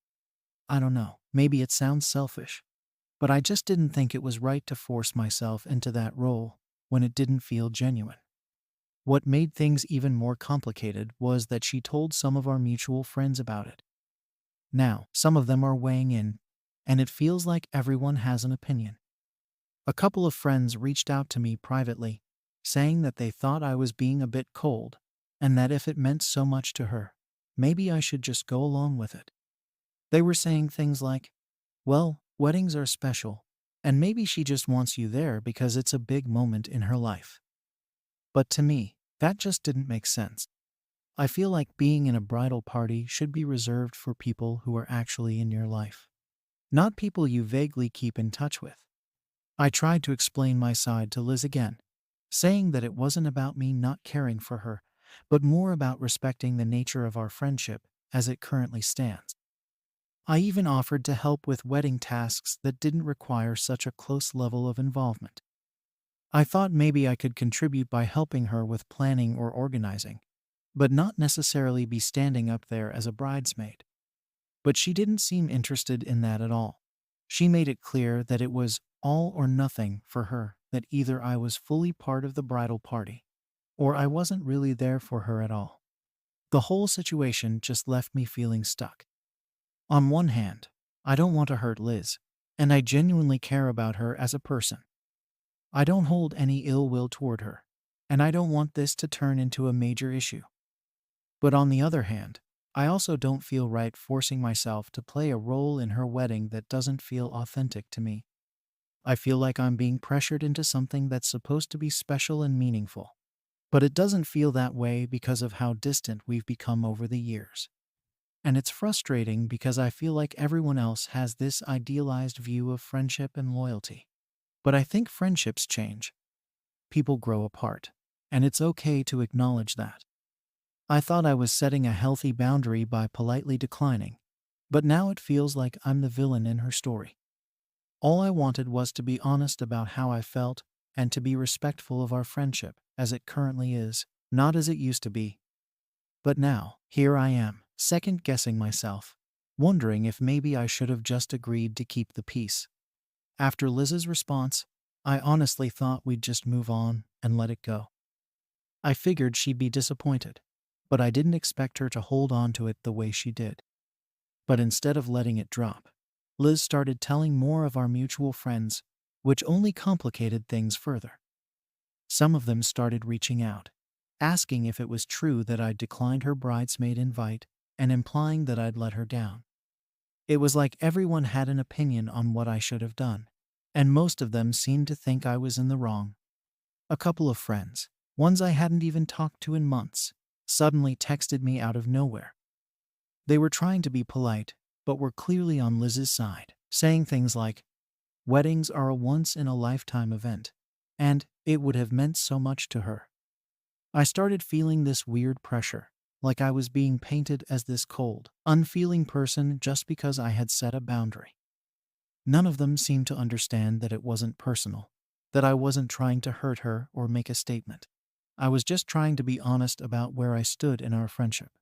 I don't know, maybe it sounds selfish, but I just didn't think it was right to force myself into that role when it didn't feel genuine. What made things even more complicated was that she told some of our mutual friends about it. Now, some of them are weighing in, and it feels like everyone has an opinion. A couple of friends reached out to me privately, saying that they thought I was being a bit cold, and that if it meant so much to her, maybe I should just go along with it. They were saying things like, well, weddings are special, and maybe she just wants you there because it's a big moment in her life. But to me, that just didn't make sense. I feel like being in a bridal party should be reserved for people who are actually in your life, not people you vaguely keep in touch with. I tried to explain my side to Liz again, saying that it wasn't about me not caring for her, but more about respecting the nature of our friendship as it currently stands. I even offered to help with wedding tasks that didn't require such a close level of involvement. I thought maybe I could contribute by helping her with planning or organizing, but not necessarily be standing up there as a bridesmaid. But she didn't seem interested in that at all. She made it clear that it was all or nothing for her, that either I was fully part of the bridal party, or I wasn't really there for her at all. The whole situation just left me feeling stuck. On one hand, I don't want to hurt Liz, and I genuinely care about her as a person. I don't hold any ill will toward her, and I don't want this to turn into a major issue. But on the other hand, I also don't feel right forcing myself to play a role in her wedding that doesn't feel authentic to me. I feel like I'm being pressured into something that's supposed to be special and meaningful, but it doesn't feel that way because of how distant we've become over the years. And it's frustrating because I feel like everyone else has this idealized view of friendship and loyalty. But I think friendships change. People grow apart, and it's okay to acknowledge that. I thought I was setting a healthy boundary by politely declining, but now it feels like I'm the villain in her story. All I wanted was to be honest about how I felt and to be respectful of our friendship as it currently is, not as it used to be. But now, here I am, second-guessing myself, wondering if maybe I should have just agreed to keep the peace. After Liz's response, I honestly thought we'd just move on and let it go. I figured she'd be disappointed, but I didn't expect her to hold on to it the way she did. But instead of letting it drop, Liz started telling more of our mutual friends, which only complicated things further. Some of them started reaching out, asking if it was true that I'd declined her bridesmaid invite and implying that I'd let her down. It was like everyone had an opinion on what I should have done, and most of them seemed to think I was in the wrong. A couple of friends, ones I hadn't even talked to in months, suddenly texted me out of nowhere. They were trying to be polite, but were clearly on Liz's side, saying things like, "Weddings are a once in a lifetime event," and "it would have meant so much to her." I started feeling this weird pressure, like I was being painted as this cold, unfeeling person just because I had set a boundary. None of them seemed to understand that it wasn't personal, that I wasn't trying to hurt her or make a statement. I was just trying to be honest about where I stood in our friendship.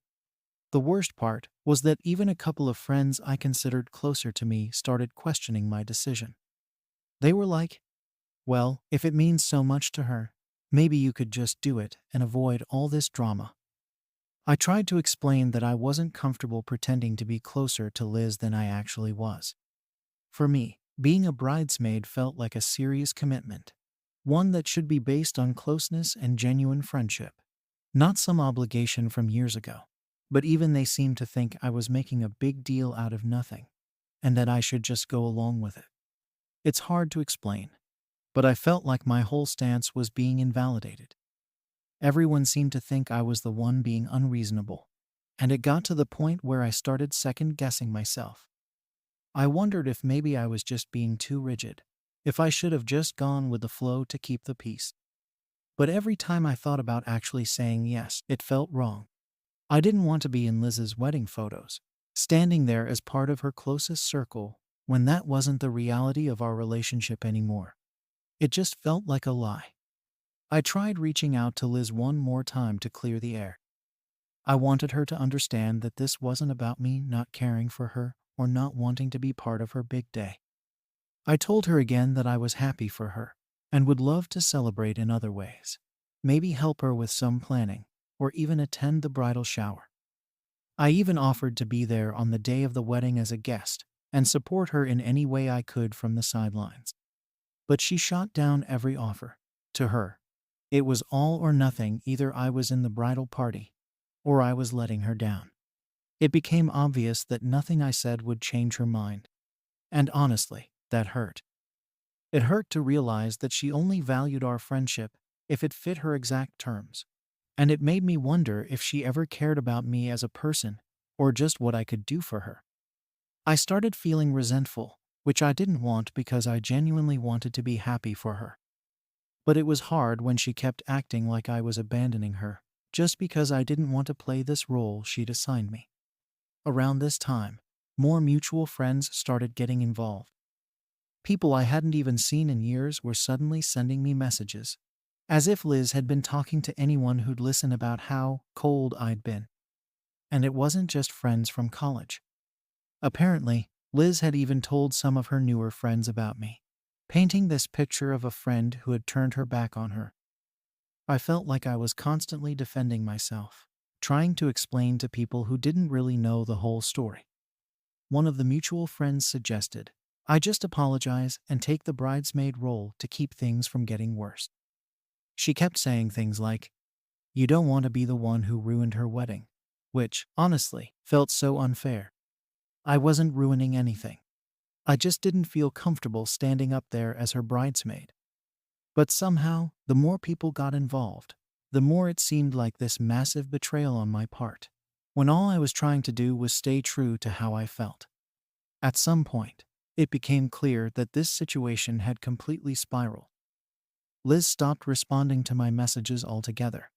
The worst part was that even a couple of friends I considered closer to me started questioning my decision. They were like, "Well, if it means so much to her, maybe you could just do it and avoid all this drama." I tried to explain that I wasn't comfortable pretending to be closer to Liz than I actually was. For me, being a bridesmaid felt like a serious commitment, one that should be based on closeness and genuine friendship, not some obligation from years ago. But even they seemed to think I was making a big deal out of nothing, and that I should just go along with it. It's hard to explain, but I felt like my whole stance was being invalidated. Everyone seemed to think I was the one being unreasonable, and it got to the point where I started second-guessing myself. I wondered if maybe I was just being too rigid, if I should have just gone with the flow to keep the peace. But every time I thought about actually saying yes, it felt wrong. I didn't want to be in Liz's wedding photos, standing there as part of her closest circle, when that wasn't the reality of our relationship anymore. It just felt like a lie. I tried reaching out to Liz one more time to clear the air. I wanted her to understand that this wasn't about me not caring for her or not wanting to be part of her big day. I told her again that I was happy for her and would love to celebrate in other ways. Maybe help her with some planning, or even attend the bridal shower. I even offered to be there on the day of the wedding as a guest and support her in any way I could from the sidelines. But she shot down every offer. To her, it was all or nothing. Either I was in the bridal party or I was letting her down. It became obvious that nothing I said would change her mind. And honestly, that hurt. It hurt to realize that she only valued our friendship if it fit her exact terms. And it made me wonder if she ever cared about me as a person or just what I could do for her. I started feeling resentful, which I didn't want because I genuinely wanted to be happy for her. But it was hard when she kept acting like I was abandoning her, just because I didn't want to play this role she'd assigned me. Around this time, more mutual friends started getting involved. People I hadn't even seen in years were suddenly sending me messages, as if Liz had been talking to anyone who'd listen about how cold I'd been. And it wasn't just friends from college. Apparently, Liz had even told some of her newer friends about me, painting this picture of a friend who had turned her back on her. I felt like I was constantly defending myself, trying to explain to people who didn't really know the whole story. One of the mutual friends suggested I just apologize and take the bridesmaid role to keep things from getting worse. She kept saying things like, "You don't want to be the one who ruined her wedding," which, honestly, felt so unfair. I wasn't ruining anything. I just didn't feel comfortable standing up there as her bridesmaid. But somehow, the more people got involved, the more it seemed like this massive betrayal on my part, when all I was trying to do was stay true to how I felt. At some point, it became clear that this situation had completely spiraled. Liz stopped responding to my messages altogether,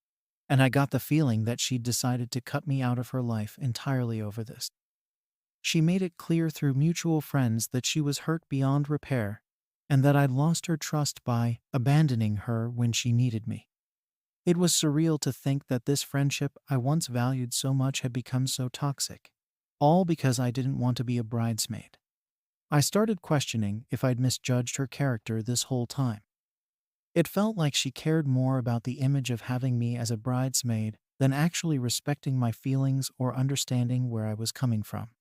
and I got the feeling that she'd decided to cut me out of her life entirely over this. She made it clear through mutual friends that she was hurt beyond repair and that I'd lost her trust by abandoning her when she needed me. It was surreal to think that this friendship I once valued so much had become so toxic, all because I didn't want to be a bridesmaid. I started questioning if I'd misjudged her character this whole time. It felt like she cared more about the image of having me as a bridesmaid than actually respecting my feelings or understanding where I was coming from.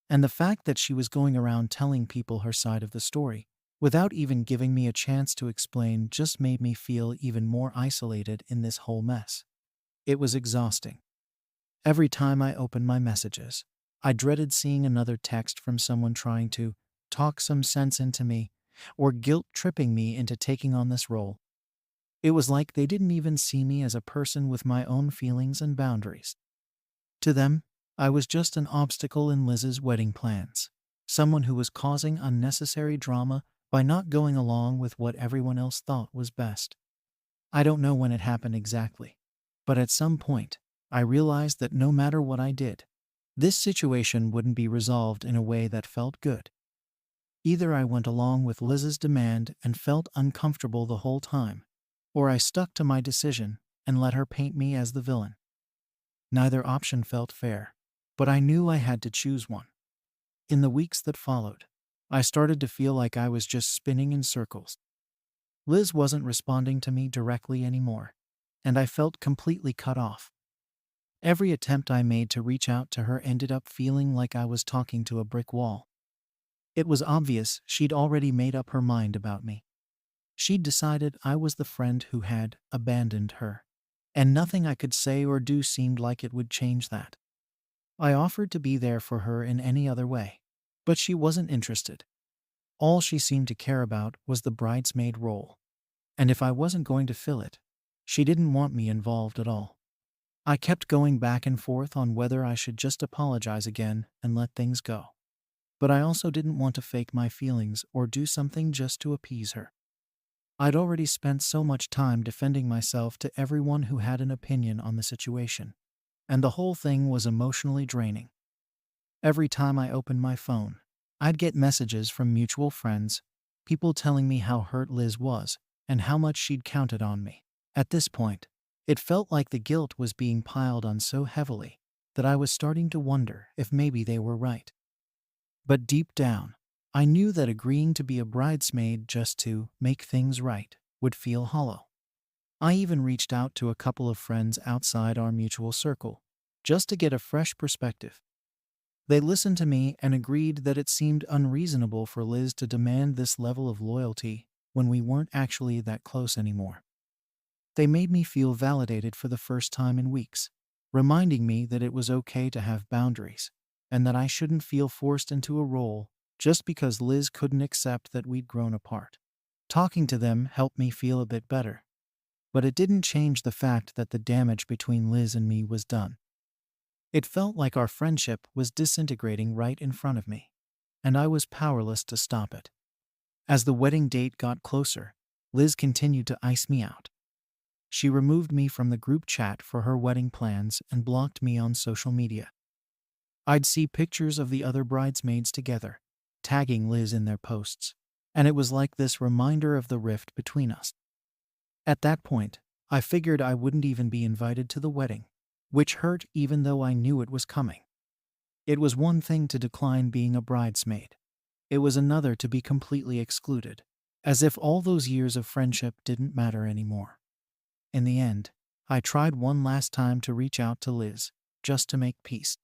And the fact that she was going around telling people her side of the story, without even giving me a chance to explain, just made me feel even more isolated in this whole mess. It was exhausting. Every time I opened my messages, I dreaded seeing another text from someone trying to talk some sense into me or guilt tripping me into taking on this role. It was like they didn't even see me as a person with my own feelings and boundaries. To them, I was just an obstacle in Liz's wedding plans, someone who was causing unnecessary drama by not going along with what everyone else thought was best. I don't know when it happened exactly, but at some point, I realized that no matter what I did, this situation wouldn't be resolved in a way that felt good. Either I went along with Liz's demand and felt uncomfortable the whole time, or I stuck to my decision and let her paint me as the villain. Neither option felt fair, but I knew I had to choose one. In the weeks that followed, I started to feel like I was just spinning in circles. Liz wasn't responding to me directly anymore, and I felt completely cut off. Every attempt I made to reach out to her ended up feeling like I was talking to a brick wall. It was obvious she'd already made up her mind about me. She'd decided I was the friend who had abandoned her, and nothing I could say or do seemed like it would change that. I offered to be there for her in any other way, but she wasn't interested. All she seemed to care about was the bridesmaid role, and if I wasn't going to fill it, she didn't want me involved at all. I kept going back and forth on whether I should just apologize again and let things go. But I also didn't want to fake my feelings or do something just to appease her. I'd already spent so much time defending myself to everyone who had an opinion on the situation, and the whole thing was emotionally draining. Every time I opened my phone, I'd get messages from mutual friends, people telling me how hurt Liz was and how much she'd counted on me. At this point, it felt like the guilt was being piled on so heavily that I was starting to wonder if maybe they were right. But deep down, I knew that agreeing to be a bridesmaid just to make things right would feel hollow. I even reached out to a couple of friends outside our mutual circle, just to get a fresh perspective. They listened to me and agreed that it seemed unreasonable for Liz to demand this level of loyalty when we weren't actually that close anymore. They made me feel validated for the first time in weeks, reminding me that it was okay to have boundaries, and that I shouldn't feel forced into a role just because Liz couldn't accept that we'd grown apart. Talking to them helped me feel a bit better, but it didn't change the fact that the damage between Liz and me was done. It felt like our friendship was disintegrating right in front of me, and I was powerless to stop it. As the wedding date got closer, Liz continued to ice me out. She removed me from the group chat for her wedding plans and blocked me on social media. I'd see pictures of the other bridesmaids together, tagging Liz in their posts, and it was like this reminder of the rift between us. At that point, I figured I wouldn't even be invited to the wedding, which hurt even though I knew it was coming. It was one thing to decline being a bridesmaid. It was another to be completely excluded, as if all those years of friendship didn't matter anymore. In the end, I tried one last time to reach out to Liz, just to make peace.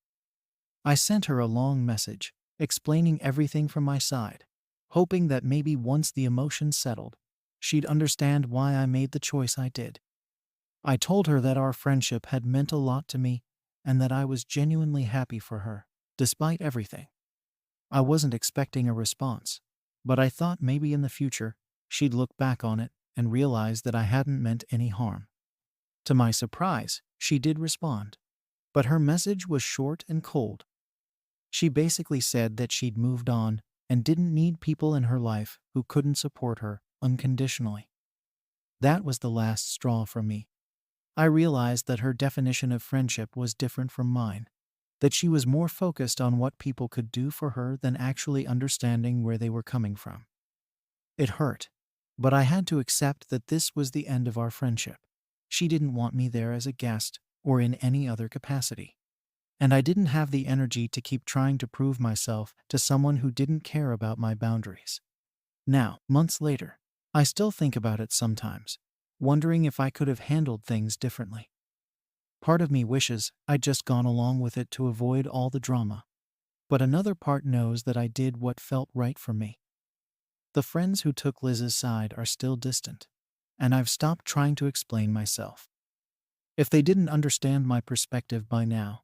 I sent her a long message, explaining everything from my side, hoping that maybe once the emotions settled, she'd understand why I made the choice I did. I told her that our friendship had meant a lot to me and that I was genuinely happy for her, despite everything. I wasn't expecting a response, but I thought maybe in the future she'd look back on it and realize that I hadn't meant any harm. To my surprise, she did respond, but her message was short and cold. She basically said that she'd moved on and didn't need people in her life who couldn't support her unconditionally. That was the last straw for me. I realized that her definition of friendship was different from mine, that she was more focused on what people could do for her than actually understanding where they were coming from. It hurt, but I had to accept that this was the end of our friendship. She didn't want me there as a guest or in any other capacity. And I didn't have the energy to keep trying to prove myself to someone who didn't care about my boundaries. Now, months later, I still think about it sometimes, wondering if I could have handled things differently. Part of me wishes I'd just gone along with it to avoid all the drama, but another part knows that I did what felt right for me. The friends who took Liz's side are still distant, and I've stopped trying to explain myself. If they didn't understand my perspective by now,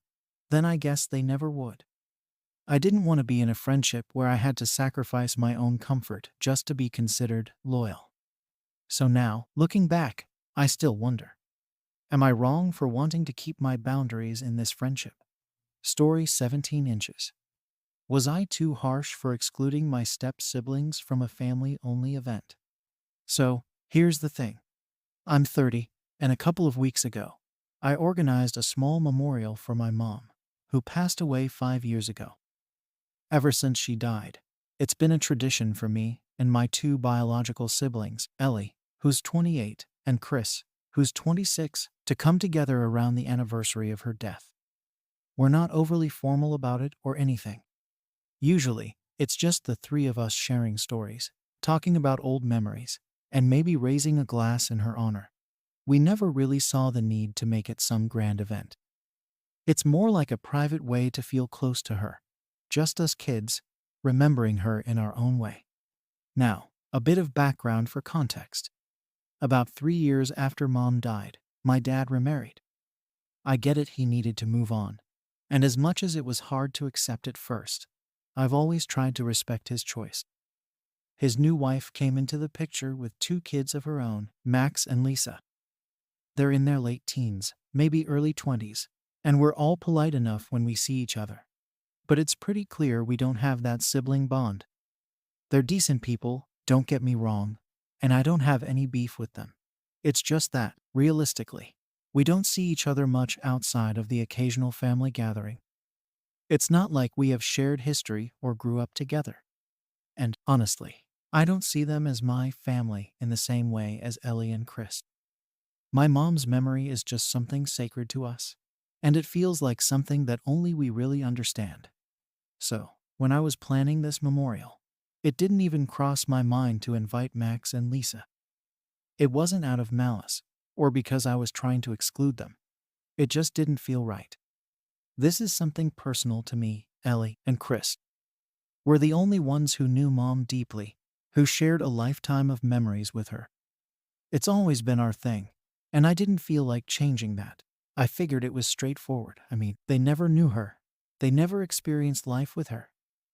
then I guess they never would. I didn't want to be in a friendship where I had to sacrifice my own comfort just to be considered loyal. So now, looking back, I still wonder, am I wrong for wanting to keep my boundaries in this friendship? Story 17 inches. Was I too harsh for excluding my step siblings from a family only event? So, here's the thing. I'm 30, and a couple of weeks ago, I organized a small memorial for my mom, who passed away 5 years ago. Ever since she died, it's been a tradition for me and my two biological siblings, Ellie, who's 28, and Chris, who's 26, to come together around the anniversary of her death. We're not overly formal about it or anything. Usually, it's just the three of us sharing stories, talking about old memories, and maybe raising a glass in her honor. We never really saw the need to make it some grand event. It's more like a private way to feel close to her, just us kids, remembering her in our own way. Now, a bit of background for context. About 3 years after Mom died, my dad remarried. I get it, he needed to move on. And as much as it was hard to accept at first, I've always tried to respect his choice. His new wife came into the picture with two kids of her own, Max and Lisa. They're in their late teens, maybe early 20s, and we're all polite enough when we see each other. But it's pretty clear we don't have that sibling bond. They're decent people, don't get me wrong, and I don't have any beef with them. It's just that, realistically, we don't see each other much outside of the occasional family gathering. It's not like we have shared history or grew up together. And, honestly, I don't see them as my family in the same way as Ellie and Chris. My mom's memory is just something sacred to us, and it feels like something that only we really understand. So, when I was planning this memorial, it didn't even cross my mind to invite Max and Lisa. It wasn't out of malice, or because I was trying to exclude them. It just didn't feel right. This is something personal to me, Ellie, and Chris. We're the only ones who knew Mom deeply, who shared a lifetime of memories with her. It's always been our thing, and I didn't feel like changing that. I figured it was straightforward. I mean, they never knew her. They never experienced life with her.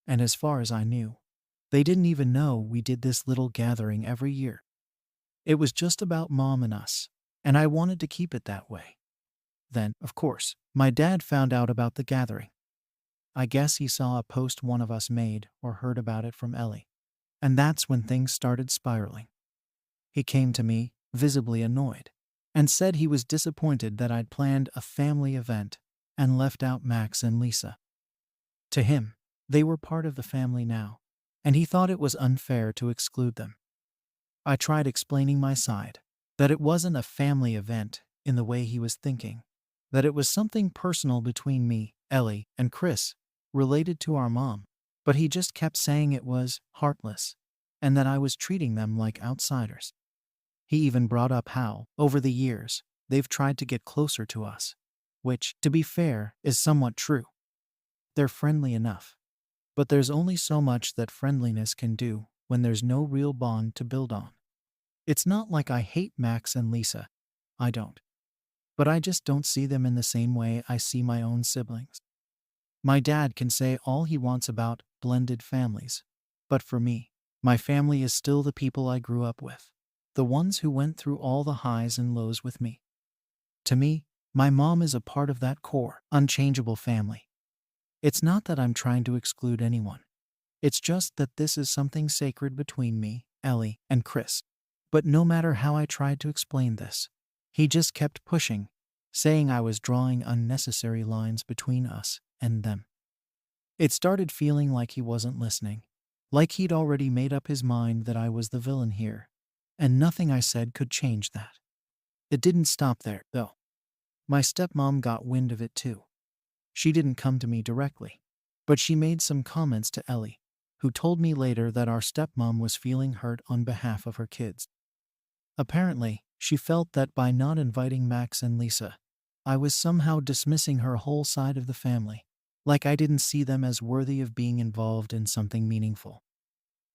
And as far as I knew, they didn't even know we did this little gathering every year. It was just about Mom and us, and I wanted to keep it that way. Then, of course, my dad found out about the gathering. I guess he saw a post one of us made or heard about it from Ellie. And that's when things started spiraling. He came to me, visibly annoyed, and said he was disappointed that I'd planned a family event and left out Max and Lisa. To him, they were part of the family now, and he thought it was unfair to exclude them. I tried explaining my side, that it wasn't a family event in the way he was thinking, that it was something personal between me, Ellie, and Chris, related to our mom, but he just kept saying it was heartless, and that I was treating them like outsiders. He even brought up how, over the years, they've tried to get closer to us, which, to be fair, is somewhat true. They're friendly enough, but there's only so much that friendliness can do when there's no real bond to build on. It's not like I hate Max and Lisa. I don't. But I just don't see them in the same way I see my own siblings. My dad can say all he wants about blended families, but for me, my family is still the people I grew up with, the ones who went through all the highs and lows with me. To me, my mom is a part of that core, unchangeable family. It's not that I'm trying to exclude anyone. It's just that this is something sacred between me, Ellie, and Chris. But no matter how I tried to explain this, he just kept pushing, saying I was drawing unnecessary lines between us and them. It started feeling like he wasn't listening, like he'd already made up his mind that I was the villain here, and nothing I said could change that. It didn't stop there, though. My stepmom got wind of it too. She didn't come to me directly, but she made some comments to Ellie, who told me later that our stepmom was feeling hurt on behalf of her kids. Apparently, she felt that by not inviting Max and Lisa, I was somehow dismissing her whole side of the family, like I didn't see them as worthy of being involved in something meaningful.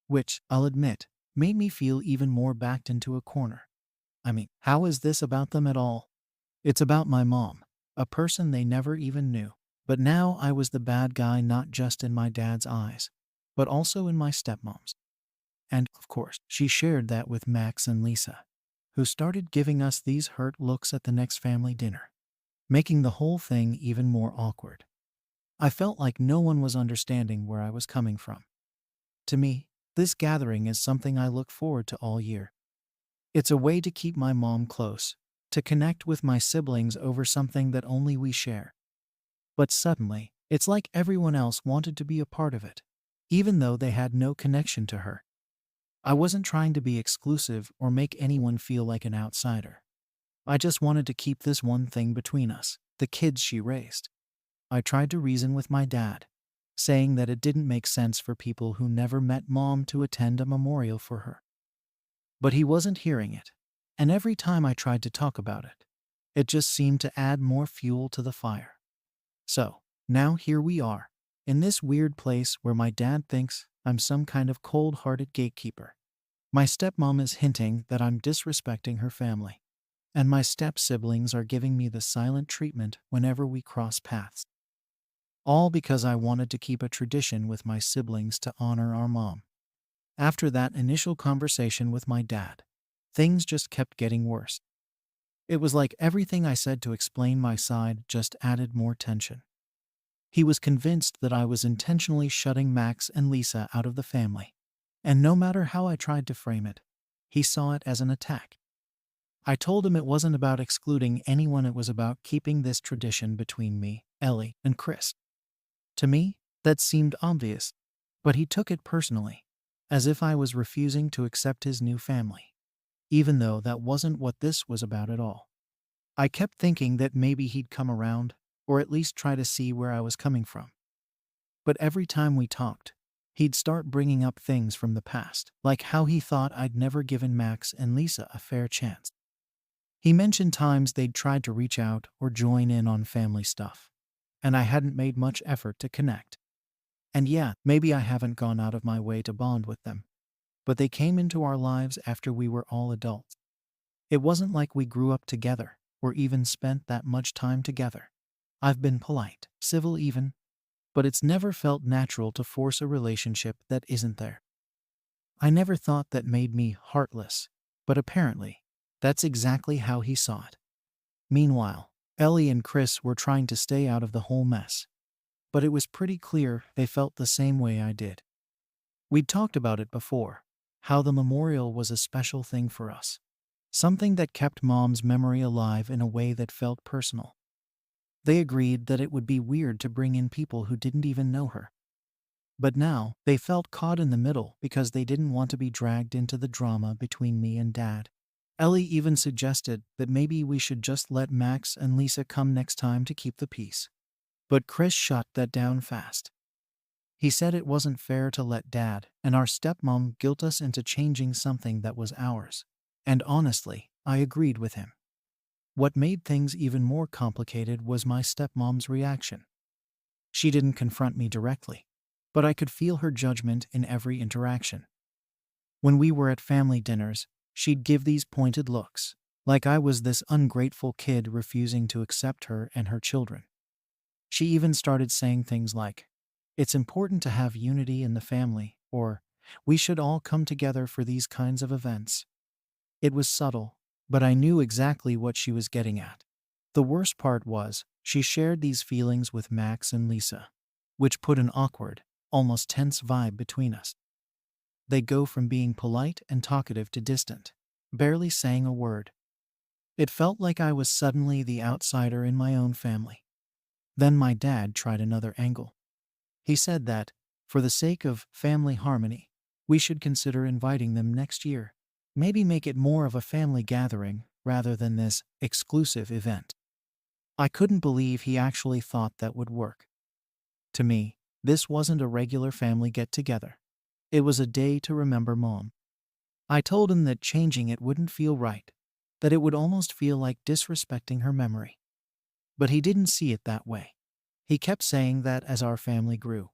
Which, I'll admit, made me feel even more backed into a corner. I mean, how is this about them at all? It's about my mom, a person they never even knew. But now I was the bad guy not just in my dad's eyes, but also in my stepmom's. And, of course, she shared that with Max and Lisa, who started giving us these hurt looks at the next family dinner, making the whole thing even more awkward. I felt like no one was understanding where I was coming from. To me, this gathering is something I look forward to all year. It's a way to keep my mom close, to connect with my siblings over something that only we share. But suddenly, it's like everyone else wanted to be a part of it, even though they had no connection to her. I wasn't trying to be exclusive or make anyone feel like an outsider. I just wanted to keep this one thing between us, the kids she raised. I tried to reason with my dad, saying that it didn't make sense for people who never met mom to attend a memorial for her. But he wasn't hearing it, and every time I tried to talk about it, it just seemed to add more fuel to the fire. So, now here we are, in this weird place where my dad thinks I'm some kind of cold-hearted gatekeeper. My stepmom is hinting that I'm disrespecting her family, and my step-siblings are giving me the silent treatment whenever we cross paths. All because I wanted to keep a tradition with my siblings to honor our mom. After that initial conversation with my dad, things just kept getting worse. It was like everything I said to explain my side just added more tension. He was convinced that I was intentionally shutting Max and Lisa out of the family, and no matter how I tried to frame it, he saw it as an attack. I told him it wasn't about excluding anyone, it was about keeping this tradition between me, Ellie, and Chris. To me, that seemed obvious, but he took it personally, as if I was refusing to accept his new family, even though that wasn't what this was about at all. I kept thinking that maybe he'd come around, or at least try to see where I was coming from. But every time we talked, he'd start bringing up things from the past, like how he thought I'd never given Max and Lisa a fair chance. He mentioned times they'd tried to reach out or join in on family stuff, and I hadn't made much effort to connect. And yeah, maybe I haven't gone out of my way to bond with them, but they came into our lives after we were all adults. It wasn't like we grew up together, or even spent that much time together. I've been polite, civil even, but it's never felt natural to force a relationship that isn't there. I never thought that made me heartless, but apparently, that's exactly how he saw it. Meanwhile, Ellie and Chris were trying to stay out of the whole mess, but it was pretty clear they felt the same way I did. We'd talked about it before, how the memorial was a special thing for us, something that kept Mom's memory alive in a way that felt personal. They agreed that it would be weird to bring in people who didn't even know her. But now, they felt caught in the middle because they didn't want to be dragged into the drama between me and Dad. Ellie even suggested that maybe we should just let Max and Lisa come next time to keep the peace. But Chris shot that down fast. He said it wasn't fair to let Dad and our stepmom guilt us into changing something that was ours. And honestly, I agreed with him. What made things even more complicated was my stepmom's reaction. She didn't confront me directly, but I could feel her judgment in every interaction. When we were at family dinners, she'd give these pointed looks, like I was this ungrateful kid refusing to accept her and her children. She even started saying things like, "It's important to have unity in the family," or "We should all come together for these kinds of events." It was subtle, but I knew exactly what she was getting at. The worst part was, she shared these feelings with Max and Lisa, which put an awkward, almost tense vibe between us. They go from being polite and talkative to distant, barely saying a word. It felt like I was suddenly the outsider in my own family. Then my dad tried another angle. He said that, for the sake of family harmony, we should consider inviting them next year. Maybe make it more of a family gathering rather than this exclusive event. I couldn't believe he actually thought that would work. To me, this wasn't a regular family get-together. It was a day to remember Mom. I told him that changing it wouldn't feel right, that it would almost feel like disrespecting her memory. But he didn't see it that way. He kept saying that as our family grew,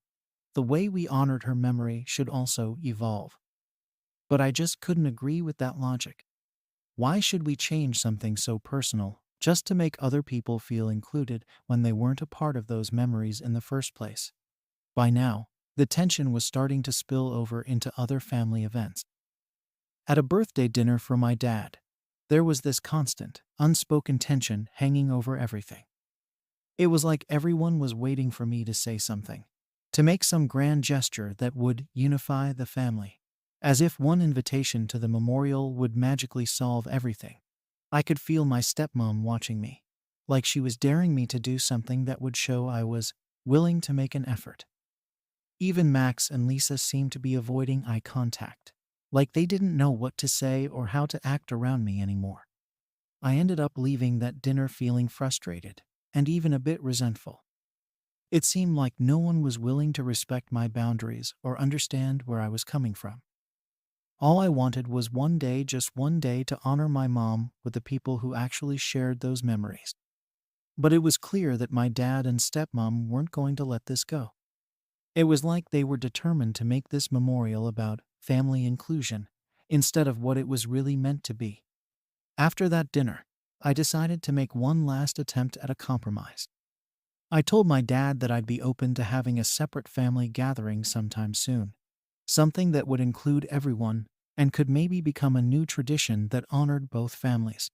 the way we honored her memory should also evolve. But I just couldn't agree with that logic. Why should we change something so personal just to make other people feel included when they weren't a part of those memories in the first place. By now, the tension was starting to spill over into other family events. At a birthday dinner for my dad, there was this constant, unspoken tension hanging over everything. It was like everyone was waiting for me to say something, to make some grand gesture that would unify the family, as if one invitation to the memorial would magically solve everything. I could feel my stepmom watching me, like she was daring me to do something that would show I was willing to make an effort. Even Max and Lisa seemed to be avoiding eye contact, like they didn't know what to say or how to act around me anymore. I ended up leaving that dinner feeling frustrated and even a bit resentful. It seemed like no one was willing to respect my boundaries or understand where I was coming from. All I wanted was one day, just one day, to honor my mom with the people who actually shared those memories. But it was clear that my dad and stepmom weren't going to let this go. It was like they were determined to make this memorial about family inclusion instead of what it was really meant to be. After that dinner, I decided to make one last attempt at a compromise. I told my dad that I'd be open to having a separate family gathering sometime soon, something that would include everyone and could maybe become a new tradition that honored both families.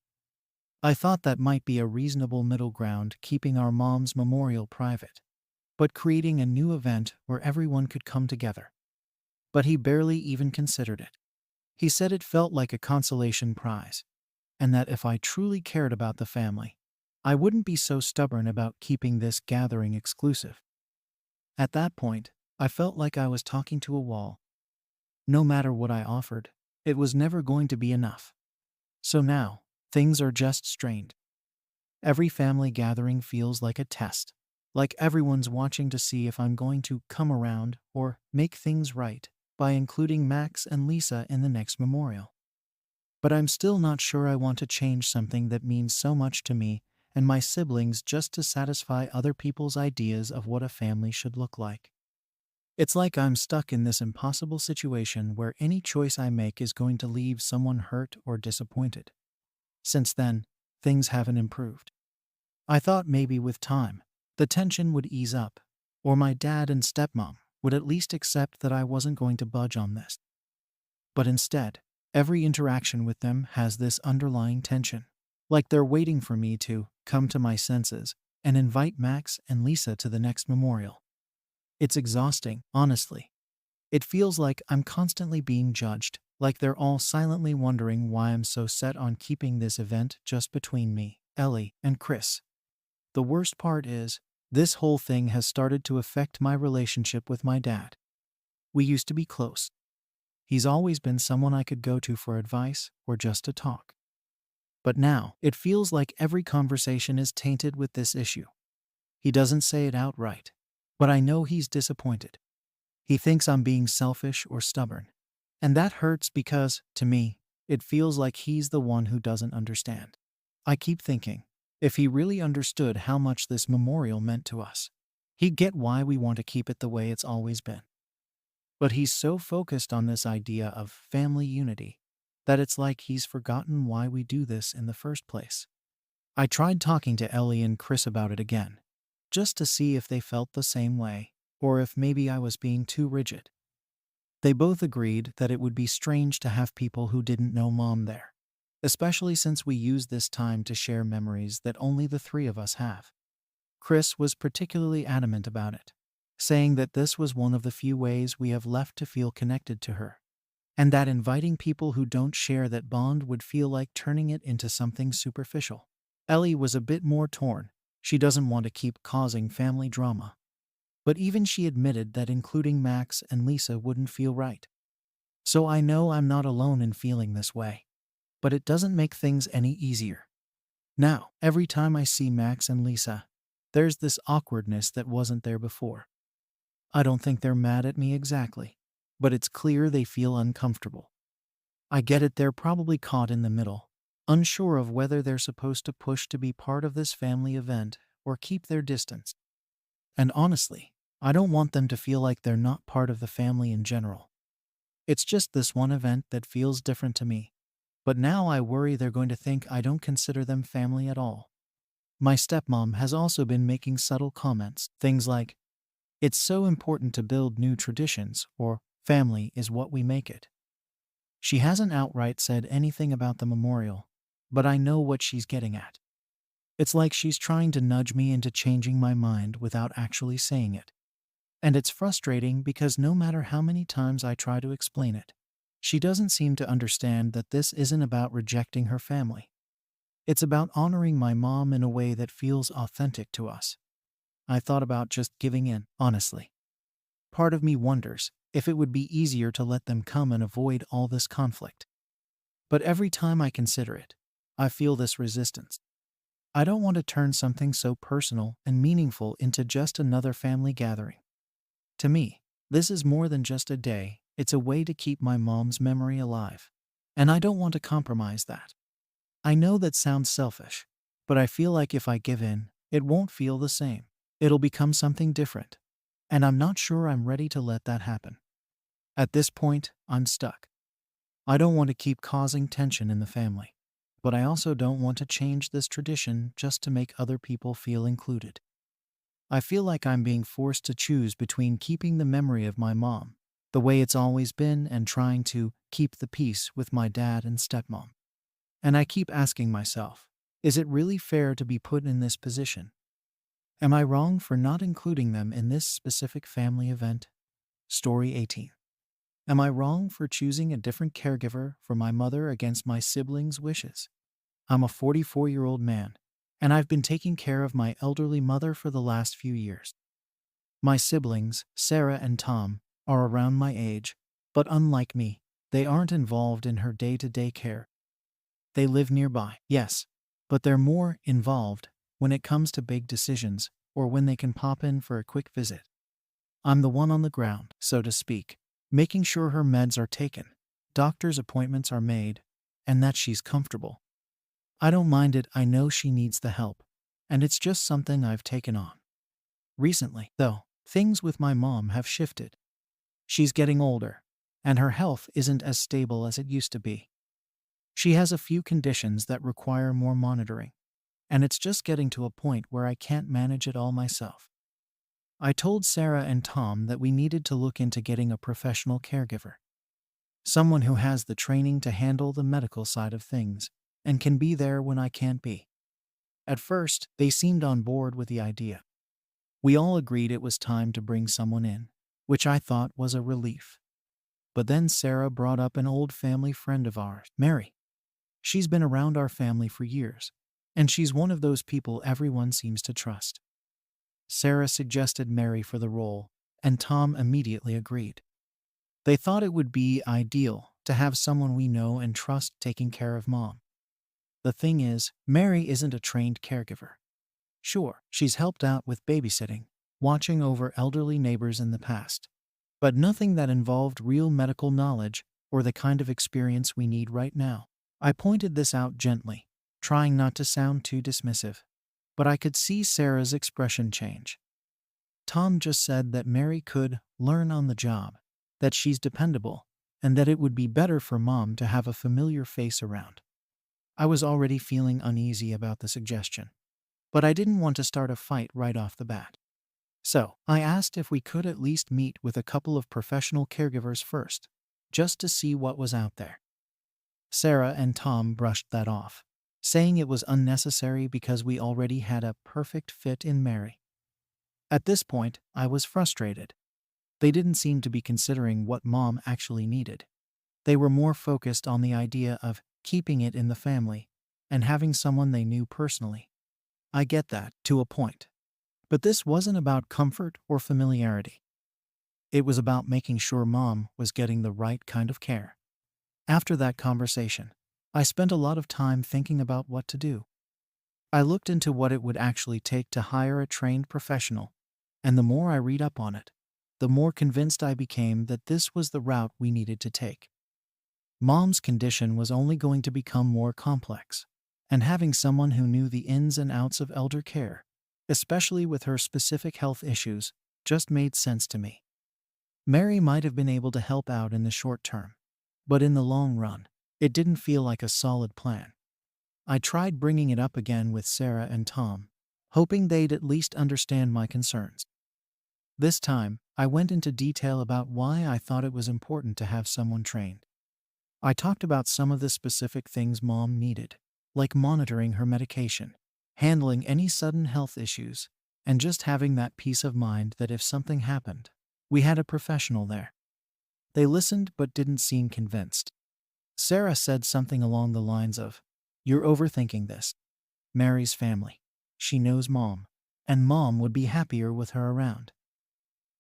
I thought that might be a reasonable middle ground, keeping our mom's memorial private, but creating a new event where everyone could come together. But he barely even considered it. He said it felt like a consolation prize, and that if I truly cared about the family, I wouldn't be so stubborn about keeping this gathering exclusive. At that point, I felt like I was talking to a wall. No matter what I offered, it was never going to be enough. So now, things are just strained. Every family gathering feels like a test, like everyone's watching to see if I'm going to come around or make things right by including Max and Lisa in the next memorial. But I'm still not sure I want to change something that means so much to me and my siblings just to satisfy other people's ideas of what a family should look like. It's like I'm stuck in this impossible situation where any choice I make is going to leave someone hurt or disappointed. Since then, things haven't improved. I thought maybe with time, the tension would ease up, or my dad and stepmom would at least accept that I wasn't going to budge on this. But instead, every interaction with them has this underlying tension, like they're waiting for me to come to my senses and invite Max and Lisa to the next memorial. It's exhausting, honestly. It feels like I'm constantly being judged, like they're all silently wondering why I'm so set on keeping this event just between me, Ellie, and Chris. The worst part is, this whole thing has started to affect my relationship with my dad. We used to be close. He's always been someone I could go to for advice or just to talk. But now, it feels like every conversation is tainted with this issue. He doesn't say it outright, but I know he's disappointed. He thinks I'm being selfish or stubborn. And that hurts because, to me, it feels like he's the one who doesn't understand. I keep thinking, if he really understood how much this memorial meant to us, he'd get why we want to keep it the way it's always been. But he's so focused on this idea of family unity that it's like he's forgotten why we do this in the first place. I tried talking to Ellie and Chris about it again, just to see if they felt the same way, or if maybe I was being too rigid. They both agreed that it would be strange to have people who didn't know Mom there, especially since we use this time to share memories that only the three of us have. Chris was particularly adamant about it, saying that this was one of the few ways we have left to feel connected to her, and that inviting people who don't share that bond would feel like turning it into something superficial. Ellie was a bit more torn. She doesn't want to keep causing family drama. But even she admitted that including Max and Lisa wouldn't feel right. So I know I'm not alone in feeling this way. But it doesn't make things any easier. Now, every time I see Max and Lisa, there's this awkwardness that wasn't there before. I don't think they're mad at me exactly, but it's clear they feel uncomfortable. I get it, they're probably caught in the middle, unsure of whether they're supposed to push to be part of this family event or keep their distance. And honestly, I don't want them to feel like they're not part of the family in general. It's just this one event that feels different to me. But now I worry they're going to think I don't consider them family at all. My stepmom has also been making subtle comments, things like, "It's so important to build new traditions," or "Family is what we make it." She hasn't outright said anything about the memorial, but I know what she's getting at. It's like she's trying to nudge me into changing my mind without actually saying it. And it's frustrating because no matter how many times I try to explain it, she doesn't seem to understand that this isn't about rejecting her family. It's about honoring my mom in a way that feels authentic to us. I thought about just giving in, honestly. Part of me wonders if it would be easier to let them come and avoid all this conflict. But every time I consider it, I feel this resistance. I don't want to turn something so personal and meaningful into just another family gathering. To me, this is more than just a day, it's a way to keep my mom's memory alive. And I don't want to compromise that. I know that sounds selfish, but I feel like if I give in, it won't feel the same. It'll become something different. And I'm not sure I'm ready to let that happen. At this point, I'm stuck. I don't want to keep causing tension in the family, but I also don't want to change this tradition just to make other people feel included. I feel like I'm being forced to choose between keeping the memory of my mom, the way it's always been, and trying to keep the peace with my dad and stepmom. And I keep asking myself, is it really fair to be put in this position? Am I wrong for not including them in this specific family event? Story 18. Am I wrong for choosing a different caregiver for my mother against my siblings' wishes? I'm a 44-year-old man, and I've been taking care of my elderly mother for the last few years. My siblings, Sarah and Tom, are around my age, but unlike me, they aren't involved in her day-to-day care. They live nearby, yes, but they're more involved when it comes to big decisions or when they can pop in for a quick visit. I'm the one on the ground, so to speak, making sure her meds are taken, doctor's appointments are made, and that she's comfortable. I don't mind it, I know she needs the help, and it's just something I've taken on. Recently, though, things with my mom have shifted. She's getting older, and her health isn't as stable as it used to be. She has a few conditions that require more monitoring, and it's just getting to a point where I can't manage it all myself. I told Sarah and Tom that we needed to look into getting a professional caregiver, someone who has the training to handle the medical side of things and can be there when I can't be. At first, they seemed on board with the idea. We all agreed it was time to bring someone in, which I thought was a relief. But then Sarah brought up an old family friend of ours, Mary. She's been around our family for years, and she's one of those people everyone seems to trust. Sarah suggested Mary for the role, and Tom immediately agreed. They thought it would be ideal to have someone we know and trust taking care of Mom. The thing is, Mary isn't a trained caregiver. Sure, she's helped out with babysitting, watching over elderly neighbors in the past, but nothing that involved real medical knowledge or the kind of experience we need right now. I pointed this out gently, trying not to sound too dismissive, but I could see Sarah's expression change. Tom just said that Mary could learn on the job, that she's dependable, and that it would be better for Mom to have a familiar face around. I was already feeling uneasy about the suggestion, but I didn't want to start a fight right off the bat. So, I asked if we could at least meet with a couple of professional caregivers first, just to see what was out there. Sarah and Tom brushed that off, saying it was unnecessary because we already had a perfect fit in Mary. At this point, I was frustrated. They didn't seem to be considering what Mom actually needed. They were more focused on the idea of keeping it in the family and having someone they knew personally. I get that, to a point. But this wasn't about comfort or familiarity. It was about making sure Mom was getting the right kind of care. After that conversation, I spent a lot of time thinking about what to do. I looked into what it would actually take to hire a trained professional, and the more I read up on it, the more convinced I became that this was the route we needed to take. Mom's condition was only going to become more complex, and having someone who knew the ins and outs of elder care, especially with her specific health issues, just made sense to me. Mary might have been able to help out in the short term, but in the long run, it didn't feel like a solid plan. I tried bringing it up again with Sarah and Tom, hoping they'd at least understand my concerns. This time, I went into detail about why I thought it was important to have someone trained. I talked about some of the specific things Mom needed, like monitoring her medication, handling any sudden health issues, and just having that peace of mind that if something happened, we had a professional there. They listened but didn't seem convinced. Sarah said something along the lines of, "You're overthinking this. Mary's family. She knows Mom, and Mom would be happier with her around."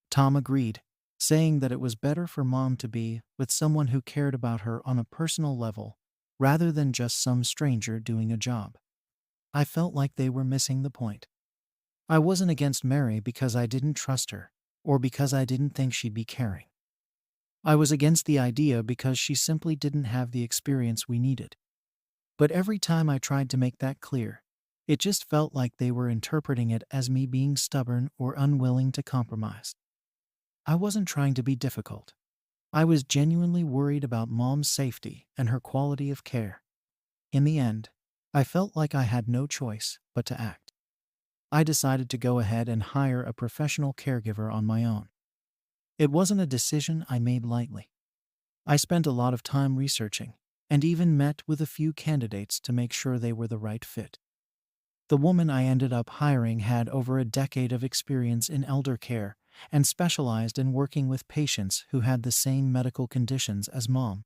Tom agreed, saying that it was better for Mom to be with someone who cared about her on a personal level rather than just some stranger doing a job. I felt like they were missing the point. I wasn't against Mary because I didn't trust her or because I didn't think she'd be caring. I was against the idea because she simply didn't have the experience we needed. But every time I tried to make that clear, it just felt like they were interpreting it as me being stubborn or unwilling to compromise. I wasn't trying to be difficult. I was genuinely worried about Mom's safety and her quality of care. In the end, I felt like I had no choice but to act. I decided to go ahead and hire a professional caregiver on my own. It wasn't a decision I made lightly. I spent a lot of time researching and even met with a few candidates to make sure they were the right fit. The woman I ended up hiring had over a decade of experience in elder care and specialized in working with patients who had the same medical conditions as Mom.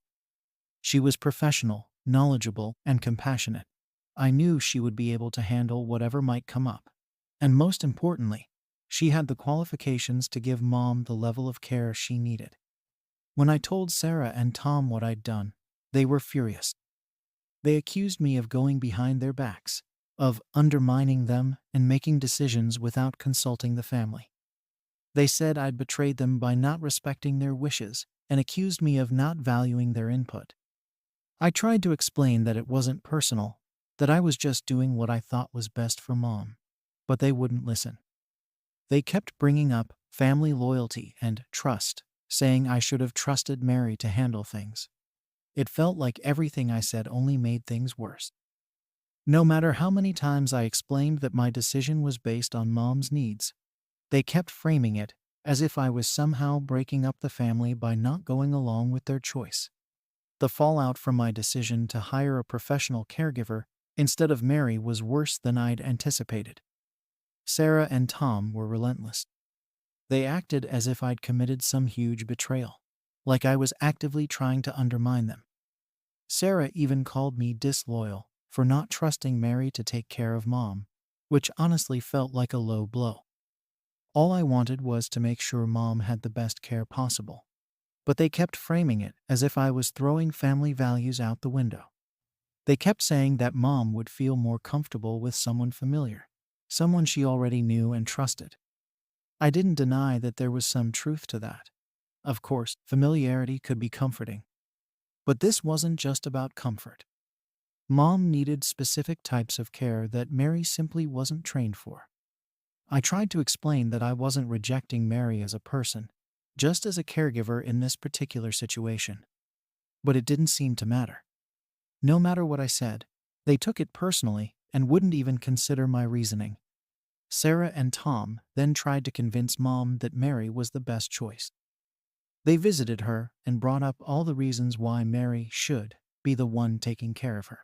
She was professional, knowledgeable, and compassionate. I knew she would be able to handle whatever might come up. And most importantly, she had the qualifications to give Mom the level of care she needed. When I told Sarah and Tom what I'd done, they were furious. They accused me of going behind their backs, of undermining them and making decisions without consulting the family. They said I'd betrayed them by not respecting their wishes and accused me of not valuing their input. I tried to explain that it wasn't personal, that I was just doing what I thought was best for Mom, but they wouldn't listen. They kept bringing up family loyalty and trust, saying I should have trusted Mary to handle things. It felt like everything I said only made things worse. No matter how many times I explained that my decision was based on Mom's needs, they kept framing it as if I was somehow breaking up the family by not going along with their choice. The fallout from my decision to hire a professional caregiver instead of Mary was worse than I'd anticipated. Sarah and Tom were relentless. They acted as if I'd committed some huge betrayal, like I was actively trying to undermine them. Sarah even called me disloyal for not trusting Mary to take care of Mom, which honestly felt like a low blow. All I wanted was to make sure Mom had the best care possible. But they kept framing it as if I was throwing family values out the window. They kept saying that Mom would feel more comfortable with someone familiar, someone she already knew and trusted. I didn't deny that there was some truth to that. Of course, familiarity could be comforting. But this wasn't just about comfort. Mom needed specific types of care that Mary simply wasn't trained for. I tried to explain that I wasn't rejecting Mary as a person, just as a caregiver in this particular situation. But it didn't seem to matter. No matter what I said, they took it personally and wouldn't even consider my reasoning. Sarah and Tom then tried to convince Mom that Mary was the best choice. They visited her and brought up all the reasons why Mary should be the one taking care of her.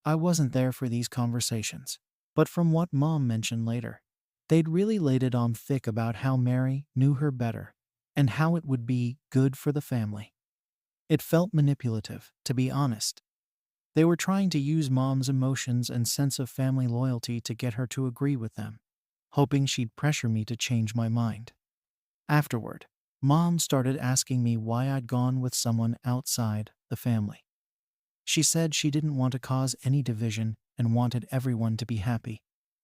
I wasn't there for these conversations, but from what Mom mentioned later, they'd really laid it on thick about how Mary knew her better and how it would be good for the family. It felt manipulative, to be honest. They were trying to use Mom's emotions and sense of family loyalty to get her to agree with them, hoping she'd pressure me to change my mind. Afterward, Mom started asking me why I'd gone with someone outside the family. She said she didn't want to cause any division and wanted everyone to be happy,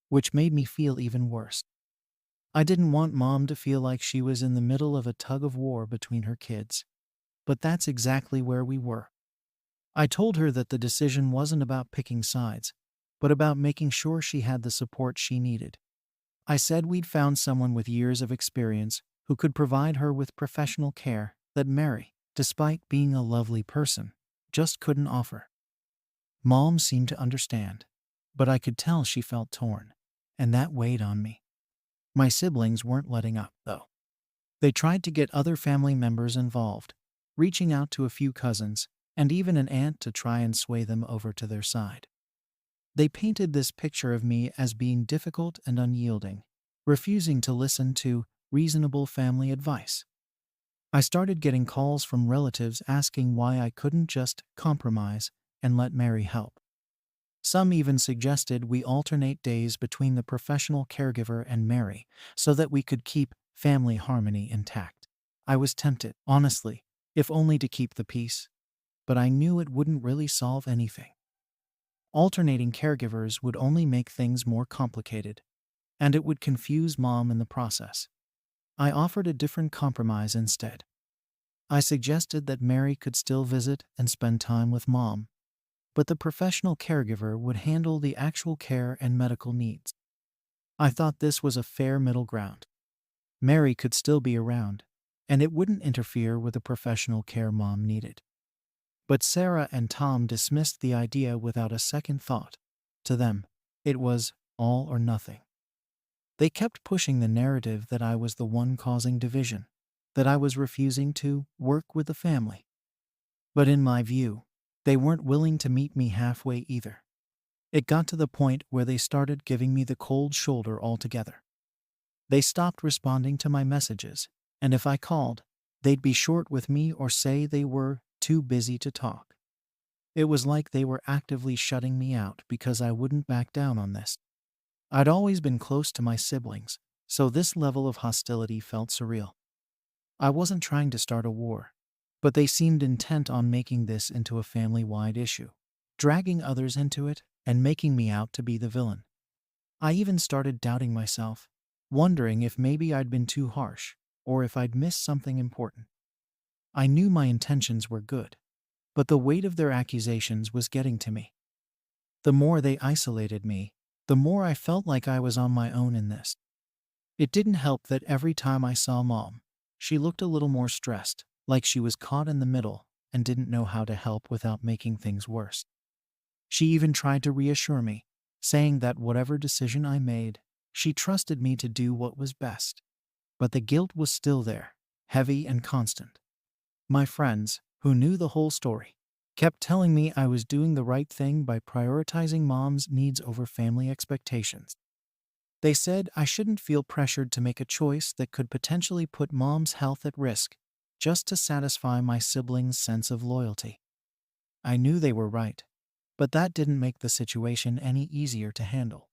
which made me feel even worse. I didn't want Mom to feel like she was in the middle of a tug of war between her kids. But that's exactly where we were. I told her that the decision wasn't about picking sides, but about making sure she had the support she needed. I said we'd found someone with years of experience who could provide her with professional care that Mary, despite being a lovely person, just couldn't offer. Mom seemed to understand, but I could tell she felt torn. and that weighed on me. My siblings weren't letting up, though. They tried to get other family members involved, reaching out to a few cousins and even an aunt to try and sway them over to their side. They painted this picture of me as being difficult and unyielding, refusing to listen to reasonable family advice. I started getting calls from relatives asking why I couldn't just compromise and let Mary help. Some even suggested we alternate days between the professional caregiver and Mary so that we could keep family harmony intact. I was tempted, honestly, if only to keep the peace, but I knew it wouldn't really solve anything. Alternating caregivers would only make things more complicated, and it would confuse Mom in the process. I offered a different compromise instead. I suggested that Mary could still visit and spend time with Mom, but the professional caregiver would handle the actual care and medical needs. I thought this was a fair middle ground. Mary could still be around, and it wouldn't interfere with the professional care Mom needed. But Sarah and Tom dismissed the idea without a second thought. To them, it was all or nothing. They kept pushing the narrative that I was the one causing division, that I was refusing to work with the family. But in my view, they weren't willing to meet me halfway either. It got to the point where they started giving me the cold shoulder altogether. They stopped responding to my messages, and if I called, they'd be short with me or say they were too busy to talk. It was like they were actively shutting me out because I wouldn't back down on this. I'd always been close to my siblings, so this level of hostility felt surreal. I wasn't trying to start a war, but they seemed intent on making this into a family-wide issue, dragging others into it and making me out to be the villain. I even started doubting myself, wondering if maybe I'd been too harsh or if I'd missed something important. I knew my intentions were good, but the weight of their accusations was getting to me. The more they isolated me, the more I felt like I was on my own in this. It didn't help that every time I saw Mom, she looked a little more stressed, like she was caught in the middle and didn't know how to help without making things worse. She even tried to reassure me, saying that whatever decision I made, she trusted me to do what was best. But the guilt was still there, heavy and constant. My friends, who knew the whole story, kept telling me I was doing the right thing by prioritizing Mom's needs over family expectations. They said I shouldn't feel pressured to make a choice that could potentially put Mom's health at risk, just to satisfy my siblings' sense of loyalty. I knew they were right, but that didn't make the situation any easier to handle.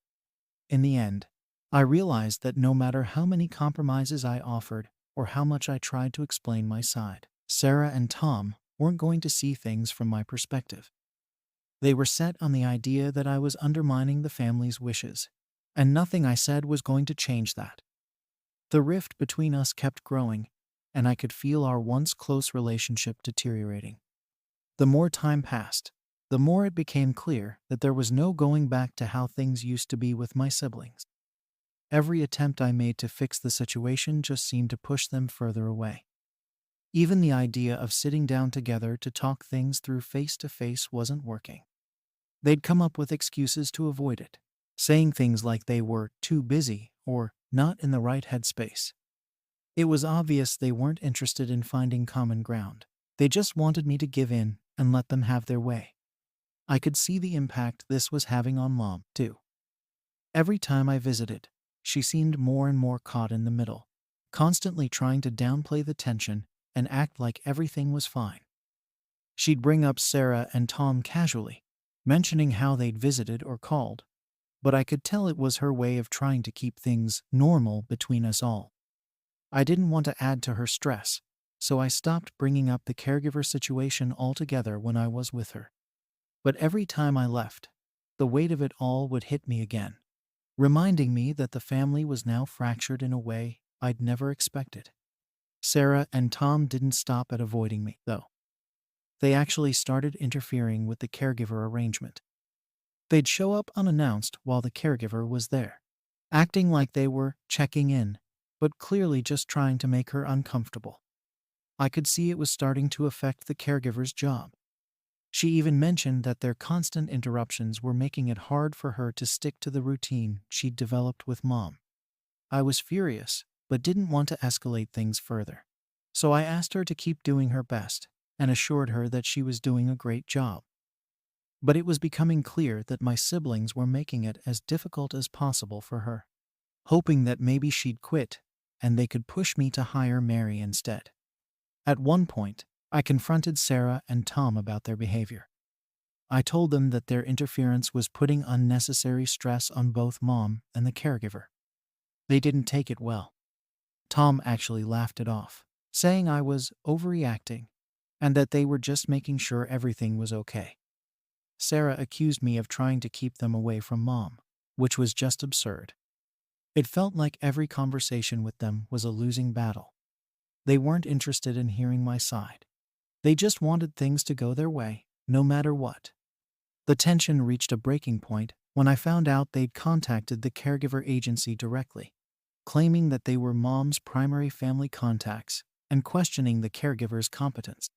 In the end, I realized that no matter how many compromises I offered or how much I tried to explain my side, Sarah and Tom weren't going to see things from my perspective. They were set on the idea that I was undermining the family's wishes, and nothing I said was going to change that. The rift between us kept growing, and I could feel our once close relationship deteriorating. The more time passed, the more it became clear that there was no going back to how things used to be with my siblings. Every attempt I made to fix the situation just seemed to push them further away. Even the idea of sitting down together to talk things through face to face wasn't working. They'd come up with excuses to avoid it, saying things like they were too busy or not in the right headspace. It was obvious they weren't interested in finding common ground. They just wanted me to give in and let them have their way. I could see the impact this was having on Mom, too. Every time I visited, she seemed more and more caught in the middle, constantly trying to downplay the tension and act like everything was fine. She'd bring up Sarah and Tom casually, mentioning how they'd visited or called, but I could tell it was her way of trying to keep things normal between us all. I didn't want to add to her stress, so I stopped bringing up the caregiver situation altogether when I was with her. But every time I left, the weight of it all would hit me again, reminding me that the family was now fractured in a way I'd never expected. Sarah and Tom didn't stop at avoiding me, though. They actually started interfering with the caregiver arrangement. They'd show up unannounced while the caregiver was there, acting like they were checking in, but clearly just trying to make her uncomfortable. I could see it was starting to affect the caregiver's job. She even mentioned that their constant interruptions were making it hard for her to stick to the routine she'd developed with Mom. I was furious, but didn't want to escalate things further. So I asked her to keep doing her best and assured her that she was doing a great job. But it was becoming clear that my siblings were making it as difficult as possible for her, hoping that maybe she'd quit and they could push me to hire Mary instead. At one point, I confronted Sarah and Tom about their behavior. I told them that their interference was putting unnecessary stress on both Mom and the caregiver. They didn't take it well. Tom actually laughed it off, saying I was overreacting and that they were just making sure everything was okay. Sarah accused me of trying to keep them away from Mom, which was just absurd. It felt like every conversation with them was a losing battle. They weren't interested in hearing my side. They just wanted things to go their way, no matter what. The tension reached a breaking point when I found out they'd contacted the caregiver agency directly, claiming that they were Mom's primary family contacts and questioning the caregiver's competence.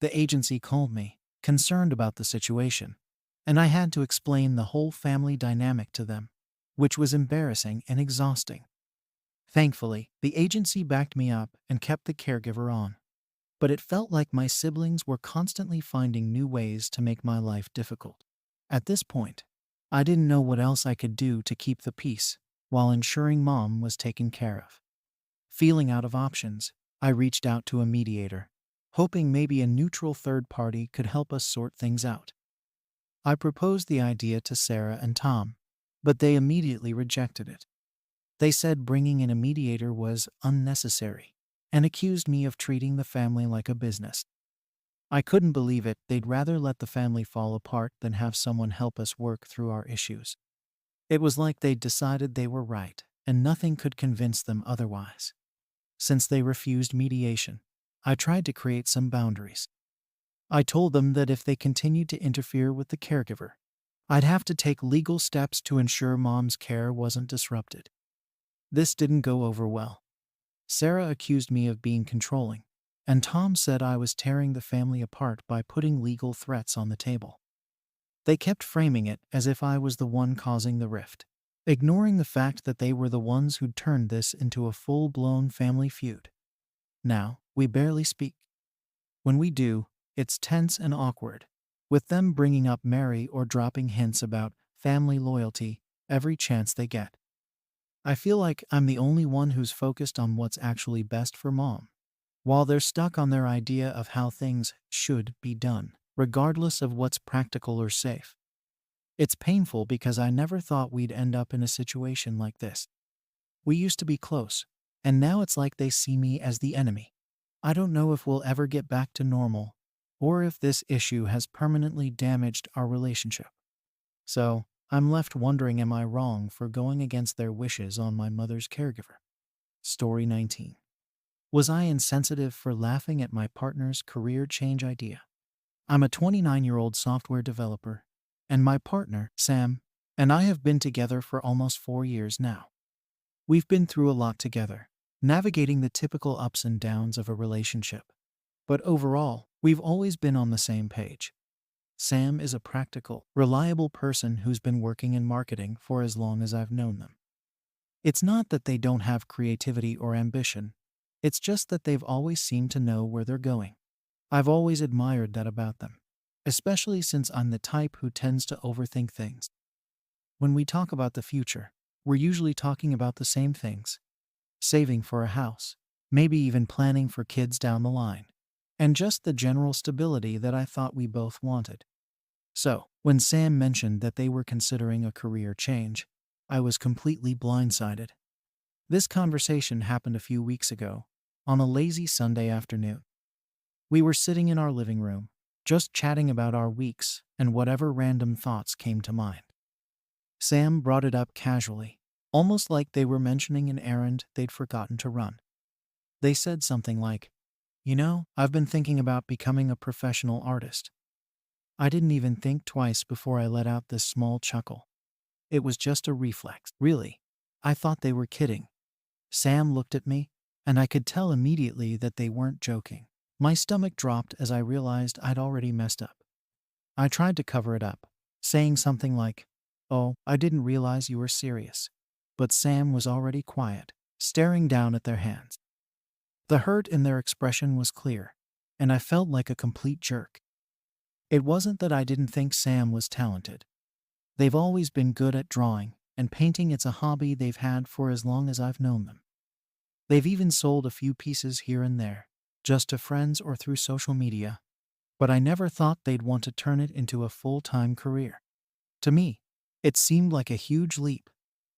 The agency called me, concerned about the situation, and I had to explain the whole family dynamic to them, which was embarrassing and exhausting. Thankfully, the agency backed me up and kept the caregiver on. But it felt like my siblings were constantly finding new ways to make my life difficult. At this point, I didn't know what else I could do to keep the peace while ensuring Mom was taken care of. Feeling out of options, I reached out to a mediator, hoping maybe a neutral third party could help us sort things out. I proposed the idea to Sarah and Tom, but they immediately rejected it. They said bringing in a mediator was unnecessary and accused me of treating the family like a business. I couldn't believe it. They'd rather let the family fall apart than have someone help us work through our issues. It was like they'd decided they were right, and nothing could convince them otherwise. Since they refused mediation, I tried to create some boundaries. I told them that if they continued to interfere with the caregiver, I'd have to take legal steps to ensure Mom's care wasn't disrupted. This didn't go over well. Sarah accused me of being controlling, and Tom said I was tearing the family apart by putting legal threats on the table. They kept framing it as if I was the one causing the rift, ignoring the fact that they were the ones who'd turned this into a full-blown family feud. Now, we barely speak. When we do, it's tense and awkward, with them bringing up Mary or dropping hints about family loyalty every chance they get. I feel like I'm the only one who's focused on what's actually best for Mom, while they're stuck on their idea of how things should be done, regardless of what's practical or safe. It's painful because I never thought we'd end up in a situation like this. We used to be close, and now it's like they see me as the enemy. I don't know if we'll ever get back to normal, or if this issue has permanently damaged our relationship. So, I'm left wondering, am I wrong for going against their wishes on my mother's caregiver? Story 19. Was I insensitive for laughing at my partner's career change idea? I'm a 29-year-old software developer, and my partner, Sam, and I have been together for almost 4 years now. We've been through a lot together, navigating the typical ups and downs of a relationship. But overall, we've always been on the same page. Sam is a practical, reliable person who's been working in marketing for as long as I've known them. It's not that they don't have creativity or ambition, it's just that they've always seemed to know where they're going. I've always admired that about them, especially since I'm the type who tends to overthink things. When we talk about the future, we're usually talking about the same things: saving for a house, maybe even planning for kids down the line, and just the general stability that I thought we both wanted. So, when Sam mentioned that they were considering a career change, I was completely blindsided. This conversation happened a few weeks ago, on a lazy Sunday afternoon. We were sitting in our living room, just chatting about our weeks and whatever random thoughts came to mind. Sam brought it up casually, almost like they were mentioning an errand they'd forgotten to run. They said something like, I've been thinking about becoming a professional artist. I didn't even think twice before I let out this small chuckle. It was just a reflex. Really? I thought they were kidding. Sam looked at me, and I could tell immediately that they weren't joking. My stomach dropped as I realized I'd already messed up. I tried to cover it up, saying something like, "Oh, I didn't realize you were serious." But Sam was already quiet, staring down at their hands. The hurt in their expression was clear, and I felt like a complete jerk. It wasn't that I didn't think Sam was talented. They've always been good at drawing, and painting it's a hobby they've had for as long as I've known them. They've even sold a few pieces here and there, just to friends or through social media, but I never thought they'd want to turn it into a full-time career. To me, it seemed like a huge leap,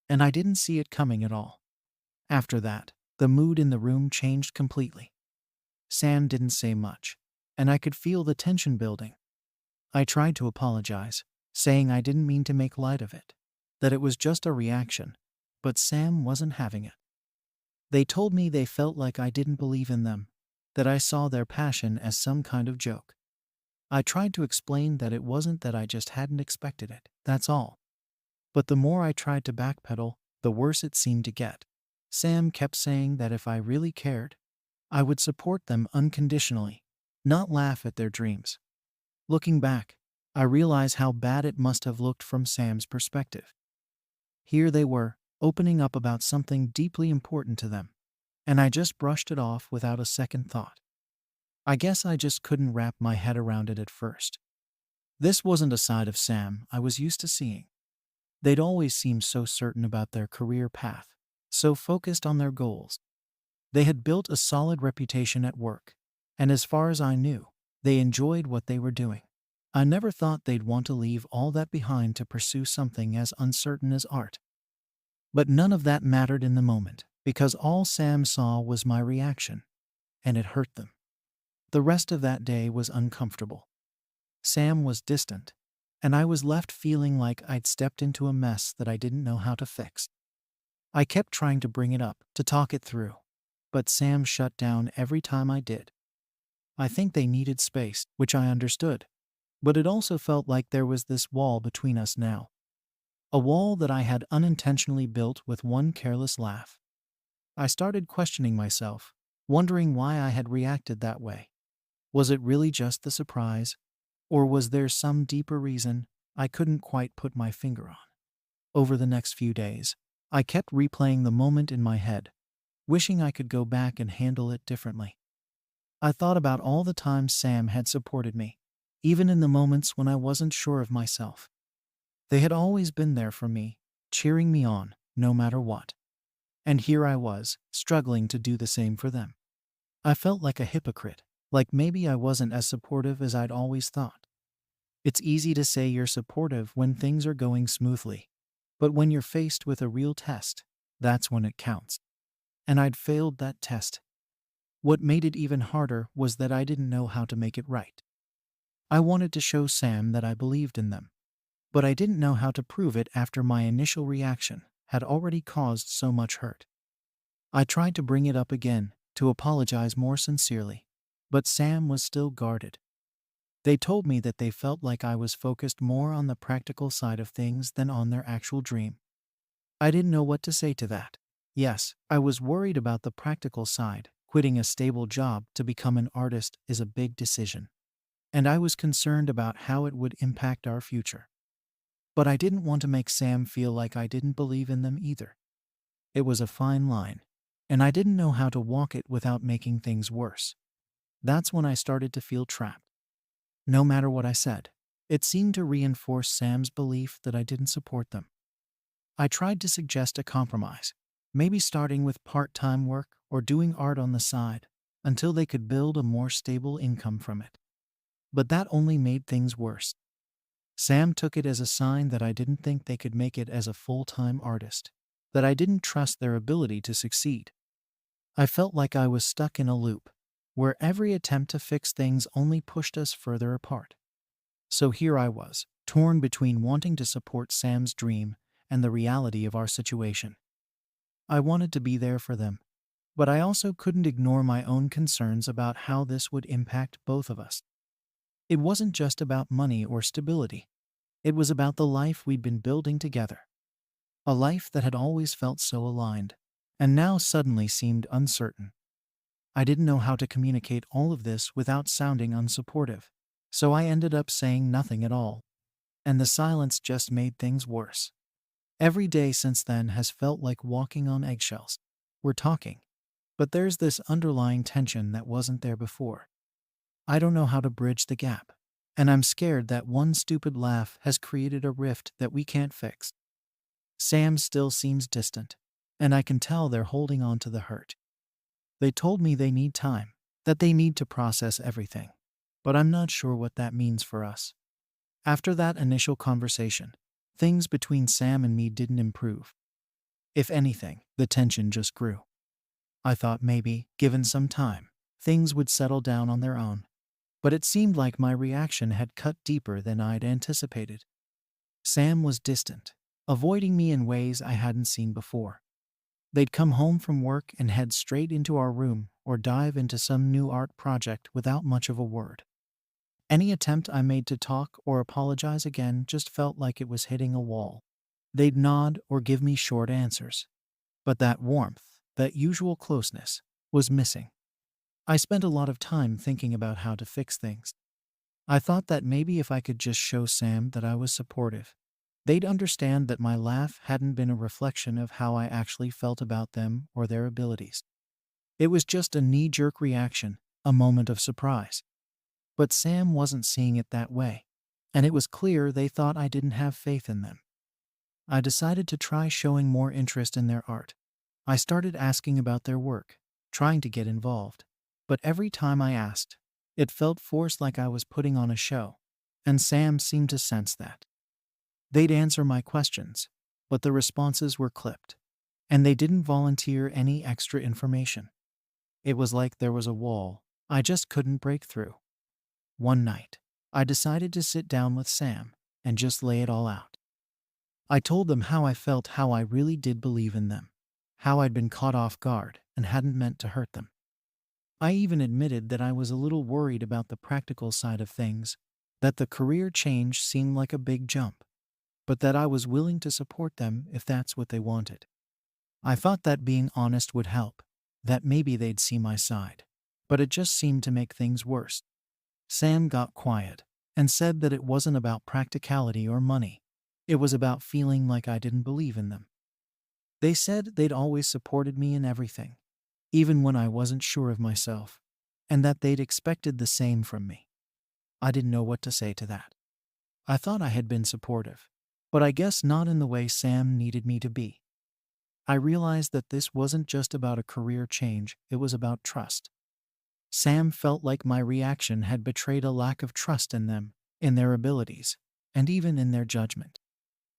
and I didn't see it coming at all. After that, the mood in the room changed completely. Sam didn't say much, and I could feel the tension building. I tried to apologize, saying I didn't mean to make light of it, that it was just a reaction, but Sam wasn't having it. They told me they felt like I didn't believe in them, that I saw their passion as some kind of joke. I tried to explain that it wasn't that I just hadn't expected it, that's all. But the more I tried to backpedal, the worse it seemed to get. Sam kept saying that if I really cared, I would support them unconditionally, not laugh at their dreams. Looking back, I realize how bad it must have looked from Sam's perspective. Here they were, opening up about something deeply important to them, and I just brushed it off without a second thought. I guess I just couldn't wrap my head around it at first. This wasn't a side of Sam I was used to seeing. They'd always seemed so certain about their career path, so focused on their goals. They had built a solid reputation at work, and as far as I knew, they enjoyed what they were doing. I never thought they'd want to leave all that behind to pursue something as uncertain as art. But none of that mattered in the moment, because all Sam saw was my reaction, and it hurt them. The rest of that day was uncomfortable. Sam was distant, and I was left feeling like I'd stepped into a mess that I didn't know how to fix. I kept trying to bring it up, to talk it through, but Sam shut down every time I did. I think they needed space, which I understood, but it also felt like there was this wall between us now. A wall that I had unintentionally built with one careless laugh. I started questioning myself, wondering why I had reacted that way. Was it really just the surprise? Or was there some deeper reason I couldn't quite put my finger on? Over the next few days, I kept replaying the moment in my head, wishing I could go back and handle it differently. I thought about all the times Sam had supported me, even in the moments when I wasn't sure of myself. They had always been there for me, cheering me on, no matter what. And here I was, struggling to do the same for them. I felt like a hypocrite, like maybe I wasn't as supportive as I'd always thought. It's easy to say you're supportive when things are going smoothly, but when you're faced with a real test, that's when it counts. And I'd failed that test. What made it even harder was that I didn't know how to make it right. I wanted to show Sam that I believed in them, but I didn't know how to prove it after my initial reaction had already caused so much hurt. I tried to bring it up again, to apologize more sincerely, but Sam was still guarded. They told me that they felt like I was focused more on the practical side of things than on their actual dream. I didn't know what to say to that. Yes, I was worried about the practical side. Quitting a stable job to become an artist is a big decision, and I was concerned about how it would impact our future. But I didn't want to make Sam feel like I didn't believe in them either. It was a fine line, and I didn't know how to walk it without making things worse. That's when I started to feel trapped. No matter what I said, it seemed to reinforce Sam's belief that I didn't support them. I tried to suggest a compromise, maybe starting with part-time work or doing art on the side, until they could build a more stable income from it. But that only made things worse. Sam took it as a sign that I didn't think they could make it as a full-time artist, that I didn't trust their ability to succeed. I felt like I was stuck in a loop, where every attempt to fix things only pushed us further apart. So here I was, torn between wanting to support Sam's dream and the reality of our situation. I wanted to be there for them, but I also couldn't ignore my own concerns about how this would impact both of us. It wasn't just about money or stability. It was about the life we'd been building together. A life that had always felt so aligned, and now suddenly seemed uncertain. I didn't know how to communicate all of this without sounding unsupportive. So I ended up saying nothing at all, and the silence just made things worse. Every day since then has felt like walking on eggshells. We're talking, but there's this underlying tension that wasn't there before. I don't know how to bridge the gap, and I'm scared that one stupid laugh has created a rift that we can't fix. Sam still seems distant, and I can tell they're holding on to the hurt. They told me they need time, that they need to process everything, but I'm not sure what that means for us. After that initial conversation, things between Sam and me didn't improve. If anything, the tension just grew. I thought maybe, given some time, things would settle down on their own, but it seemed like my reaction had cut deeper than I'd anticipated. Sam was distant, avoiding me in ways I hadn't seen before. They'd come home from work and head straight into our room or dive into some new art project without much of a word. Any attempt I made to talk or apologize again just felt like it was hitting a wall. They'd nod or give me short answers, but that warmth, that usual closeness, was missing. I spent a lot of time thinking about how to fix things. I thought that maybe if I could just show Sam that I was supportive, they'd understand that my laugh hadn't been a reflection of how I actually felt about them or their abilities. It was just a knee-jerk reaction, a moment of surprise. But Sam wasn't seeing it that way, and it was clear they thought I didn't have faith in them. I decided to try showing more interest in their art. I started asking about their work, trying to get involved. But every time I asked, it felt forced, like I was putting on a show, and Sam seemed to sense that. They'd answer my questions, but the responses were clipped, and they didn't volunteer any extra information. It was like there was a wall I just couldn't break through. One night, I decided to sit down with Sam and just lay it all out. I told them how I felt, how I really did believe in them, how I'd been caught off guard and hadn't meant to hurt them. I even admitted that I was a little worried about the practical side of things, that the career change seemed like a big jump, but that I was willing to support them if that's what they wanted. I thought that being honest would help, that maybe they'd see my side, but it just seemed to make things worse. Sam got quiet and said that it wasn't about practicality or money. It was about feeling like I didn't believe in them. They said they'd always supported me in everything, even when I wasn't sure of myself, and that they'd expected the same from me. I didn't know what to say to that. I thought I had been supportive, but I guess not in the way Sam needed me to be. I realized that this wasn't just about a career change, it was about trust. Sam felt like my reaction had betrayed a lack of trust in them, in their abilities, and even in their judgment.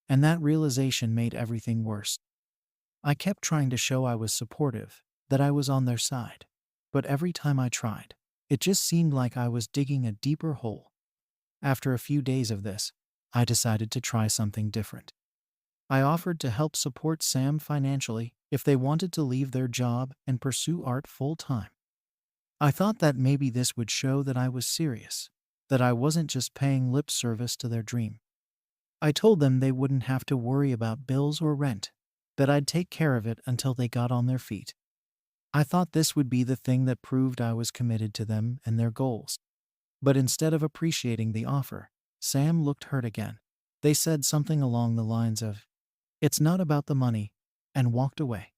And that realization made everything worse. I kept trying to show I was supportive, that I was on their side, but every time I tried, it just seemed like I was digging a deeper hole. After a few days of this, I decided to try something different. I offered to help support Sam financially if they wanted to leave their job and pursue art full-time. I thought that maybe this would show that I was serious, that I wasn't just paying lip service to their dream. I told them they wouldn't have to worry about bills or rent, that I'd take care of it until they got on their feet. I thought this would be the thing that proved I was committed to them and their goals. But instead of appreciating the offer, Sam looked hurt again. They said something along the lines of, "It's not about the money," and walked away.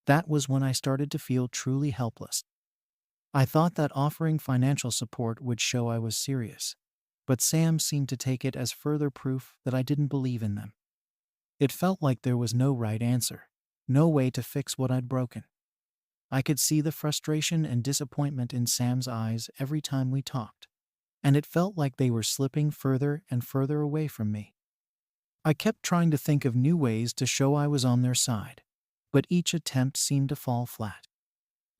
That was when I started to feel truly helpless. I thought that offering financial support would show I was serious, but Sam seemed to take it as further proof that I didn't believe in them. It felt like there was no right answer, no way to fix what I'd broken. I could see the frustration and disappointment in Sam's eyes every time we talked, and it felt like they were slipping further and further away from me. I kept trying to think of new ways to show I was on their side, but each attempt seemed to fall flat.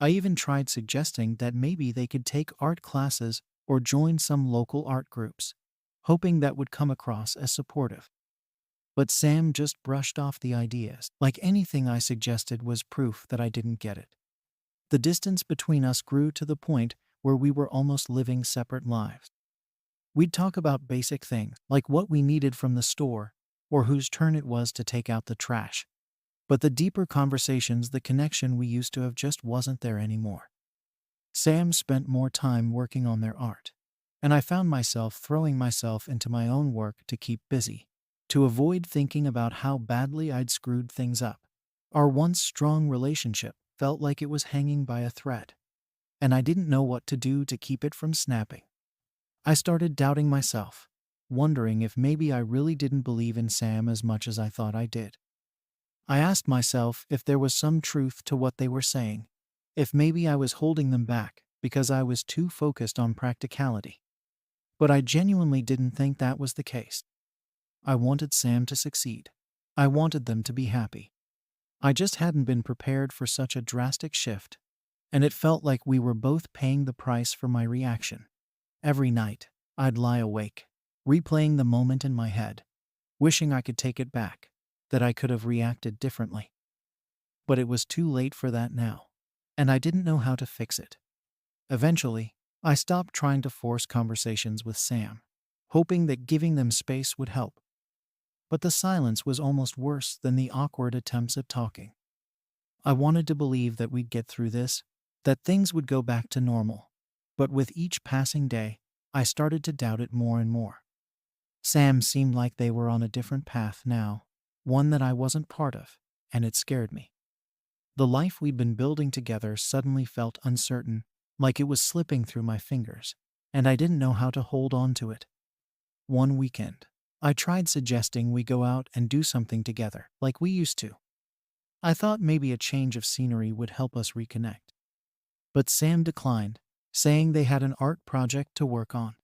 I even tried suggesting that maybe they could take art classes or join some local art groups, hoping that would come across as supportive. But Sam just brushed off the ideas, like anything I suggested was proof that I didn't get it. The distance between us grew to the point where we were almost living separate lives. We'd talk about basic things, like what we needed from the store, or whose turn it was to take out the trash. But the deeper conversations, the connection we used to have just wasn't there anymore. Sam spent more time working on their art. and I found myself throwing myself into my own work to keep busy, to avoid thinking about how badly I'd screwed things up. Our once strong relationship felt like it was hanging by a thread, and I didn't know what to do to keep it from snapping. I started doubting myself, wondering if maybe I really didn't believe in Sam as much as I thought I did. I asked myself if there was some truth to what they were saying, if maybe I was holding them back because I was too focused on practicality. But I genuinely didn't think that was the case. I wanted Sam to succeed. I wanted them to be happy. I just hadn't been prepared for such a drastic shift, and it felt like we were both paying the price for my reaction. Every night, I'd lie awake, replaying the moment in my head, wishing I could take it back, that I could have reacted differently. But it was too late for that now, and I didn't know how to fix it. Eventually, I stopped trying to force conversations with Sam, hoping that giving them space would help. But the silence was almost worse than the awkward attempts at talking. I wanted to believe that we'd get through this, that things would go back to normal. But with each passing day, I started to doubt it more and more. Sam seemed like they were on a different path now, one that I wasn't part of, and it scared me. The life we'd been building together suddenly felt uncertain, like it was slipping through my fingers, and I didn't know how to hold on to it. One weekend, I tried suggesting we go out and do something together, like we used to. I thought maybe a change of scenery would help us reconnect. But Sam declined, saying they had an art project to work on.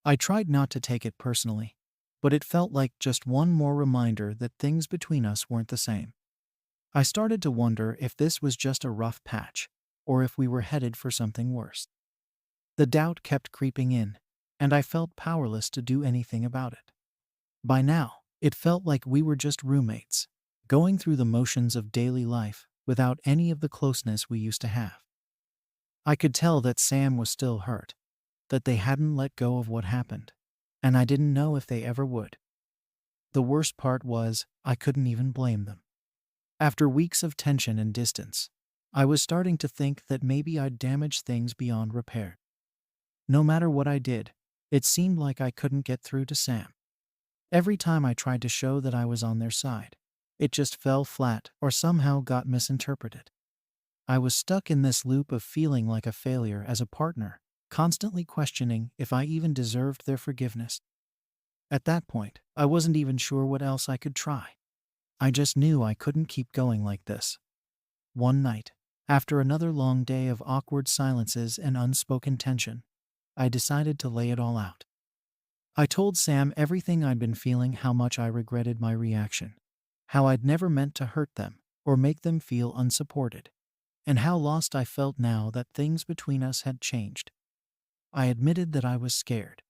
I tried not to take it personally, but it felt like just one more reminder that things between us weren't the same. I started to wonder if this was just a rough patch, or if we were headed for something worse. The doubt kept creeping in, and I felt powerless to do anything about it. By now, it felt like we were just roommates, going through the motions of daily life without any of the closeness we used to have. I could tell that Sam was still hurt, that they hadn't let go of what happened, and I didn't know if they ever would. The worst part was, I couldn't even blame them. After weeks of tension and distance, I was starting to think that maybe I'd damaged things beyond repair. No matter what I did, it seemed like I couldn't get through to Sam. Every time I tried to show that I was on their side, it just fell flat or somehow got misinterpreted. I was stuck in this loop of feeling like a failure as a partner, constantly questioning if I even deserved their forgiveness. At that point, I wasn't even sure what else I could try. I just knew I couldn't keep going like this. One night, after another long day of awkward silences and unspoken tension, I decided to lay it all out. I told Sam everything I'd been feeling, how much I regretted my reaction, how I'd never meant to hurt them or make them feel unsupported, and how lost I felt now that things between us had changed. I admitted that I was scared.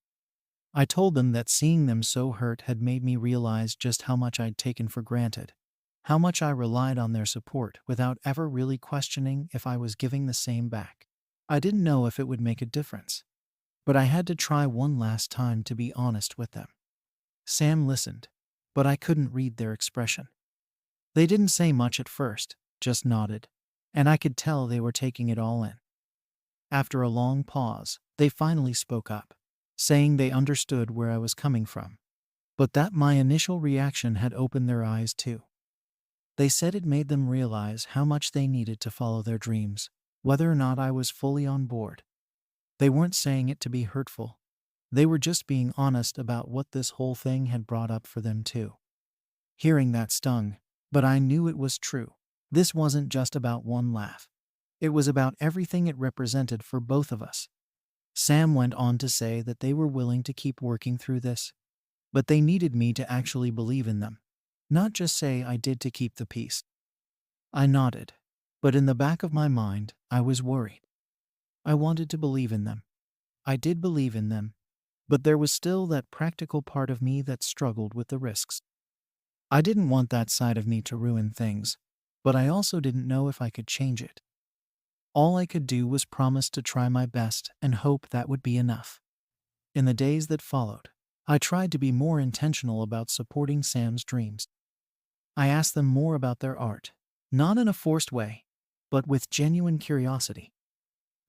I told them that seeing them so hurt had made me realize just how much I'd taken for granted, how much I relied on their support without ever really questioning if I was giving the same back. I didn't know if it would make a difference, but I had to try one last time to be honest with them. Sam listened, but I couldn't read their expression. They didn't say much at first, just nodded, and I could tell they were taking it all in. After a long pause, they finally spoke up, saying they understood where I was coming from, but that my initial reaction had opened their eyes too. They said it made them realize how much they needed to follow their dreams, whether or not I was fully on board. They weren't saying it to be hurtful. They were just being honest about what this whole thing had brought up for them too. Hearing that stung, but I knew it was true. This wasn't just about one laugh. It was about everything it represented for both of us. Sam went on to say that they were willing to keep working through this, but they needed me to actually believe in them, not just say I did to keep the peace. I nodded, but in the back of my mind, I was worried. I wanted to believe in them. I did believe in them, but there was still that practical part of me that struggled with the risks. I didn't want that side of me to ruin things, but I also didn't know if I could change it. All I could do was promise to try my best and hope that would be enough. In the days that followed, I tried to be more intentional about supporting Sam's dreams. I asked them more about their art, not in a forced way, but with genuine curiosity.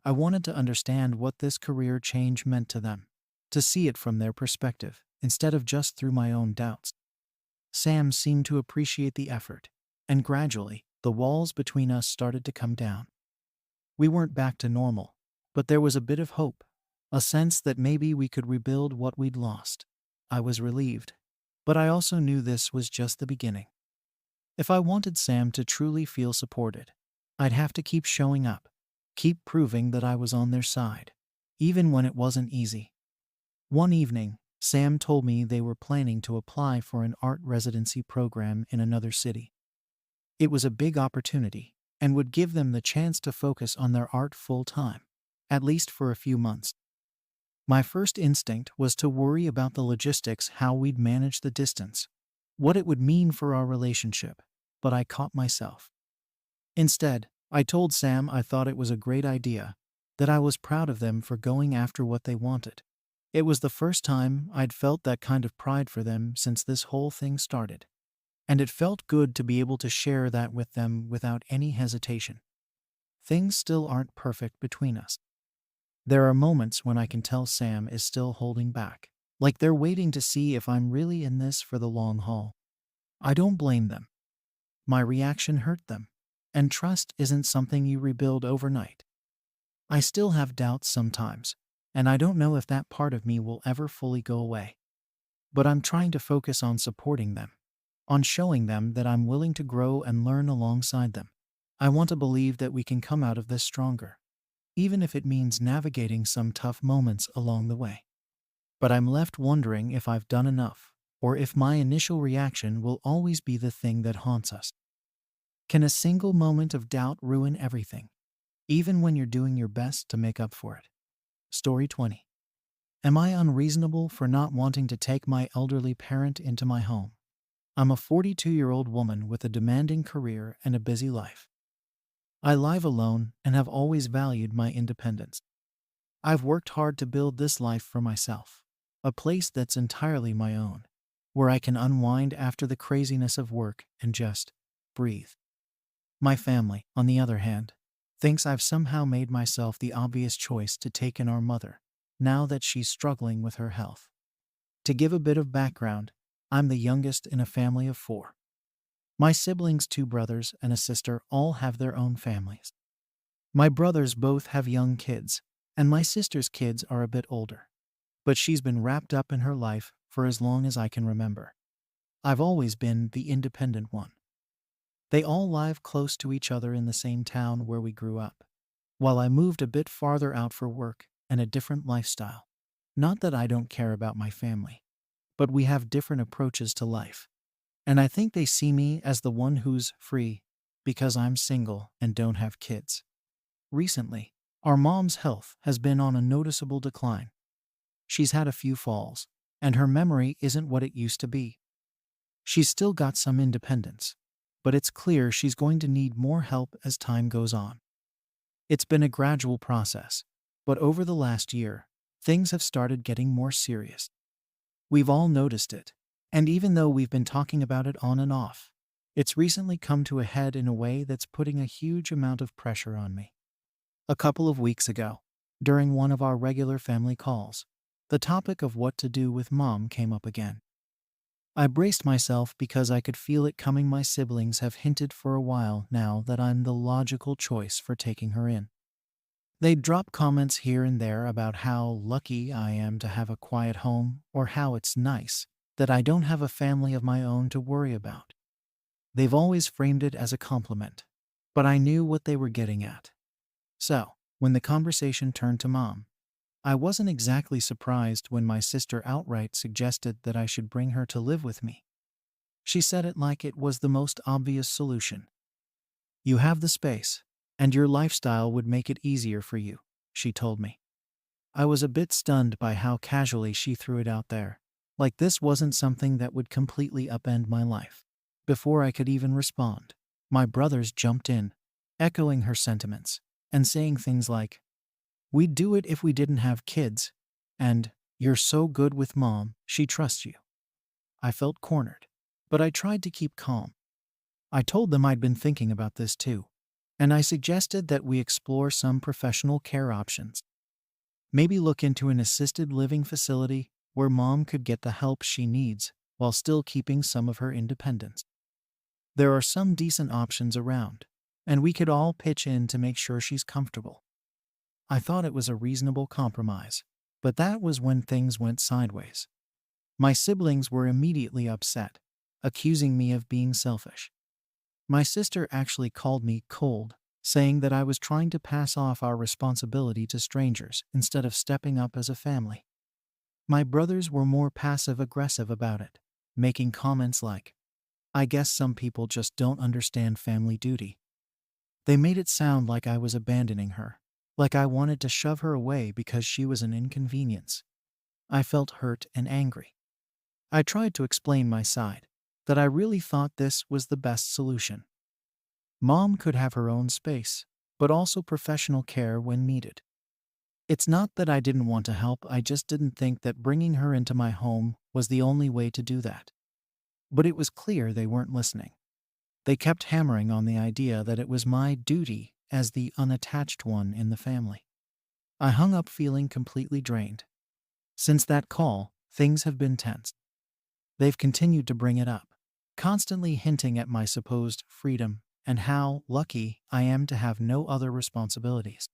I wanted to understand what this career change meant to them, to see it from their perspective, instead of just through my own doubts. Sam seemed to appreciate the effort, and gradually, the walls between us started to come down. We weren't back to normal, but there was a bit of hope, a sense that maybe we could rebuild what we'd lost. I was relieved, but I also knew this was just the beginning. If I wanted Sam to truly feel supported, I'd have to keep showing up, keep proving that I was on their side, even when it wasn't easy. One evening, Sam told me they were planning to apply for an art residency program in another city. It was a big opportunity and would give them the chance to focus on their art full time, at least for a few months. My first instinct was to worry about the logistics, how we'd manage the distance, what it would mean for our relationship, but I caught myself. Instead, I told Sam I thought it was a great idea, that I was proud of them for going after what they wanted. It was the first time I'd felt that kind of pride for them since this whole thing started, and it felt good to be able to share that with them without any hesitation. Things still aren't perfect between us. There are moments when I can tell Sam is still holding back, like they're waiting to see if I'm really in this for the long haul. I don't blame them. My reaction hurt them, and trust isn't something you rebuild overnight. I still have doubts sometimes, and I don't know if that part of me will ever fully go away. But I'm trying to focus on supporting them, on showing them that I'm willing to grow and learn alongside them. I want to believe that we can come out of this stronger, even if it means navigating some tough moments along the way. But I'm left wondering if I've done enough, or if my initial reaction will always be the thing that haunts us. Can a single moment of doubt ruin everything, even when you're doing your best to make up for it? Story 20. Am I unreasonable for not wanting to take my elderly parent into my home? I'm a 42-year-old woman with a demanding career and a busy life. I live alone and have always valued my independence. I've worked hard to build this life for myself, a place that's entirely my own, where I can unwind after the craziness of work and just breathe. My family, on the other hand, thinks I've somehow made myself the obvious choice to take in our mother, now that she's struggling with her health. To give a bit of background, I'm the youngest in a family of 4. My siblings, 2 brothers and a sister, all have their own families. My brothers both have young kids, and my sister's kids are a bit older. But she's been wrapped up in her life for as long as I can remember. I've always been the independent one. They all live close to each other in the same town where we grew up, while I moved a bit farther out for work and a different lifestyle. Not that I don't care about my family, but we have different approaches to life. And I think they see me as the one who's free because I'm single and don't have kids. Recently, our mom's health has been on a noticeable decline. She's had a few falls, and her memory isn't what it used to be. She's still got some independence, but it's clear she's going to need more help as time goes on. It's been a gradual process, but over the last year, things have started getting more serious. We've all noticed it, and even though we've been talking about it on and off, it's recently come to a head in a way that's putting a huge amount of pressure on me. A couple of weeks ago, during one of our regular family calls, the topic of what to do with Mom came up again. I braced myself because I could feel it coming. My siblings have hinted for a while now that I'm the logical choice for taking her in. They'd drop comments here and there about how lucky I am to have a quiet home, or how it's nice that I don't have a family of my own to worry about. They've always framed it as a compliment, but I knew what they were getting at. So, when the conversation turned to Mom, I wasn't exactly surprised when my sister outright suggested that I should bring her to live with me. She said it like it was the most obvious solution. "You have the space, and your lifestyle would make it easier for you," she told me. I was a bit stunned by how casually she threw it out there, like this wasn't something that would completely upend my life. Before I could even respond, my brothers jumped in, echoing her sentiments, and saying things like, "We'd do it if we didn't have kids," and "You're so good with Mom, she trusts you." I felt cornered, but I tried to keep calm. I told them I'd been thinking about this too, and I suggested that we explore some professional care options. Maybe look into an assisted living facility where mom could get the help she needs while still keeping some of her independence. There are some decent options around, and we could all pitch in to make sure she's comfortable. I thought it was a reasonable compromise, but that was when things went sideways. My siblings were immediately upset, accusing me of being selfish. My sister actually called me cold, saying that I was trying to pass off our responsibility to strangers instead of stepping up as a family. My brothers were more passive aggressive about it, making comments like, "I guess some people just don't understand family duty." They made it sound like I was abandoning her, like I wanted to shove her away because she was an inconvenience. I felt hurt and angry. I tried to explain my side, that I really thought this was the best solution. Mom could have her own space, but also professional care when needed. It's not that I didn't want to help, I just didn't think that bringing her into my home was the only way to do that. But it was clear they weren't listening. They kept hammering on the idea that it was my duty as the unattached one in the family. I hung up feeling completely drained. Since that call, things have been tense. They've continued to bring it up, constantly hinting at my supposed freedom and how lucky I am to have no other responsibilities.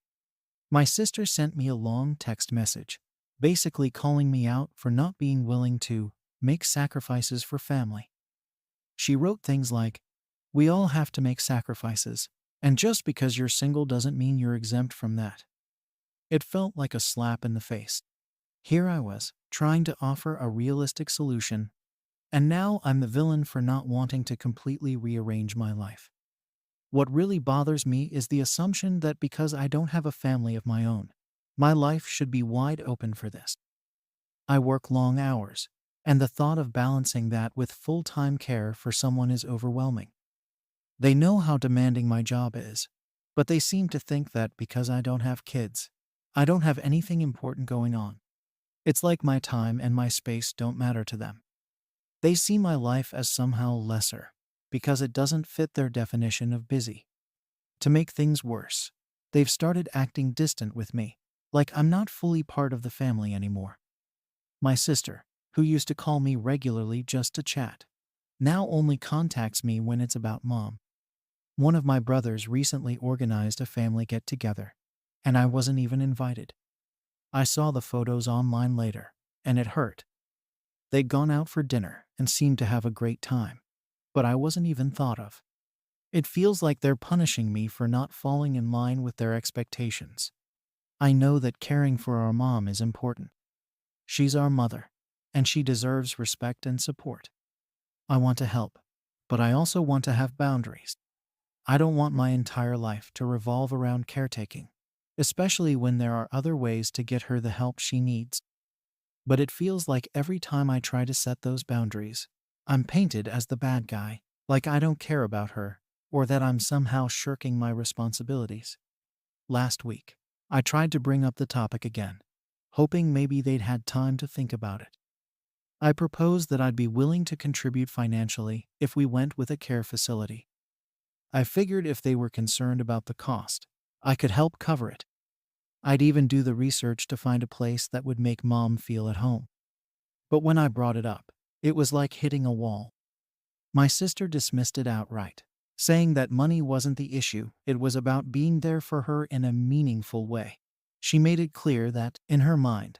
My sister sent me a long text message, basically calling me out for not being willing to make sacrifices for family. She wrote things like, "We all have to make sacrifices, and just because you're single doesn't mean you're exempt from that." It felt like a slap in the face. Here I was, trying to offer a realistic solution, and now I'm the villain for not wanting to completely rearrange my life. What really bothers me is the assumption that because I don't have a family of my own, my life should be wide open for this. I work long hours, and the thought of balancing that with full-time care for someone is overwhelming. They know how demanding my job is, but they seem to think that because I don't have kids, I don't have anything important going on. It's like my time and my space don't matter to them. They see my life as somehow lesser, because it doesn't fit their definition of busy. To make things worse, they've started acting distant with me, like I'm not fully part of the family anymore. My sister, who used to call me regularly just to chat, now only contacts me when it's about mom. One of my brothers recently organized a family get-together, and I wasn't even invited. I saw the photos online later, and it hurt. They'd gone out for dinner and seemed to have a great time, but I wasn't even thought of. It feels like they're punishing me for not falling in line with their expectations. I know that caring for our mom is important. She's our mother, and she deserves respect and support. I want to help, but I also want to have boundaries. I don't want my entire life to revolve around caretaking, especially when there are other ways to get her the help she needs. But it feels like every time I try to set those boundaries, I'm painted as the bad guy, like I don't care about her, or that I'm somehow shirking my responsibilities. Last week, I tried to bring up the topic again, hoping maybe they'd had time to think about it. I proposed that I'd be willing to contribute financially if we went with a care facility. I figured if they were concerned about the cost, I could help cover it. I'd even do the research to find a place that would make mom feel at home. But when I brought it up, it was like hitting a wall. My sister dismissed it outright, saying that money wasn't the issue, it was about being there for her in a meaningful way. She made it clear that, in her mind,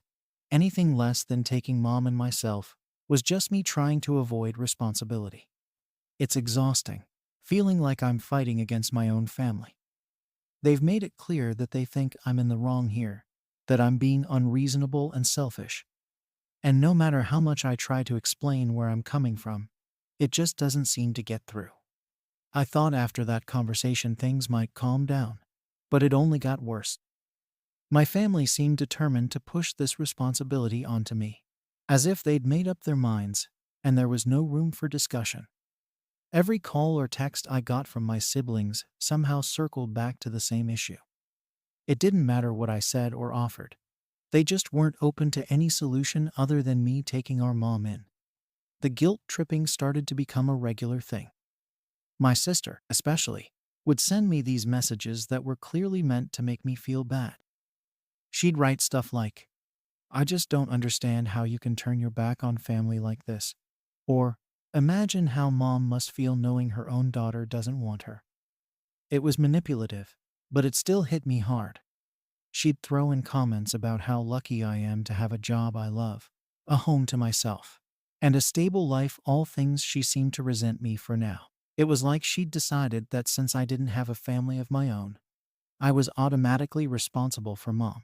anything less than taking mom and myself was just me trying to avoid responsibility. It's exhausting, feeling like I'm fighting against my own family. They've made it clear that they think I'm in the wrong here, that I'm being unreasonable and selfish. And no matter how much I try to explain where I'm coming from, it just doesn't seem to get through. I thought after that conversation things might calm down, but it only got worse. My family seemed determined to push this responsibility onto me, as if they'd made up their minds, and there was no room for discussion. Every call or text I got from my siblings somehow circled back to the same issue. It didn't matter what I said or offered. They just weren't open to any solution other than me taking our mom in. The guilt tripping started to become a regular thing. My sister, especially, would send me these messages that were clearly meant to make me feel bad. She'd write stuff like, "I just don't understand how you can turn your back on family like this." Or, "Imagine how mom must feel knowing her own daughter doesn't want her." It was manipulative, but it still hit me hard. She'd throw in comments about how lucky I am to have a job I love, a home to myself, and a stable life, all things she seemed to resent me for now. It was like she'd decided that since I didn't have a family of my own, I was automatically responsible for mom.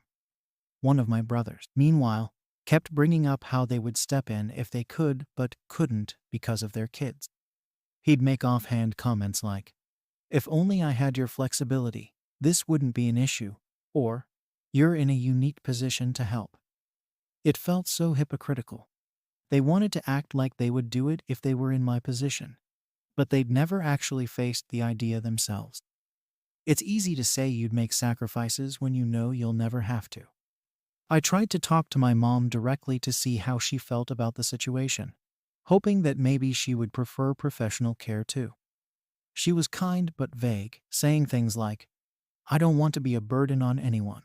One of my brothers, meanwhile, kept bringing up how they would step in if they could but couldn't because of their kids. He'd make offhand comments like, "If only I had your flexibility, this wouldn't be an issue," or, "You're in a unique position to help." It felt so hypocritical. They wanted to act like they would do it if they were in my position, but they'd never actually faced the idea themselves. It's easy to say you'd make sacrifices when you know you'll never have to. I tried to talk to my mom directly to see how she felt about the situation, hoping that maybe she would prefer professional care too. She was kind but vague, saying things like, "I don't want to be a burden on anyone."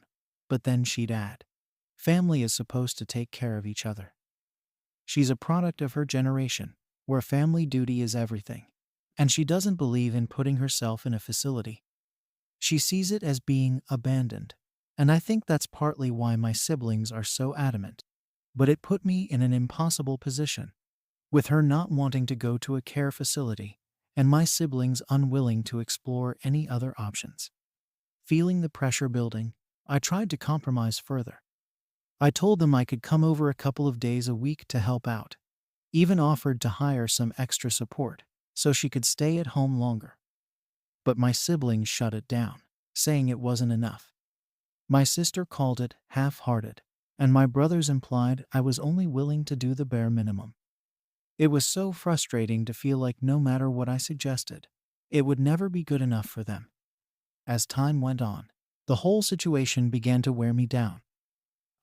But then she'd add, "Family is supposed to take care of each other." She's a product of her generation, where family duty is everything, and she doesn't believe in putting herself in a facility. She sees it as being abandoned, and I think that's partly why my siblings are so adamant. But it put me in an impossible position, with her not wanting to go to a care facility, and my siblings unwilling to explore any other options. Feeling the pressure building, I tried to compromise further. I told them I could come over a couple of days a week to help out, even offered to hire some extra support so she could stay at home longer. But my siblings shut it down, saying it wasn't enough. My sister called it half-hearted, and my brothers implied I was only willing to do the bare minimum. It was so frustrating to feel like no matter what I suggested, it would never be good enough for them. As time went on, the whole situation began to wear me down.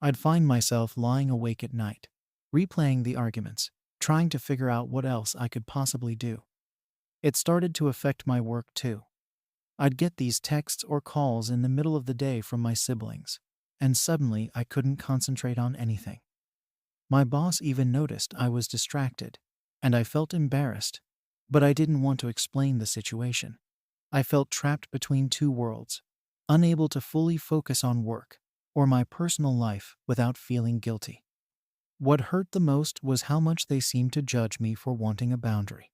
I'd find myself lying awake at night, replaying the arguments, trying to figure out what else I could possibly do. It started to affect my work too. I'd get these texts or calls in the middle of the day from my siblings, and suddenly I couldn't concentrate on anything. My boss even noticed I was distracted, and I felt embarrassed, but I didn't want to explain the situation. I felt trapped between two worlds, unable to fully focus on work or my personal life without feeling guilty. What hurt the most was how much they seemed to judge me for wanting a boundary.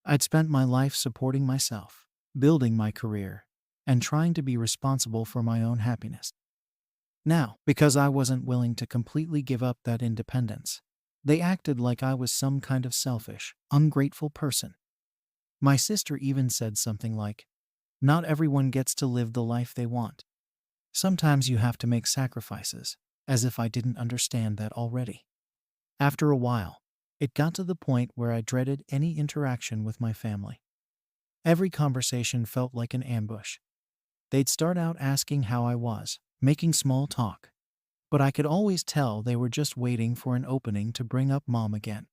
I'd spent my life supporting myself, building my career, and trying to be responsible for my own happiness. Now, because I wasn't willing to completely give up that independence, they acted like I was some kind of selfish, ungrateful person. My sister even said something like, "Not everyone gets to live the life they want. Sometimes you have to make sacrifices," as if I didn't understand that already. After a while, it got to the point where I dreaded any interaction with my family. Every conversation felt like an ambush. They'd start out asking how I was, making small talk, but I could always tell they were just waiting for an opening to bring up mom again.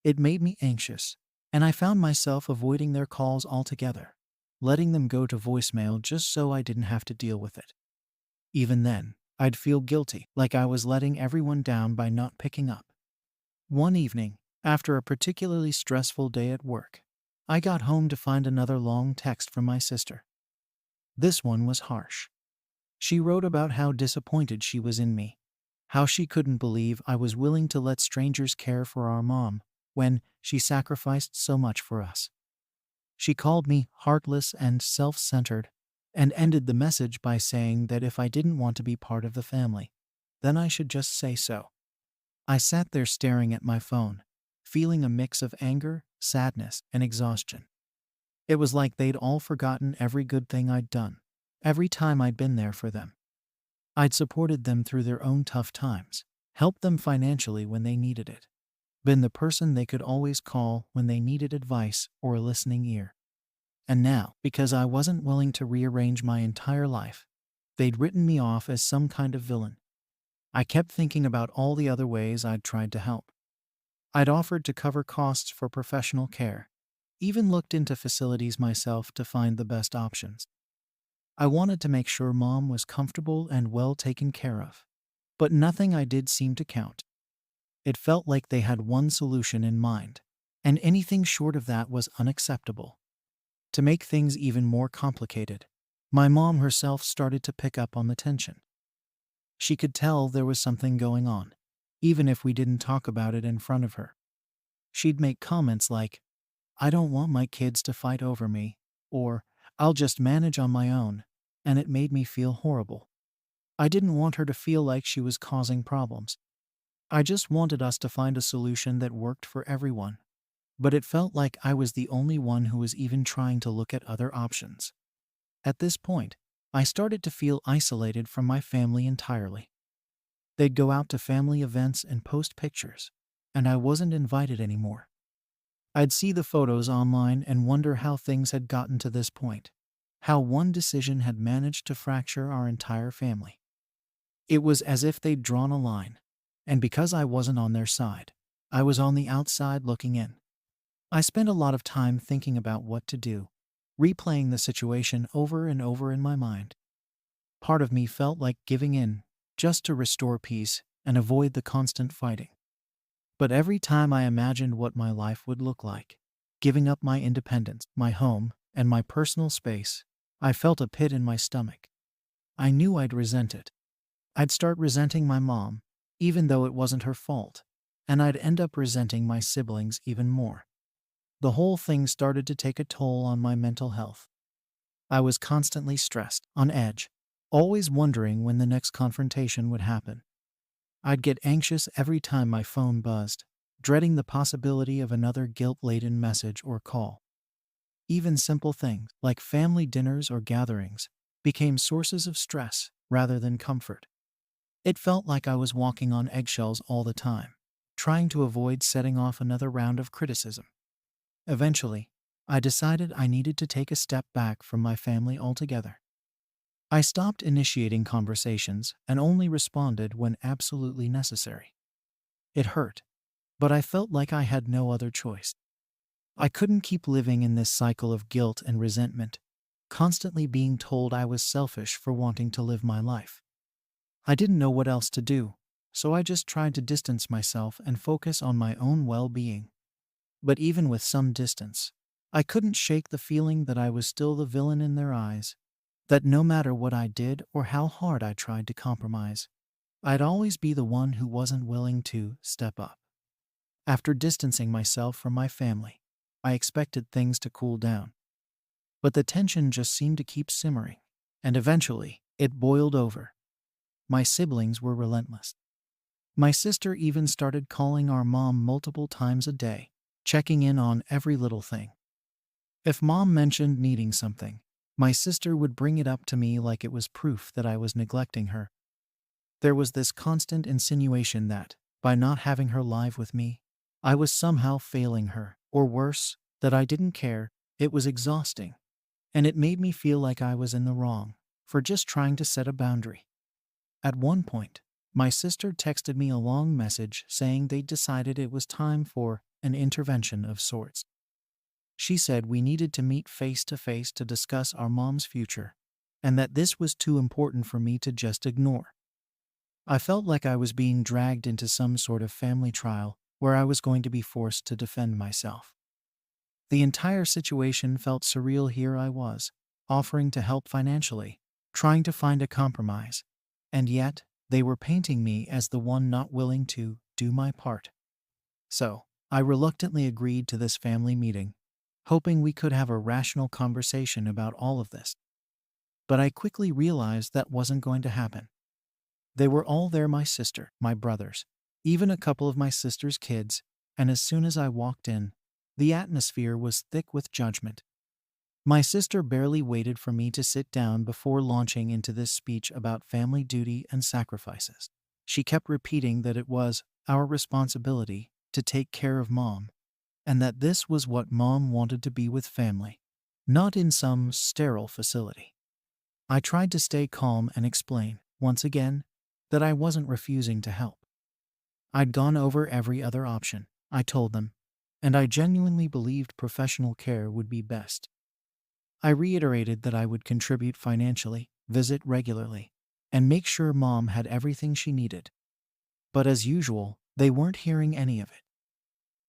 It made me anxious, and I found myself avoiding their calls altogether, letting them go to voicemail just so I didn't have to deal with it. Even then, I'd feel guilty, like I was letting everyone down by not picking up. One evening, after a particularly stressful day at work, I got home to find another long text from my sister. This one was harsh. She wrote about how disappointed she was in me, how she couldn't believe I was willing to let strangers care for our mom when she sacrificed so much for us. She called me heartless and self-centered, and ended the message by saying that if I didn't want to be part of the family, then I should just say so. I sat there staring at my phone, feeling a mix of anger, sadness, and exhaustion. It was like they'd all forgotten every good thing I'd done, every time I'd been there for them. I'd supported them through their own tough times, helped them financially when they needed it, been the person they could always call when they needed advice or a listening ear. And now, because I wasn't willing to rearrange my entire life, they'd written me off as some kind of villain. I kept thinking about all the other ways I'd tried to help. I'd offered to cover costs for professional care, even looked into facilities myself to find the best options. I wanted to make sure Mom was comfortable and well taken care of. But nothing I did seemed to count. It felt like they had one solution in mind, and anything short of that was unacceptable. To make things even more complicated, my mom herself started to pick up on the tension. She could tell there was something going on, even if we didn't talk about it in front of her. She'd make comments like, "I don't want my kids to fight over me," or "I'll just manage on my own," and it made me feel horrible. I didn't want her to feel like she was causing problems. I just wanted us to find a solution that worked for everyone. But it felt like I was the only one who was even trying to look at other options. At this point, I started to feel isolated from my family entirely. They'd go out to family events and post pictures, and I wasn't invited anymore. I'd see the photos online and wonder how things had gotten to this point, how one decision had managed to fracture our entire family. It was as if they'd drawn a line, and because I wasn't on their side, I was on the outside looking in. I spent a lot of time thinking about what to do, replaying the situation over and over in my mind. Part of me felt like giving in, just to restore peace and avoid the constant fighting. But every time I imagined what my life would look like, giving up my independence, my home, and my personal space, I felt a pit in my stomach. I knew I'd resent it. I'd start resenting my mom, even though it wasn't her fault, and I'd end up resenting my siblings even more. The whole thing started to take a toll on my mental health. I was constantly stressed, on edge, always wondering when the next confrontation would happen. I'd get anxious every time my phone buzzed, dreading the possibility of another guilt-laden message or call. Even simple things, like family dinners or gatherings, became sources of stress rather than comfort. It felt like I was walking on eggshells all the time, trying to avoid setting off another round of criticism. Eventually, I decided I needed to take a step back from my family altogether. I stopped initiating conversations and only responded when absolutely necessary. It hurt, but I felt like I had no other choice. I couldn't keep living in this cycle of guilt and resentment, constantly being told I was selfish for wanting to live my life. I didn't know what else to do, so I just tried to distance myself and focus on my own well-being. But even with some distance, I couldn't shake the feeling that I was still the villain in their eyes, that no matter what I did or how hard I tried to compromise, I'd always be the one who wasn't willing to step up. After distancing myself from my family, I expected things to cool down. But the tension just seemed to keep simmering, and eventually, it boiled over. My siblings were relentless. My sister even started calling our mom multiple times a day, checking in on every little thing. If Mom mentioned needing something, my sister would bring it up to me like it was proof that I was neglecting her. There was this constant insinuation that, by not having her live with me, I was somehow failing her, or worse, that I didn't care. It was exhausting, and it made me feel like I was in the wrong for just trying to set a boundary. At one point, my sister texted me a long message saying they'd decided it was time for an intervention of sorts. She said we needed to meet face to face to discuss our mom's future, and that this was too important for me to just ignore. I felt like I was being dragged into some sort of family trial where I was going to be forced to defend myself. The entire situation felt surreal. Here I was, offering to help financially, trying to find a compromise, and yet they were painting me as the one not willing to do my part. So, I reluctantly agreed to this family meeting, hoping we could have a rational conversation about all of this. But I quickly realized that wasn't going to happen. They were all there, my sister, my brothers, even a couple of my sister's kids, and as soon as I walked in, the atmosphere was thick with judgment. My sister barely waited for me to sit down before launching into this speech about family duty and sacrifices. She kept repeating that it was our responsibility to take care of Mom, and that this was what Mom wanted to be with family, not in some sterile facility. I tried to stay calm and explain, once again, that I wasn't refusing to help. I'd gone over every other option, I told them, and I genuinely believed professional care would be best. I reiterated that I would contribute financially, visit regularly, and make sure Mom had everything she needed. But as usual, they weren't hearing any of it.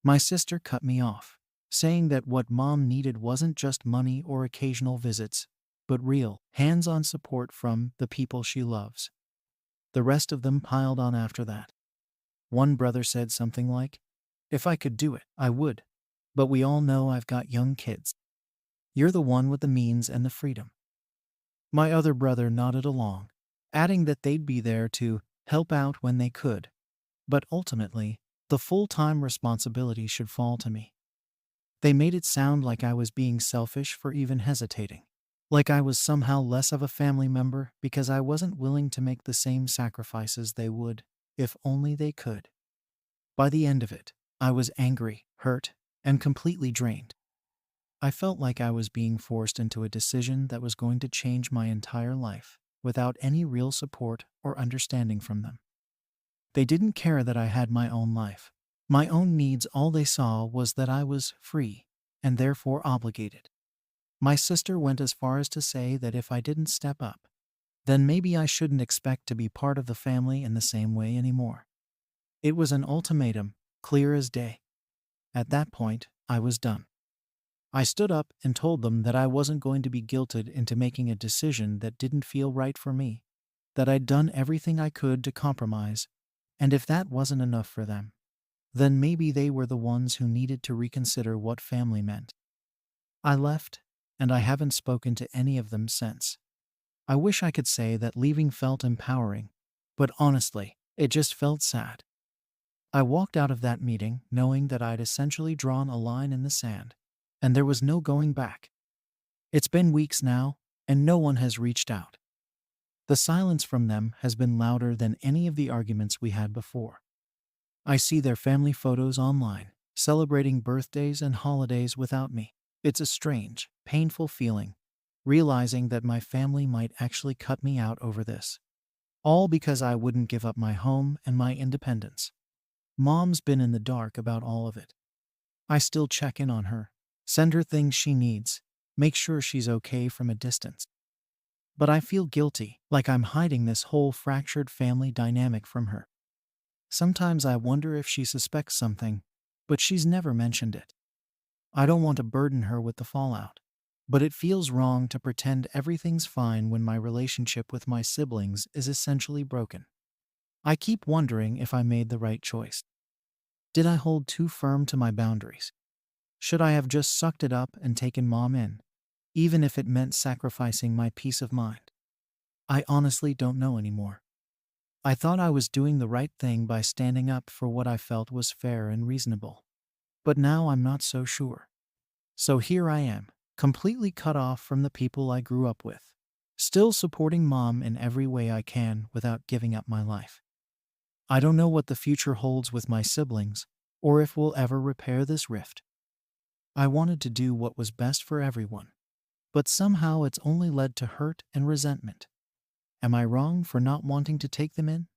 My sister cut me off, saying that what Mom needed wasn't just money or occasional visits, but real, hands-on support from the people she loves. The rest of them piled on after that. One brother said something like, "If I could do it, I would. But we all know I've got young kids. You're the one with the means and the freedom." My other brother nodded along, adding that they'd be there to help out when they could, but ultimately, the full-time responsibility should fall to me. They made it sound like I was being selfish for even hesitating, like I was somehow less of a family member because I wasn't willing to make the same sacrifices they would, if only they could. By the end of it, I was angry, hurt, and completely drained. I felt like I was being forced into a decision that was going to change my entire life, without any real support or understanding from them. They didn't care that I had my own life, my own needs. All they saw was that I was free, and therefore obligated. My sister went as far as to say that if I didn't step up, then maybe I shouldn't expect to be part of the family in the same way anymore. It was an ultimatum, clear as day. At that point, I was done. I stood up and told them that I wasn't going to be guilted into making a decision that didn't feel right for me, that I'd done everything I could to compromise, and if that wasn't enough for them, then maybe they were the ones who needed to reconsider what family meant. I left, and I haven't spoken to any of them since. I wish I could say that leaving felt empowering, but honestly, it just felt sad. I walked out of that meeting knowing that I'd essentially drawn a line in the sand, and there was no going back. It's been weeks now, and no one has reached out. The silence from them has been louder than any of the arguments we had before. I see their family photos online, celebrating birthdays and holidays without me. It's a strange, painful feeling, realizing that my family might actually cut me out over this. All because I wouldn't give up my home and my independence. Mom's been in the dark about all of it. I still check in on her, send her things she needs, make sure she's okay from a distance. But I feel guilty, like I'm hiding this whole fractured family dynamic from her. Sometimes I wonder if she suspects something, but she's never mentioned it. I don't want to burden her with the fallout, but it feels wrong to pretend everything's fine when my relationship with my siblings is essentially broken. I keep wondering if I made the right choice. Did I hold too firm to my boundaries? Should I have just sucked it up and taken Mom in, even if it meant sacrificing my peace of mind? I honestly don't know anymore. I thought I was doing the right thing by standing up for what I felt was fair and reasonable. But now I'm not so sure. So here I am, completely cut off from the people I grew up with, still supporting Mom in every way I can without giving up my life. I don't know what the future holds with my siblings, or if we'll ever repair this rift. I wanted to do what was best for everyone, but somehow it's only led to hurt and resentment. Am I wrong for not wanting to take them in?